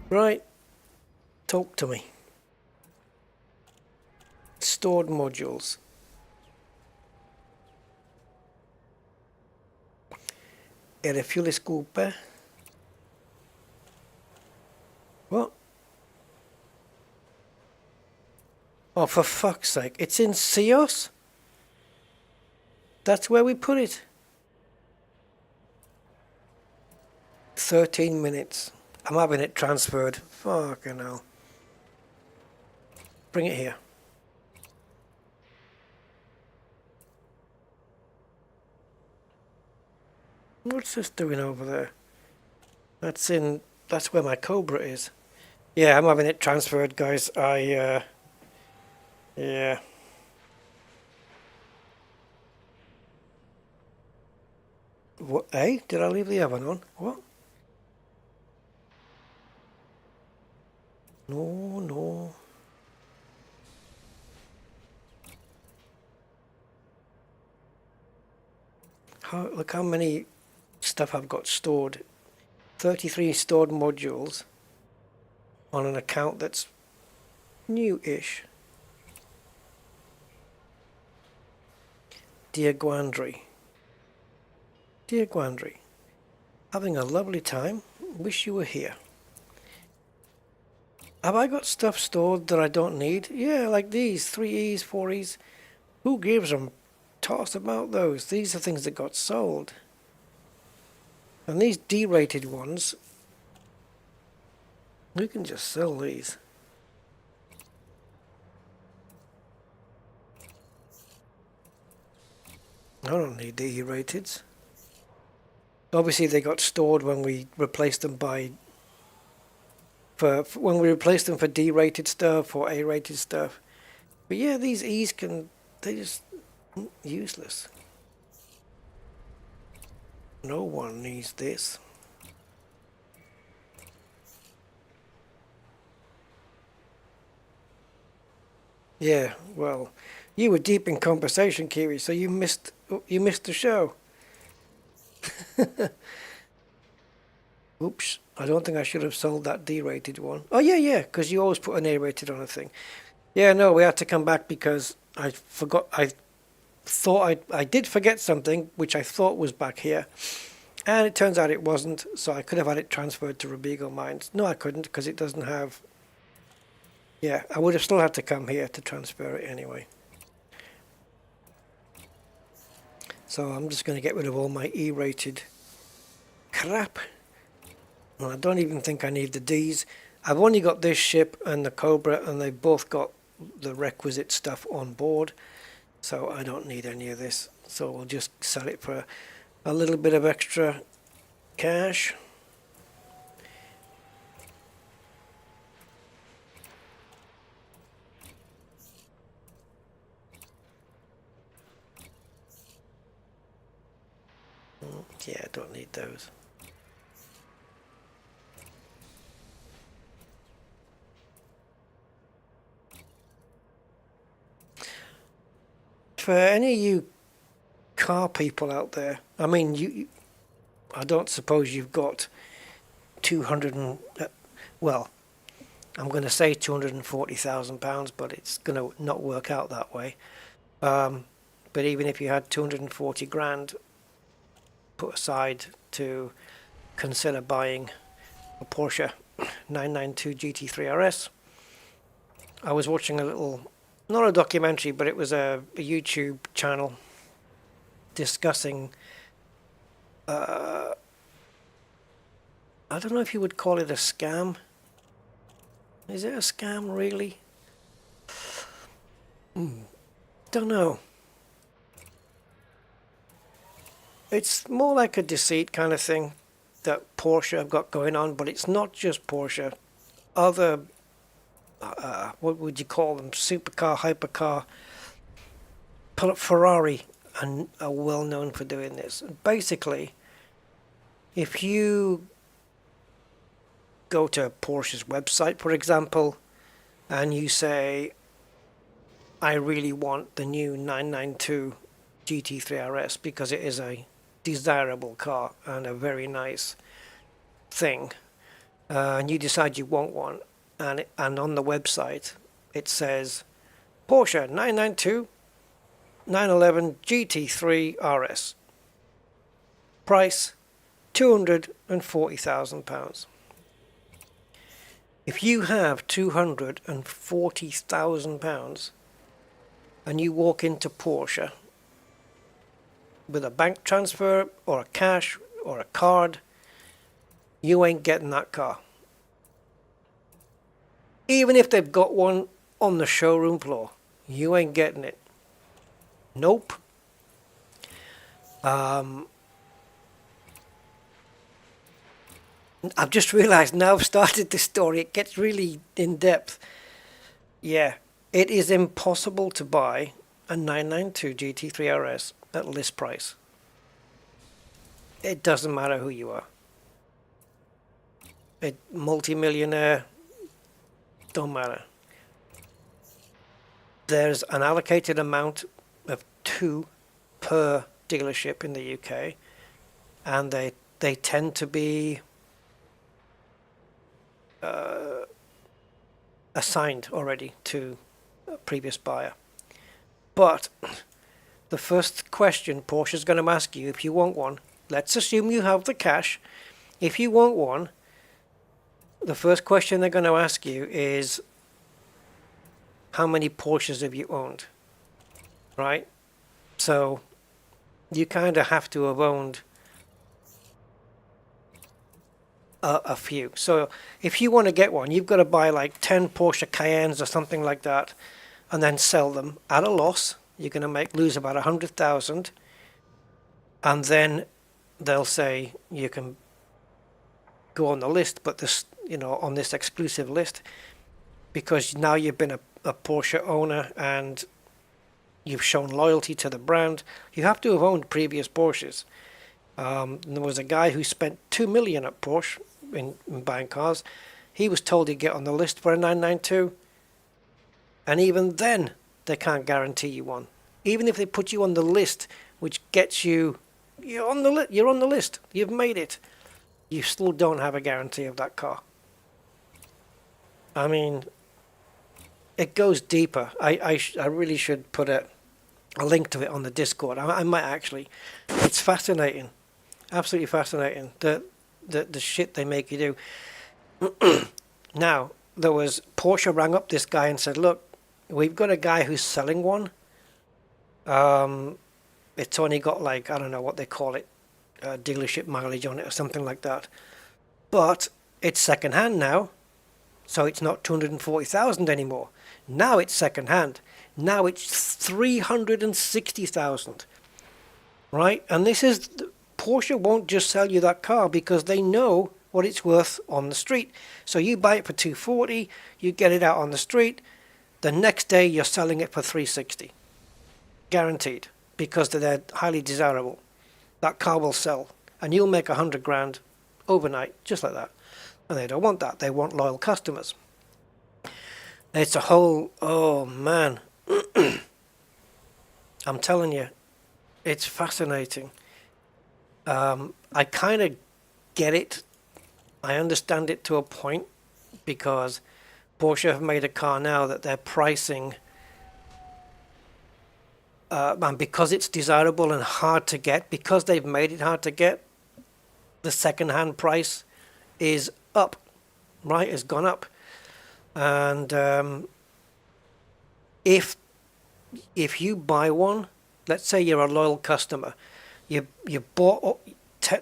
Right, talk to me. Stored modules. Era fuel scooper. What? Oh, for fuck's sake. It's in CEOS? That's where we put it. 13 minutes. I'm having it transferred. Fucking hell. Bring it here. What's this doing over there? That's where my Cobra is. Yeah, I'm having it transferred, guys. Yeah. What, eh? Did I leave the oven on? What? No. Look how many stuff I've got stored. 33 stored modules on an account that's new-ish. Dear Gwandry, having a lovely time. Wish you were here. Have I got stuff stored that I don't need? Yeah, like these 3Es, 4Es. Who gives them? Toss about those. These are things that got sold. And these D-rated ones, we can just sell these. I don't need the E-rateds. Obviously they got stored when we replaced them when we replaced them for D-rated stuff or A-rated stuff. But yeah, these E's they're just useless. No one needs this. Yeah, well, you were deep in conversation, Kiwi, so you missed the show. Oops, I don't think I should have sold that D-rated one. Oh yeah, because you always put an A-rated on a thing. Yeah, no, we had to come back because I forgot. I did forget something which I thought was back here, and it turns out it wasn't. So I could have had it transferred to Robigo Mines. No, I couldn't because it doesn't have. Yeah, I would have still had to come here to transfer it anyway. So I'm just going to get rid of all my E-rated crap. And I don't even think I need the Ds. I've only got this ship and the Cobra, and they've both got the requisite stuff on board. So I don't need any of this. So we'll just sell it for a little bit of extra cash. Yeah, I don't need those. For any of you car people out there, I mean, I don't suppose you've got 200 and, well, I'm going to say £240,000, but it's going to not work out that way. But even if you had 240 grand put aside to consider buying a Porsche 992 GT3 RS, I was watching a little, not a documentary, but it was a YouTube channel discussing I don't know if you would call it a scam. Is it a scam, really? Don't know. It's more like a deceit kind of thing that Porsche have got going on, but it's not just Porsche. Other, what would you call them? Supercar, hypercar. Ferrari are well known for doing this. Basically, if you go to Porsche's website, for example, and you say, I really want the new 992 GT3 RS because it is a desirable car and a very nice thing, and you decide you want one, and on the website it says Porsche 992 911 GT3 RS, price £240,000. If you have £240,000 and you walk into Porsche with a bank transfer or a cash or a card, you ain't getting that car. Even if they've got one on the showroom floor, you ain't getting it. Nope. I've just realized now I've started this story, it gets really in depth. Yeah, it is impossible to buy a 992 GT3 RS at list price. It doesn't matter who you are. Multi-millionaire, don't matter. There's an allocated amount of 2 per dealership in the UK, and they tend to be assigned already to a previous buyer. But the first question Porsche's going to ask you if you want one, let's assume you have the cash. If you want one, the first question they're going to ask you is, how many Porsches have you owned? Right? So you kind of have to have owned a few. So if you want to get one, you've got to buy like 10 Porsche Cayennes or something like that, and then sell them at a loss. You're going to lose about 100,000, and then they'll say you can go on the list, but this, on this exclusive list, because now you've been a Porsche owner and you've shown loyalty to the brand. You have to have owned previous Porsches. There was a guy who spent $2 million at Porsche in buying cars. He was told he'd get on the list for a 992, and even then they can't guarantee you one. Even if they put you on the list, which gets you're on the list, you've made it, you still don't have a guarantee of that car. I mean, it goes deeper. I really should put a link to it on the Discord. I might actually. It's fascinating, absolutely fascinating. The shit they make you do. Now, Porsche rang up this guy and said, look, we've got a guy who's selling one. It's only got I don't know what they call it, dealership mileage on it or something like that. But it's second hand now, so it's not 240,000 anymore. Now it's second hand. Now it's 360,000. Right? And Porsche won't just sell you that car because they know what it's worth on the street. So you buy it for 240, you get it out on the street, the next day you're selling it for 360. Guaranteed, because they're highly desirable. That car will sell, and you'll make 100 grand overnight, just like that. And they don't want that. They want loyal customers. It's a whole, oh man. I'm telling you, it's fascinating. I kind of get it. I understand it to a point, because Porsche have made a car now that they're pricing, and because it's desirable and hard to get, because they've made it hard to get, the second-hand price is up, right? It's gone up. And if you buy one, let's say you're a loyal customer, you bought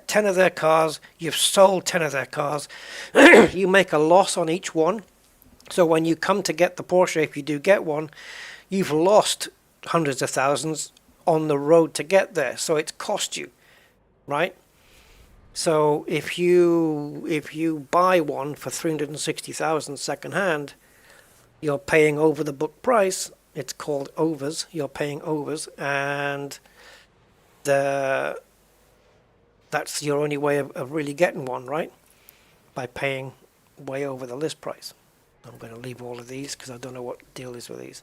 10 of their cars, you've sold 10 of their cars, you make a loss on each one. So when you come to get the Porsche, if you do get one, you've lost hundreds of thousands on the road to get there. So it's cost you, right? So if you buy one for 360,000 second hand, you're paying over the book price. It's called overs. You're paying overs, and that's your only way of really getting one, right? By paying way over the list price. I'm going to leave all of these because I don't know what the deal is with these.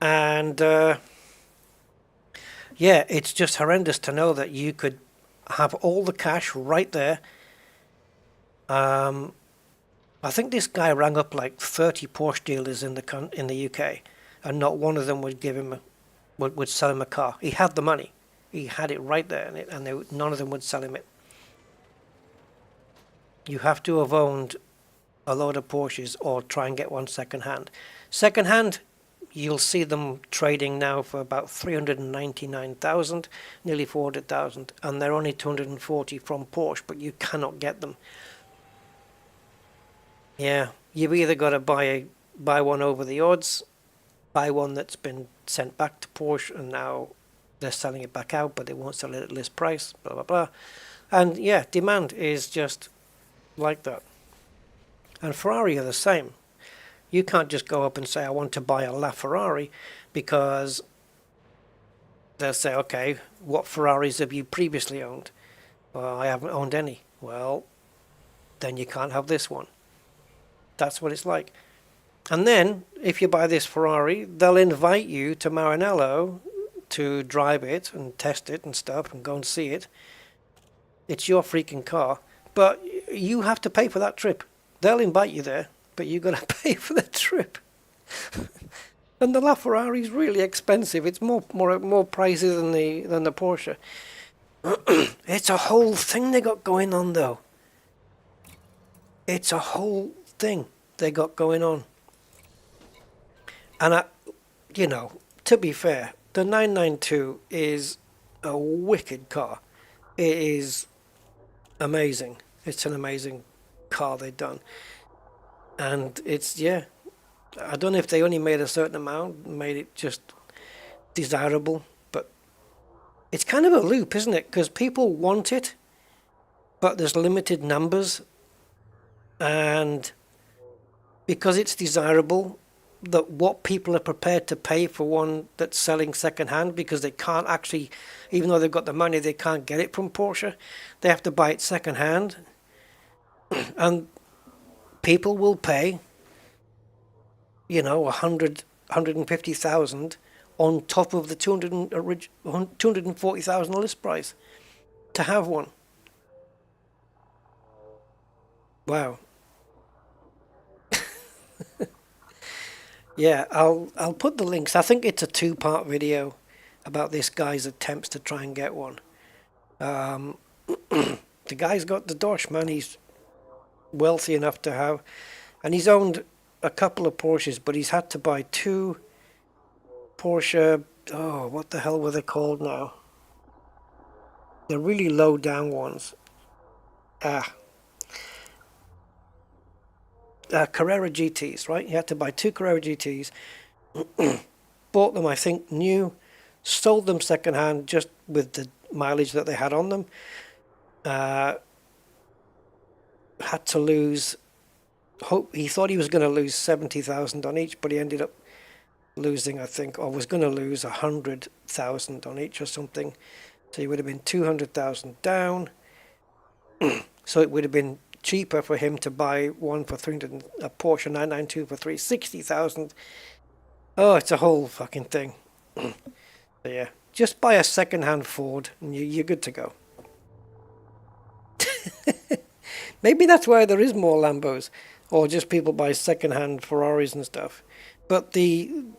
And yeah, it's just horrendous to know that you could have all the cash right there. I think this guy rang up like 30 Porsche dealers in the UK, and not one of them would give him would sell him a car. He had the money, he had it right there, and none of them would sell him it. You have to have owned a load of Porsches or try and get one second hand. Second hand, you'll see them trading now for about 399,000, nearly 400,000, and they're only 240 from Porsche, but you cannot get them. Yeah, you've either got to buy one over the odds, buy one that's been sent back to Porsche and now they're selling it back out, but they won't sell it at list price, blah, blah, blah. And yeah, demand is just like that. And Ferrari are the same. You can't just go up and say, I want to buy a LaFerrari, because they'll say, okay, what Ferraris have you previously owned? Well, I haven't owned any. Well, then you can't have this one. That's what it's like. And then, if you buy this Ferrari, they'll invite you to Maranello to drive it and test it and stuff and go and see it. It's your freaking car. But you have to pay for that trip. They'll invite you there, but you've got to pay for the trip. And the LaFerrari is really expensive. It's more pricey than the Porsche. It's a whole thing they got going on, though. It's a whole thing they got going on. And to be fair, the 992 is a wicked car. It is amazing. It's an amazing car they've done. And it's, yeah, I don't know if they only made a certain amount, made it just desirable, but it's kind of a loop, isn't it? Because people want it, but there's limited numbers, and because it's desirable, that what people are prepared to pay for one that's selling second hand, because they can't actually, even though they've got the money, they can't get it from Porsche. They have to buy it second hand, and people will pay, 150,000 on top of the 240,000 list price to have one. Wow. Yeah, I'll put the links. I think it's a 2-part video about this guy's attempts to try and get one. The guy's got the dosh, man. He's wealthy enough to have, and he's owned a couple of Porsches, but he's had to buy 2 Porsche, what the hell were they called now? They're really low down ones. Carrera GTs, right? He had to buy 2 Carrera GTs, bought them, I think, new, sold them second hand just with the mileage that they had on them. Had to lose, he thought he was going to lose 70,000 on each, but he ended up losing, I think, or was going to lose 100,000 on each or something. So he would have been 200,000 down. So it would have been cheaper for him to buy one for a Porsche 992 for 360,000. Oh, it's a whole fucking thing. So yeah, just buy a second-hand Ford and you're good to go. Maybe that's why there is more Lambos, or just people buy second-hand Ferraris and stuff. But you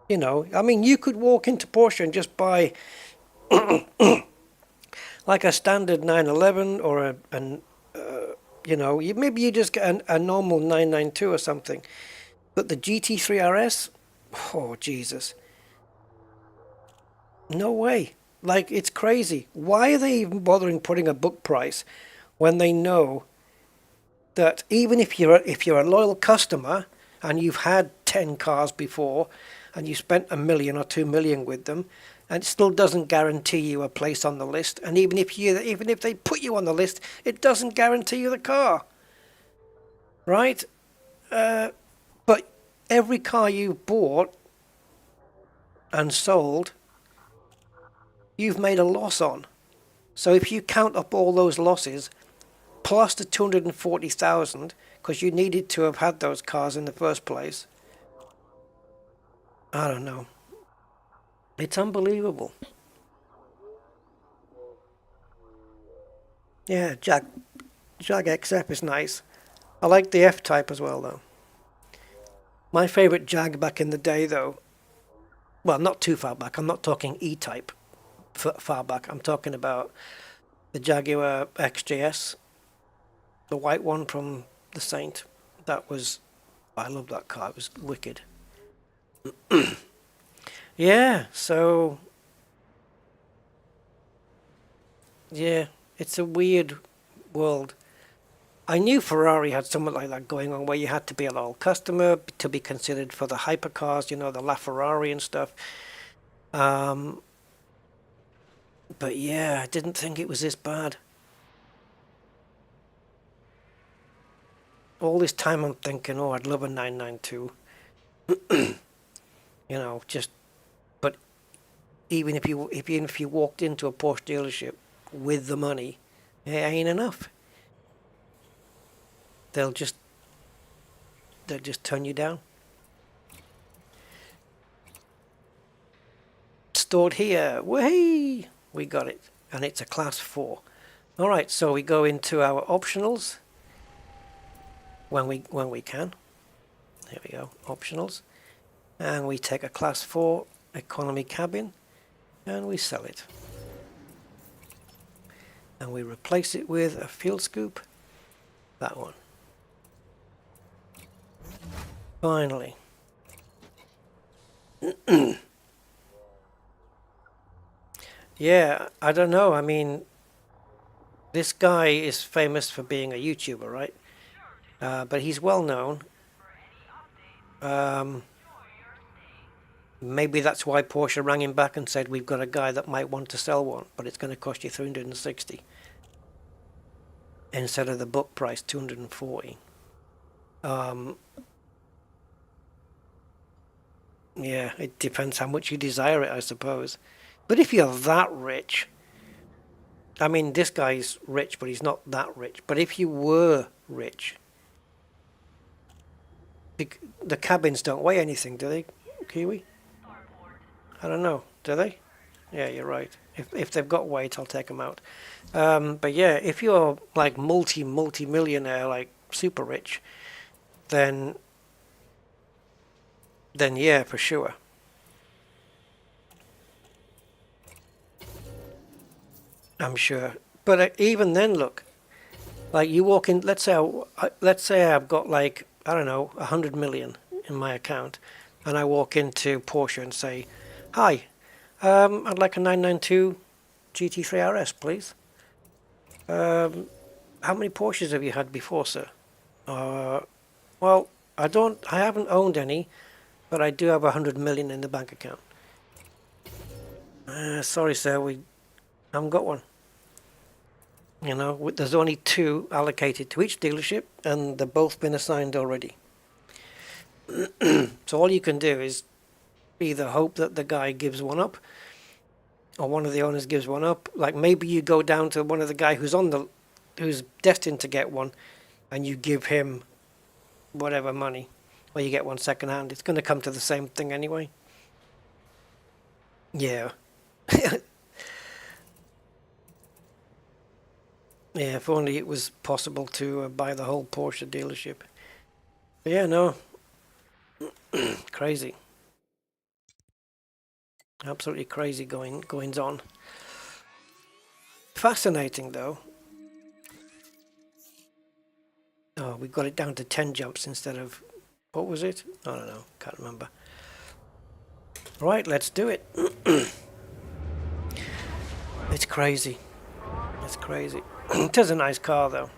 could walk into Porsche and just buy like a standard 911 or maybe you just get a normal 992 or something. But the GT3 RS, oh Jesus, no way. Like, it's crazy. Why are they even bothering putting a book price when they know that even if you're a loyal customer and you've had 10 cars before and you spent $1 million or $2 million with them, and it still doesn't guarantee you a place on the list, and even if they put you on the list, it doesn't guarantee you the car, right? But every car you've bought and sold, you've made a loss on. So if you count up all those losses plus the 240,000, because you needed to have had those cars in the first place, I don't know. It's unbelievable. Yeah, Jag XF is nice. I like the F-Type as well, though. My favorite Jag back in the day, though, well, not too far back. I'm not talking E-Type far back. I'm talking about the Jaguar XJS, the white one from the Saint. That was, I love that car. It was wicked. Yeah, so yeah, it's a weird world. I knew Ferrari had something like that going on, where you had to be a loyal customer to be considered for the hypercars, you know, the LaFerrari and stuff. But yeah, I didn't think it was this bad. All this time I'm thinking, oh, I'd love a 992. You know, just, but even if you walked into a Porsche dealership with the money, it ain't enough. They'll just turn you down. Stored here, way we got it, and it's a class 4. All right, so we go into our optionals when we can. There we go, optionals. And we take a class 4 economy cabin and we sell it. And we replace it with a fuel scoop, that one. Finally. Yeah, I don't know. I mean, this guy is famous for being a YouTuber, right? But he's well known. Maybe that's why Porsche rang him back and said, we've got a guy that might want to sell one, but it's going to cost you 360 instead of the book price 240. Yeah, it depends how much you desire it, I suppose. But if you're that rich, I mean, this guy's rich, but he's not that rich. But if you were rich, the cabins don't weigh anything, do they, Kiwi? I don't know. Do they? Yeah, you're right. If they've got weight, I'll take them out. But yeah, if you're like multi-millionaire, like super rich, then yeah, for sure. I'm sure. But even then, look, like you walk in. Let's say I've got like, I don't know, 100 million in my account, and I walk into Porsche and say, "Hi, I'd like a 992 GT3 RS, please. How many Porsches have you had before, sir?" Well, I haven't owned any, but I do have 100 million in the bank account. Sorry, sir, we haven't got one. You know, there's only 2 allocated to each dealership, and they've both been assigned already. So all you can do is either hope that the guy gives one up, or one of the owners gives one up. Like maybe you go down to one of the guy who's destined to get one, and you give him whatever money, or you get one second hand. It's going to come to the same thing anyway. Yeah. Yeah, if only it was possible to buy the whole Porsche dealership. But yeah, no. Crazy. Absolutely crazy goings on. Fascinating, though. Oh, we got it down to 10 jumps instead of... What was it? I don't know. Can't remember. Right, let's do it. It's crazy. It's crazy. It is a nice car though.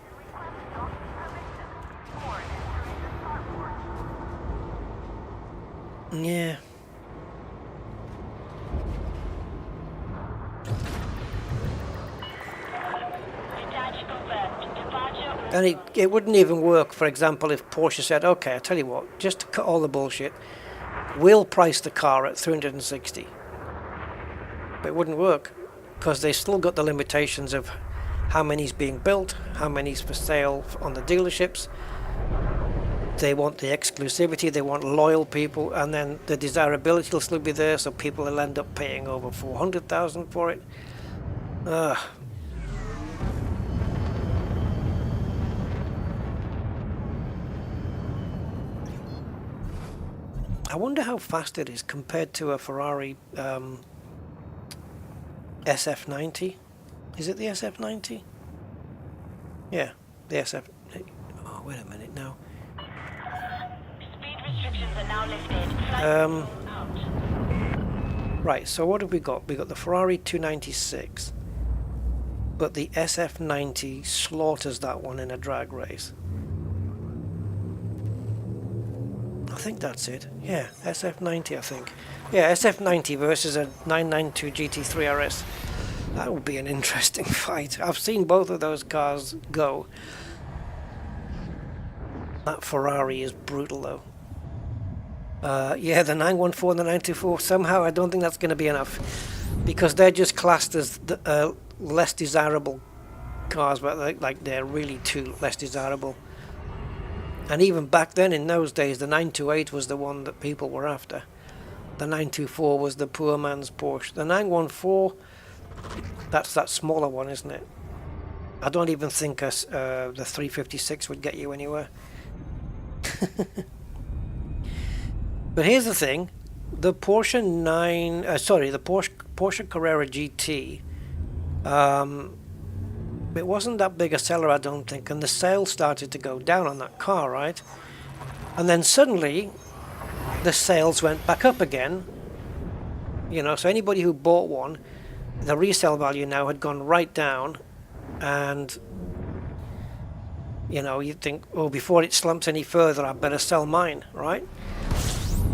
Yeah. And it wouldn't even work, for example, if Porsche said, okay, I tell you what, just to cut all the bullshit, we'll price the car at 360. But it wouldn't work, because they still got the limitations of how many's being built, how many's for sale on the dealerships. They want the exclusivity, they want loyal people, and then the desirability will still be there, so people will end up paying over 400,000 for it. I wonder how fast it is compared to a Ferrari SF90. Is it the SF90? Yeah, the SF. Oh, wait a minute now. Speed restrictions are now lifted. Right, so what have we got? We got the Ferrari 296, but the SF90 slaughters that one in a drag race. I think that's it. Yeah, SF90, I think. Yeah, SF90 versus a 992 GT3 RS. That would be an interesting fight. I've seen both of those cars go. That Ferrari is brutal, though. Yeah, the 914 and the 924, somehow I don't think that's going to be enough. Because they're just classed as the, less desirable cars, but like they're really too less desirable. And even back then, in those days, the 928 was the one that people were after. The 924 was the poor man's Porsche. The 914, that's that smaller one, isn't it? I don't even think the 356 would get you anywhere. But here's the thing: the Porsche Porsche Carrera GT. It wasn't that big a seller, I don't think, and the sales started to go down on that car, right? And then suddenly, the sales went back up again. You know, so anybody who bought one, the resale value now had gone right down, and you know, you'd think, oh, before it slumps any further, I better sell mine, right?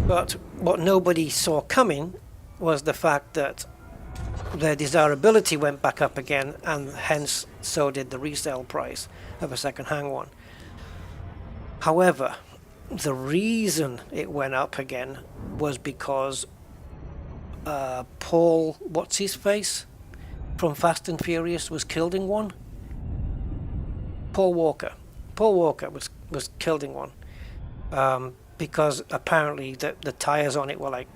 But what nobody saw coming was the fact that their desirability went back up again, and hence so did the resale price of a second-hand one. However, the reason it went up again was because Paul, what's his face, from Fast and Furious was killed in one. Paul Walker was killed in one because apparently the tires on it were like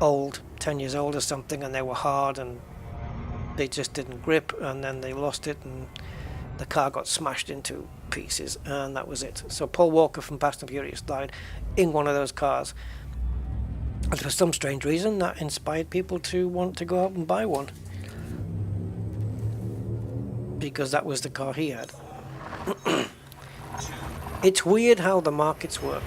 old, 10 years old or something, and they were hard and they just didn't grip, and then they lost it and the car got smashed into pieces, and that was it. So Paul Walker from Fast and Furious died in one of those cars, and for some strange reason that inspired people to want to go out and buy one, because that was the car he had. It's weird how the markets work.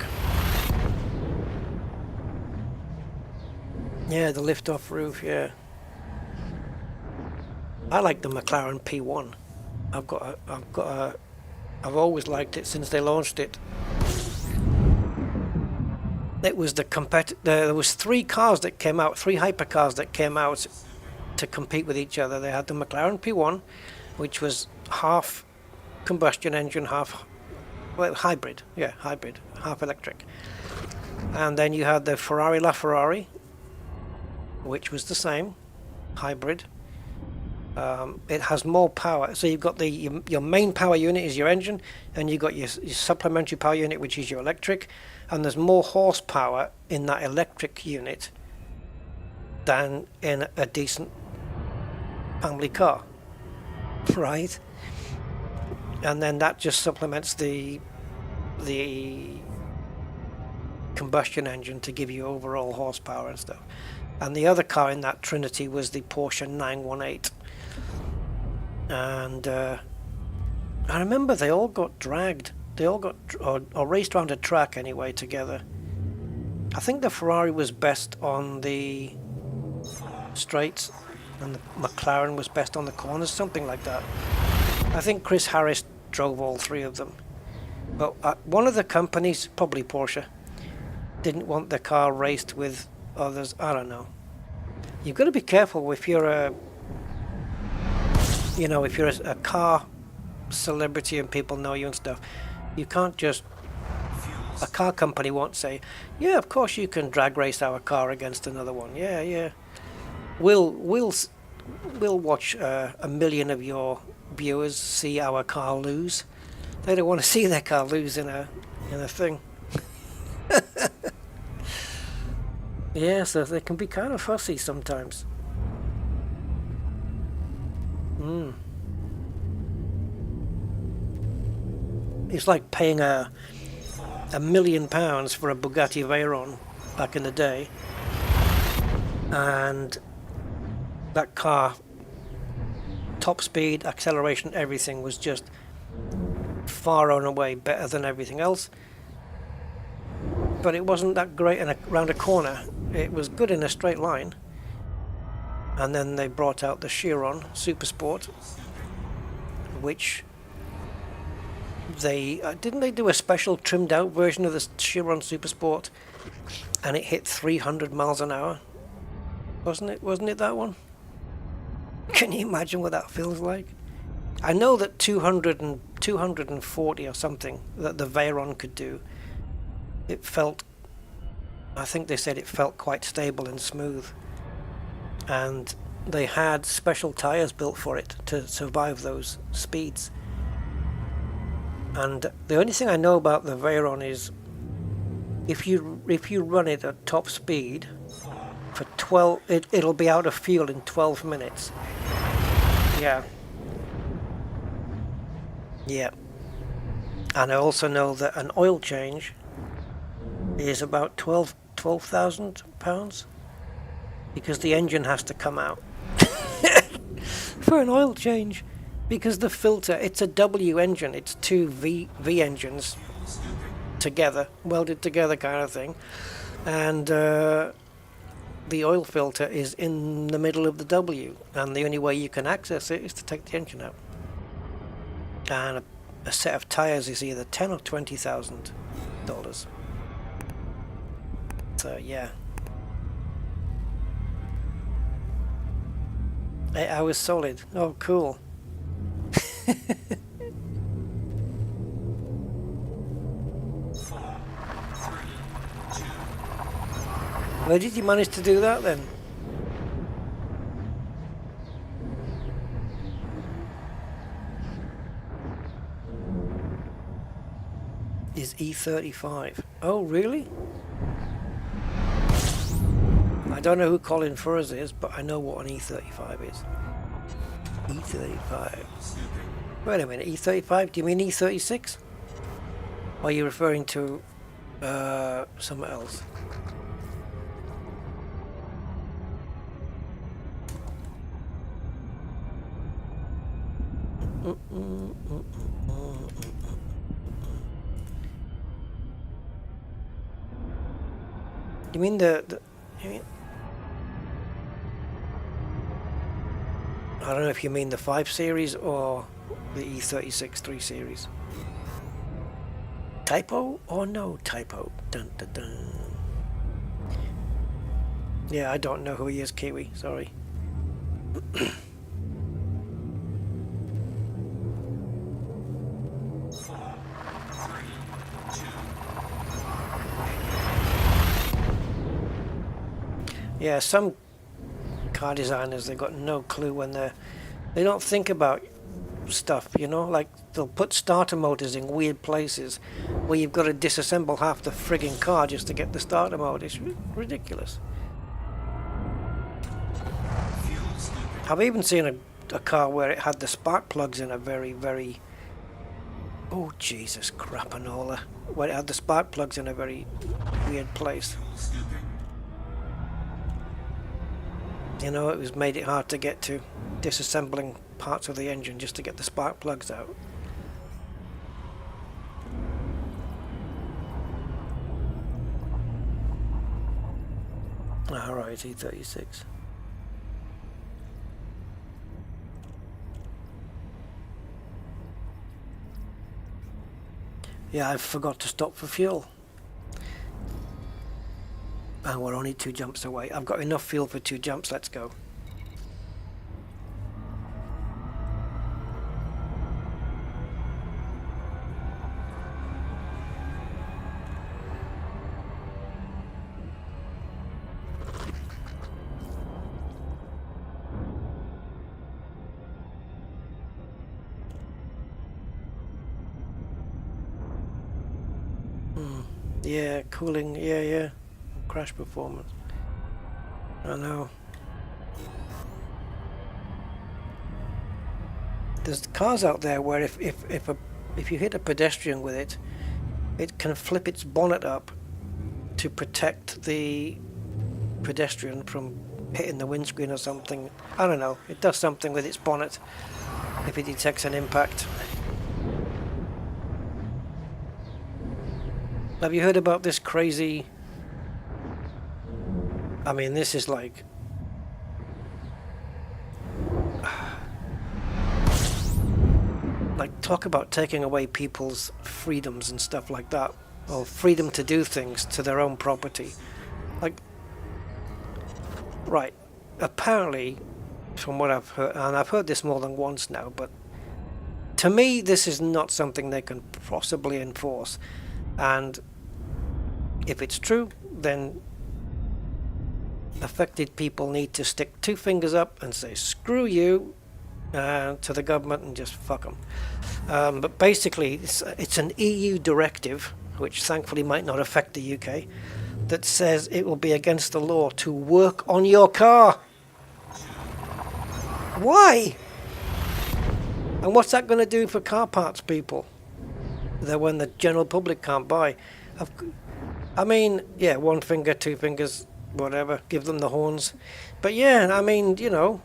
Yeah, the lift-off roof, yeah. I like the McLaren P1. I've always liked it since they launched it. It was there was three cars that came out, three hypercars that came out to compete with each other. They had the McLaren P1, which was half combustion engine, half hybrid, half electric. And then you had the Ferrari LaFerrari, which was the same, hybrid. It has more power, so you've got your main power unit is your engine, and you've got your supplementary power unit, which is your electric, and there's more horsepower in that electric unit than in a decent family car, right? And then that just supplements the combustion engine to give you overall horsepower and stuff. And the other car in that trinity was the Porsche 918. And I remember they all got dragged. They all got or raced around a track anyway together. I think the Ferrari was best on the straights, and the McLaren was best on the corners, something like that. I think Chris Harris drove all three of them. But one of the companies, probably Porsche, didn't want their car raced with others. I don't know. You've got to be careful if you're a car celebrity and people know you and stuff. You can't just, a car company won't say, yeah, of course you can drag race our car against another one. Yeah. We'll watch 1 million of your viewers see our car lose. They don't want to see their car lose in a thing. Yeah, so they can be kind of fussy sometimes. It's like paying £1 million for a Bugatti Veyron back in the day, and that car, top speed, acceleration, everything was just far and away better than everything else, but it wasn't that great around a corner. It was good in a straight line. And then they brought out the Chiron Super Sport, which they didn't they do a special trimmed out version of the Chiron Super Sport, and it hit 300 miles an hour. Wasn't it that one? Can you imagine what that feels like? I know that 240 or something that the Veyron could do. It felt, I think they said it felt quite stable and smooth. And they had special tires built for it to survive those speeds. And the only thing I know about the Veyron is if you run it at top speed for 12, it'll be out of fuel in 12 minutes. Yeah. And I also know that an oil change is about £12,000 because the engine has to come out for an oil change, because the filter, it's a W engine, it's two V engines together, welded together kind of thing, and the oil filter is in the middle of the W, and the only way you can access it is to take the engine out. And a set of tires is either $10,000 or $20,000. So yeah, 8 hours solid. Oh, cool. Where did you manage to do that then? Is E35. Oh, really? I don't know who Colin Furze is, but I know what an E35 is. E35. Wait a minute, E35? Do you mean E36? Or are you referring to something else? You mean I don't know if you mean the 5 series or the E36 3 series. Typo or no typo? Dun, dun, dun. Yeah, I don't know who he is, Kiwi. Sorry. Yeah, some car designers, they've got no clue when they don't think about stuff, you know, like they'll put starter motors in weird places where you've got to disassemble half the frigging car just to get the starter motor. It's ridiculous. I've even seen a car where it had the spark plugs in a very, very, oh Jesus crapanola, where it had the spark plugs in a very weird place. You know, it made it hard to get to, disassembling parts of the engine just to get the spark plugs out. Alright, E36. Yeah, I forgot to stop for fuel. And we're only 2 jumps away. I've got enough fuel for 2 jumps. Let's go. Yeah, cooling. Yeah. Crash performance. I know. There's cars out there where if you hit a pedestrian with it, it can flip its bonnet up to protect the pedestrian from hitting the windscreen or something. I don't know. It does something with its bonnet if it detects an impact. Have you heard about this crazy... I mean, this is like... like, talk about taking away people's freedoms and stuff like that. Or freedom to do things to their own property. Like... Right. Apparently, from what I've heard, and I've heard this more than once now, but... to me, this is not something they can possibly enforce. And if it's true, then affected people need to stick 2 fingers up and say screw you to the government and just fuck them. But basically, it's an EU directive, which thankfully might not affect the UK, that says it will be against the law to work on your car. Why? And what's that going to do for car parts people? That when the general public can't buy. I mean, yeah, 1 finger, 2 fingers, whatever, give them the horns. But yeah, I mean, you know,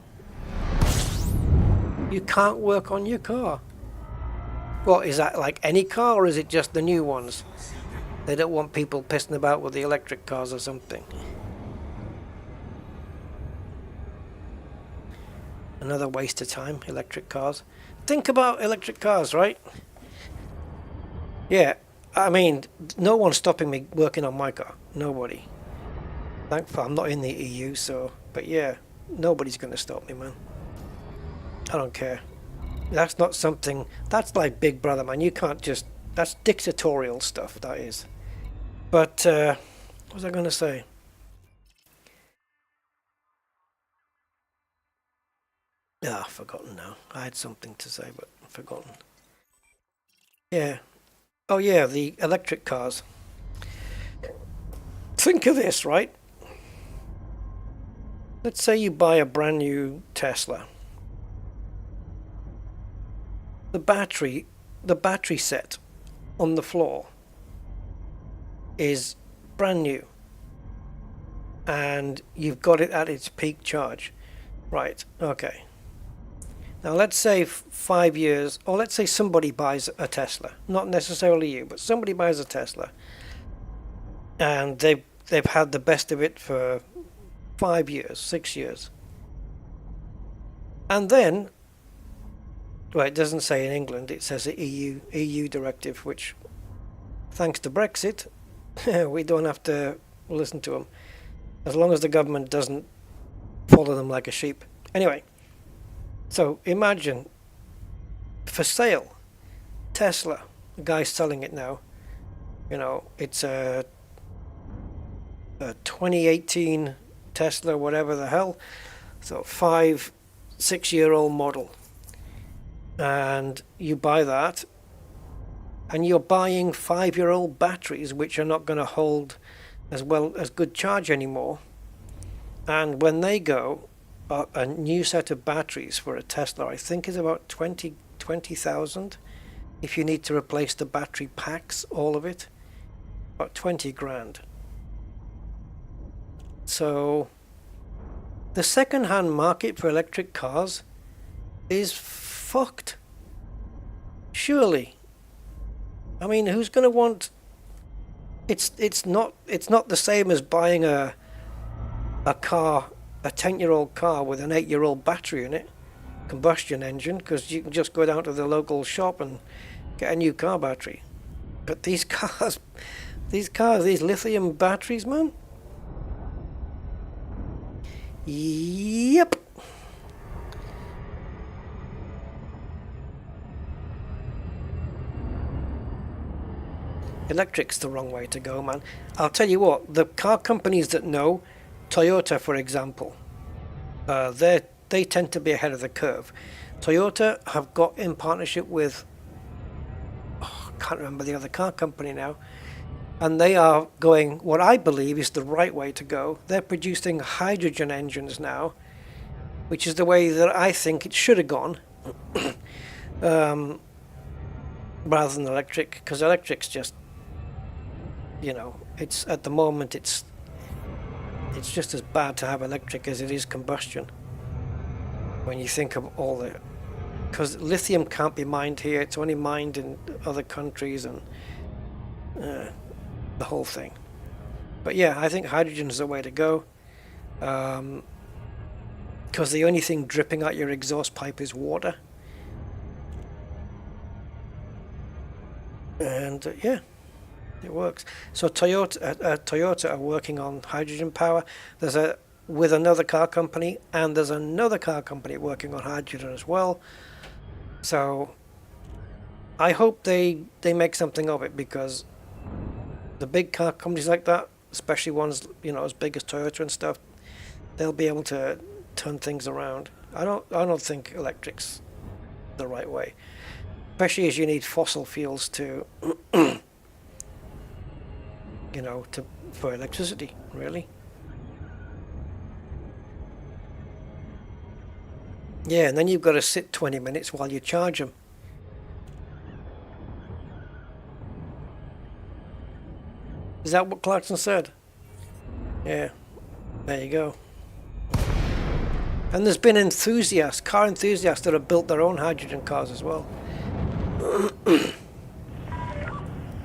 you can't work on your car. Well, is that like any car, or is it just the new ones? They don't want people pissing about with the electric cars or something. Another waste of time, electric cars. Think about electric cars, right? Yeah, I mean, no one's stopping me working on my car. Nobody. Thankfully, I'm not in the EU, so... But yeah, nobody's going to stop me, man. I don't care. That's not something... That's like Big Brother, man. You can't just... That's dictatorial stuff, that is. But, what was I going to say? Ah, forgotten now. I had something to say, but I've forgotten. Yeah. Oh yeah, the electric cars. Think of this, right? Let's say you buy a brand new Tesla. The battery set on the floor is brand new. And you've got it at its peak charge. Right, okay. Now let's say 5 years, or let's say somebody buys a Tesla. Not necessarily you, but somebody buys a Tesla. And they've had the best of it for 5 years, 6 years. And then, well, it doesn't say in England, it says the EU directive, which, thanks to Brexit, we don't have to listen to them. As long as the government doesn't follow them like a sheep. Anyway. So imagine, for sale, Tesla, the guy's selling it now, you know, it's a 2018 Tesla, whatever the hell, so 5-6-year-old model, and you buy that, and you're buying 5-year-old batteries which are not going to hold as well as good charge anymore, and when they go, a new set of batteries for a Tesla, I think, is about 20,000. If you need to replace the battery packs, all of it, about 20 grand. So the second-hand market for electric cars is fucked. Surely. I mean, who's going to want? It's not the same as buying a car. A 10-year-old car with an 8-year-old battery in it, combustion engine, because you can just go down to the local shop and get a new car battery. But these cars, these lithium batteries, man. Yep. Electric's the wrong way to go, man. I'll tell you what, the car companies that know, Toyota, for example, they tend to be ahead of the curve. Toyota have got in partnership with, I can't remember the other car company now, and they are going what I believe is the right way to go. They're producing hydrogen engines now, which is the way that I think it should have gone, rather than electric, because electric's just, you know, it's at the moment it's just as bad to have electric as it is combustion. When you think of all the, because lithium can't be mined here, it's only mined in other countries, and the whole thing. But yeah, I think hydrogen is the way to go, because the only thing dripping out your exhaust pipe is water. And yeah, it works. So Toyota are working on hydrogen power. With another car company, and there's another car company working on hydrogen as well. So I hope they make something of it, because the big car companies like that, especially ones, you know, as big as Toyota and stuff, they'll be able to turn things around. I don't think electric's the right way, especially as you need fossil fuels to you know, for electricity, really. Yeah, and then you've got to sit 20 minutes while you charge them. Is that what Clarkson said? Yeah, there you go. And there's been car enthusiasts that have built their own hydrogen cars as well.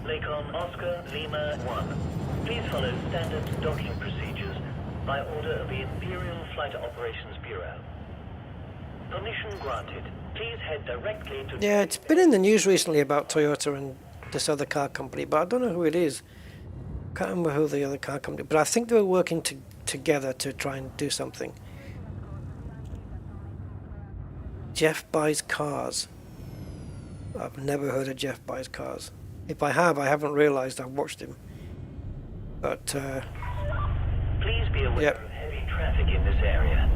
Lakon Oscar Lima 1. Please follow standard docking procedures by order of the Imperial Flight Operations Bureau. Permission granted. Please head directly to... Yeah, it's been in the news recently about Toyota and this other car company, but I don't know who it is. Can't remember who the other car company, but I think they were working together to try and do something. Jeff Buys Cars. I've never heard of Jeff Buys Cars. If I have, I haven't realized I've watched him. But please be aware of heavy traffic in this area.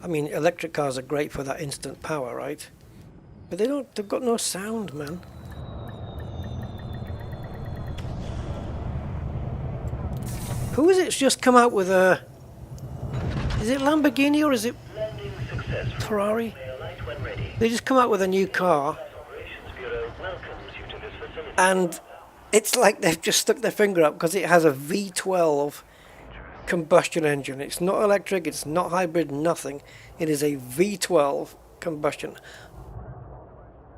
I mean, electric cars are great for that instant power, right? But they've got no sound, man. Who is it's just come out with a... Is it Lamborghini or is it Ferrari? They just come out with a new car. And it's like they've just stuck their finger up because it has a V12 combustion engine. It's not electric, it's not hybrid, nothing. It is a V12 combustion.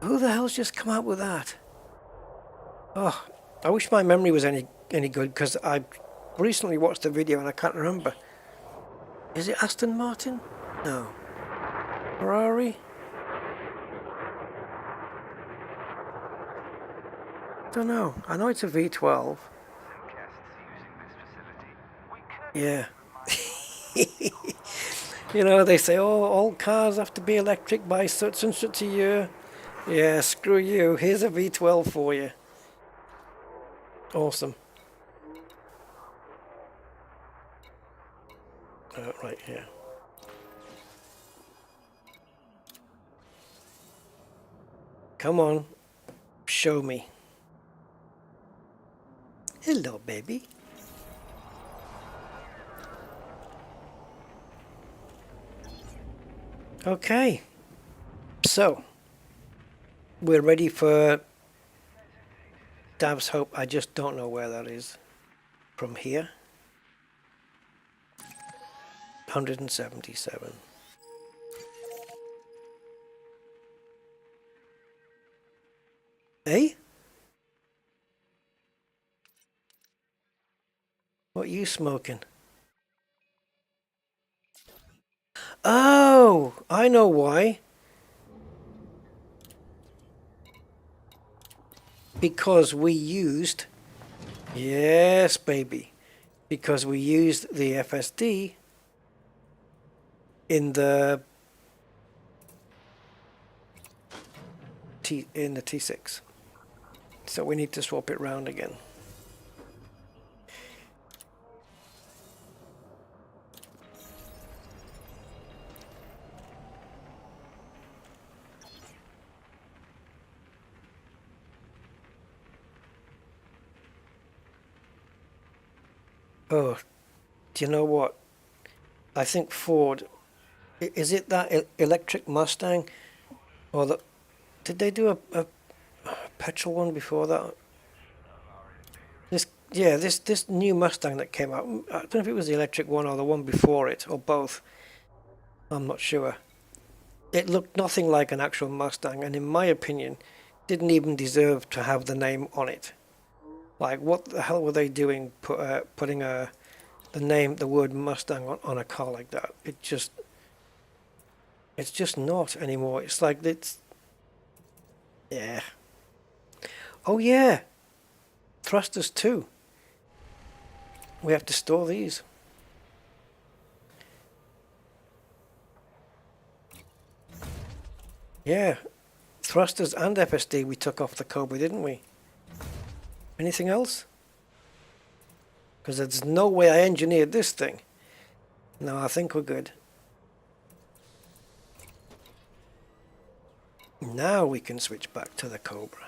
Who the hell's just come out with that? Oh, I wish my memory was any good, because I recently watched the video and I can't remember. Is it Aston Martin? No. Ferrari? Don't know. I know it's a V12. Yeah. You know, they say, oh, all cars have to be electric by such and such a year. Yeah, screw you. Here's a V12 for you. Awesome. Right here. Come on. Show me. Hello, baby. Okay, so we're ready for Dav's Hope. I just don't know where that is from here. 177. Eh? What are you smoking? Oh, I know why. Because we used, yes, baby, because we used the FSD in the T6. So we need to swap it round again. Oh, do you know what? I think Ford, is it that electric Mustang? Or did they do a petrol one before that? This new Mustang that came out, I don't know if it was the electric one or the one before it, or both. I'm not sure. It looked nothing like an actual Mustang, and in my opinion, didn't even deserve to have the name on it. Like, what the hell were they doing, putting the word Mustang on a car like that? It's just not anymore. It's like, yeah. Oh yeah, thrusters too. We have to store these. Yeah, thrusters and FSD we took off the Cobra, didn't we? Anything else? Because there's no way I engineered this thing. No, I think we're good. Now we can switch back to the Cobra.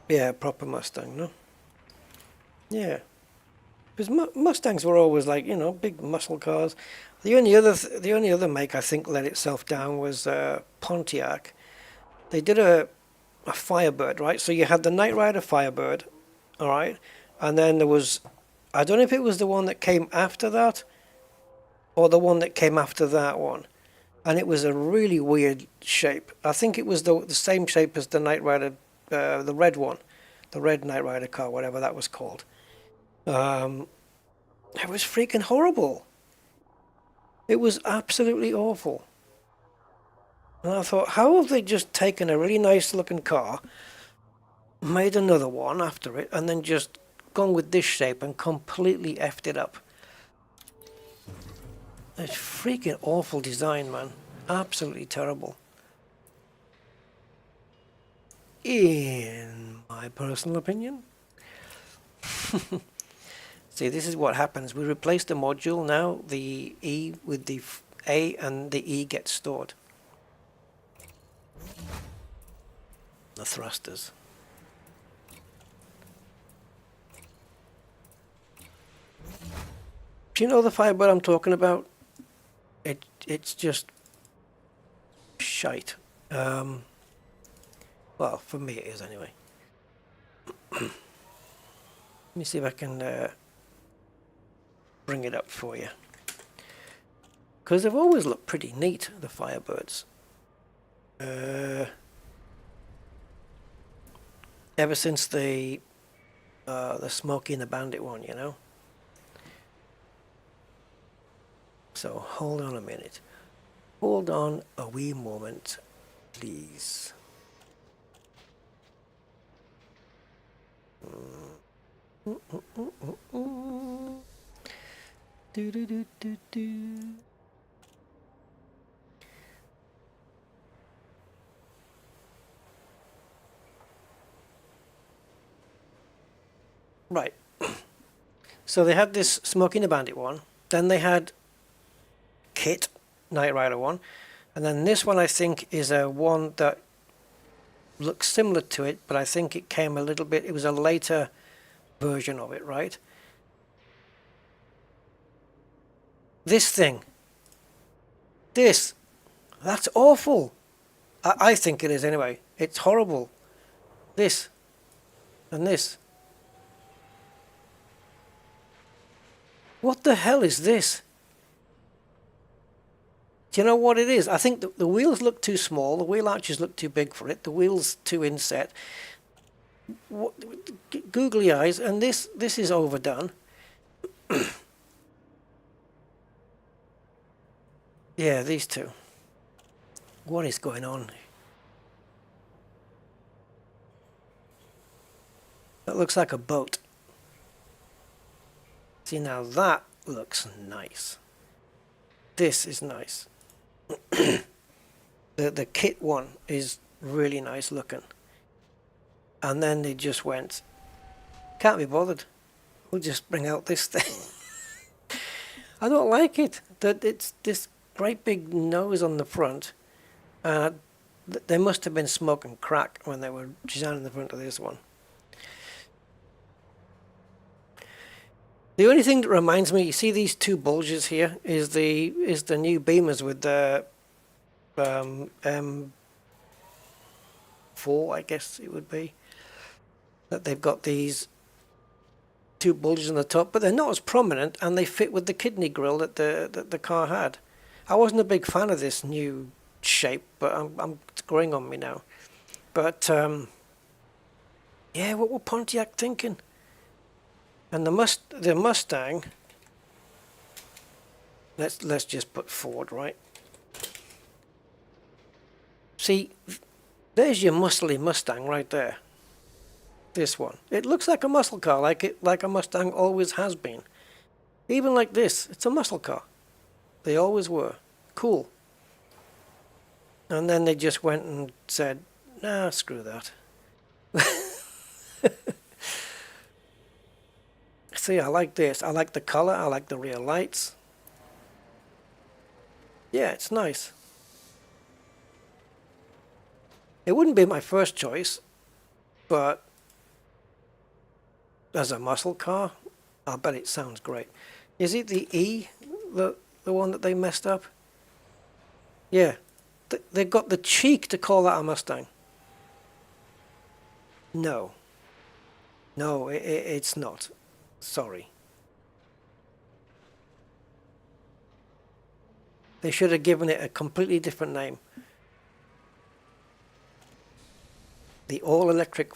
Yeah, proper Mustang, no? Yeah. Because Mustangs were always like, you know, big muscle cars. The only other make I think let itself down was Pontiac. They did a Firebird, right? So you had the Knight Rider Firebird, all right, and then there was, I don't know if it was the one that came after that, or the one that came after that one, and it was a really weird shape. I think it was the same shape as the Knight Rider, the red one, the red Knight Rider car, whatever that was called. It was freaking horrible. It was absolutely awful. And I thought, how have they just taken a really nice looking car, made another one after it, and then just gone with this shape and completely effed it up? It's freaking awful design, man. Absolutely terrible. In my personal opinion. See, this is what happens. We replace the module now, the E with the A, and the E gets stored. The thrusters. Do you know the Firebird I'm talking about? It's just shite. Well, for me it is anyway. Let me see if I can bring it up for you. Because they've always looked pretty neat, the Firebirds. Ever since the Smokey and the Bandit one, you know. So hold on a minute. Hold on a wee moment, please. Do do do do do. Right. So they had this Smokey and the Bandit one. Then they had Kit, Knight Rider one. And then this one I think is a one that looks similar to it, but I think it came a little bit, it was a later version of it, right? This thing. That's awful. I think it is anyway. It's horrible. This. And this. What the hell is this? Do you know what it is? I think the wheels look too small. The wheel arches look too big for it. The wheel's too inset. Googly eyes. And this is overdone. Yeah, these two. What is going on? That looks like a boat. See, now that looks nice. This is nice. The kit one is really nice looking. And then they just went, can't be bothered. We'll just bring out this thing. I don't like it. That it's this great big nose on the front. They must have been smoking crack when they were designing the front of this one. The only thing that reminds me, you see these two bulges here, is the new Beamers with the M4, I guess it would be. That they've got these two bulges on the top, but they're not as prominent, and they fit with the kidney grille that the car had. I wasn't a big fan of this new shape, but it's growing on me now. But yeah, what were Pontiac thinking? And the Mustang, let's just put Ford, right? See, there's your muscly Mustang right there. This one. It looks like a muscle car, like a Mustang always has been. Even like this, it's a muscle car. They always were. Cool. And then they just went and said, nah, screw that. See, I like this. I like the color. I like the rear lights. Yeah, it's nice. It wouldn't be my first choice, but as a muscle car, I bet it sounds great. Is it the E, the one that they messed up? Yeah, they've got the cheek to call that a Mustang. No, it's not. Sorry. They should have given it a completely different name. The all-electric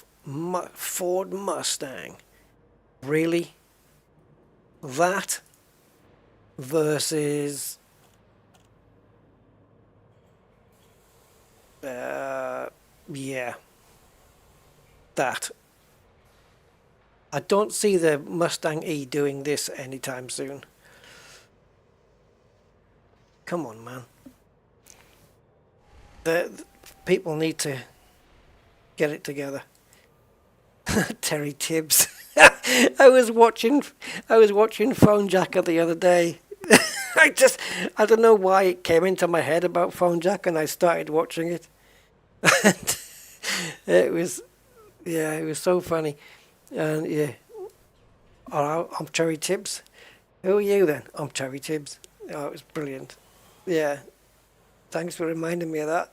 Ford Mustang. Really? That versus yeah, that. I don't see the Mustang E doing this anytime soon. Come on, man. The people need to get it together. Terry Tibbs. I was watching Phone Jacker the other day. I don't know why it came into my head about Phone Jack, and I started watching it. And it was so funny. And yeah, I'm Terry Tibbs. Who are you then? I'm Terry Tibbs. Oh, it was brilliant. Yeah, thanks for reminding me of that.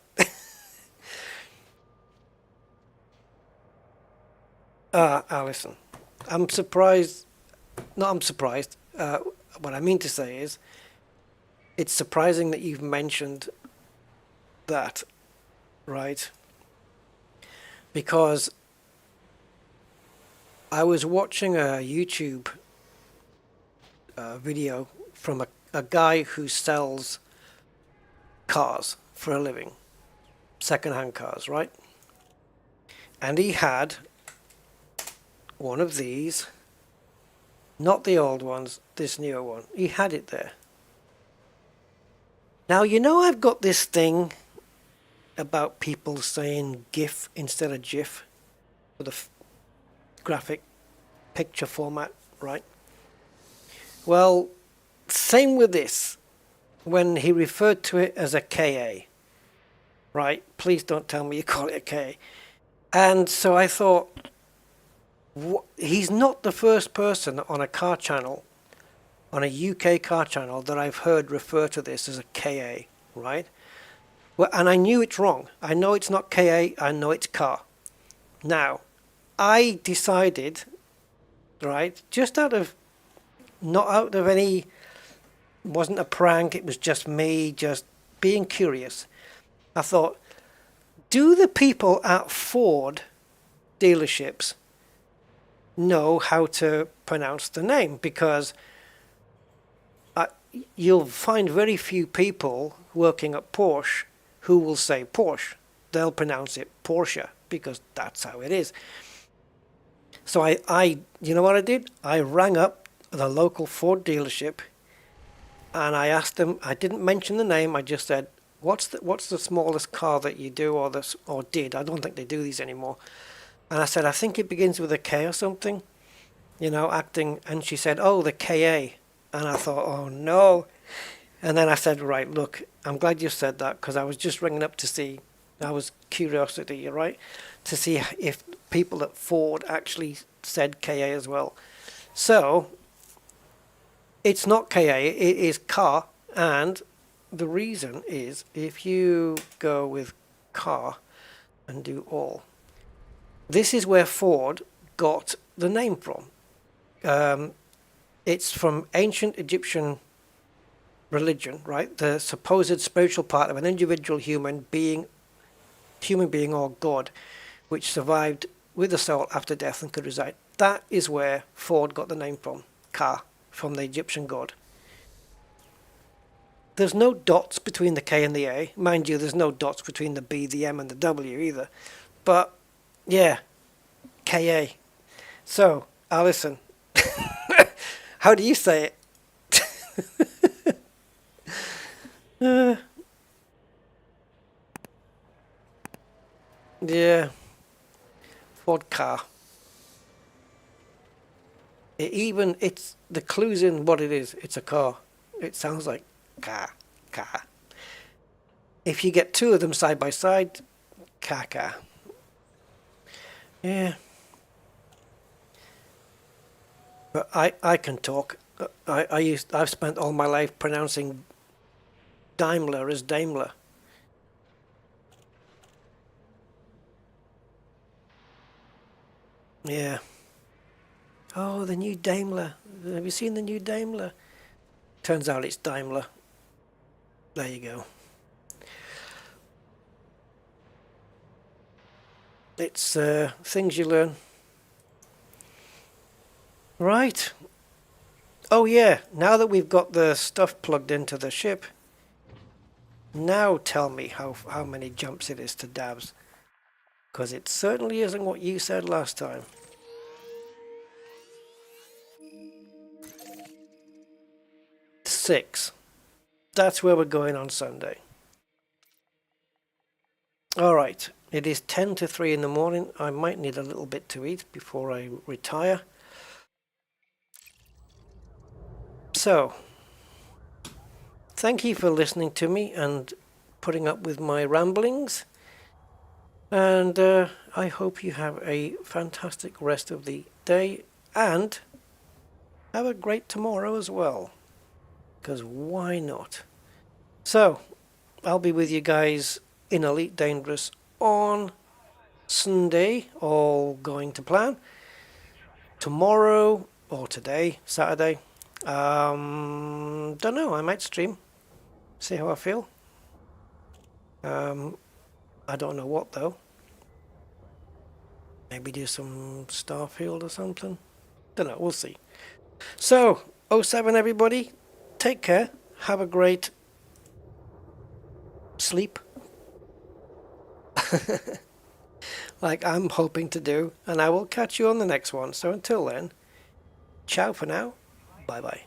Alison, I'm surprised. No, I'm surprised. What I mean to say is, it's surprising that you've mentioned that, right? Because I was watching a YouTube video from a guy who sells cars for a living, second-hand cars, right? And he had one of these, not the old ones, this newer one. He had it there. Now, you know, I've got this thing about people saying GIF instead of GIF for the graphic picture format, right? Well, same with this. When he referred to it as a KA, right? Please don't tell me you call it a KA. And so I thought, he's not the first person on a car channel, on a UK car channel, that I've heard refer to this as a KA, right? Well, and I knew it's wrong. I know it's not KA, I know it's car. Now, I decided, right, just not out of any, wasn't a prank, it was just me, just being curious. I thought, do the people at Ford dealerships know how to pronounce the name? Because you'll find very few people working at Porsche who will say Porsche. They'll pronounce it Porsche because that's how it is. So you know what I did? I rang up the local Ford dealership and I asked them. I didn't mention the name. I just said, "What's the smallest car that you do or did?" I don't think they do these anymore. And I said, "I think it begins with a K or something." You know, acting. And she said, "Oh, the KA." And I thought, "Oh no." And then I said, "Right, look, I'm glad you said that because I was just ringing up to see." I was curiosity, you're right, to see if people at Ford actually said KA as well. So it's not KA, it is car, and the reason is if you go with car and do all, this is where Ford got the name from. It's from ancient Egyptian religion, right? The supposed spiritual part of an individual human being or God, which survived with a soul after death and could reside. That is where Ford got the name from, Ka, from the Egyptian god. There's no dots between the K and the A. Mind you, there's no dots between the B, the M and the W either. But, yeah, KA. So, Alison, how do you say it? Yeah, Ford car. It's the clues in what it is. It's a car. It sounds like car. If you get two of them side by side, car. Yeah. But I can talk. I've spent all my life pronouncing Daimler as Daimler. Yeah. Oh, the new Daimler. Have you seen the new Daimler? Turns out it's Daimler. There you go. It's things you learn. Right. Oh yeah, now that we've got the stuff plugged into the ship, now tell me how many jumps it is to dabs. Because it certainly isn't what you said last time. Six. That's where we're going on Sunday. Alright, it is 10 to 3 in the morning. I might need a little bit to eat before I retire. So, thank you for listening to me and putting up with my ramblings. And I hope you have a fantastic rest of the day and have a great tomorrow as well. Because why not? So, I'll be with you guys in Elite Dangerous on Sunday, all going to plan. Tomorrow, or today, Saturday, don't know, I might stream. See how I feel. I don't know what though. Maybe do some Starfield or something. Don't know, we'll see. So, 07 everybody, take care. Have a great sleep. Like I'm hoping to do. And I will catch you on the next one. So until then, ciao for now. Bye bye.